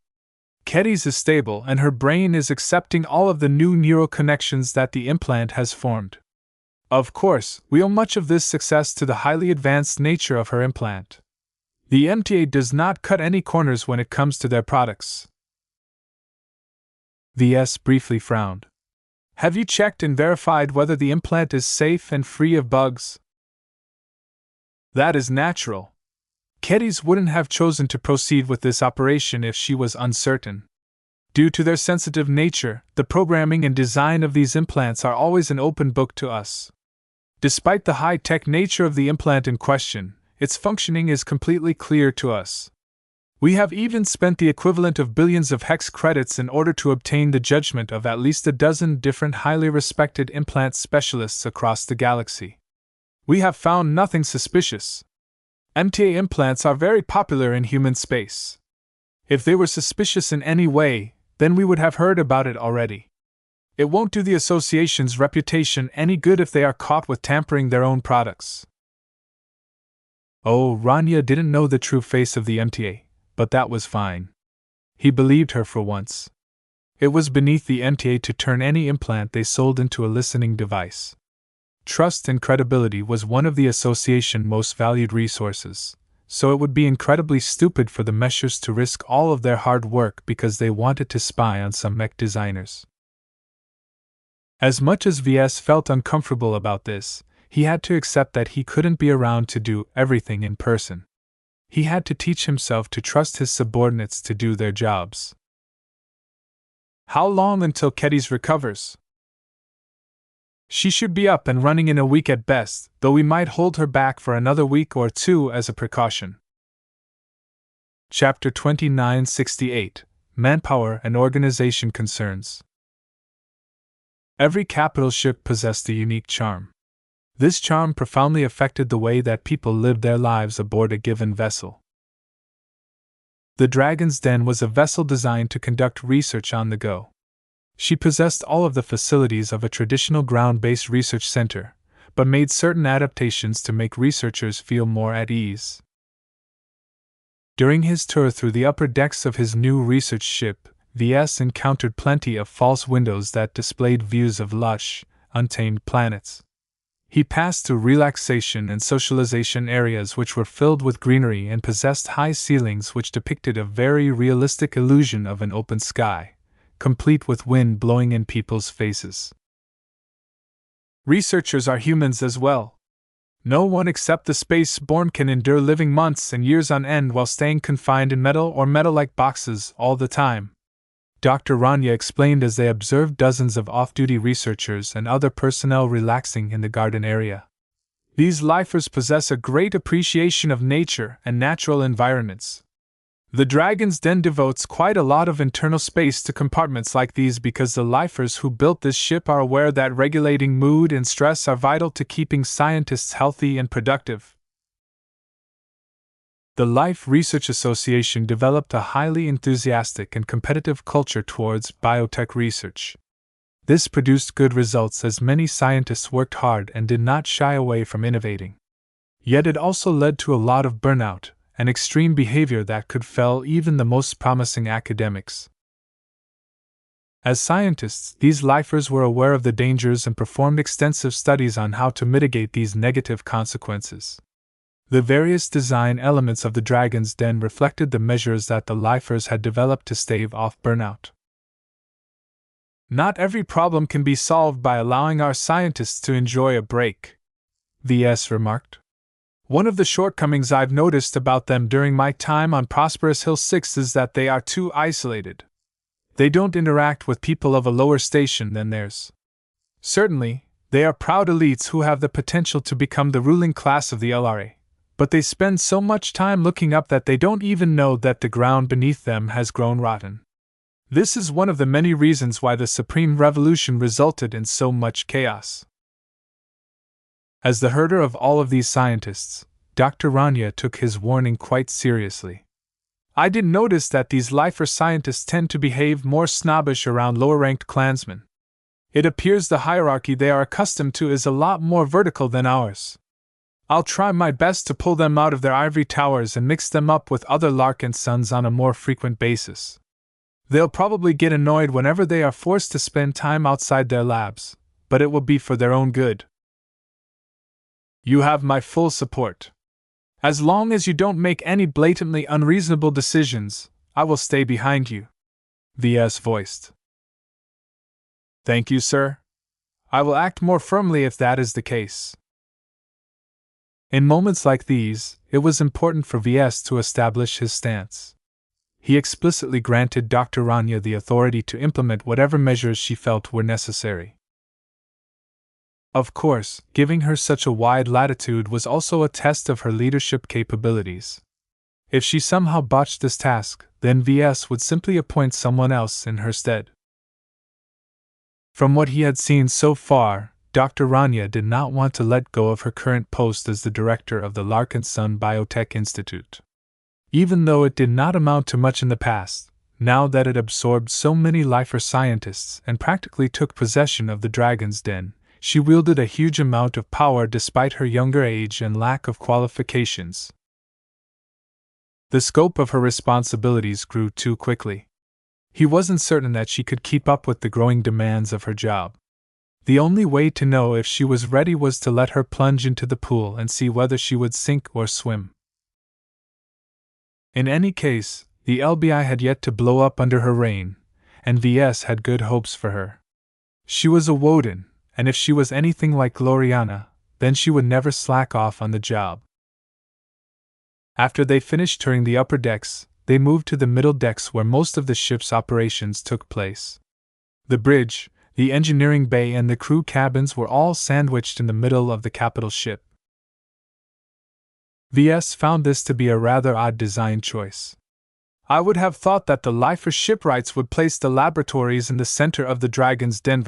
Ketty's is stable and her brain is accepting all of the new neural connections that the implant has formed. Of course, we owe much of this success to the highly advanced nature of her implant. The MTA does not cut any corners when it comes to their products." Ves briefly frowned. "Have you checked and verified whether the implant is safe and free of bugs?" "That is natural. Ketty's wouldn't have chosen to proceed with this operation if she was uncertain. Due to their sensitive nature, the programming and design of these implants are always an open book to us. Despite the high-tech nature of the implant in question, its functioning is completely clear to us. We have even spent the equivalent of billions of hex credits in order to obtain the judgment of at least a dozen different highly respected implant specialists across the galaxy. We have found nothing suspicious. MTA implants are very popular in human space. If they were suspicious in any way, then we would have heard about it already. It won't do the association's reputation any good if they are caught with tampering their own products." Oh, Rania didn't know the true face of the MTA, but that was fine. He believed her for once. It was beneath the MTA to turn any implant they sold into a listening device. Trust and credibility was one of the association's most valued resources, so it would be incredibly stupid for the meshers to risk all of their hard work because they wanted to spy on some mech designers. As much as Ves felt uncomfortable about this, he had to accept that he couldn't be around to do everything in person. He had to teach himself to trust his subordinates to do their jobs. "How long until Ketty's recovers?" "She should be up and running in a week at best, though we might hold her back for another week or two as a precaution." Chapter 2968 Manpower and Organization Concerns. Every capital ship possessed a unique charm. This charm profoundly affected the way that people lived their lives aboard a given vessel. The Dragon's Den was a vessel designed to conduct research on the go. She possessed all of the facilities of a traditional ground-based research center, but made certain adaptations to make researchers feel more at ease. During his tour through the upper decks of his new research ship, Ves encountered plenty of false windows that displayed views of lush, untamed planets. He passed through relaxation and socialization areas which were filled with greenery and possessed high ceilings which depicted a very realistic illusion of an open sky, complete with wind blowing in people's faces. Researchers are humans as well. No one except the space-born can endure living months and years on end while staying confined in metal or metal-like boxes all the time. Dr. Rania explained as they observed dozens of off-duty researchers and other personnel relaxing in the garden area. These lifers possess a great appreciation of nature and natural environments. The Dragon's Den devotes quite a lot of internal space to compartments like these because the lifers who built this ship are aware that regulating mood and stress are vital to keeping scientists healthy and productive. The Life Research Association developed a highly enthusiastic and competitive culture towards biotech research. This produced good results as many scientists worked hard and did not shy away from innovating. Yet it also led to a lot of burnout and extreme behavior that could fell even the most promising academics. As scientists, these lifers were aware of the dangers and performed extensive studies on how to mitigate these negative consequences. The various design elements of the Dragon's Den reflected the measures that the lifers had developed to stave off burnout. Not every problem can be solved by allowing our scientists to enjoy a break, Ves remarked. One of the shortcomings I've noticed about them during my time on Prosperous Hill 6 is that they are too isolated. They don't interact with people of a lower station than theirs. Certainly, they are proud elites who have the potential to become the ruling class of the LRA, but they spend so much time looking up that they don't even know that the ground beneath them has grown rotten. This is one of the many reasons why the Supreme Revolution resulted in so much chaos. As the herder of all of these scientists, Dr. Rania took his warning quite seriously. I did notice that these lifer scientists tend to behave more snobbish around lower-ranked clansmen. It appears the hierarchy they are accustomed to is a lot more vertical than ours. I'll try my best to pull them out of their ivory towers and mix them up with other Larkinsons on a more frequent basis. They'll probably get annoyed whenever they are forced to spend time outside their labs, but it will be for their own good. You have my full support. As long as you don't make any blatantly unreasonable decisions, I will stay behind you, Ves voiced. Thank you, sir. I will act more firmly if that is the case. In moments like these, it was important for Ves to establish his stance. He explicitly granted Dr. Rania the authority to implement whatever measures she felt were necessary. Of course, giving her such a wide latitude was also a test of her leadership capabilities. If she somehow botched this task, then Ves would simply appoint someone else in her stead. From what he had seen so far, Dr. Rania did not want to let go of her current post as the director of the Larkinson Biotech Institute. Even though it did not amount to much in the past, now that it absorbed so many lifer scientists and practically took possession of the Dragon's Den, she wielded a huge amount of power despite her younger age and lack of qualifications. The scope of her responsibilities grew too quickly. He wasn't certain that she could keep up with the growing demands of her job. The only way to know if she was ready was to let her plunge into the pool and see whether she would sink or swim. In any case, the LBI had yet to blow up under her reign, and Ves had good hopes for her. She was a Woden, and if she was anything like Gloriana, then she would never slack off on the job. After they finished touring the upper decks, they moved to the middle decks where most of the ship's operations took place. The bridge, the engineering bay, and the crew cabins were all sandwiched in the middle of the capital ship. Ves found this to be a rather odd design choice. I would have thought that the lifer shipwrights would place the laboratories in the center of the Dragon's Den.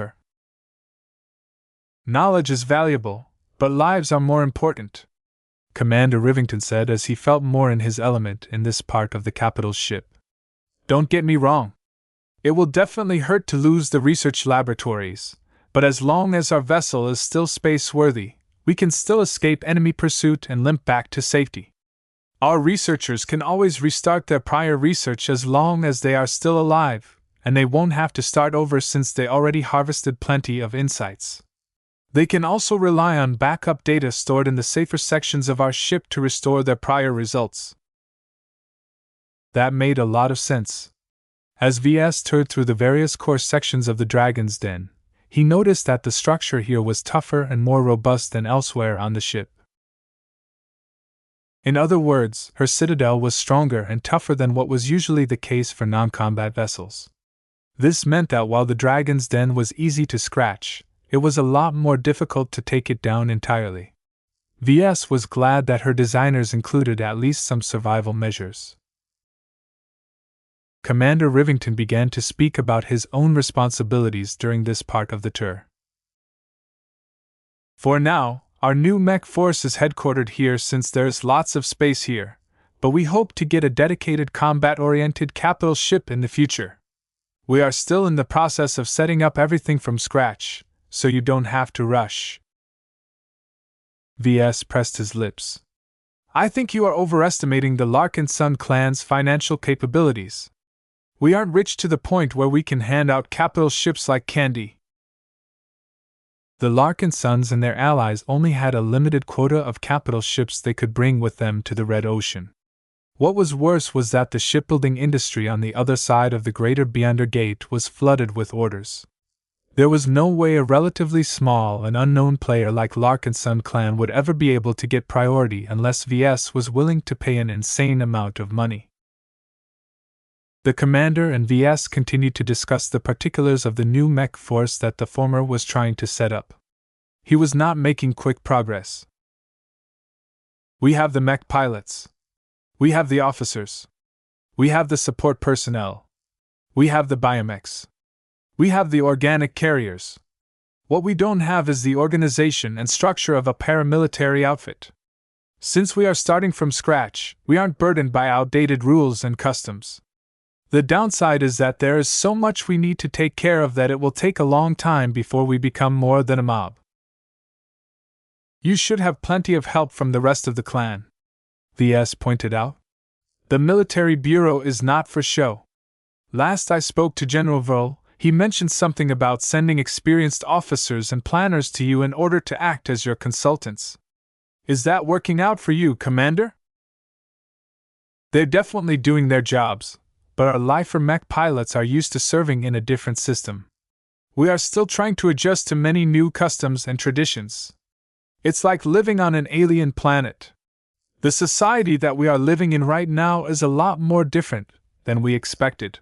Knowledge is valuable, but lives are more important, Commander Rivington said as he felt more in his element in this part of the capital's ship. Don't get me wrong. It will definitely hurt to lose the research laboratories, but as long as our vessel is still space-worthy, we can still escape enemy pursuit and limp back to safety. Our researchers can always restart their prior research as long as they are still alive, and they won't have to start over since they already harvested plenty of insights. They can also rely on backup data stored in the safer sections of our ship to restore their prior results. That made a lot of sense. As Ves toured through the various core sections of the Dragon's Den, he noticed that the structure here was tougher and more robust than elsewhere on the ship. In other words, her citadel was stronger and tougher than what was usually the case for non-combat vessels. This meant that while the Dragon's Den was easy to scratch, it was a lot more difficult to take it down entirely. Ves was glad that her designers included at least some survival measures. Commander Rivington began to speak about his own responsibilities during this part of the tour. For now, our new mech force is headquartered here since there's lots of space here, but we hope to get a dedicated combat-oriented capital ship in the future. We are still in the process of setting up everything from scratch, so you don't have to rush. Ves pressed his lips. I think you are overestimating the Larkinson clan's financial capabilities. We aren't rich to the point where we can hand out capital ships like candy. The Larkinsons and their allies only had a limited quota of capital ships they could bring with them to the Red Ocean. What was worse was that the shipbuilding industry on the other side of the Greater Beyonder Gate was flooded with orders. There was no way a relatively small and unknown player like Larkinson clan would ever be able to get priority unless Ves was willing to pay an insane amount of money. The commander and VS continued to discuss the particulars of the new mech force that the former was trying to set up. He was not making quick progress. We have the mech pilots. We have the officers. We have the support personnel. We have the biomechs. We have the organic carriers. What we don't have is the organization and structure of a paramilitary outfit. Since we are starting from scratch, we aren't burdened by outdated rules and customs. The downside is that there is so much we need to take care of that it will take a long time before we become more than a mob. You should have plenty of help from the rest of the clan, VS pointed out. The military bureau is not for show. Last I spoke to General Vole, he mentioned something about sending experienced officers and planners to you in order to act as your consultants. Is that working out for you, Commander? They're definitely doing their jobs, but our lifer mech pilots are used to serving in a different system. We are still trying to adjust to many new customs and traditions. It's like living on an alien planet. The society that we are living in right now is a lot more different than we expected.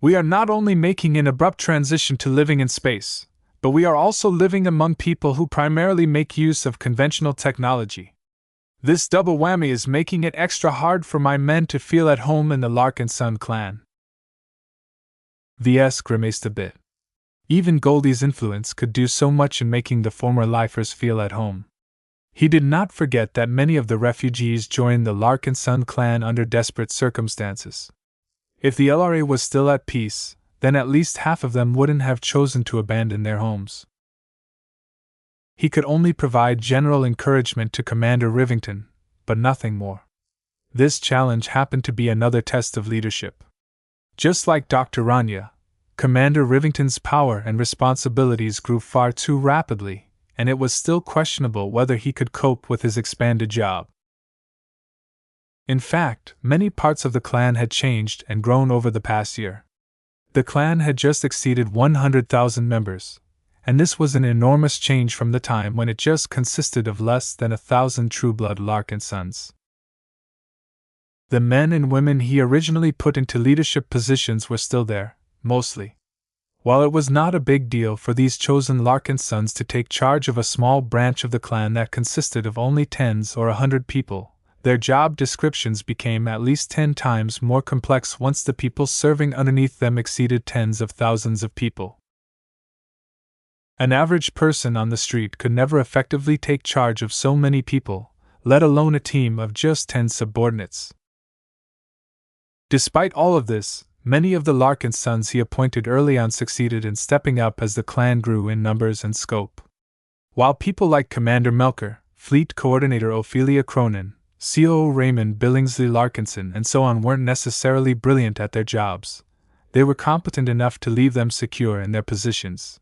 We are not only making an abrupt transition to living in space, but we are also living among people who primarily make use of conventional technology. This double whammy is making it extra hard for my men to feel at home in the Larkinson clan. VS grimaced a bit. Even Goldie's influence could do so much in making the former lifers feel at home. He did not forget that many of the refugees joined the Larkinson clan under desperate circumstances. If the LRA was still at peace, then at least half of them wouldn't have chosen to abandon their homes. He could only provide general encouragement to Commander Rivington, but nothing more. This challenge happened to be another test of leadership. Just like Dr. Rania, Commander Rivington's power and responsibilities grew far too rapidly, and it was still questionable whether he could cope with his expanded job. In fact, many parts of the clan had changed and grown over the past year. The clan had just exceeded 100,000 members, and this was an enormous change from the time when it just consisted of less than 1,000 true-blood Larkinsons. The men and women he originally put into leadership positions were still there, mostly. While it was not a big deal for these chosen Larkinsons to take charge of a small branch of the clan that consisted of only tens or 100 people, their job descriptions became at least 10 times more complex once the people serving underneath them exceeded tens of thousands of people. An average person on the street could never effectively take charge of so many people, let alone a team of just 10 subordinates. Despite all of this, many of the Larkinsons he appointed early on succeeded in stepping up as the clan grew in numbers and scope. While people like Commander Melker, Fleet Coordinator Ophelia Cronin, COO Raymond Billingsley Larkinson, and so on weren't necessarily brilliant at their jobs, they were competent enough to leave them secure in their positions.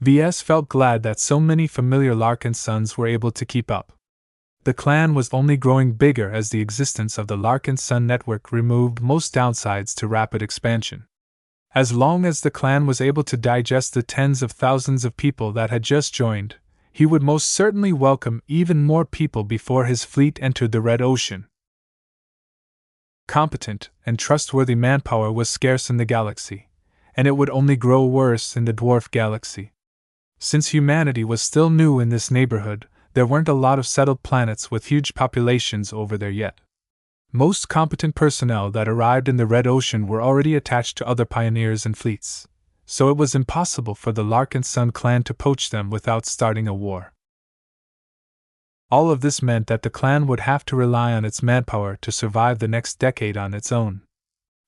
VS felt glad that so many familiar Larkinsons were able to keep up. The clan was only growing bigger as the existence of the Larkinson network removed most downsides to rapid expansion. As long as the clan was able to digest the tens of thousands of people that had just joined, he would most certainly welcome even more people before his fleet entered the Red Ocean. Competent and trustworthy manpower was scarce in the galaxy, and it would only grow worse in the dwarf galaxy. Since humanity was still new in this neighborhood, there weren't a lot of settled planets with huge populations over there yet. Most competent personnel that arrived in the Red Ocean were already attached to other pioneers and fleets, so it was impossible for the Larkinson clan to poach them without starting a war. All of this meant that the clan would have to rely on its manpower to survive the next decade on its own.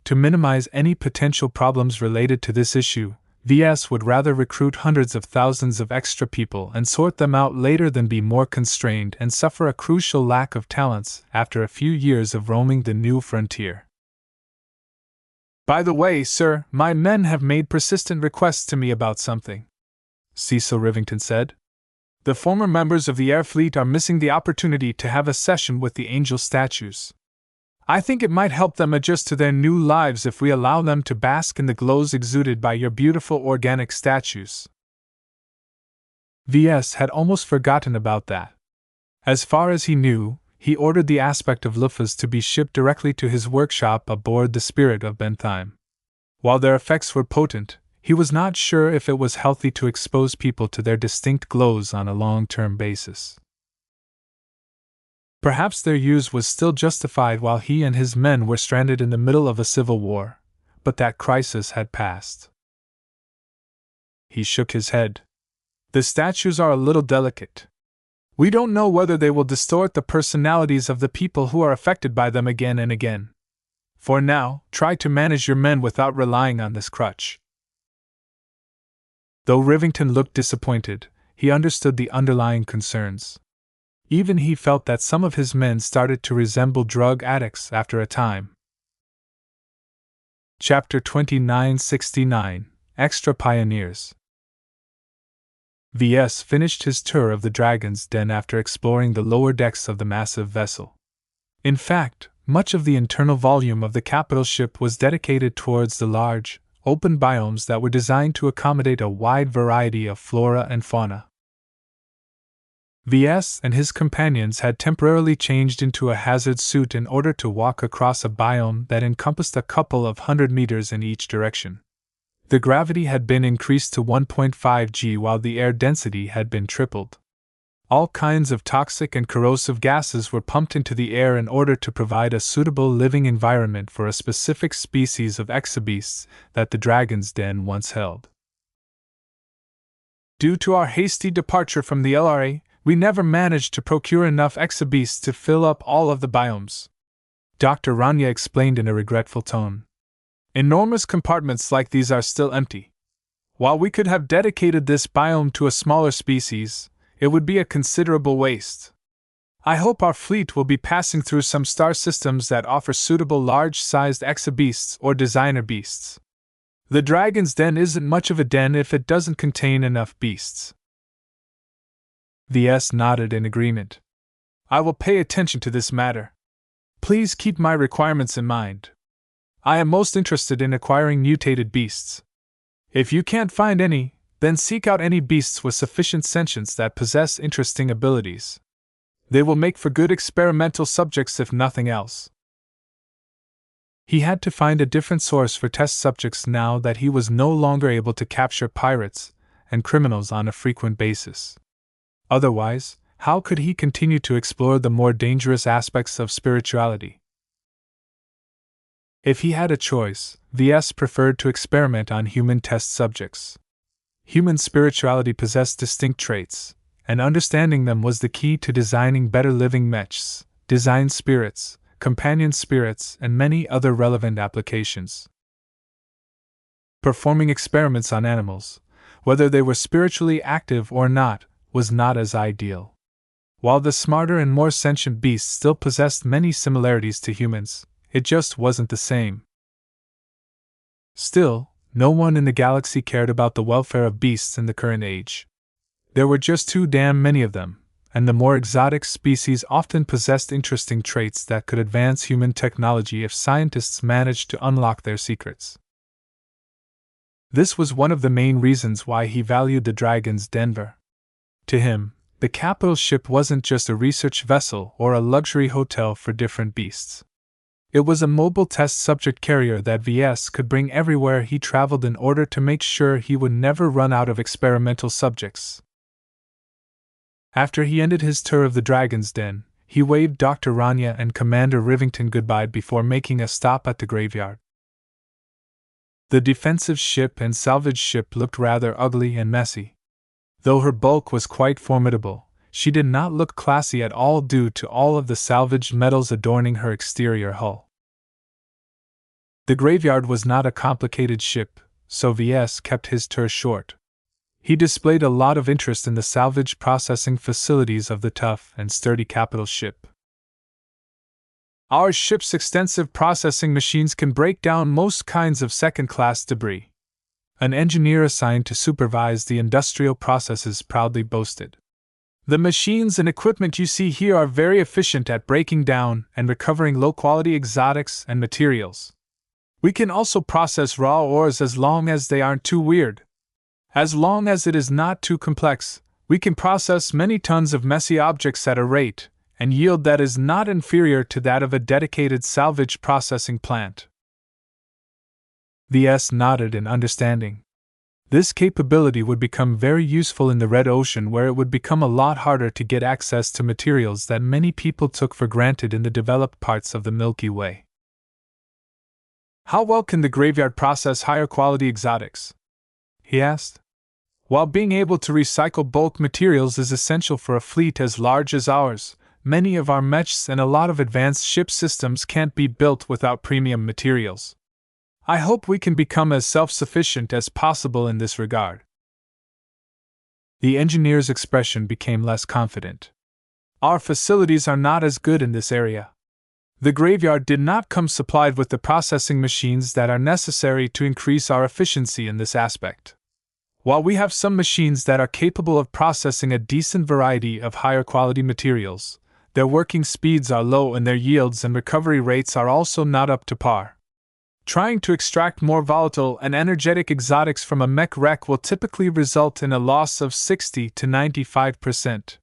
To minimize any potential problems related to this issue, VS would rather recruit hundreds of thousands of extra people and sort them out later than be more constrained and suffer a crucial lack of talents after a few years of roaming the new frontier. By the way, sir, my men have made persistent requests to me about something, Cecil Rivington said. The former members of the Air Fleet are missing the opportunity to have a session with the angel statues. I think it might help them adjust to their new lives if we allow them to bask in the glows exuded by your beautiful organic statues. VS had almost forgotten about that. As far as he knew, he ordered the aspect of loofahs to be shipped directly to his workshop aboard the Spirit of Bentheim. While their effects were potent, he was not sure if it was healthy to expose people to their distinct glows on a long-term basis. Perhaps their use was still justified while he and his men were stranded in the middle of a civil war, but that crisis had passed. He shook his head. The statues are a little delicate. We don't know whether they will distort the personalities of the people who are affected by them again and again. For now, try to manage your men without relying on this crutch. Though Rivington looked disappointed, he understood the underlying concerns. Even he felt that some of his men started to resemble drug addicts after a time. Chapter 2969 Extra Pioneers. Ves finished his tour of the Dragon's Den after exploring the lower decks of the massive vessel. In fact, much of the internal volume of the capital ship was dedicated towards the large, open biomes that were designed to accommodate a wide variety of flora and fauna. Ves and his companions had temporarily changed into a hazard suit in order to walk across a biome that encompassed a couple of 100 meters in each direction. The gravity had been increased to 1.5 g while the air density had been tripled. All kinds of toxic and corrosive gases were pumped into the air in order to provide a suitable living environment for a specific species of exobeasts that the Dragon's Den once held. Due to our hasty departure from the LRA, we never managed to procure enough exobeasts to fill up all of the biomes. Dr. Rania explained in a regretful tone. Enormous compartments like these are still empty. While we could have dedicated this biome to a smaller species, it would be a considerable waste. I hope our fleet will be passing through some star systems that offer suitable large-sized exobeasts or designer beasts. The Dragon's Den isn't much of a den if it doesn't contain enough beasts. Ves nodded in agreement. I will pay attention to this matter. Please keep my requirements in mind. I am most interested in acquiring mutated beasts. If you can't find any, then seek out any beasts with sufficient sentience that possess interesting abilities. They will make for good experimental subjects if nothing else. He had to find a different source for test subjects now that he was no longer able to capture pirates and criminals on a frequent basis. Otherwise, how could he continue to explore the more dangerous aspects of spirituality? If he had a choice, Ves preferred to experiment on human test subjects. Human spirituality possessed distinct traits, and understanding them was the key to designing better living mechs, design spirits, companion spirits, and many other relevant applications. Performing experiments on animals, whether they were spiritually active or not, was not as ideal. While the smarter and more sentient beasts still possessed many similarities to humans, it just wasn't the same. Still, no one in the galaxy cared about the welfare of beasts in the current age. There were just too damn many of them, and the more exotic species often possessed interesting traits that could advance human technology if scientists managed to unlock their secrets. This was one of the main reasons why he valued the Dragon's Den. To him, the capital ship wasn't just a research vessel or a luxury hotel for different beasts. It was a mobile test subject carrier that Ves could bring everywhere he traveled in order to make sure he would never run out of experimental subjects. After he ended his tour of the Dragon's Den, he waved Dr. Rania and Commander Rivington goodbye before making a stop at the graveyard. The defensive ship and salvage ship looked rather ugly and messy. Though her bulk was quite formidable, she did not look classy at all due to all of the salvaged metals adorning her exterior hull. The graveyard was not a complicated ship, so Ves kept his tour short. He displayed a lot of interest in the salvage processing facilities of the tough and sturdy capital ship. Our ship's extensive processing machines can break down most kinds of second-class debris. An engineer assigned to supervise the industrial processes proudly boasted. The machines and equipment you see here are very efficient at breaking down and recovering low-quality exotics and materials. We can also process raw ores as long as they aren't too weird. As long as it is not too complex, we can process many tons of messy objects at a rate, and yield that is not inferior to that of a dedicated salvage processing plant. Ves nodded in understanding. This capability would become very useful in the Red Ocean, where it would become a lot harder to get access to materials that many people took for granted in the developed parts of the Milky Way. How well can the graveyard process higher quality exotics? He asked. While being able to recycle bulk materials is essential for a fleet as large as ours, many of our mechs and a lot of advanced ship systems can't be built without premium materials. I hope we can become as self-sufficient as possible in this regard. The engineer's expression became less confident. Our facilities are not as good in this area. The graveyard did not come supplied with the processing machines that are necessary to increase our efficiency in this aspect. While we have some machines that are capable of processing a decent variety of higher quality materials, their working speeds are low and their yields and recovery rates are also not up to par. Trying to extract more volatile and energetic exotics from a mech wreck will typically result in a loss of 60 to 95%.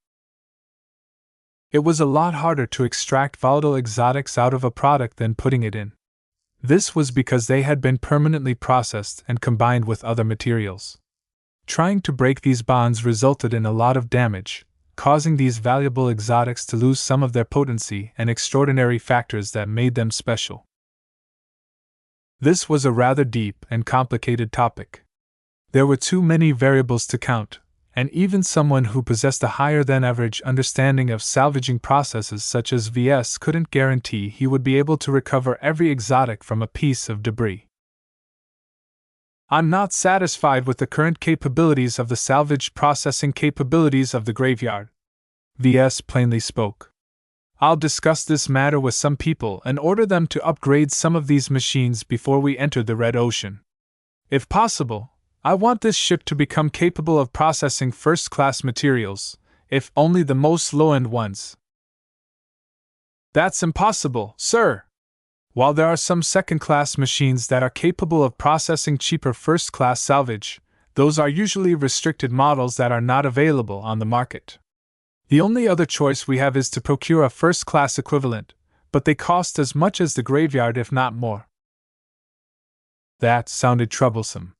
It was a lot harder to extract volatile exotics out of a product than putting it in. This was because they had been permanently processed and combined with other materials. Trying to break these bonds resulted in a lot of damage, causing these valuable exotics to lose some of their potency and extraordinary factors that made them special. This was a rather deep and complicated topic. There were too many variables to count, and even someone who possessed a higher-than-average understanding of salvaging processes such as Ves couldn't guarantee he would be able to recover every exotic from a piece of debris. I'm not satisfied with the current capabilities of the salvage processing capabilities of the graveyard. Ves plainly spoke. I'll discuss this matter with some people and order them to upgrade some of these machines before we enter the Red Ocean. If possible, I want this ship to become capable of processing first-class materials, if only the most low-end ones. That's impossible, sir. While there are some second-class machines that are capable of processing cheaper first-class salvage, those are usually restricted models that are not available on the market. The only other choice we have is to procure a first-class equivalent, but they cost as much as the graveyard if not more. That sounded troublesome.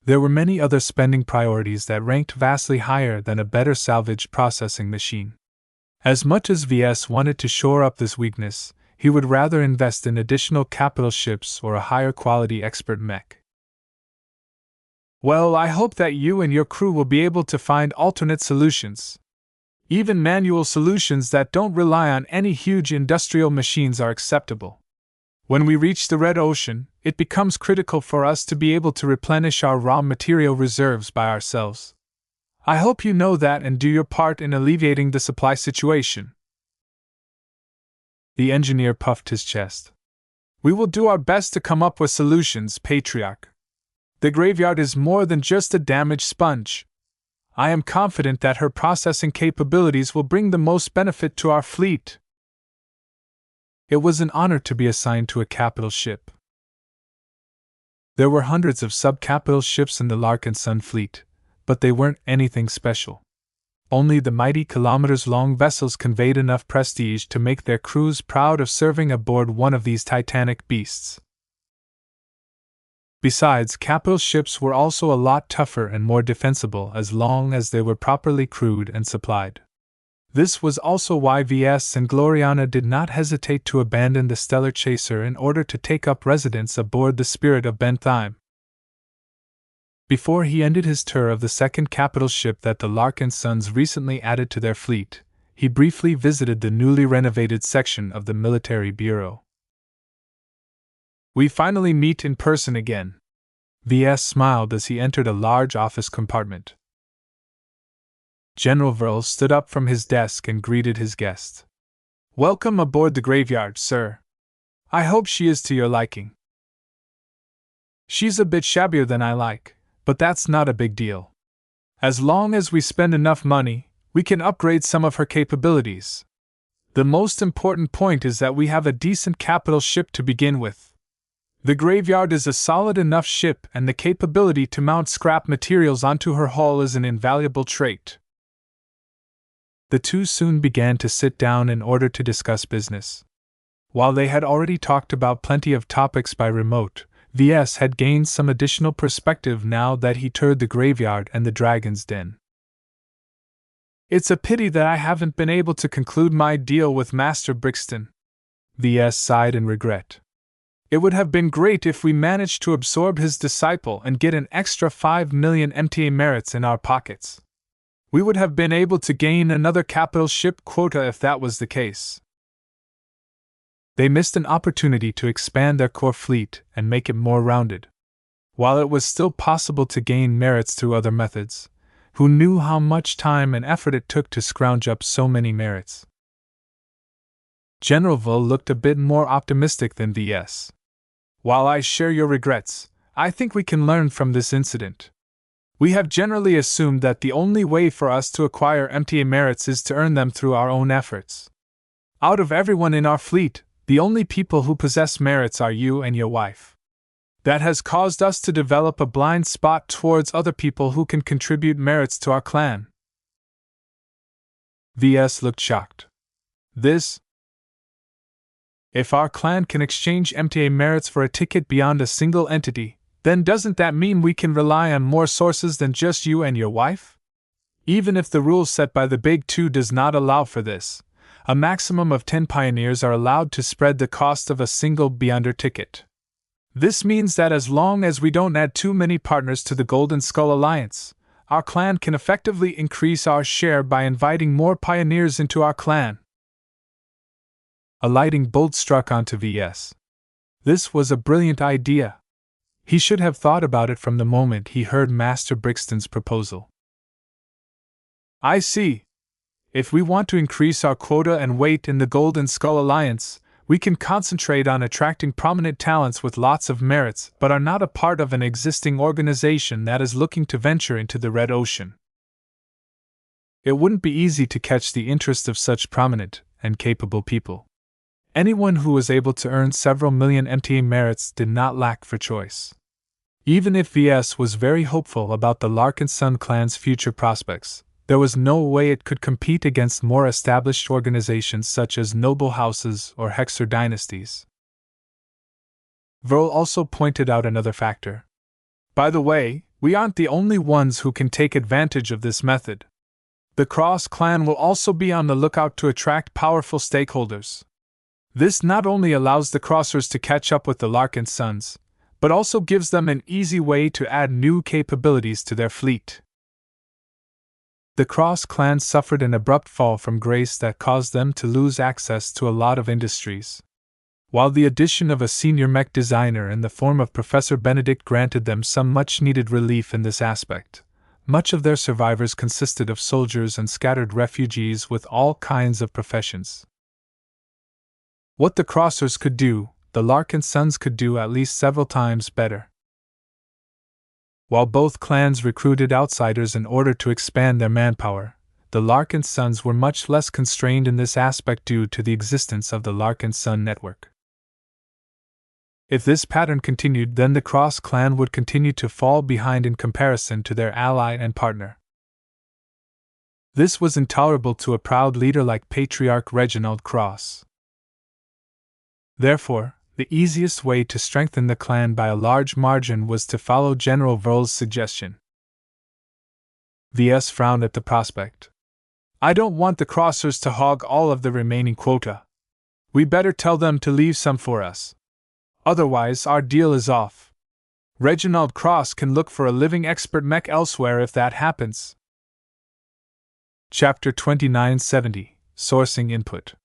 There were many other spending priorities that ranked vastly higher than a better salvage processing machine. As much as Ves wanted to shore up this weakness, he would rather invest in additional capital ships or a higher quality expert mech. Well, I hope that you and your crew will be able to find alternate solutions. Even manual solutions that don't rely on any huge industrial machines are acceptable. When we reach the Red Ocean, it becomes critical for us to be able to replenish our raw material reserves by ourselves. I hope you know that and do your part in alleviating the supply situation. The engineer puffed his chest. We will do our best to come up with solutions, Patriarch. The graveyard is more than just a damaged sponge. I am confident that her processing capabilities will bring the most benefit to our fleet. It was an honor to be assigned to a capital ship. There were hundreds of sub-capital ships in the Larkinson fleet, but they weren't anything special. Only the mighty kilometers-long vessels conveyed enough prestige to make their crews proud of serving aboard one of these titanic beasts. Besides, capital ships were also a lot tougher and more defensible as long as they were properly crewed and supplied. This was also why Ves and Gloriana did not hesitate to abandon the Stellar Chaser in order to take up residence aboard the Spirit of Bentheim. Before he ended his tour of the second capital ship that the Larkinsons recently added to their fleet, he briefly visited the newly renovated section of the Military Bureau. We finally meet in person again. Ves smiled as he entered a large office compartment. General Verl stood up from his desk and greeted his guest. Welcome aboard the graveyard, sir. I hope she is to your liking. She's a bit shabbier than I like, but that's not a big deal. As long as we spend enough money, we can upgrade some of her capabilities. The most important point is that we have a decent capital ship to begin with. The graveyard is a solid enough ship, and the capability to mount scrap materials onto her hull is an invaluable trait. The two soon began to sit down in order to discuss business. While they had already talked about plenty of topics by remote, Ves had gained some additional perspective now that he toured the graveyard and the dragon's den. "It's a pity that I haven't been able to conclude my deal with Master Brixton," Ves sighed in regret. "It would have been great if we managed to absorb his disciple and get an extra 5 million MTA merits in our pockets. We would have been able to gain another capital ship quota if that was the case." They missed an opportunity to expand their core fleet and make it more rounded. While it was still possible to gain merits through other methods, who knew how much time and effort it took to scrounge up so many merits? General Vull looked a bit more optimistic than Ves. "While I share your regrets, I think we can learn from this incident. We have generally assumed that the only way for us to acquire MTA merits is to earn them through our own efforts. Out of everyone in our fleet, the only people who possess merits are you and your wife. That has caused us to develop a blind spot towards other people who can contribute merits to our clan." Ves looked shocked. "This? If our clan can exchange MTA merits for a ticket beyond a single entity, then doesn't that mean we can rely on more sources than just you and your wife? Even if the rule set by the Big Two does not allow for this, a maximum of 10 pioneers are allowed to spread the cost of a single Beyonder ticket. This means that as long as we don't add too many partners to the Golden Skull Alliance, our clan can effectively increase our share by inviting more pioneers into our clan." A lightning bolt struck onto Ves. This was a brilliant idea. He should have thought about it from the moment he heard Master Brixton's proposal. "I see. If we want to increase our quota and weight in the Golden Skull Alliance, we can concentrate on attracting prominent talents with lots of merits but are not a part of an existing organization that is looking to venture into the Red Ocean. It wouldn't be easy to catch the interest of such prominent and capable people. Anyone who was able to earn several million MTA merits did not lack for choice. Even if Ves was very hopeful about the Larkinson clan's future prospects, there was no way it could compete against more established organizations such as noble houses or Hexer dynasties. Vull also pointed out another factor. "By the way, we aren't the only ones who can take advantage of this method. The Cross clan will also be on the lookout to attract powerful stakeholders. This not only allows the Crossers to catch up with the Larkinsons, but also gives them an easy way to add new capabilities to their fleet." The Cross clan suffered an abrupt fall from grace that caused them to lose access to a lot of industries. While the addition of a senior mech designer in the form of Professor Benedict granted them some much-needed relief in this aspect, much of their survivors consisted of soldiers and scattered refugees with all kinds of professions. What the Crossers could do, the Larkinsons could do at least several times better. While both clans recruited outsiders in order to expand their manpower, the Larkinsons were much less constrained in this aspect due to the existence of the Larkinson network. If this pattern continued, then the Cross clan would continue to fall behind in comparison to their ally and partner. This was intolerable to a proud leader like Patriarch Reginald Cross. Therefore, the easiest way to strengthen the clan by a large margin was to follow General Vull's suggestion. Ves frowned at the prospect. "I don't want the Crossers to hog all of the remaining quota. We better tell them to leave some for us. Otherwise, our deal is off. Reginald Cross can look for a living expert mech elsewhere if that happens." Chapter 2970 Sourcing Input.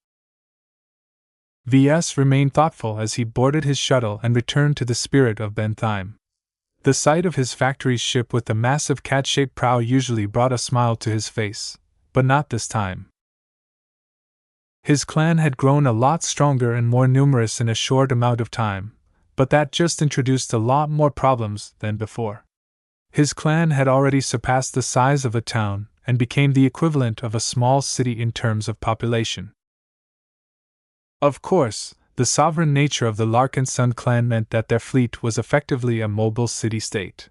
Ves remained thoughtful as he boarded his shuttle and returned to the Spirit of Bentheim. The sight of his factory's ship with the massive cat-shaped prow usually brought a smile to his face, but not this time. His clan had grown a lot stronger and more numerous in a short amount of time, but that just introduced a lot more problems than before. His clan had already surpassed the size of a town and became the equivalent of a small city in terms of population. Of course, the sovereign nature of the Larkinson clan meant that their fleet was effectively a mobile city-state.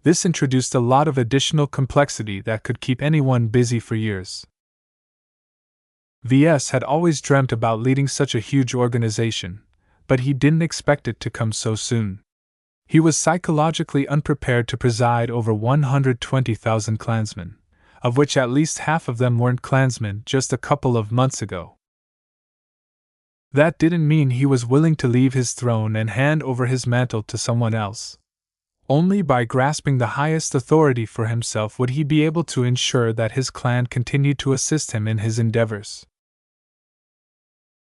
This introduced a lot of additional complexity that could keep anyone busy for years. VS had always dreamt about leading such a huge organization, but he didn't expect it to come so soon. He was psychologically unprepared to preside over 120,000 clansmen, of which at least half of them weren't clansmen just a couple of months ago. That didn't mean he was willing to leave his throne and hand over his mantle to someone else. Only by grasping the highest authority for himself would he be able to ensure that his clan continued to assist him in his endeavors.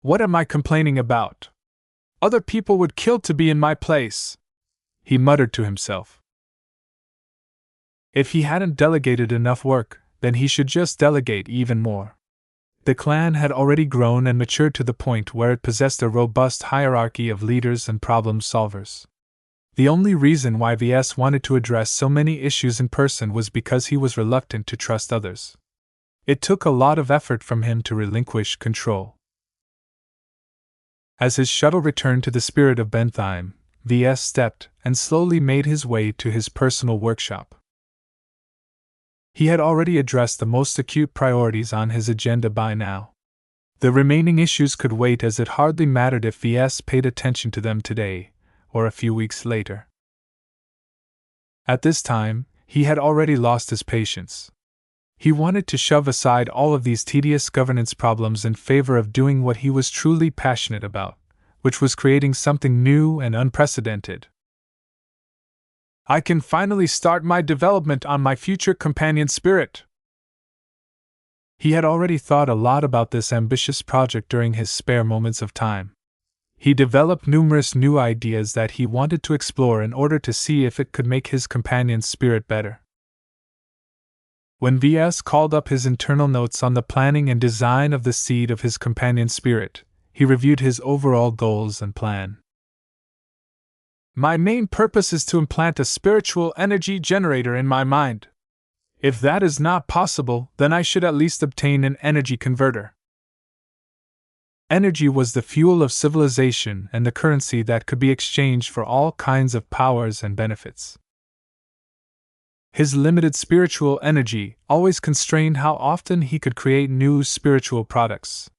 What am I complaining about? Other people would kill to be in my place, he muttered to himself. If he hadn't delegated enough work, then he should just delegate even more. The clan had already grown and matured to the point where it possessed a robust hierarchy of leaders and problem solvers. The only reason why VS wanted to address so many issues in person was because he was reluctant to trust others. It took a lot of effort from him to relinquish control. As his shuttle returned to the Spirit of Bentheim, VS stepped and slowly made his way to his personal workshop. He had already addressed the most acute priorities on his agenda by now. The remaining issues could wait, as it hardly mattered if VS paid attention to them today or a few weeks later. At this time, he had already lost his patience. He wanted to shove aside all of these tedious governance problems in favor of doing what he was truly passionate about, which was creating something new and unprecedented. I can finally start my development on my future companion spirit. He had already thought a lot about this ambitious project during his spare moments of time. He developed numerous new ideas that he wanted to explore in order to see if it could make his companion's spirit better. When VS called up his internal notes on the planning and design of the seed of his companion's spirit, he reviewed his overall goals and plan. My main purpose is to implant a spiritual energy generator in my mind. If that is not possible, then I should at least obtain an energy converter. Energy was the fuel of civilization and the currency that could be exchanged for all kinds of powers and benefits. His limited spiritual energy always constrained how often he could create new spiritual products.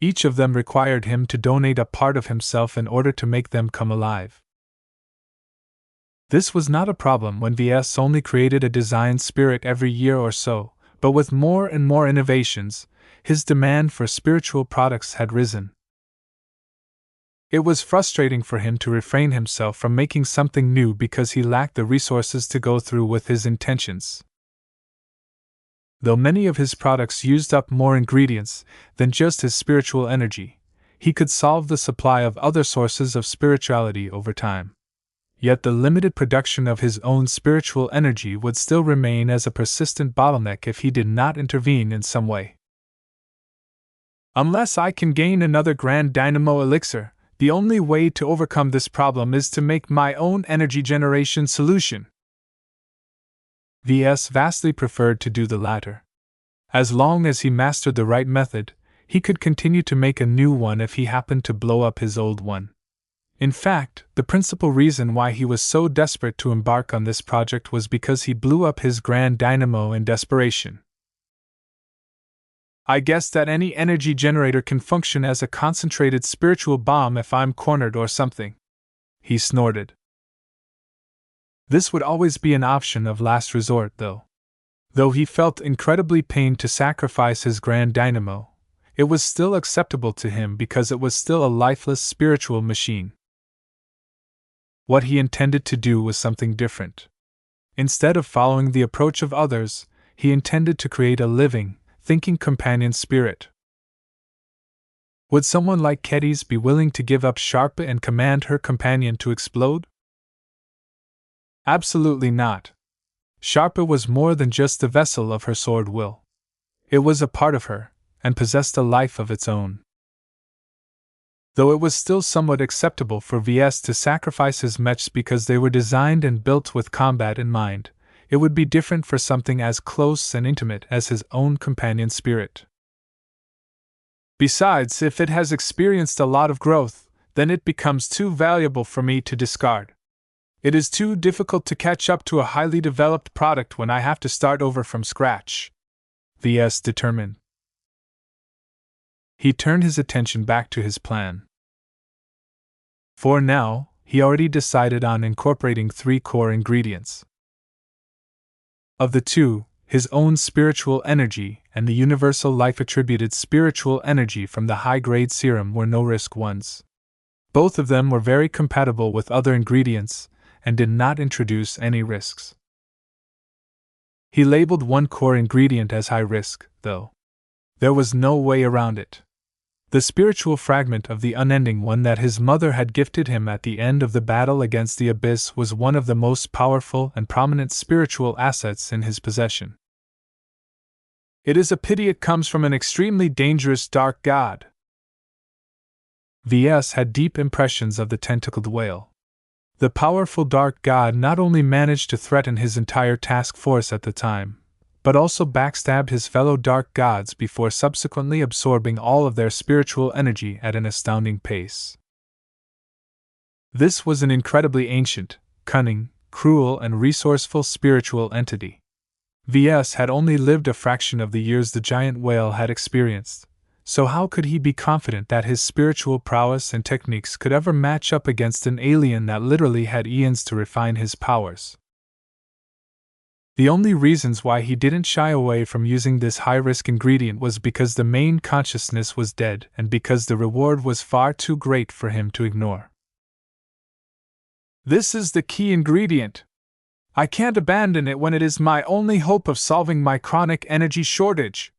Each of them required him to donate a part of himself in order to make them come alive. This was not a problem when VS only created a design spirit every year or so, but with more and more innovations, his demand for spiritual products had risen. It was frustrating for him to refrain himself from making something new because he lacked the resources to go through with his intentions. Though many of his products used up more ingredients than just his spiritual energy, he could solve the supply of other sources of spirituality over time. Yet the limited production of his own spiritual energy would still remain as a persistent bottleneck if he did not intervene in some way. Unless I can gain another Grand Dynamo elixir, the only way to overcome this problem is to make my own energy generation solution. VS vastly preferred to do the latter. As long as he mastered the right method, he could continue to make a new one if he happened to blow up his old one. In fact, the principal reason why he was so desperate to embark on this project was because he blew up his Grand Dynamo in desperation. I guess that any energy generator can function as a concentrated spiritual bomb if I'm cornered or something, he snorted. This would always be an option of last resort, though. Though he felt incredibly pained to sacrifice his Grand Dynamo, it was still acceptable to him because it was still a lifeless spiritual machine. What he intended to do was something different. Instead of following the approach of others, he intended to create a living, thinking companion spirit. Would someone like Kedis be willing to give up Sharpa and command her companion to explode? Absolutely not. Sharpa was more than just the vessel of her sword will. It was a part of her, and possessed a life of its own. Though it was still somewhat acceptable for VS to sacrifice his mechs because they were designed and built with combat in mind, it would be different for something as close and intimate as his own companion spirit. Besides, if it has experienced a lot of growth, then it becomes too valuable for me to discard. It is too difficult to catch up to a highly developed product when I have to start over from scratch. VS determined. He turned his attention back to his plan. For now, he already decided on incorporating 3 core ingredients. Of the two, his own spiritual energy and the universal life-attributed spiritual energy from the high-grade serum were no-risk ones. Both of them were very compatible with other ingredients and did not introduce any risks. He labeled one core ingredient as high risk, though. There was no way around it. The spiritual fragment of the unending one that his mother had gifted him at the end of the battle against the abyss was one of the most powerful and prominent spiritual assets in his possession. It is a pity it comes from an extremely dangerous dark god. Ves had deep impressions of the tentacled whale. The powerful dark god not only managed to threaten his entire task force at the time, but also backstabbed his fellow dark gods before subsequently absorbing all of their spiritual energy at an astounding pace. This was an incredibly ancient, cunning, cruel, and resourceful spiritual entity. Ves had only lived a fraction of the years the giant whale had experienced, so how could he be confident that his spiritual prowess and techniques could ever match up against an alien that literally had eons to refine his powers? The only reasons why he didn't shy away from using this high-risk ingredient was because the main consciousness was dead and because the reward was far too great for him to ignore. This is the key ingredient. I can't abandon it when it is my only hope of solving my chronic energy shortage.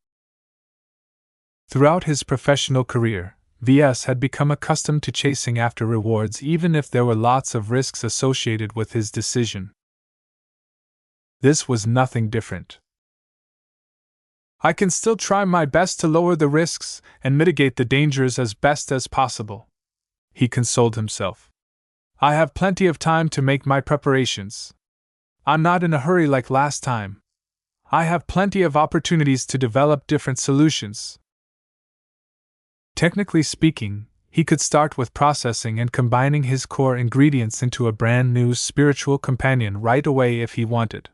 Throughout his professional career, Ves had become accustomed to chasing after rewards even if there were lots of risks associated with his decision. This was nothing different. I can still try my best to lower the risks and mitigate the dangers as best as possible, he consoled himself. I have plenty of time to make my preparations. I'm not in a hurry like last time. I have plenty of opportunities to develop different solutions. Technically speaking, he could start with processing and combining his core ingredients into a brand new spiritual companion right away if he wanted.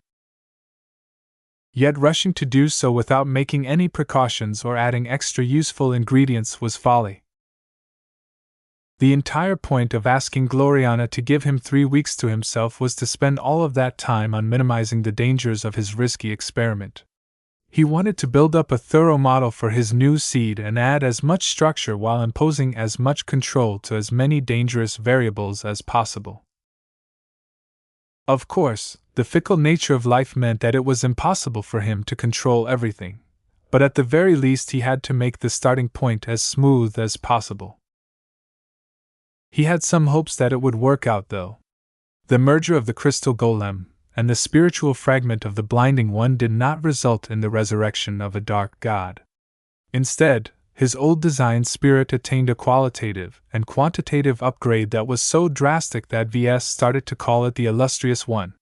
Yet rushing to do so without making any precautions or adding extra useful ingredients was folly. The entire point of asking Gloriana to give him 3 weeks to himself was to spend all of that time on minimizing the dangers of his risky experiment. He wanted to build up a thorough model for his new seed and add as much structure while imposing as much control to as many dangerous variables as possible. Of course, the fickle nature of life meant that it was impossible for him to control everything, but at the very least he had to make the starting point as smooth as possible. He had some hopes that it would work out, though. The merger of the crystal golem and the spiritual fragment of the blinding one did not result in the resurrection of a dark god. Instead, his old design spirit attained a qualitative and quantitative upgrade that was so drastic that Ves started to call it the illustrious one.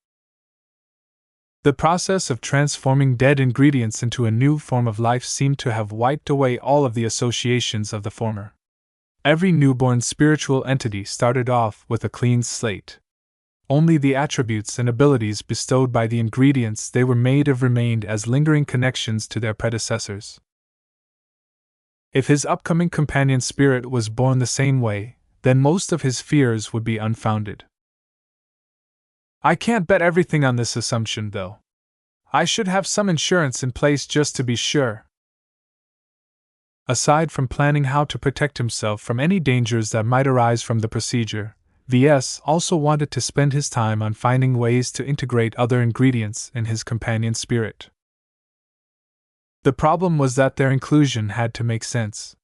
The process of transforming dead ingredients into a new form of life seemed to have wiped away all of the associations of the former. Every newborn spiritual entity started off with a clean slate. Only the attributes and abilities bestowed by the ingredients they were made of remained as lingering connections to their predecessors. If his upcoming companion spirit was born the same way, then most of his fears would be unfounded. I can't bet everything on this assumption, though. I should have some insurance in place just to be sure. Aside from planning how to protect himself from any dangers that might arise from the procedure, Ves also wanted to spend his time on finding ways to integrate other ingredients in his companion spirit. The problem was that their inclusion had to make sense.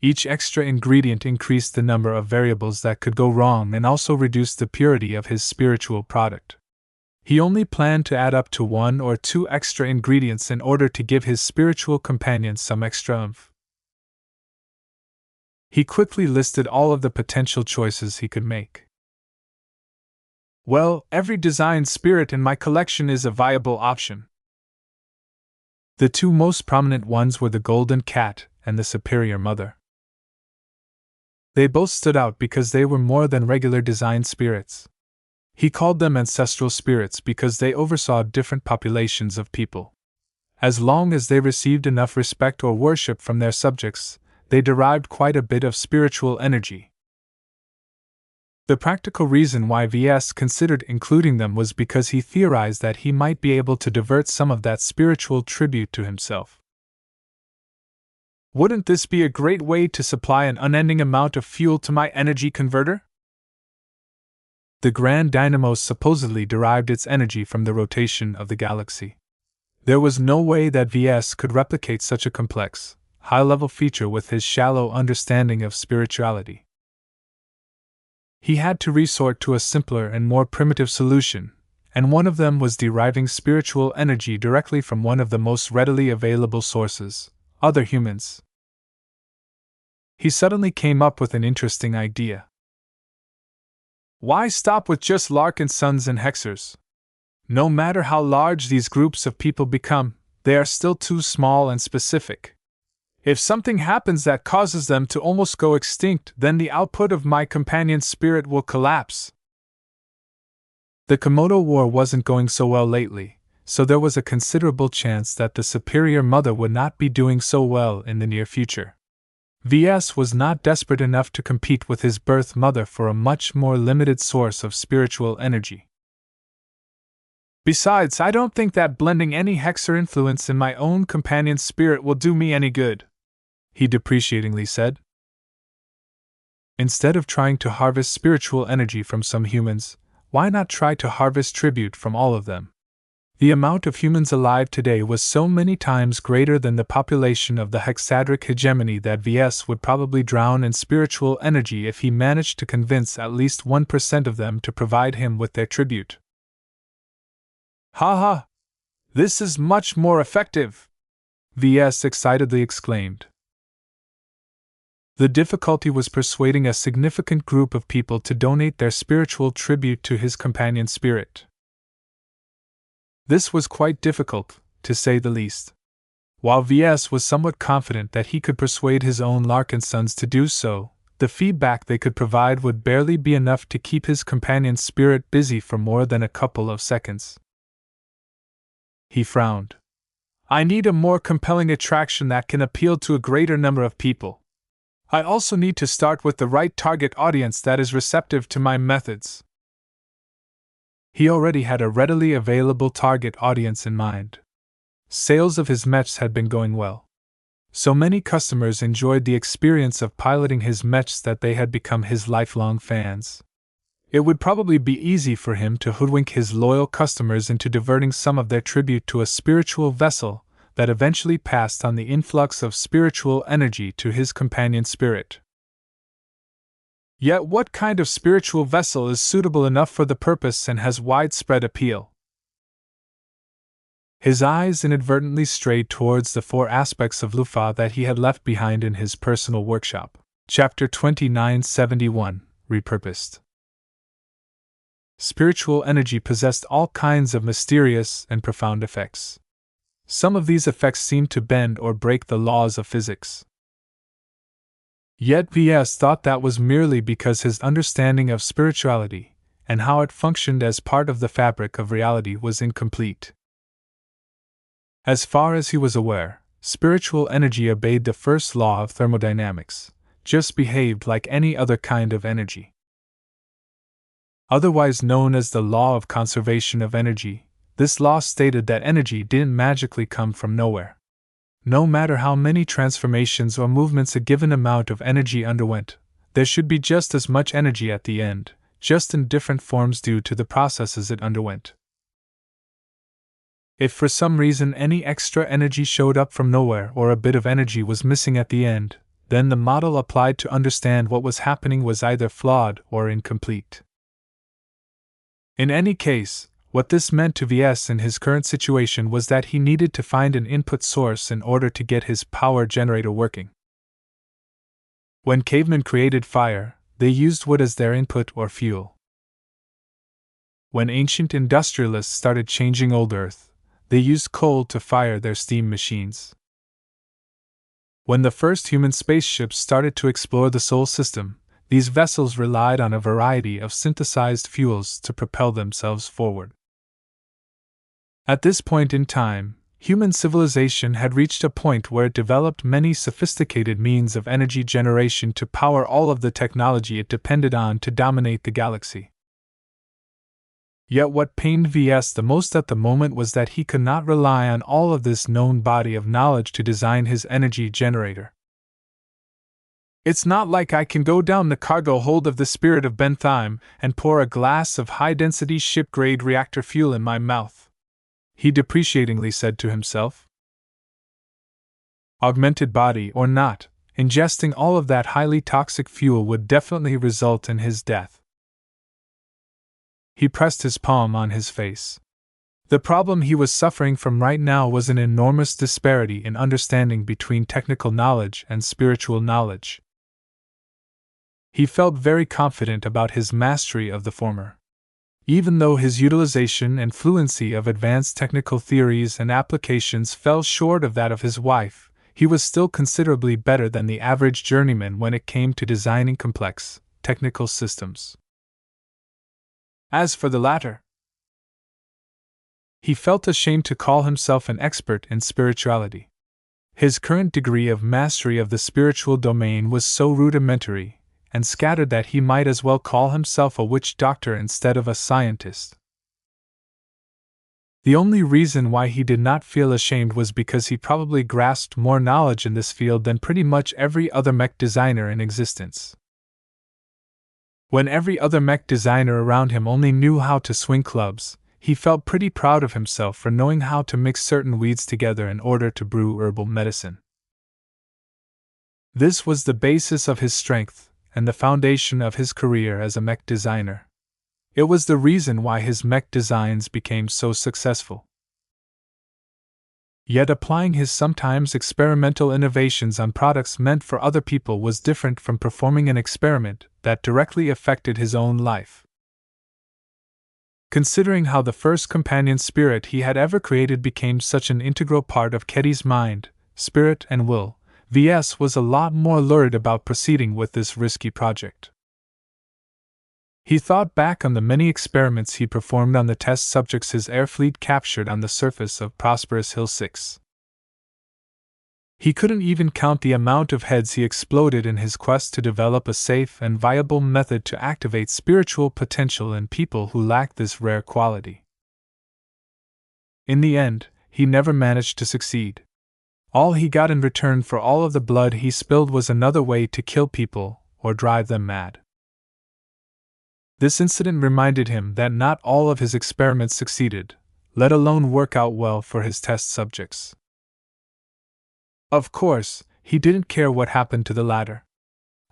Each extra ingredient increased the number of variables that could go wrong and also reduced the purity of his spiritual product. He only planned to add up to 1 or 2 extra ingredients in order to give his spiritual companion some extra oomph. He quickly listed all of the potential choices he could make. Well, every design spirit in my collection is a viable option. The 2 most prominent ones were the Golden Cat and the Superior Mother. They both stood out because they were more than regular design spirits. He called them ancestral spirits because they oversaw different populations of people. As long as they received enough respect or worship from their subjects, they derived quite a bit of spiritual energy. The practical reason why Ves considered including them was because he theorized that he might be able to divert some of that spiritual tribute to himself. Wouldn't this be a great way to supply an unending amount of fuel to my energy converter? The grand dynamo supposedly derived its energy from the rotation of the galaxy. There was no way that Ves could replicate such a complex, high-level feature with his shallow understanding of spirituality. He had to resort to a simpler and more primitive solution, and one of them was deriving spiritual energy directly from one of the most readily available sources, other humans. He suddenly came up with an interesting idea. Why stop with just Larkinsons and Hexers? No matter how large these groups of people become, they are still too small and specific. If something happens that causes them to almost go extinct, then the output of my companion's spirit will collapse. The Komodo War wasn't going so well lately, so there was a considerable chance that the Superior Mother would not be doing so well in the near future. Ves was not desperate enough to compete with his birth mother for a much more limited source of spiritual energy. Besides, I don't think that blending any Hexer influence in my own companion's spirit will do me any good, he depreciatingly said. Instead of trying to harvest spiritual energy from some humans, why not try to harvest tribute from all of them? The amount of humans alive today was so many times greater than the population of the hexadric hegemony that Ves would probably drown in spiritual energy if he managed to convince at least 1% of them to provide him with their tribute. Ha ha! This is much more effective! Ves excitedly exclaimed. The difficulty was persuading a significant group of people to donate their spiritual tribute to his companion spirit. This was quite difficult, to say the least. While Ves was somewhat confident that he could persuade his own Larkinsons to do so, the feedback they could provide would barely be enough to keep his companion's spirit busy for more than a couple of seconds. He frowned. I need a more compelling attraction that can appeal to a greater number of people. I also need to start with the right target audience that is receptive to my methods. He already had a readily available target audience in mind. Sales of his mechs had been going well. So many customers enjoyed the experience of piloting his mechs that they had become his lifelong fans. It would probably be easy for him to hoodwink his loyal customers into diverting some of their tribute to a spiritual vessel that eventually passed on the influx of spiritual energy to his companion spirit. Yet what kind of spiritual vessel is suitable enough for the purpose and has widespread appeal? His eyes inadvertently strayed towards the 4 aspects of Lufa that he had left behind in his personal workshop. Chapter 2971, Repurposed. Spiritual energy possessed all kinds of mysterious and profound effects. Some of these effects seemed to bend or break the laws of physics. Yet Ves thought that was merely because his understanding of spirituality, and how it functioned as part of the fabric of reality, was incomplete. As far as he was aware, spiritual energy obeyed the first law of thermodynamics, just behaved like any other kind of energy. Otherwise known as the law of conservation of energy, this law stated that energy didn't magically come from nowhere. No matter how many transformations or movements a given amount of energy underwent, there should be just as much energy at the end, just in different forms due to the processes it underwent. If for some reason any extra energy showed up from nowhere or a bit of energy was missing at the end, then the model applied to understand what was happening was either flawed or incomplete. In any case, what this meant to Ves in his current situation was that he needed to find an input source in order to get his power generator working. When cavemen created fire, they used wood as their input or fuel. When ancient industrialists started changing old Earth, they used coal to fire their steam machines. When the first human spaceships started to explore the Sol system, these vessels relied on a variety of synthesized fuels to propel themselves forward. At this point in time, human civilization had reached a point where it developed many sophisticated means of energy generation to power all of the technology it depended on to dominate the galaxy. Yet what pained Ves the most at the moment was that he could not rely on all of this known body of knowledge to design his energy generator. "It's not like I can go down the cargo hold of the Spirit of Bentheim and pour a glass of high-density ship-grade reactor fuel in my mouth," he depreciatingly said to himself. Augmented body or not, ingesting all of that highly toxic fuel would definitely result in his death. He pressed his palm on his face. The problem he was suffering from right now was an enormous disparity in understanding between technical knowledge and spiritual knowledge. He felt very confident about his mastery of the former. Even though his utilization and fluency of advanced technical theories and applications fell short of that of his wife, he was still considerably better than the average journeyman when it came to designing complex, technical systems. As for the latter, he felt ashamed to call himself an expert in spirituality. His current degree of mastery of the spiritual domain was so rudimentary and scattered that he might as well call himself a witch doctor instead of a scientist. The only reason why he did not feel ashamed was because he probably grasped more knowledge in this field than pretty much every other mech designer in existence. When every other mech designer around him only knew how to swing clubs, he felt pretty proud of himself for knowing how to mix certain weeds together in order to brew herbal medicine. This was the basis of his strength and the foundation of his career as a mech designer. It was the reason why his mech designs became so successful. Yet applying his sometimes experimental innovations on products meant for other people was different from performing an experiment that directly affected his own life. Considering how the first companion spirit he had ever created became such an integral part of Ketty's mind, spirit, and will, Ves was a lot more lurid about proceeding with this risky project. He thought back on the many experiments he performed on the test subjects his air fleet captured on the surface of Prosperous Hill 6. He couldn't even count the amount of heads he exploded in his quest to develop a safe and viable method to activate spiritual potential in people who lacked this rare quality. In the end, he never managed to succeed. All he got in return for all of the blood he spilled was another way to kill people or drive them mad. This incident reminded him that not all of his experiments succeeded, let alone work out well for his test subjects. Of course, he didn't care what happened to the latter.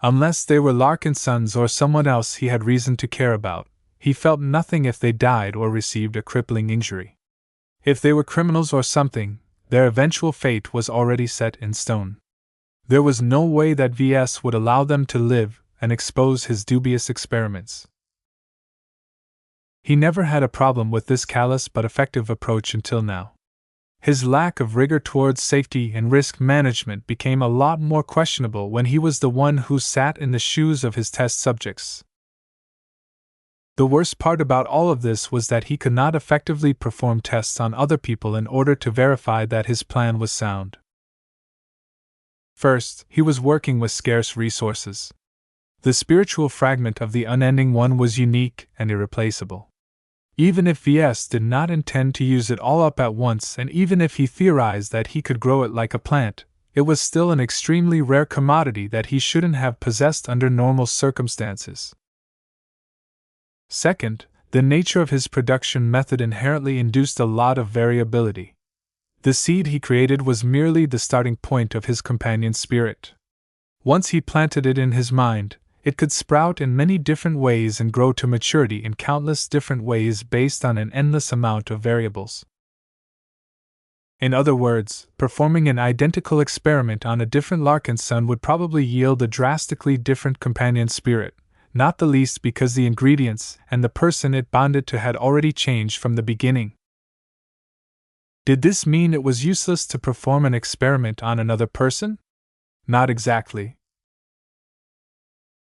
Unless they were Larkinsons or someone else he had reason to care about, he felt nothing if they died or received a crippling injury. If they were criminals or something, their eventual fate was already set in stone. There was no way that Ves would allow them to live and expose his dubious experiments. He never had a problem with this callous but effective approach until now. His lack of rigor towards safety and risk management became a lot more questionable when he was the one who sat in the shoes of his test subjects. The worst part about all of this was that he could not effectively perform tests on other people in order to verify that his plan was sound. First, he was working with scarce resources. The spiritual fragment of the Unending One was unique and irreplaceable. Even if Ves did not intend to use it all up at once, and even if he theorized that he could grow it like a plant, it was still an extremely rare commodity that he shouldn't have possessed under normal circumstances. Second, the nature of his production method inherently induced a lot of variability. The seed he created was merely the starting point of his companion spirit. Once he planted it in his mind, it could sprout in many different ways and grow to maturity in countless different ways based on an endless amount of variables. In other words, performing an identical experiment on a different Larkinson would probably yield a drastically different companion spirit, not the least because the ingredients and the person it bonded to had already changed from the beginning. Did this mean it was useless to perform an experiment on another person? Not exactly.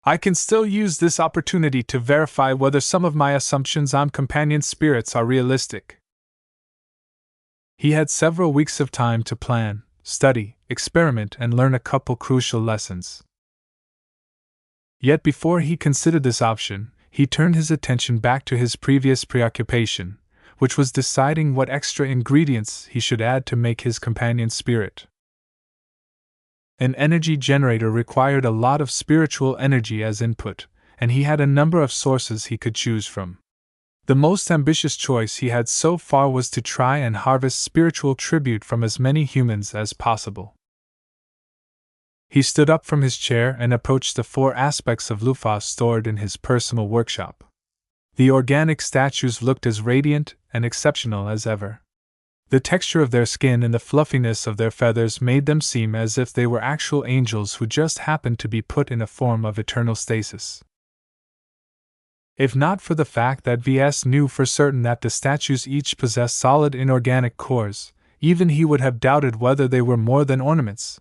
I can still use this opportunity to verify whether some of my assumptions on companion spirits are realistic. He had several weeks of time to plan, study, experiment, and learn a couple crucial lessons. Yet before he considered this option, he turned his attention back to his previous preoccupation, which was deciding what extra ingredients he should add to make his companion spirit. An energy generator required a lot of spiritual energy as input, and he had a number of sources he could choose from. The most ambitious choice he had so far was to try and harvest spiritual tribute from as many humans as possible. He stood up from his chair and approached the 4 aspects of Lufa stored in his personal workshop. The organic statues looked as radiant and exceptional as ever. The texture of their skin and the fluffiness of their feathers made them seem as if they were actual angels who just happened to be put in a form of eternal stasis. If not for the fact that Ves knew for certain that the statues each possessed solid inorganic cores, even he would have doubted whether they were more than ornaments.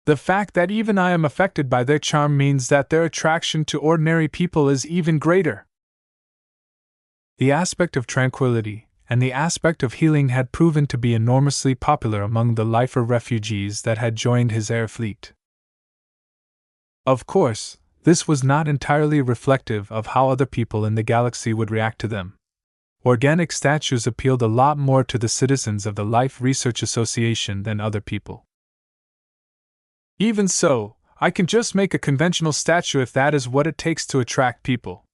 The fact that even I am affected by their charm means that their attraction to ordinary people is even greater. The aspect of tranquility and the aspect of healing had proven to be enormously popular among the lifer refugees that had joined his air fleet. Of course, this was not entirely reflective of how other people in the galaxy would react to them. Organic statues appealed a lot more to the citizens of the Life Research Association than other people. Even so, I can just make a conventional statue if that is what it takes to attract people.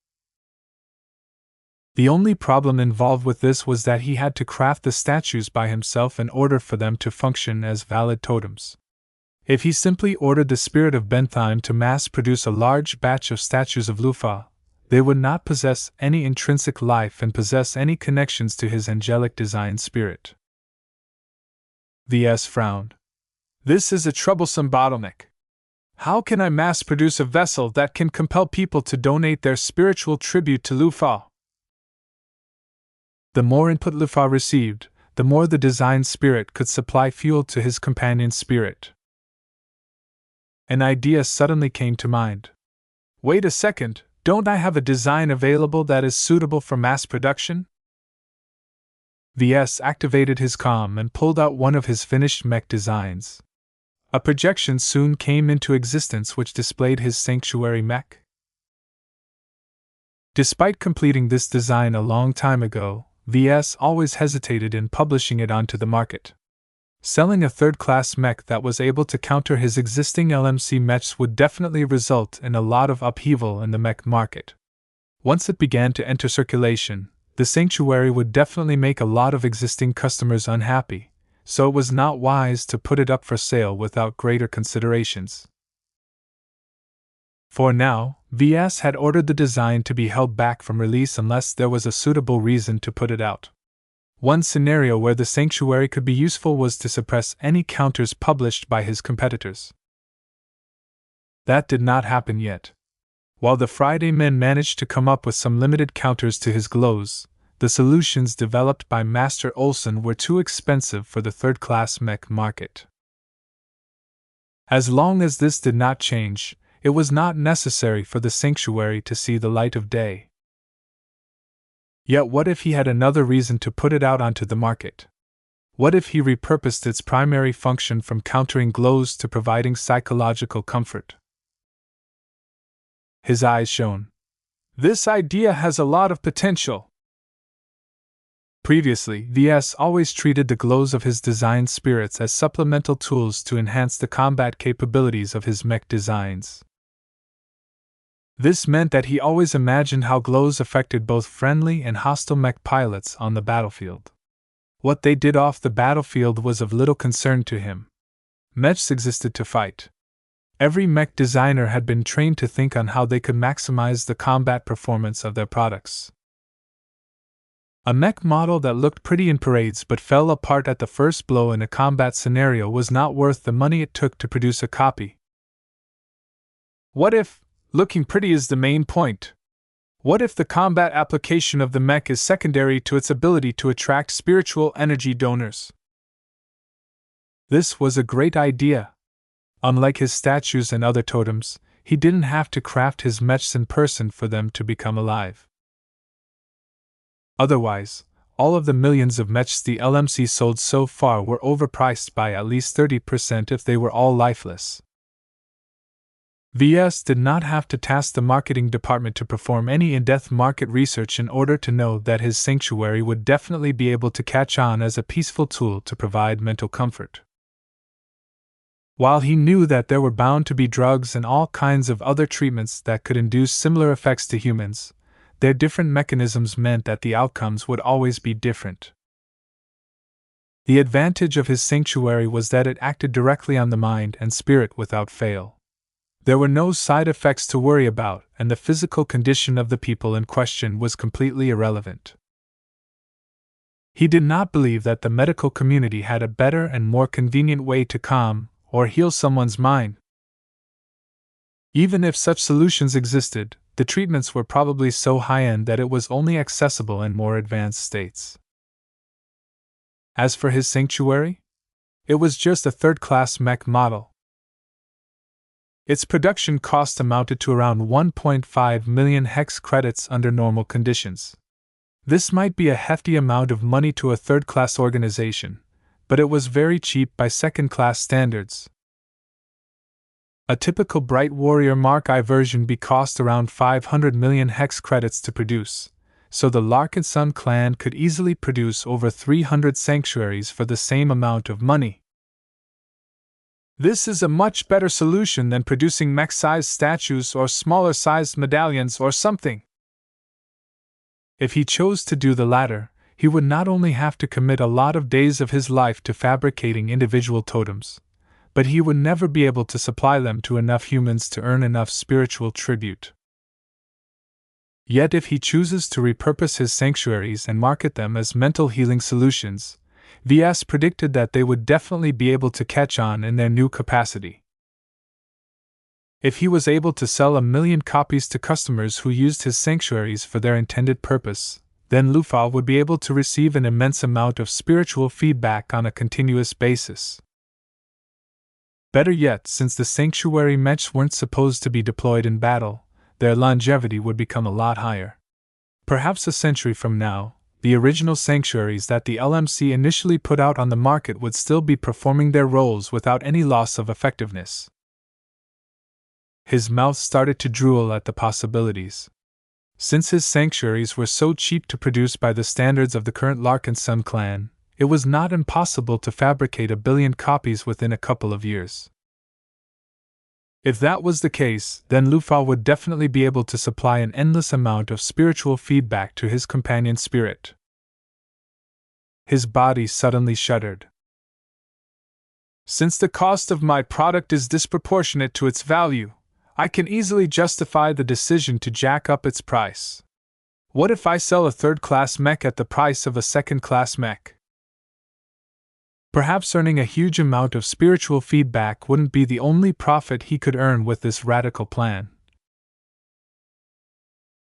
The only problem involved with this was that he had to craft the statues by himself in order for them to function as valid totems. If he simply ordered the spirit of Bentheim to mass-produce a large batch of statues of Lufa, they would not possess any intrinsic life and possess any connections to his angelic design spirit. Ves frowned. This is a troublesome bottleneck. How can I mass-produce a vessel that can compel people to donate their spiritual tribute to Lufa? The more input Lufa received, the more the design spirit could supply fuel to his companion's spirit. An idea suddenly came to mind. Wait a second, don't I have a design available that is suitable for mass production? Ves activated his comm and pulled out one of his finished mech designs. A projection soon came into existence which displayed his sanctuary mech. Despite completing this design a long time ago, Ves always hesitated in publishing it onto the market. Selling a third-class mech that was able to counter his existing LMC mechs would definitely result in a lot of upheaval in the mech market. Once it began to enter circulation, the sanctuary would definitely make a lot of existing customers unhappy, so it was not wise to put it up for sale without greater considerations. For now, Ves had ordered the design to be held back from release unless there was a suitable reason to put it out. One scenario where the sanctuary could be useful was to suppress any counters published by his competitors. That did not happen yet. While the Friday men managed to come up with some limited counters to his glows, the solutions developed by Master Olson were too expensive for the third-class mech market. As long as this did not change, it was not necessary for the sanctuary to see the light of day. Yet what if he had another reason to put it out onto the market? What if he repurposed its primary function from countering glows to providing psychological comfort? His eyes shone. This idea has a lot of potential. Previously, Ves always treated the glows of his design spirits as supplemental tools to enhance the combat capabilities of his mech designs. This meant that he always imagined how glows affected both friendly and hostile mech pilots on the battlefield. What they did off the battlefield was of little concern to him. Mechs existed to fight. Every mech designer had been trained to think on how they could maximize the combat performance of their products. A mech model that looked pretty in parades but fell apart at the first blow in a combat scenario was not worth the money it took to produce a copy. What if looking pretty is the main point? What if the combat application of the mech is secondary to its ability to attract spiritual energy donors? This was a great idea. Unlike his statues and other totems, he didn't have to craft his mechs in person for them to become alive. Otherwise, all of the millions of mechs the LMC sold so far were overpriced by at least 30% if they were all lifeless. VS did not have to task the marketing department to perform any in-depth market research in order to know that his sanctuary would definitely be able to catch on as a peaceful tool to provide mental comfort. While he knew that there were bound to be drugs and all kinds of other treatments that could induce similar effects to humans, their different mechanisms meant that the outcomes would always be different. The advantage of his sanctuary was that it acted directly on the mind and spirit without fail. There were no side effects to worry about, and the physical condition of the people in question was completely irrelevant. He did not believe that the medical community had a better and more convenient way to calm or heal someone's mind. Even if such solutions existed, the treatments were probably so high-end that it was only accessible in more advanced states. As for his sanctuary, it was just a third-class mech model. Its production cost amounted to around 1.5 million hex credits under normal conditions. This might be a hefty amount of money to a third-class organization, but it was very cheap by second-class standards. A typical Bright Warrior Mark I version B cost around 500 million hex credits to produce, so the Larkinson clan could easily produce over 300 sanctuaries for the same amount of money. This is a much better solution than producing mech-sized statues or smaller-sized medallions or something. If he chose to do the latter, he would not only have to commit a lot of days of his life to fabricating individual totems, but he would never be able to supply them to enough humans to earn enough spiritual tribute. Yet if he chooses to repurpose his sanctuaries and market them as mental healing solutions, VS predicted that they would definitely be able to catch on in their new capacity. If he was able to sell 1 million copies to customers who used his sanctuaries for their intended purpose, then Lufa would be able to receive an immense amount of spiritual feedback on a continuous basis. Better yet, since the sanctuary mechs weren't supposed to be deployed in battle, their longevity would become a lot higher. Perhaps a century from now, the original sanctuaries that the LMC initially put out on the market would still be performing their roles without any loss of effectiveness. His mouth started to drool at the possibilities. Since his sanctuaries were so cheap to produce by the standards of the current Larkinson clan, it was not impossible to fabricate 1 billion copies within a couple of years. If that was the case, then Lufa would definitely be able to supply an endless amount of spiritual feedback to his companion spirit. His body suddenly shuddered. Since the cost of my product is disproportionate to its value, I can easily justify the decision to jack up its price. What if I sell a third-class mech at the price of a second-class mech? Perhaps earning a huge amount of spiritual feedback wouldn't be the only profit he could earn with this radical plan.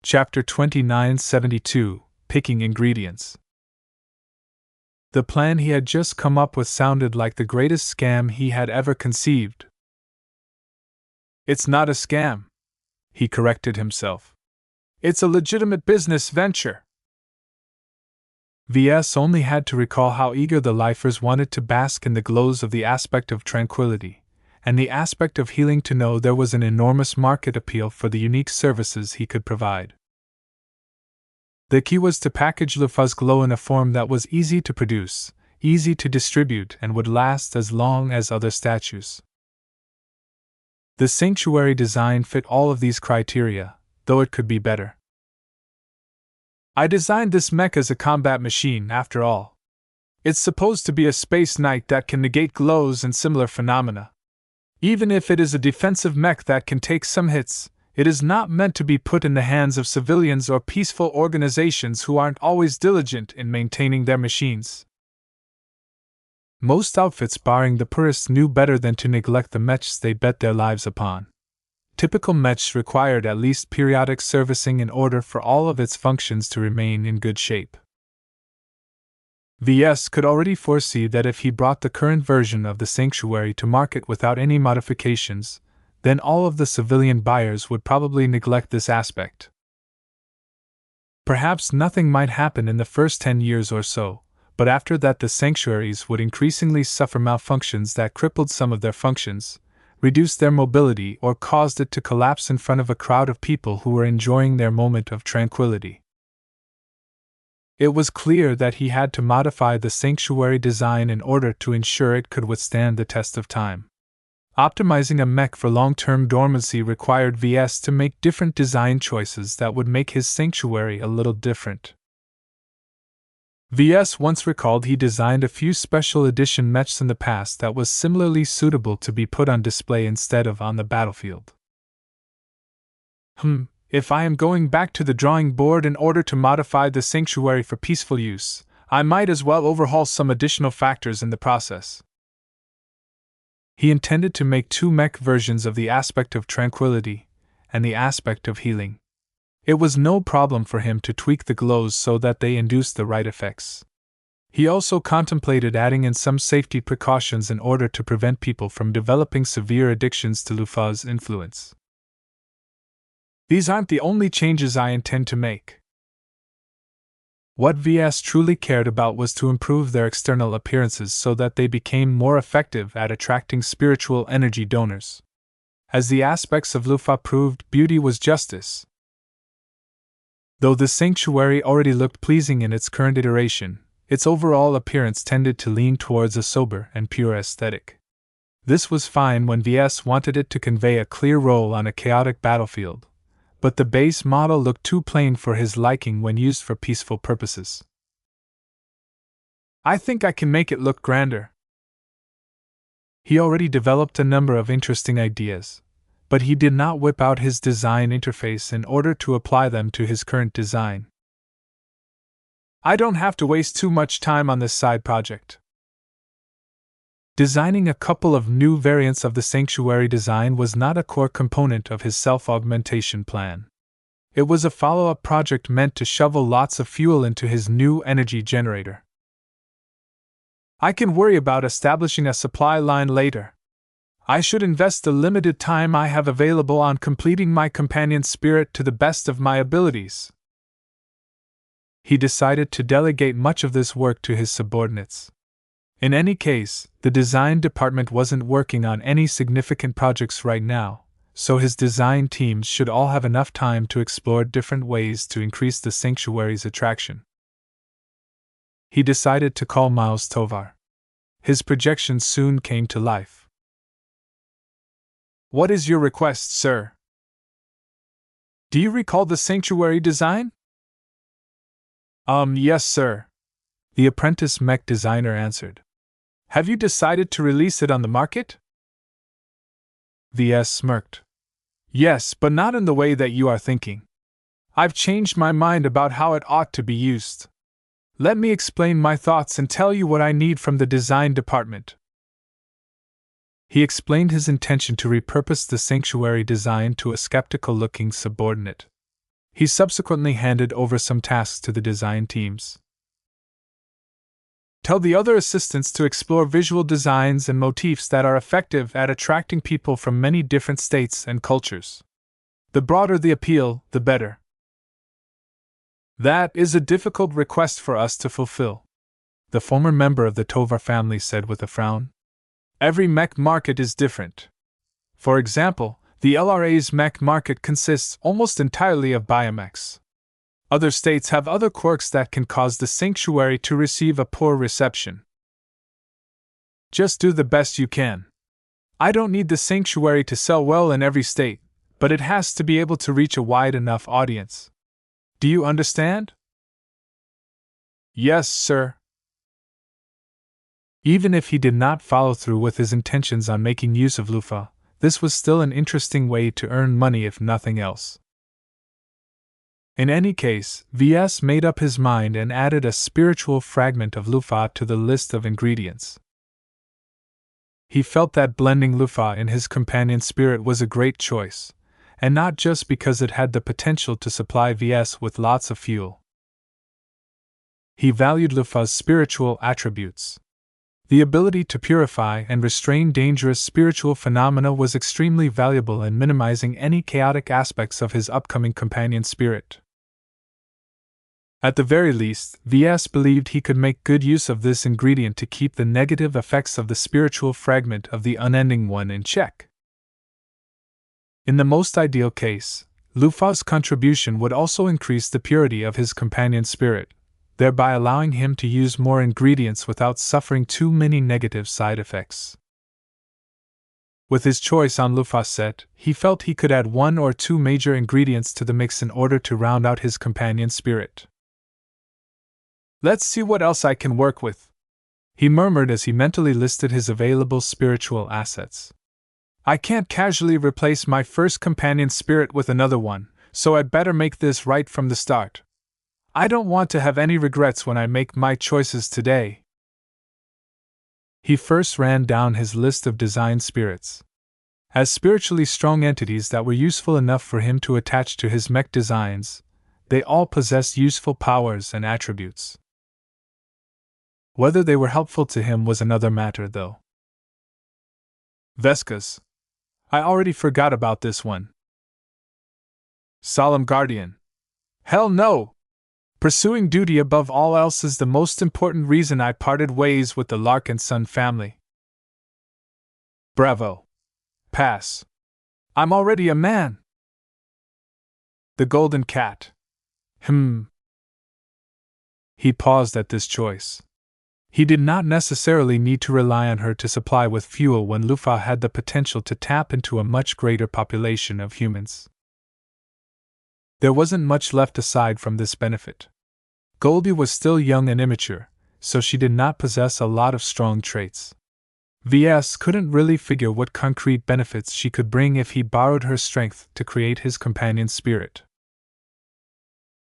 Chapter 2972 Picking Ingredients. The plan he had just come up with sounded like the greatest scam he had ever conceived. It's not a scam, he corrected himself. It's a legitimate business venture. VS only had to recall how eager the lifers wanted to bask in the glows of the aspect of tranquility, and the aspect of healing to know there was an enormous market appeal for the unique services he could provide. The key was to package Lufa's glow in a form that was easy to produce, easy to distribute, and would last as long as other statues. The sanctuary design fit all of these criteria, though it could be better. I designed this mech as a combat machine, after all. It's supposed to be a space knight that can negate glows and similar phenomena. Even if it is a defensive mech that can take some hits, it is not meant to be put in the hands of civilians or peaceful organizations who aren't always diligent in maintaining their machines. Most outfits barring the purists knew better than to neglect the mechs they bet their lives upon. Typical mechs required at least periodic servicing in order for all of its functions to remain in good shape. VS could already foresee that if he brought the current version of the sanctuary to market without any modifications, then all of the civilian buyers would probably neglect this aspect. Perhaps nothing might happen in the first 10 years or so, but after that the sanctuaries would increasingly suffer malfunctions that crippled some of their functions, reduced their mobility, or caused it to collapse in front of a crowd of people who were enjoying their moment of tranquility. It was clear that he had to modify the sanctuary design in order to ensure it could withstand the test of time. Optimizing a mech for long-term dormancy required Ves to make different design choices that would make his sanctuary a little different. Ves once recalled he designed a few special edition mechs in the past that was similarly suitable to be put on display instead of on the battlefield. If I am going back to the drawing board in order to modify the sanctuary for peaceful use, I might as well overhaul some additional factors in the process. He intended to make two mech versions of the aspect of tranquility and the aspect of healing. It was no problem for him to tweak the glows so that they induced the right effects. He also contemplated adding in some safety precautions in order to prevent people from developing severe addictions to Lufa's influence. These aren't the only changes I intend to make. What Ves truly cared about was to improve their external appearances so that they became more effective at attracting spiritual energy donors. As the aspects of Lufa proved, beauty was justice. Though the sanctuary already looked pleasing in its current iteration, its overall appearance tended to lean towards a sober and pure aesthetic. This was fine when Ves wanted it to convey a clear role on a chaotic battlefield, but the base model looked too plain for his liking when used for peaceful purposes. I think I can make it look grander. He already developed a number of interesting ideas, but he did not whip out his design interface in order to apply them to his current design. I don't have to waste too much time on this side project. Designing a couple of new variants of the sanctuary design was not a core component of his self-augmentation plan. It was a follow-up project meant to shovel lots of fuel into his new energy generator. I can worry about establishing a supply line later. I should invest the limited time I have available on completing my companion spirit to the best of my abilities. He decided to delegate much of this work to his subordinates. In any case, the design department wasn't working on any significant projects right now, so his design teams should all have enough time to explore different ways to increase the sanctuary's attraction. He decided to call Miles Tovar. His projections soon came to life. What is your request, sir? Do you recall the sanctuary design? Yes, sir. The apprentice mech designer answered. Have you decided to release it on the market? Ves smirked. Yes, but not in the way that you are thinking. I've changed my mind about how it ought to be used. Let me explain my thoughts and tell you what I need from the design department. He explained his intention to repurpose the sanctuary design to a skeptical-looking subordinate. He subsequently handed over some tasks to the design teams. Tell the other assistants to explore visual designs and motifs that are effective at attracting people from many different states and cultures. The broader the appeal, the better. That is a difficult request for us to fulfill, the former member of the Tovar family said with a frown. Every mech market is different. For example, the LRA's mech market consists almost entirely of biomechs. Other states have other quirks that can cause the sanctuary to receive a poor reception. Just do the best you can. I don't need the sanctuary to sell well in every state, but it has to be able to reach a wide enough audience. Do you understand? Yes, sir. Even if he did not follow through with his intentions on making use of Lufa, this was still an interesting way to earn money if nothing else. In any case, Ves made up his mind and added a spiritual fragment of Lufa to the list of ingredients. He felt that blending Lufa in his companion spirit was a great choice, and not just because it had the potential to supply Ves with lots of fuel. He valued Lufa's spiritual attributes. The ability to purify and restrain dangerous spiritual phenomena was extremely valuable in minimizing any chaotic aspects of his upcoming companion spirit. At the very least, Ves believed he could make good use of this ingredient to keep the negative effects of the spiritual fragment of the unending one in check. In the most ideal case, Lufa's contribution would also increase the purity of his companion's spirit, thereby allowing him to use more ingredients without suffering too many negative side effects. With his choice on Lufa set, he felt he could add 1 or 2 major ingredients to the mix in order to round out his companion's spirit. "Let's see what else I can work with," he murmured as he mentally listed his available spiritual assets. "I can't casually replace my first companion's spirit with another one, so I'd better make this right from the start. I don't want to have any regrets when I make my choices today." He first ran down his list of design spirits. As spiritually strong entities that were useful enough for him to attach to his mech designs, they all possessed useful powers and attributes. Whether they were helpful to him was another matter, though. Veskas. I already forgot about this one. Solemn Guardian. Hell no! Pursuing duty above all else is the most important reason I parted ways with the Larkinson family. Bravo. Pass. I'm already a man. The Golden Cat. He paused at this choice. He did not necessarily need to rely on her to supply with fuel when Lufa had the potential to tap into a much greater population of humans. There wasn't much left aside from this benefit. Goldie was still young and immature, so she did not possess a lot of strong traits. Ves couldn't really figure what concrete benefits she could bring if he borrowed her strength to create his companion's spirit.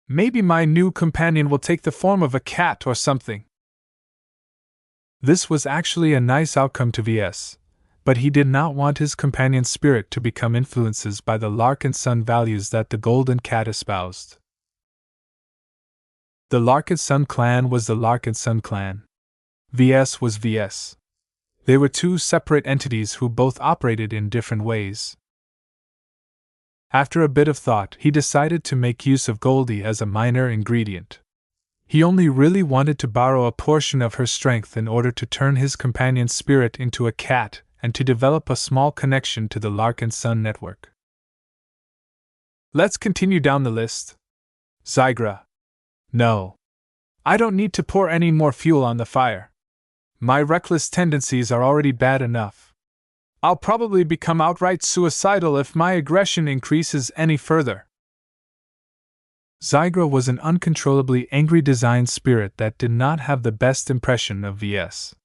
Maybe my new companion will take the form of a cat or something. This was actually a nice outcome to Ves, but he did not want his companion's spirit to become influences by the Larkinson values that the Golden Cat espoused. The Larkinson clan was the Larkinson clan. Ves was Ves. They were two separate entities who both operated in different ways. After a bit of thought, he decided to make use of Goldie as a minor ingredient. He only really wanted to borrow a portion of her strength in order to turn his companion's spirit into a cat and to develop a small connection to the Larkinson network. Let's continue down the list. Zygra. No. I don't need to pour any more fuel on the fire. My reckless tendencies are already bad enough. I'll probably become outright suicidal if my aggression increases any further. Zygra was an uncontrollably angry design spirit that did not have the best impression of Ves.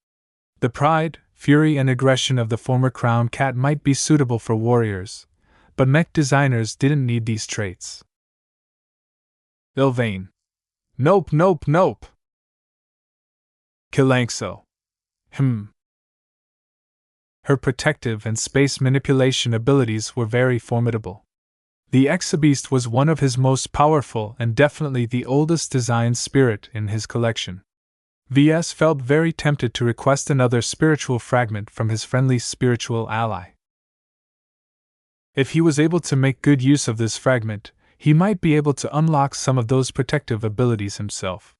The pride, fury, and aggression of the former crown cat might be suitable for warriors, but mech designers didn't need these traits. Ilvain. Nope. Kilankso. Her protective and space manipulation abilities were very formidable. The Exabeast was one of his most powerful and definitely the oldest design spirit in his collection. Ves felt very tempted to request another spiritual fragment from his friendly spiritual ally. If he was able to make good use of this fragment, he might be able to unlock some of those protective abilities himself.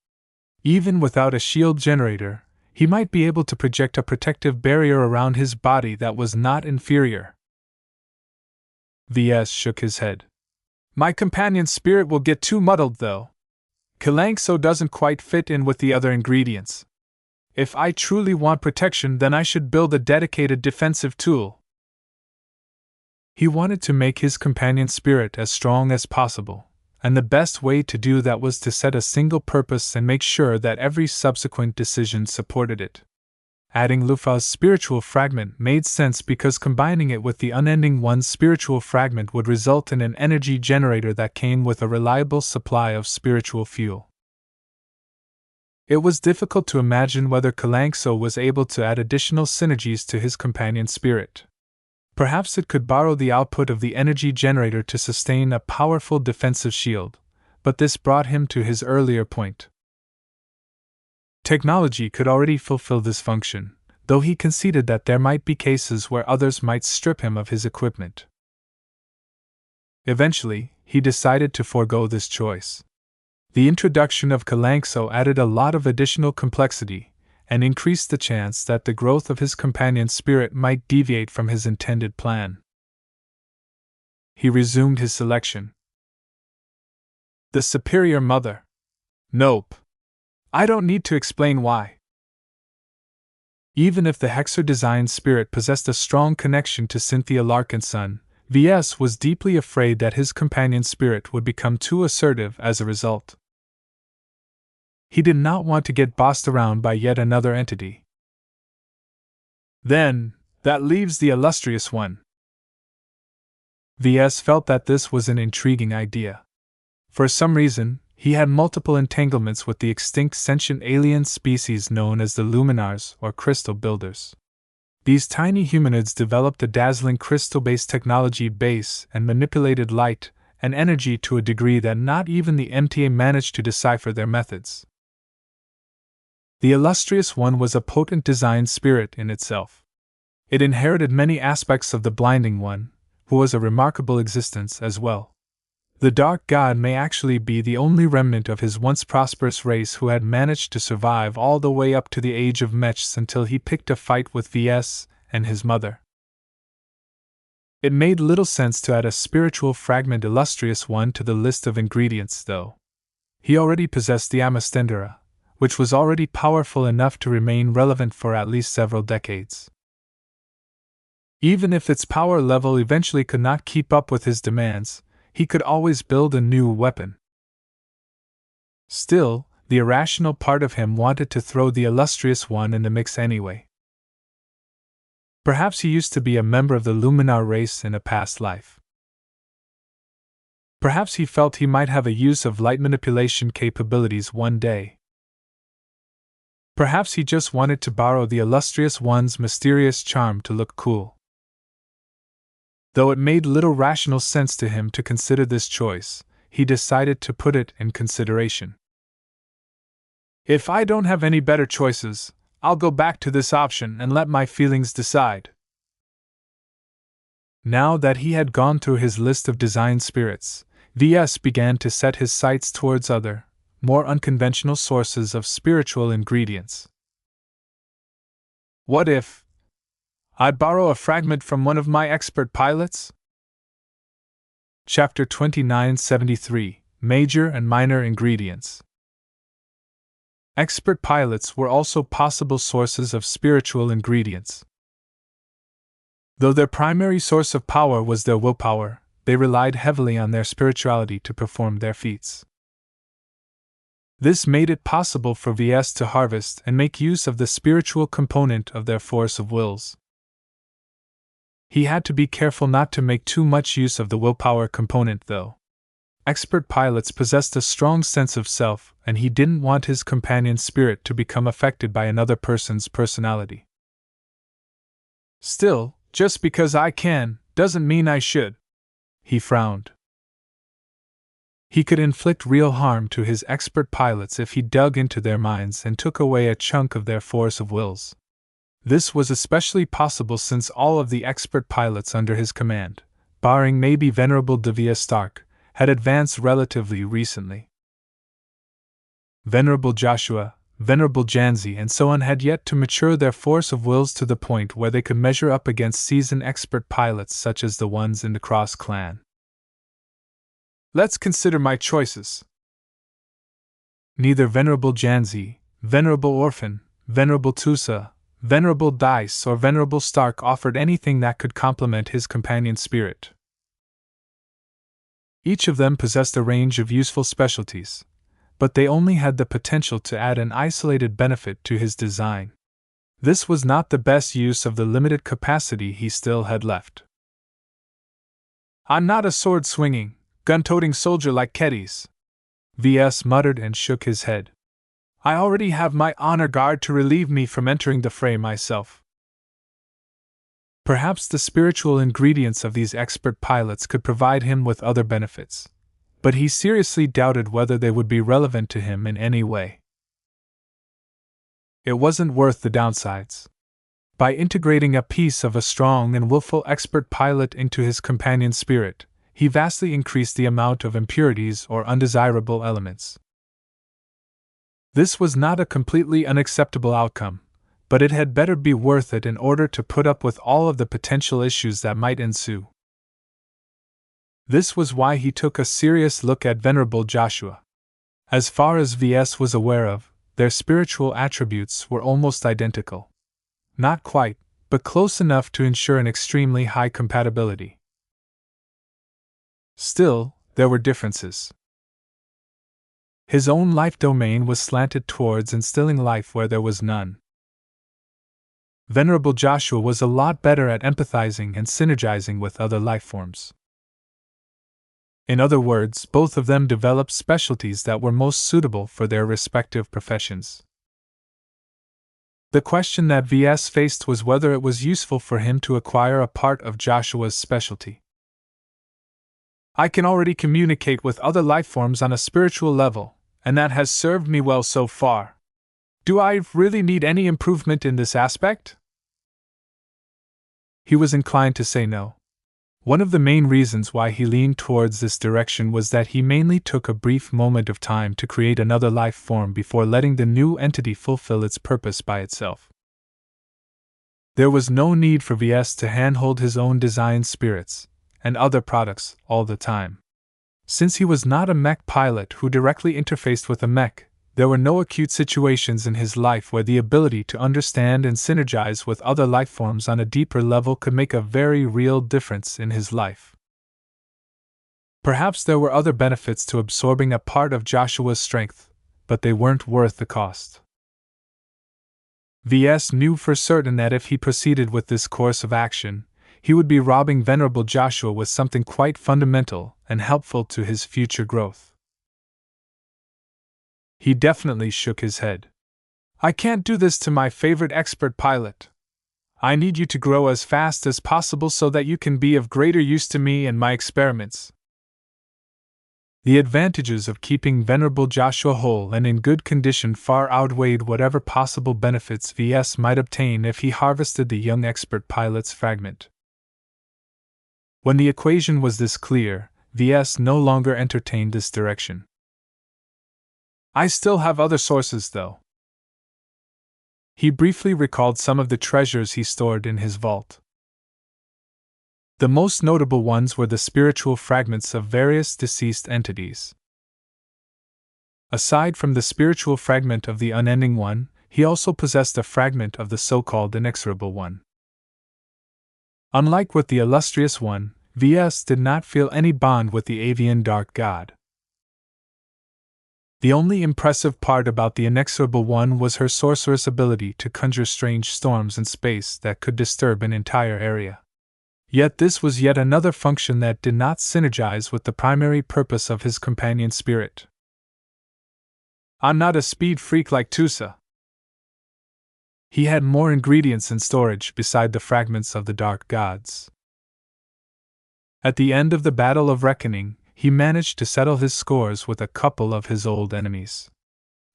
Even without a shield generator, he might be able to project a protective barrier around his body that was not inferior. Ves shook his head. My companion's spirit will get too muddled, though. Kilankso doesn't quite fit in with the other ingredients. If I truly want protection, then I should build a dedicated defensive tool. He wanted to make his companion's spirit as strong as possible, and the best way to do that was to set a single purpose and make sure that every subsequent decision supported it. Adding Lufa's spiritual fragment made sense because combining it with the unending one's spiritual fragment would result in an energy generator that came with a reliable supply of spiritual fuel. It was difficult to imagine whether Kilankso was able to add additional synergies to his companion's spirit. Perhaps it could borrow the output of the energy generator to sustain a powerful defensive shield, but this brought him to his earlier point. Technology could already fulfill this function, though he conceded that there might be cases where others might strip him of his equipment. Eventually, he decided to forego this choice. The introduction of Kalankso added a lot of additional complexity and increased the chance that the growth of his companion's spirit might deviate from his intended plan. He resumed his selection. The superior mother. Nope. I don't need to explain why. Even if the Hexer-designed spirit possessed a strong connection to Cynthia Larkinson, Ves was deeply afraid that his companion's spirit would become too assertive as a result. He did not want to get bossed around by yet another entity. Then, that leaves the illustrious one. Ves felt that this was an intriguing idea. For some reason, he had multiple entanglements with the extinct sentient alien species known as the Luminars or Crystal Builders. These tiny humanoids developed a dazzling crystal-based technology base and manipulated light and energy to a degree that not even the MTA managed to decipher their methods. The illustrious one was a potent design spirit in itself. It inherited many aspects of the blinding one, who was a remarkable existence as well. The Dark God may actually be the only remnant of his once prosperous race who had managed to survive all the way up to the Age of Mechs until he picked a fight with Ves and his mother. It made little sense to add a spiritual fragment illustrious one to the list of ingredients, though. He already possessed the Amastendera, which was already powerful enough to remain relevant for at least several decades. Even if its power level eventually could not keep up with his demands, he could always build a new weapon. Still, the irrational part of him wanted to throw the illustrious one in the mix anyway. Perhaps he used to be a member of the Luminar race in a past life. Perhaps he felt he might have a use of light manipulation capabilities one day. Perhaps he just wanted to borrow the illustrious one's mysterious charm to look cool. Though it made little rational sense to him to consider this choice, he decided to put it in consideration. If I don't have any better choices, I'll go back to this option and let my feelings decide. Now that he had gone through his list of design spirits, Ves began to set his sights towards other, more unconventional sources of spiritual ingredients. What if I'd borrow a fragment from one of my expert pilots? Chapter 2973 Major and Minor Ingredients. Expert pilots were also possible sources of spiritual ingredients. Though their primary source of power was their willpower, they relied heavily on their spirituality to perform their feats. This made it possible for Ves to harvest and make use of the spiritual component of their force of wills. He had to be careful not to make too much use of the willpower component, though. Expert pilots possessed a strong sense of self, and he didn't want his companion's spirit to become affected by another person's personality. Still, just because I can, doesn't mean I should. He frowned. He could inflict real harm to his expert pilots if he dug into their minds and took away a chunk of their force of wills. This was especially possible since all of the expert pilots under his command, barring maybe Venerable Devia Stark, had advanced relatively recently. Venerable Joshua, Venerable Janzi, and so on had yet to mature their force of wills to the point where they could measure up against seasoned expert pilots such as the ones in the Cross clan. Let's consider my choices. Neither Venerable Janzi, Venerable Orphan, Venerable Tusa, Venerable Dice, or Venerable Stark offered anything that could complement his companion's spirit. Each of them possessed a range of useful specialties, but they only had the potential to add an isolated benefit to his design. This was not the best use of the limited capacity he still had left. I'm not a sword-swinging, gun-toting soldier like Kedis, Ves muttered and shook his head. I already have my honor guard to relieve me from entering the fray myself. Perhaps the spiritual ingredients of these expert pilots could provide him with other benefits, but he seriously doubted whether they would be relevant to him in any way. It wasn't worth the downsides. By integrating a piece of a strong and willful expert pilot into his companion's spirit, he vastly increased the amount of impurities or undesirable elements. This was not a completely unacceptable outcome, but it had better be worth it in order to put up with all of the potential issues that might ensue. This was why he took a serious look at Venerable Joshua. As far as Ves was aware of, their spiritual attributes were almost identical. Not quite, but close enough to ensure an extremely high compatibility. Still, there were differences. His own life domain was slanted towards instilling life where there was none. Venerable Joshua was a lot better at empathizing and synergizing with other life forms. In other words, both of them developed specialties that were most suitable for their respective professions. The question that Ves faced was whether it was useful for him to acquire a part of Joshua's specialty. I can already communicate with other life forms on a spiritual level, and that has served me well so far. Do I really need any improvement in this aspect? He was inclined to say no. One of the main reasons why he leaned towards this direction was that he mainly took a brief moment of time to create another life form before letting the new entity fulfill its purpose by itself. There was no need for Ves to handhold his own design spirits and other products all the time. Since he was not a mech pilot who directly interfaced with a mech, there were no acute situations in his life where the ability to understand and synergize with other life forms on a deeper level could make a very real difference in his life. Perhaps there were other benefits to absorbing a part of Joshua's strength, but they weren't worth the cost. Ves knew for certain that if he proceeded with this course of action, he would be robbing Venerable Joshua with something quite fundamental and helpful to his future growth. He definitely shook his head. I can't do this to my favorite expert pilot. I need you to grow as fast as possible so that you can be of greater use to me and my experiments. The advantages of keeping Venerable Joshua whole and in good condition far outweighed whatever possible benefits Ves might obtain if he harvested the young expert pilot's fragment. When the equation was this clear, Ves no longer entertained this direction. I still have other sources, though. He briefly recalled some of the treasures he stored in his vault. The most notable ones were the spiritual fragments of various deceased entities. Aside from the spiritual fragment of the Unending One, he also possessed a fragment of the so-called Inexorable One. Unlike with the Illustrious One, Ves did not feel any bond with the avian dark god. The only impressive part about the Inexorable One was her sorceress ability to conjure strange storms in space that could disturb an entire area. Yet this was yet another function that did not synergize with the primary purpose of his companion spirit. I'm not a speed freak like Tusa. He had more ingredients in storage beside the fragments of the dark gods. At the end of the Battle of Reckoning, he managed to settle his scores with a couple of his old enemies.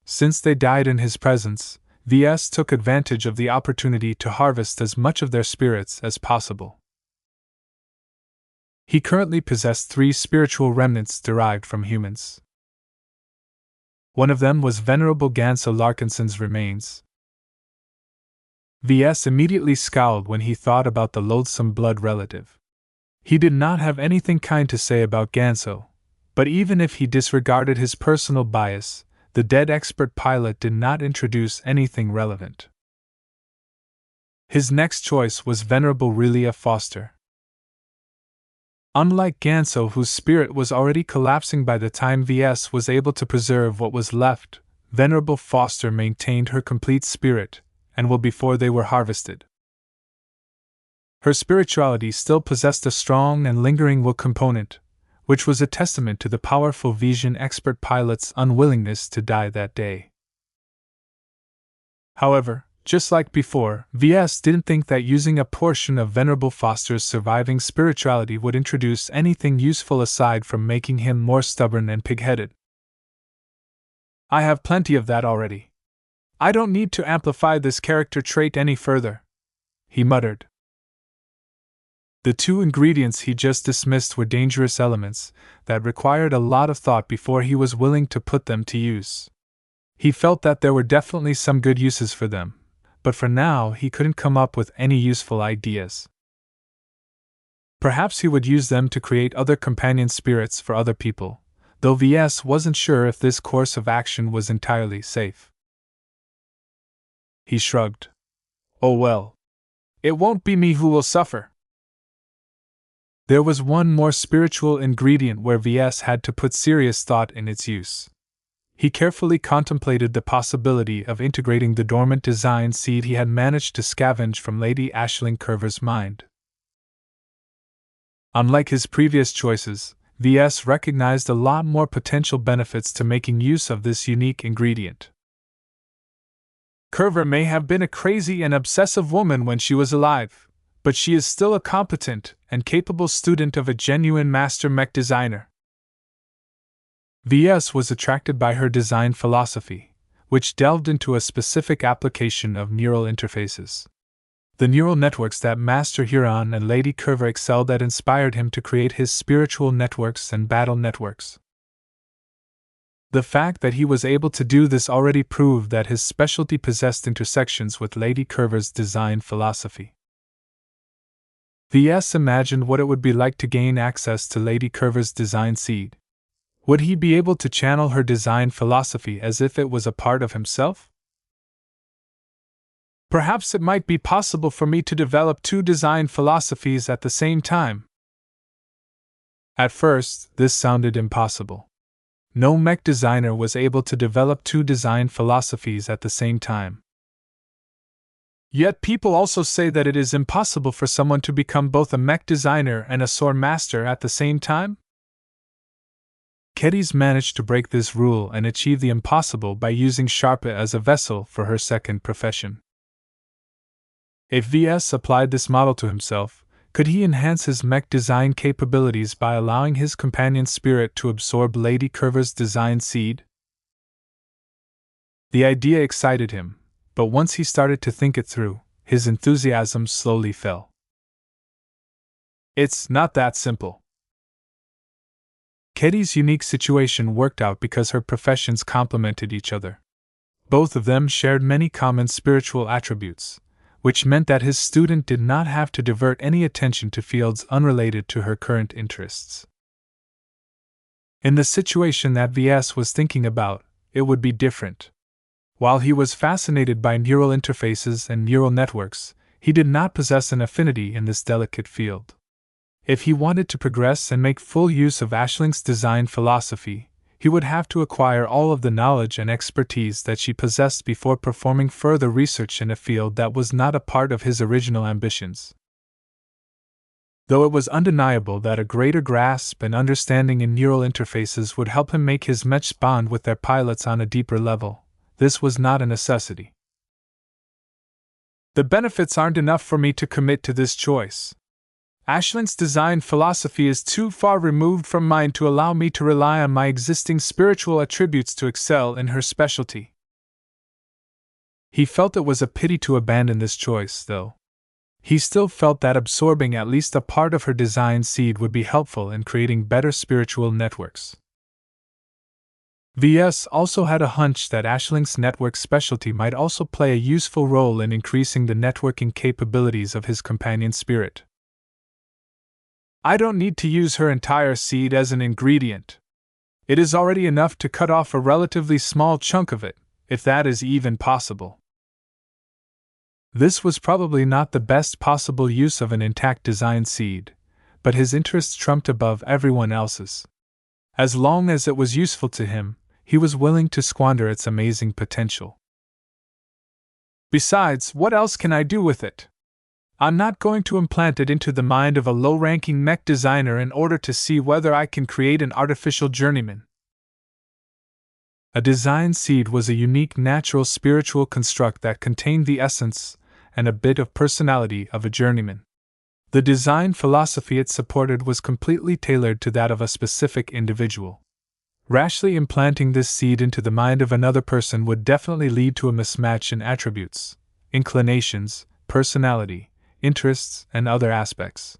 Since they died in his presence, Ves took advantage of the opportunity to harvest as much of their spirits as possible. He currently possessed 3 spiritual remnants derived from humans. One of them was Venerable Ves Larkinson's remains. Ves immediately scowled when he thought about the loathsome blood relative. He did not have anything kind to say about Ganso, but even if he disregarded his personal bias, the dead expert pilot did not introduce anything relevant. His next choice was Venerable Relia Foster. Unlike Ganso, whose spirit was already collapsing by the time Ves was able to preserve what was left, Venerable Foster maintained her complete spirit, and well before they were harvested. Her spirituality still possessed a strong and lingering will component, which was a testament to the powerful Vision expert pilot's unwillingness to die that day. However, just like before, Ves didn't think that using a portion of Venerable Foster's surviving spirituality would introduce anything useful aside from making him more stubborn and pig-headed. I have plenty of that already. I don't need to amplify this character trait any further, he muttered. The 2 ingredients he just dismissed were dangerous elements that required a lot of thought before he was willing to put them to use. He felt that there were definitely some good uses for them, but for now he couldn't come up with any useful ideas. Perhaps he would use them to create other companion spirits for other people, though Ves wasn't sure if this course of action was entirely safe. He shrugged. Oh well. It won't be me who will suffer. There was one more spiritual ingredient where Ves had to put serious thought in its use. He carefully contemplated the possibility of integrating the dormant design seed he had managed to scavenge from Lady Aisling Curver's mind. Unlike his previous choices, Ves recognized a lot more potential benefits to making use of this unique ingredient. Curver may have been a crazy and obsessive woman when she was alive, but she is still a competent and capable student of a genuine master mech designer. Ves was attracted by her design philosophy, which delved into a specific application of neural interfaces. The neural networks that Master Huron and Lady Curver excelled at inspired him to create his spiritual networks and battle networks. The fact that he was able to do this already proved that his specialty possessed intersections with Lady Curver's design philosophy. Ves imagined what it would be like to gain access to Lady Curver's design seed. Would he be able to channel her design philosophy as if it was a part of himself? Perhaps it might be possible for me to develop two design philosophies at the same time. At first, this sounded impossible. No mech designer was able to develop two design philosophies at the same time. Yet people also say that it is impossible for someone to become both a mech designer and a sword master at the same time? Kedis managed to break this rule and achieve the impossible by using Sharpa as a vessel for her second profession. If Ves applied this model to himself, could he enhance his mech design capabilities by allowing his companion spirit to absorb Lady Curver's design seed? The idea excited him, but once he started to think it through, his enthusiasm slowly fell. It's not that simple. Kedis' unique situation worked out because her professions complemented each other. Both of them shared many common spiritual attributes, which meant that his student did not have to divert any attention to fields unrelated to her current interests. In the situation that Ves was thinking about, it would be different. While he was fascinated by neural interfaces and neural networks, he did not possess an affinity in this delicate field. If he wanted to progress and make full use of Aisling's design philosophy, he would have to acquire all of the knowledge and expertise that she possessed before performing further research in a field that was not a part of his original ambitions. Though it was undeniable that a greater grasp and understanding in neural interfaces would help him make his mechs bond with their pilots on a deeper level, this was not a necessity. The benefits aren't enough for me to commit to this choice. Aisling's design philosophy is too far removed from mine to allow me to rely on my existing spiritual attributes to excel in her specialty. He felt it was a pity to abandon this choice, though. He still felt that absorbing at least a part of her design seed would be helpful in creating better spiritual networks. Ves also had a hunch that Aisling's network specialty might also play a useful role in increasing the networking capabilities of his companion spirit. I don't need to use her entire seed as an ingredient. It is already enough to cut off a relatively small chunk of it, if that is even possible. This was probably not the best possible use of an intact design seed, but his interests trumped above everyone else's. As long as it was useful to him, he was willing to squander its amazing potential. Besides, what else can I do with it? I'm not going to implant it into the mind of a low-ranking mech designer in order to see whether I can create an artificial journeyman. A design seed was a unique natural spiritual construct that contained the essence and a bit of personality of a journeyman. The design philosophy it supported was completely tailored to that of a specific individual. Rashly implanting this seed into the mind of another person would definitely lead to a mismatch in attributes, inclinations, personality, interests, and other aspects.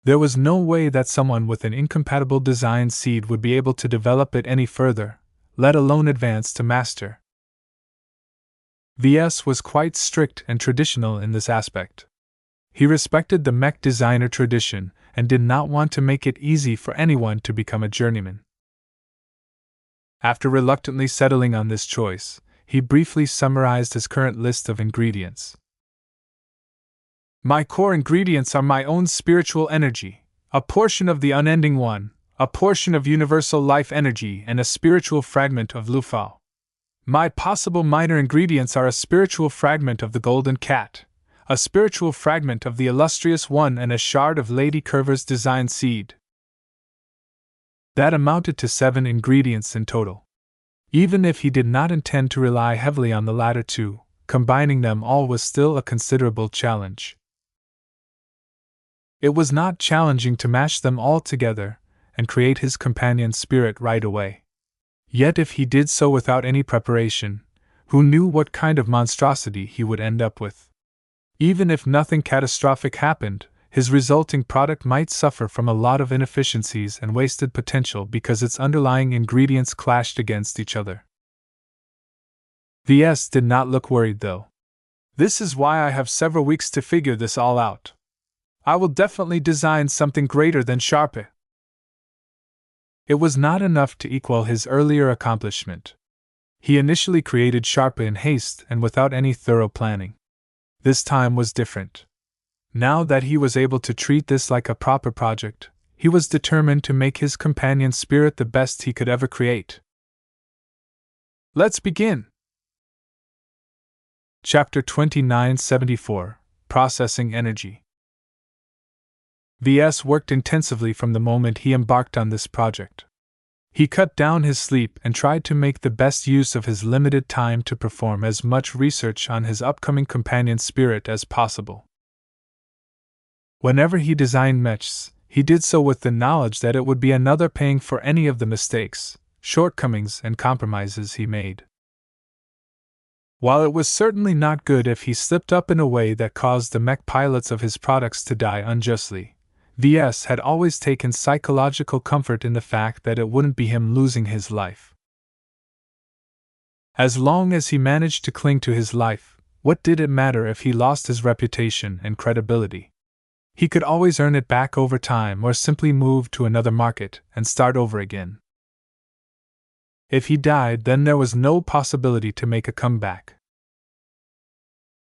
There was no way that someone with an incompatible design seed would be able to develop it any further, let alone advance to master. Ves was quite strict and traditional in this aspect. He respected the mech designer tradition and did not want to make it easy for anyone to become a journeyman. After reluctantly settling on this choice, he briefly summarized his current list of ingredients. My core ingredients are my own spiritual energy, a portion of the unending one, a portion of universal life energy, and a spiritual fragment of Lufao. My possible minor ingredients are a spiritual fragment of the golden cat, a spiritual fragment of the illustrious one, and a shard of Lady Curver's design seed. That amounted to 7 ingredients in total. Even if he did not intend to rely heavily on the latter two, combining them all was still a considerable challenge. It was not challenging to mash them all together and create his companion spirit right away. Yet if he did so without any preparation, who knew what kind of monstrosity he would end up with? Even if nothing catastrophic happened, his resulting product might suffer from a lot of inefficiencies and wasted potential because its underlying ingredients clashed against each other. Ves did not look worried though. This is why I have several weeks to figure this all out. I will definitely design something greater than Sharpe. It was not enough to equal his earlier accomplishment. He initially created Sharpe in haste and without any thorough planning. This time was different. Now that he was able to treat this like a proper project, he was determined to make his companion spirit the best he could ever create. Let's begin! Chapter 2974 Processing Energy. Ves worked intensively from the moment he embarked on this project. He cut down his sleep and tried to make the best use of his limited time to perform as much research on his upcoming companion spirit as possible. Whenever he designed mechs, he did so with the knowledge that it would be another paying for any of the mistakes, shortcomings, and compromises he made. While it was certainly not good if he slipped up in a way that caused the mech pilots of his products to die unjustly, Ves had always taken psychological comfort in the fact that it wouldn't be him losing his life. As long as he managed to cling to his life, what did it matter if he lost his reputation and credibility? He could always earn it back over time or simply move to another market and start over again. If he died, then there was no possibility to make a comeback.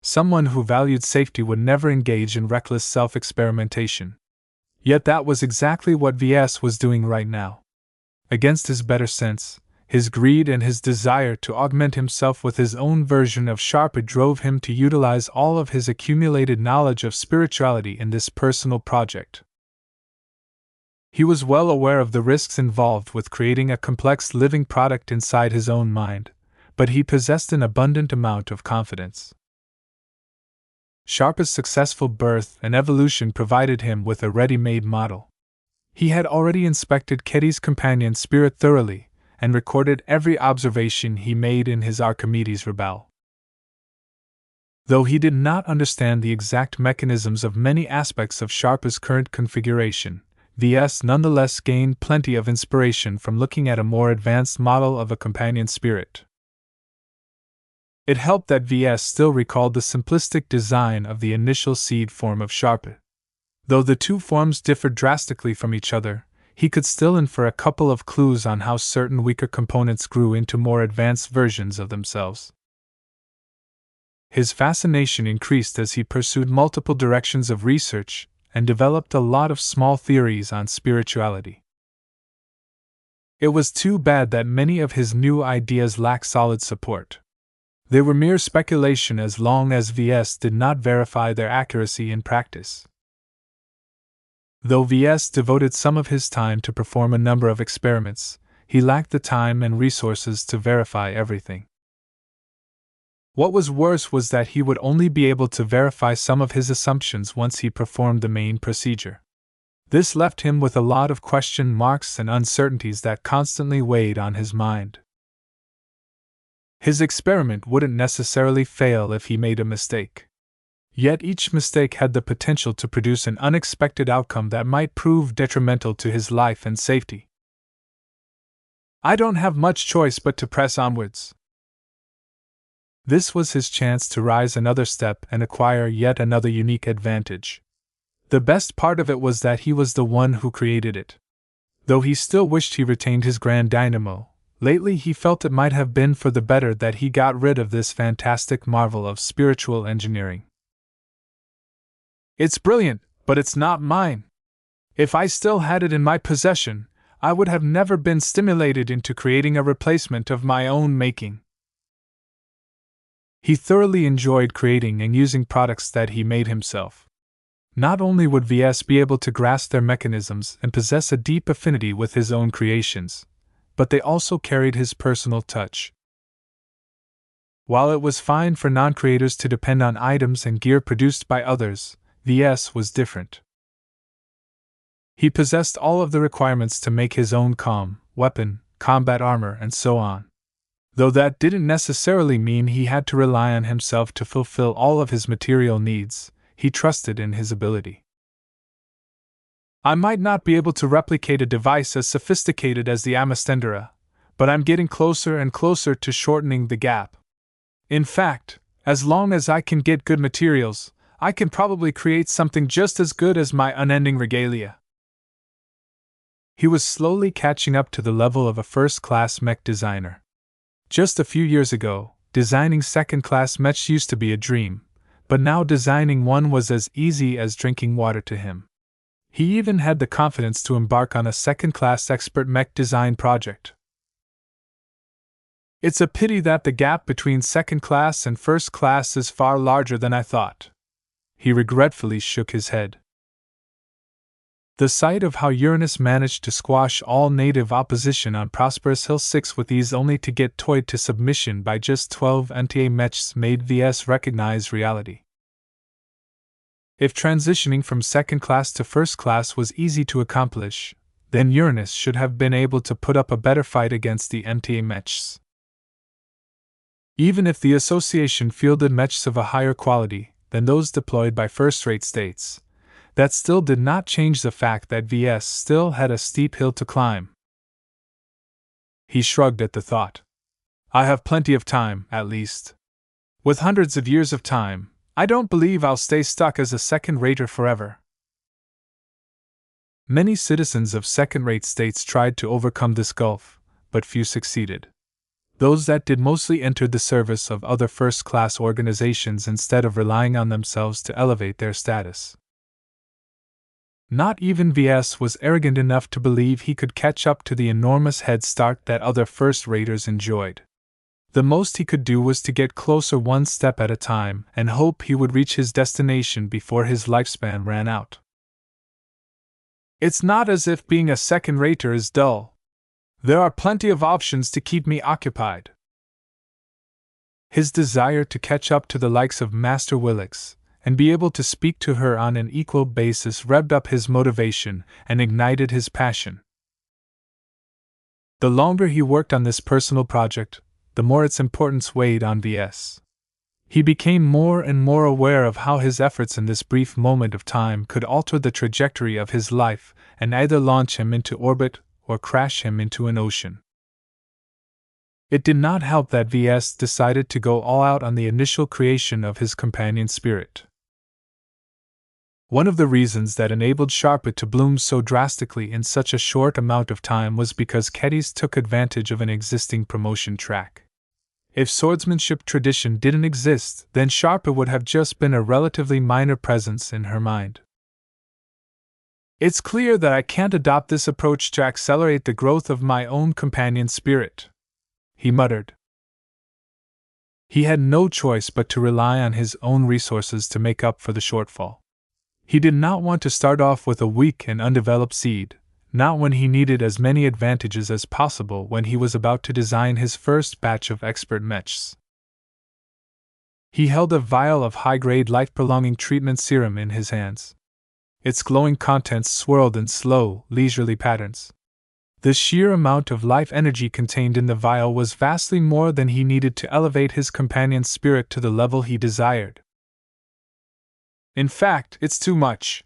Someone who valued safety would never engage in reckless self-experimentation. Yet that was exactly what Ves was doing right now. Against his better sense, his greed and his desire to augment himself with his own version of Sharpe drove him to utilize all of his accumulated knowledge of spirituality in this personal project. He was well aware of the risks involved with creating a complex living product inside his own mind, but he possessed an abundant amount of confidence. Sharpe's successful birth and evolution provided him with a ready-made model. He had already inspected Ketty's companion spirit thoroughly, and recorded every observation he made in his Archimedes Rebel. Though he did not understand the exact mechanisms of many aspects of Sharpe's current configuration, Ves nonetheless gained plenty of inspiration from looking at a more advanced model of a companion spirit. It helped that Ves still recalled the simplistic design of the initial seed form of Sharpe. Though the two forms differed drastically from each other, he could still infer a couple of clues on how certain weaker components grew into more advanced versions of themselves. His fascination increased as he pursued multiple directions of research and developed a lot of small theories on spirituality. It was too bad that many of his new ideas lacked solid support. They were mere speculation as long as Ves did not verify their accuracy in practice. Though Ves devoted some of his time to perform a number of experiments, he lacked the time and resources to verify everything. What was worse was that he would only be able to verify some of his assumptions once he performed the main procedure. This left him with a lot of question marks and uncertainties that constantly weighed on his mind. His experiment wouldn't necessarily fail if he made a mistake. Yet each mistake had the potential to produce an unexpected outcome that might prove detrimental to his life and safety. I don't have much choice but to press onwards. This was his chance to rise another step and acquire yet another unique advantage. The best part of it was that he was the one who created it. Though he still wished he retained his grand dynamo, lately he felt it might have been for the better that he got rid of this fantastic marvel of spiritual engineering. It's brilliant, but it's not mine. If I still had it in my possession, I would have never been stimulated into creating a replacement of my own making. He thoroughly enjoyed creating and using products that he made himself. Not only would Ves be able to grasp their mechanisms and possess a deep affinity with his own creations, but they also carried his personal touch. While it was fine for non-creators to depend on items and gear produced by others, Ves was different. He possessed all of the requirements to make his own weapon, combat armor, and so on. Though that didn't necessarily mean he had to rely on himself to fulfill all of his material needs, he trusted in his ability. I might not be able to replicate a device as sophisticated as the Amastendera, but I'm getting closer and closer to shortening the gap. In fact, as long as I can get good materials, I can probably create something just as good as my unending regalia. He was slowly catching up to the level of a first-class mech designer. Just a few years ago, designing second-class mechs used to be a dream, but now designing one was as easy as drinking water to him. He even had the confidence to embark on a second-class expert mech design project. It's a pity that the gap between second class and first class is far larger than I thought. He regretfully shook his head. The sight of how Uranus managed to squash all native opposition on Prosperous Hill 6 with ease only to get toyed to submission by just 12 mechs made Ves recognize reality. If transitioning from second class to first class was easy to accomplish, then Uranus should have been able to put up a better fight against the mechs. Even if the association fielded mechs of a higher quality than those deployed by first-rate states, that still did not change the fact that Ves still had a steep hill to climb. He shrugged at the thought. I have plenty of time, at least. With hundreds of years of time, I don't believe I'll stay stuck as a second-rater forever. Many citizens of second-rate states tried to overcome this gulf, but few succeeded. Those that did mostly entered the service of other first-class organizations instead of relying on themselves to elevate their status. Not even Ves was arrogant enough to believe he could catch up to the enormous head start that other first-raters enjoyed. The most he could do was to get closer one step at a time and hope he would reach his destination before his lifespan ran out. It's not as if being a second-rater is dull. There are plenty of options to keep me occupied. His desire to catch up to the likes of Master Willix and be able to speak to her on an equal basis revved up his motivation and ignited his passion. The longer he worked on this personal project, the more its importance weighed on Ves. He became more and more aware of how his efforts in this brief moment of time could alter the trajectory of his life and either launch him into orbit or crash him into an ocean. It did not help that Ves decided to go all out on the initial creation of his companion spirit. One of the reasons that enabled Sharpit to bloom so drastically in such a short amount of time was because Kedis took advantage of an existing promotion track. If swordsmanship tradition didn't exist, then Sharpit would have just been a relatively minor presence in her mind. It's clear that I can't adopt this approach to accelerate the growth of my own companion spirit, he muttered. He had no choice but to rely on his own resources to make up for the shortfall. He did not want to start off with a weak and undeveloped seed, not when he needed as many advantages as possible when he was about to design his first batch of expert mechs. He held a vial of high-grade life-prolonging treatment serum in his hands. Its glowing contents swirled in slow, leisurely patterns. The sheer amount of life energy contained in the vial was vastly more than he needed to elevate his companion's spirit to the level he desired. In fact, it's too much.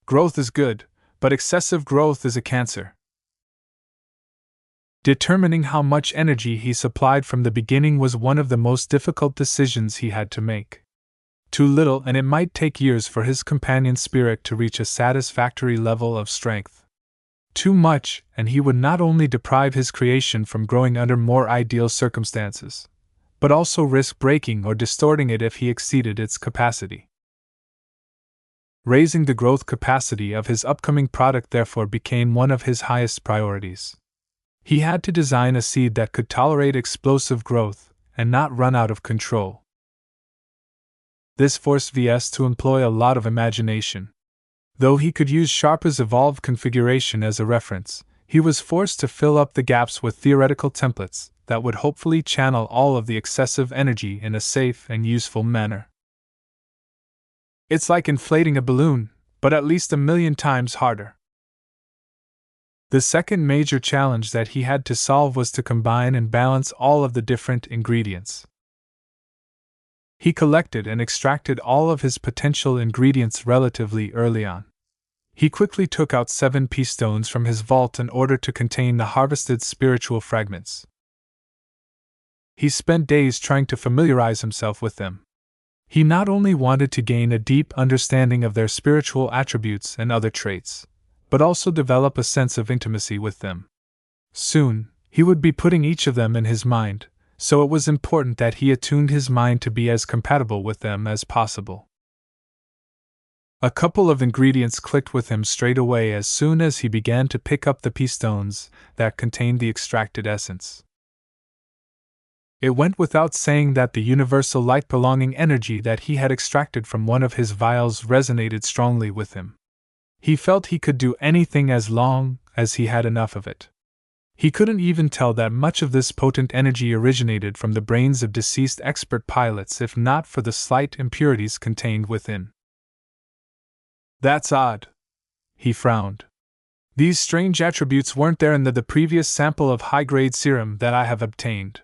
Growth is good, but excessive growth is a cancer. Determining how much energy he supplied from the beginning was one of the most difficult decisions he had to make. Too little, and it might take years for his companion spirit to reach a satisfactory level of strength. Too much, and he would not only deprive his creation from growing under more ideal circumstances, but also risk breaking or distorting it if he exceeded its capacity. Raising the growth capacity of his upcoming product therefore became one of his highest priorities. He had to design a seed that could tolerate explosive growth and not run out of control. This forced Ves to employ a lot of imagination. Though he could use Sharpa's evolved configuration as a reference, he was forced to fill up the gaps with theoretical templates that would hopefully channel all of the excessive energy in a safe and useful manner. It's like inflating a balloon, but at least 1,000,000 times harder. The second major challenge that he had to solve was to combine and balance all of the different ingredients. He collected and extracted all of his potential ingredients relatively early on. He quickly took out 7 pea-stones from his vault in order to contain the harvested spiritual fragments. He spent days trying to familiarize himself with them. He not only wanted to gain a deep understanding of their spiritual attributes and other traits, but also develop a sense of intimacy with them. Soon, he would be putting each of them in his mind, so it was important that he attuned his mind to be as compatible with them as possible. A couple of ingredients clicked with him straight away as soon as he began to pick up the pea-stones that contained the extracted essence. It went without saying that the universal light-prolonging energy that he had extracted from one of his vials resonated strongly with him. He felt he could do anything as long as he had enough of it. He couldn't even tell that much of this potent energy originated from the brains of deceased expert pilots if not for the slight impurities contained within. That's odd. He frowned. These strange attributes weren't there in the previous sample of high-grade serum that I have obtained.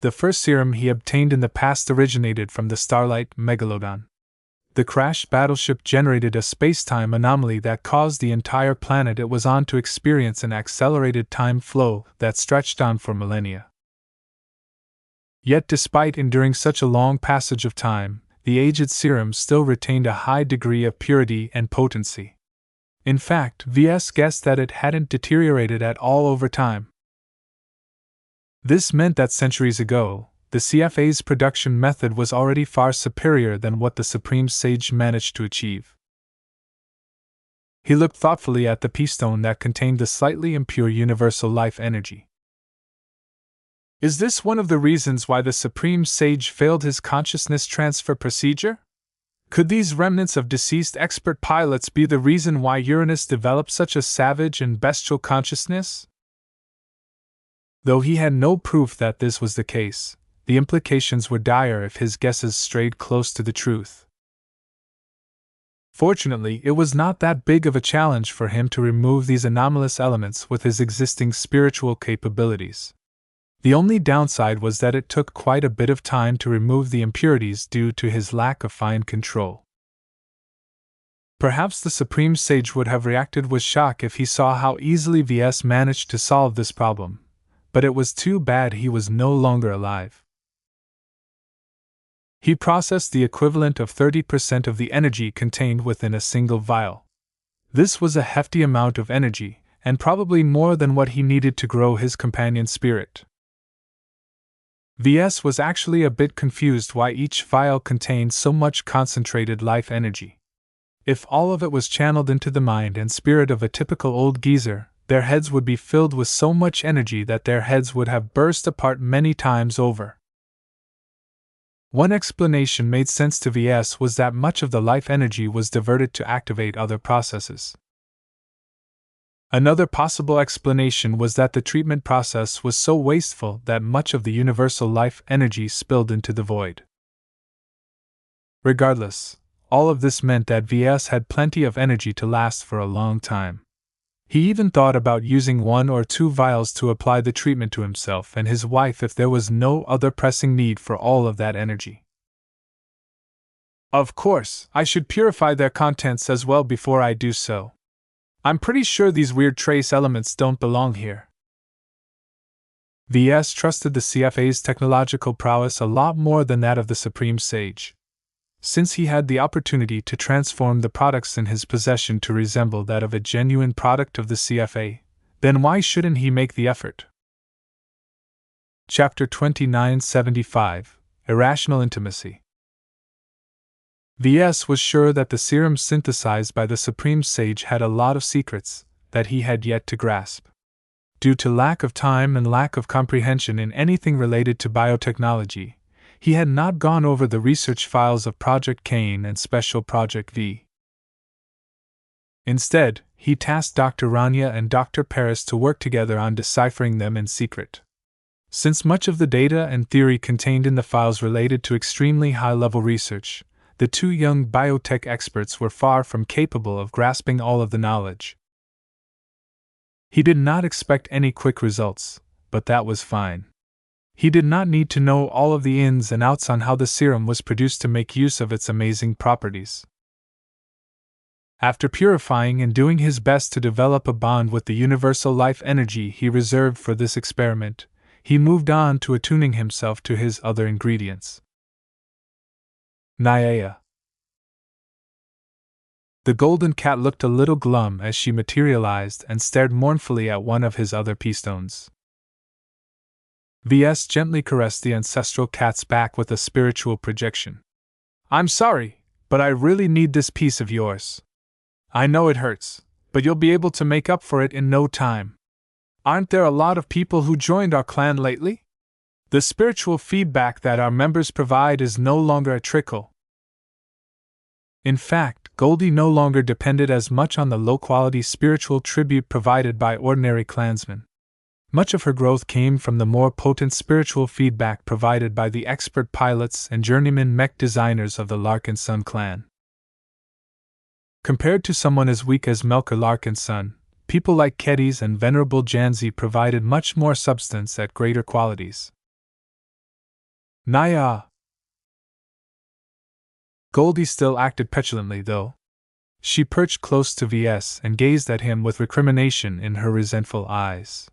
The first serum he obtained in the past originated from the Starlight Megalodon. The crashed battleship generated a space-time anomaly that caused the entire planet it was on to experience an accelerated time flow that stretched on for millennia. Yet despite enduring such a long passage of time, the aged serum still retained a high degree of purity and potency. In fact, Ves guessed that it hadn't deteriorated at all over time. This meant that centuries ago, the CFA's production method was already far superior than what the Supreme Sage managed to achieve. He looked thoughtfully at the pea-stone that contained the slightly impure universal life energy. Is this one of the reasons why the Supreme Sage failed his consciousness transfer procedure? Could these remnants of deceased expert pilots be the reason why Uranus developed such a savage and bestial consciousness? Though he had no proof that this was the case, the implications were dire if his guesses strayed close to the truth. Fortunately, it was not that big of a challenge for him to remove these anomalous elements with his existing spiritual capabilities. The only downside was that it took quite a bit of time to remove the impurities due to his lack of fine control. Perhaps the Supreme Sage would have reacted with shock if he saw how easily Ves managed to solve this problem, but it was too bad he was no longer alive. He processed the equivalent of 30% of the energy contained within a single vial. This was a hefty amount of energy, and probably more than what he needed to grow his companion spirit. Ves was actually a bit confused why each vial contained so much concentrated life energy. If all of it was channeled into the mind and spirit of a typical old geezer, their heads would be filled with so much energy that their heads would have burst apart many times over. One explanation made sense to Ves was that much of the life energy was diverted to activate other processes. Another possible explanation was that the treatment process was so wasteful that much of the universal life energy spilled into the void. Regardless, all of this meant that Ves had plenty of energy to last for a long time. He even thought about using 1 or 2 vials to apply the treatment to himself and his wife if there was no other pressing need for all of that energy. Of course, I should purify their contents as well before I do so. I'm pretty sure these weird trace elements don't belong here. Ves trusted the CFA's technological prowess a lot more than that of the Supreme Sage. Since he had the opportunity to transform the products in his possession to resemble that of a genuine product of the CFA, then why shouldn't he make the effort? Chapter 2975 Irrational Intimacy. Ves was sure that the serum synthesized by the Supreme Sage had a lot of secrets that he had yet to grasp. Due to lack of time and lack of comprehension in anything related to biotechnology, he had not gone over the research files of Project Cain and Special Project V. Instead, he tasked Dr. Rania and Dr. Paris to work together on deciphering them in secret. Since much of the data and theory contained in the files related to extremely high-level research, the two young biotech experts were far from capable of grasping all of the knowledge. He did not expect any quick results, but that was fine. He did not need to know all of the ins and outs on how the serum was produced to make use of its amazing properties. After purifying and doing his best to develop a bond with the universal life energy he reserved for this experiment, he moved on to attuning himself to his other ingredients. Nyaya. The golden cat looked a little glum as she materialized and stared mournfully at one of his other pea stones. Ves gently caressed the ancestral cat's back with a spiritual projection. "I'm sorry, but I really need this piece of yours. I know it hurts, but you'll be able to make up for it in no time. Aren't there a lot of people who joined our clan lately? The spiritual feedback that our members provide is no longer a trickle." In fact, Goldie no longer depended as much on the low-quality spiritual tribute provided by ordinary clansmen. Much of her growth came from the more potent spiritual feedback provided by the expert pilots and journeyman mech designers of the Larkinson clan. Compared to someone as weak as Melker Larkinson, people like Keddies and Venerable Janzi provided much more substance at greater qualities. Naya! Goldie still acted petulantly, though. She perched close to Ves and gazed at him with recrimination in her resentful eyes.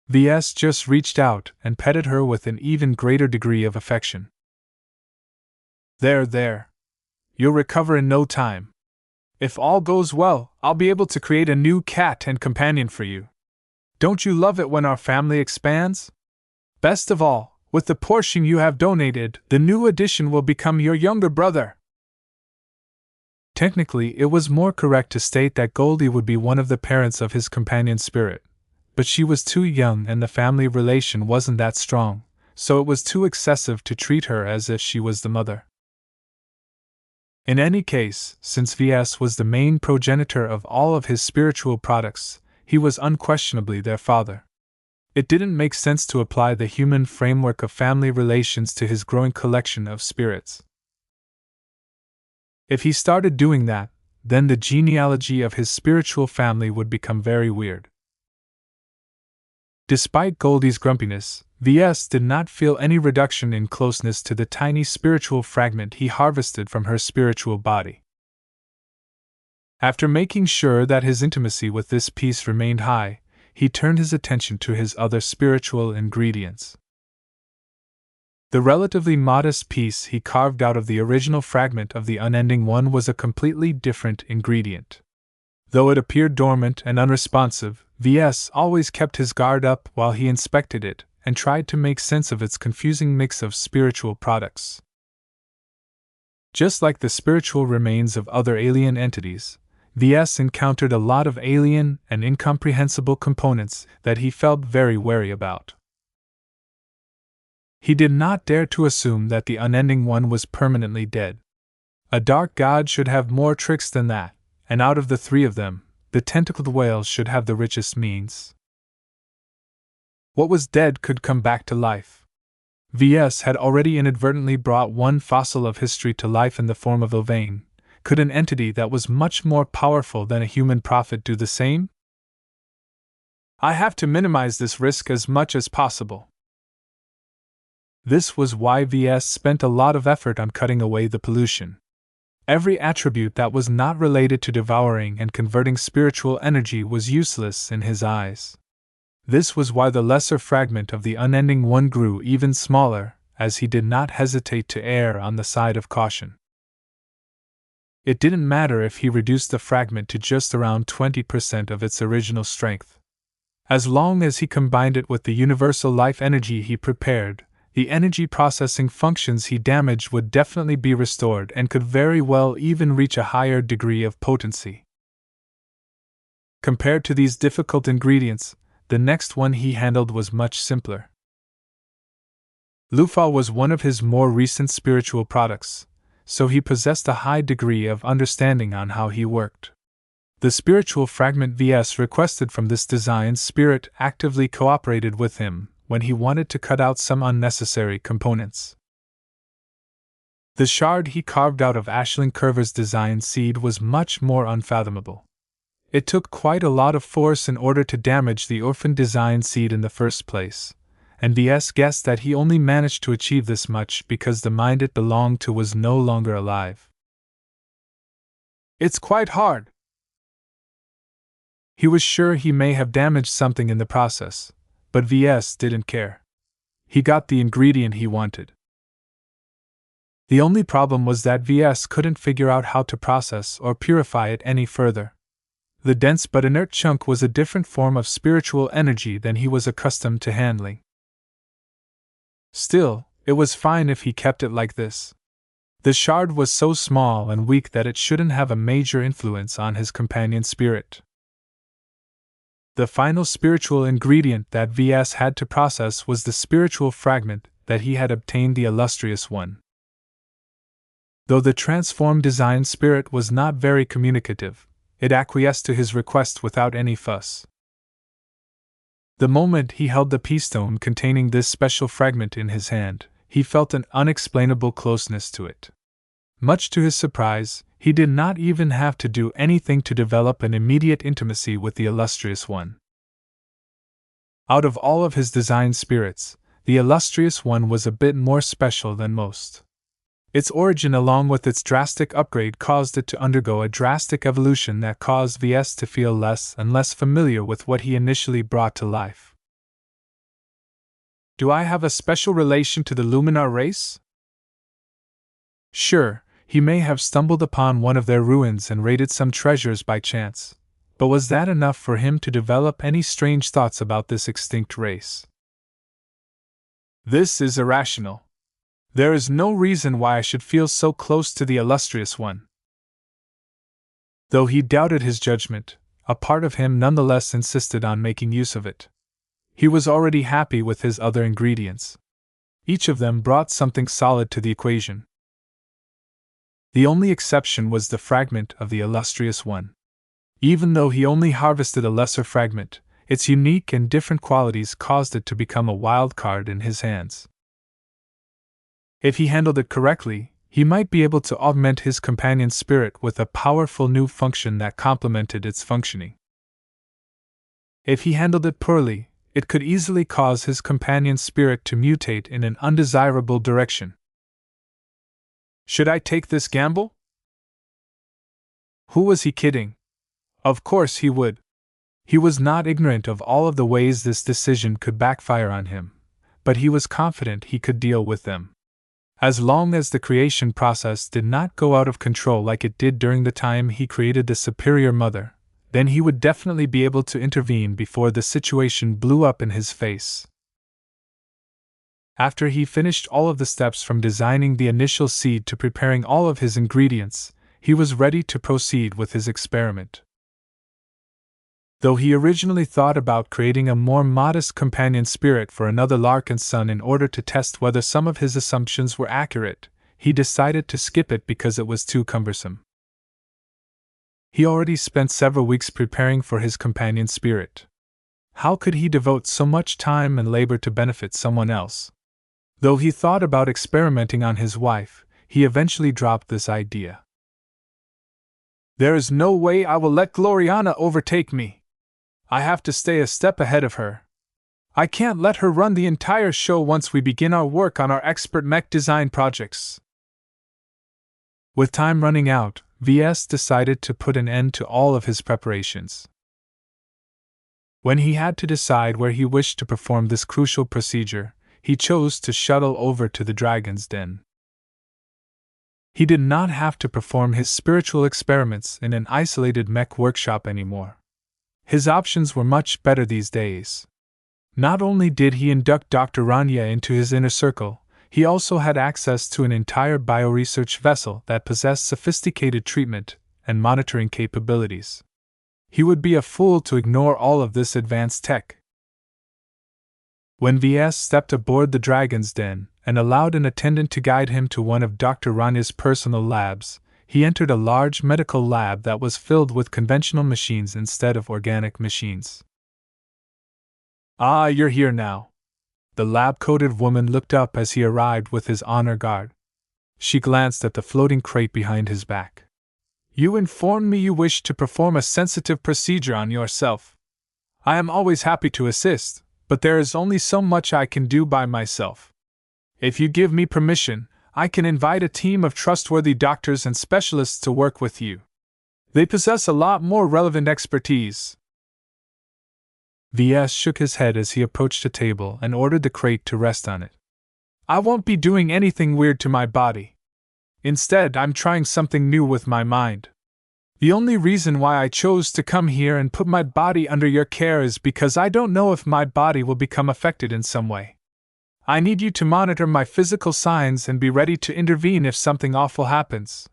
Ves just reached out and petted her with an even greater degree of affection. There. You'll recover in no time. If all goes well, I'll be able to create a new cat and companion for you. Don't you love it when our family expands? Best of all, with the portion you have donated, the new addition will become your younger brother. Technically, it was more correct to state that Goldie would be one of the parents of his companion spirit. But she was too young and the family relation wasn't that strong, so it was too excessive to treat her as if she was the mother. In any case, since Ves was the main progenitor of all of his spiritual products, he was unquestionably their father. It didn't make sense to apply the human framework of family relations to his growing collection of spirits. If he started doing that, then the genealogy of his spiritual family would become very weird. Despite Goldie's grumpiness, Ves did not feel any reduction in closeness to the tiny spiritual fragment he harvested from her spiritual body. After making sure that his intimacy with this piece remained high, he turned his attention to his other spiritual ingredients. The relatively modest piece he carved out of the original fragment of the unending one was a completely different ingredient. Though it appeared dormant and unresponsive, Ves always kept his guard up while he inspected it and tried to make sense of its confusing mix of spiritual products. Just like the spiritual remains of other alien entities, Ves encountered a lot of alien and incomprehensible components that he felt very wary about. He did not dare to assume that the unending one was permanently dead. A dark god should have more tricks than that, and out of the three of them, the tentacled whale should have the richest means. What was dead could come back to life. Ves had already inadvertently brought one fossil of history to life in the form of Ilvain. Could an entity that was much more powerful than a human prophet do the same? I have to minimize this risk as much as possible. This was why Ves spent a lot of effort on cutting away the pollution. Every attribute that was not related to devouring and converting spiritual energy was useless in his eyes. This was why the lesser fragment of the unending one grew even smaller, as he did not hesitate to err on the side of caution. It didn't matter if he reduced the fragment to just around 20% of its original strength. As long as he combined it with the universal life energy he prepared, the energy processing functions he damaged would definitely be restored and could very well even reach a higher degree of potency. Compared to these difficult ingredients, the next one he handled was much simpler. Lufa was one of his more recent spiritual products, so he possessed a high degree of understanding on how he worked. The spiritual fragment Ves requested from this design spirit actively cooperated with him when he wanted to cut out some unnecessary components. The shard he carved out of Ashling Curver's design seed was much more unfathomable. It took quite a lot of force in order to damage the orphan design seed in the first place, and Ves guessed that he only managed to achieve this much because the mind it belonged to was no longer alive. "It's quite hard." He was sure he may have damaged something in the process, but Ves didn't care. He got the ingredient he wanted. The only problem was that Ves couldn't figure out how to process or purify it any further. The dense but inert chunk was a different form of spiritual energy than he was accustomed to handling. Still, it was fine if he kept it like this. The shard was so small and weak that it shouldn't have a major influence on his companion spirit. The final spiritual ingredient that Ves had to process was the spiritual fragment that he had obtained, the illustrious one. Though the transformed design spirit was not very communicative, it acquiesced to his request without any fuss. The moment he held the peastone containing this special fragment in his hand, he felt an unexplainable closeness to it. Much to his surprise, he did not even have to do anything to develop an immediate intimacy with the illustrious one. Out of all of his design spirits, the illustrious one was a bit more special than most. Its origin along with its drastic upgrade caused it to undergo a drastic evolution that caused Ves to feel less and less familiar with what he initially brought to life. "Do I have a special relation to the Luminar race?" Sure, he may have stumbled upon one of their ruins and raided some treasures by chance, but was that enough for him to develop any strange thoughts about this extinct race? This is irrational. There is no reason why I should feel so close to the illustrious one. Though he doubted his judgment, a part of him nonetheless insisted on making use of it. He was already happy with his other ingredients. Each of them brought something solid to the equation. The only exception was the fragment of the illustrious one. Even though he only harvested a lesser fragment, its unique and different qualities caused it to become a wild card in his hands. If he handled it correctly, he might be able to augment his companion's spirit with a powerful new function that complemented its functioning. If he handled it poorly, it could easily cause his companion's spirit to mutate in an undesirable direction. Should I take this gamble? Who was he kidding? Of course he would. He was not ignorant of all of the ways this decision could backfire on him, but he was confident he could deal with them. As long as the creation process did not go out of control like it did during the time he created the Superior Mother, then he would definitely be able to intervene before the situation blew up in his face. After he finished all of the steps from designing the initial seed to preparing all of his ingredients, he was ready to proceed with his experiment. Though he originally thought about creating a more modest companion spirit for another Larkinson in order to test whether some of his assumptions were accurate, he decided to skip it because it was too cumbersome. He already spent several weeks preparing for his companion spirit. How could he devote so much time and labor to benefit someone else? Though he thought about experimenting on his wife, he eventually dropped this idea. There is no way I will let Gloriana overtake me. I have to stay a step ahead of her. I can't let her run the entire show once we begin our work on our expert mech design projects. With time running out, Ves decided to put an end to all of his preparations. When he had to decide where he wished to perform this crucial procedure, he chose to shuttle over to the dragon's den. He did not have to perform his spiritual experiments in an isolated mech workshop anymore. His options were much better these days. Not only did he induct Dr. Rania into his inner circle, he also had access to an entire bioresearch vessel that possessed sophisticated treatment and monitoring capabilities. He would be a fool to ignore all of this advanced tech. When Ves stepped aboard the dragon's den and allowed an attendant to guide him to one of Dr. Rania's personal labs, he entered a large medical lab that was filled with conventional machines instead of organic machines. "Ah, you're here now." The lab-coated woman looked up as he arrived with his honor guard. She glanced at the floating crate behind his back. "You informed me you wished to perform a sensitive procedure on yourself. I am always happy to assist, but there is only so much I can do by myself. If you give me permission, I can invite a team of trustworthy doctors and specialists to work with you. They possess a lot more relevant expertise." Ves shook his head as he approached a table and ordered the crate to rest on it. "I won't be doing anything weird to my body. Instead, I'm trying something new with my mind. The only reason why I chose to come here and put my body under your care is because I don't know if my body will become affected in some way. I need you to monitor my physical signs and be ready to intervene if something awful happens."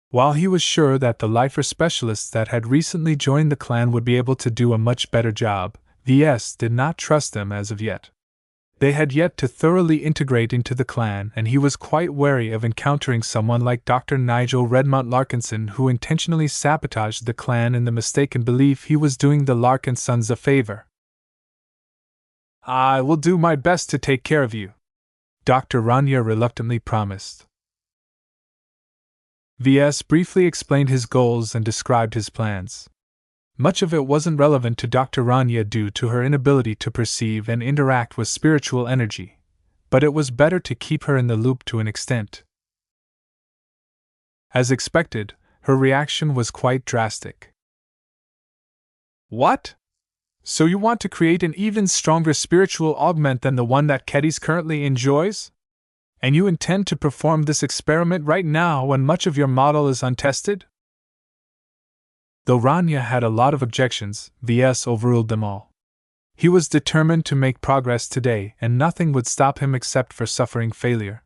While he was sure that the lifer specialists that had recently joined the clan would be able to do a much better job, Ves did not trust them as of yet. They had yet to thoroughly integrate into the clan, and he was quite wary of encountering someone like Dr. Nigel Redmont Larkinson, who intentionally sabotaged the clan in the mistaken belief he was doing the Larkinsons a favor. "I will do my best to take care of you," Dr. Rania reluctantly promised. Ves briefly explained his goals and described his plans. Much of it wasn't relevant to Dr. Rania due to her inability to perceive and interact with spiritual energy, but it was better to keep her in the loop to an extent. As expected, her reaction was quite drastic. "What? So you want to create an even stronger spiritual augment than the one that Kedis currently enjoys? And you intend to perform this experiment right now when much of your model is untested?" Though Rania had a lot of objections, Ves overruled them all. He was determined to make progress today, and nothing would stop him except for suffering failure.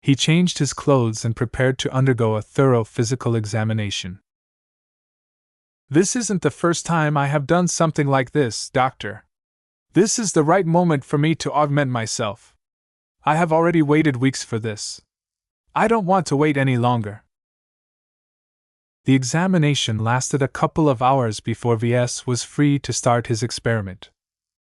He changed his clothes and prepared to undergo a thorough physical examination. "This isn't the first time I have done something like this, Doctor. This is the right moment for me to augment myself. I have already waited weeks for this. I don't want to wait any longer." The examination lasted a couple of hours before Ves was free to start his experiment.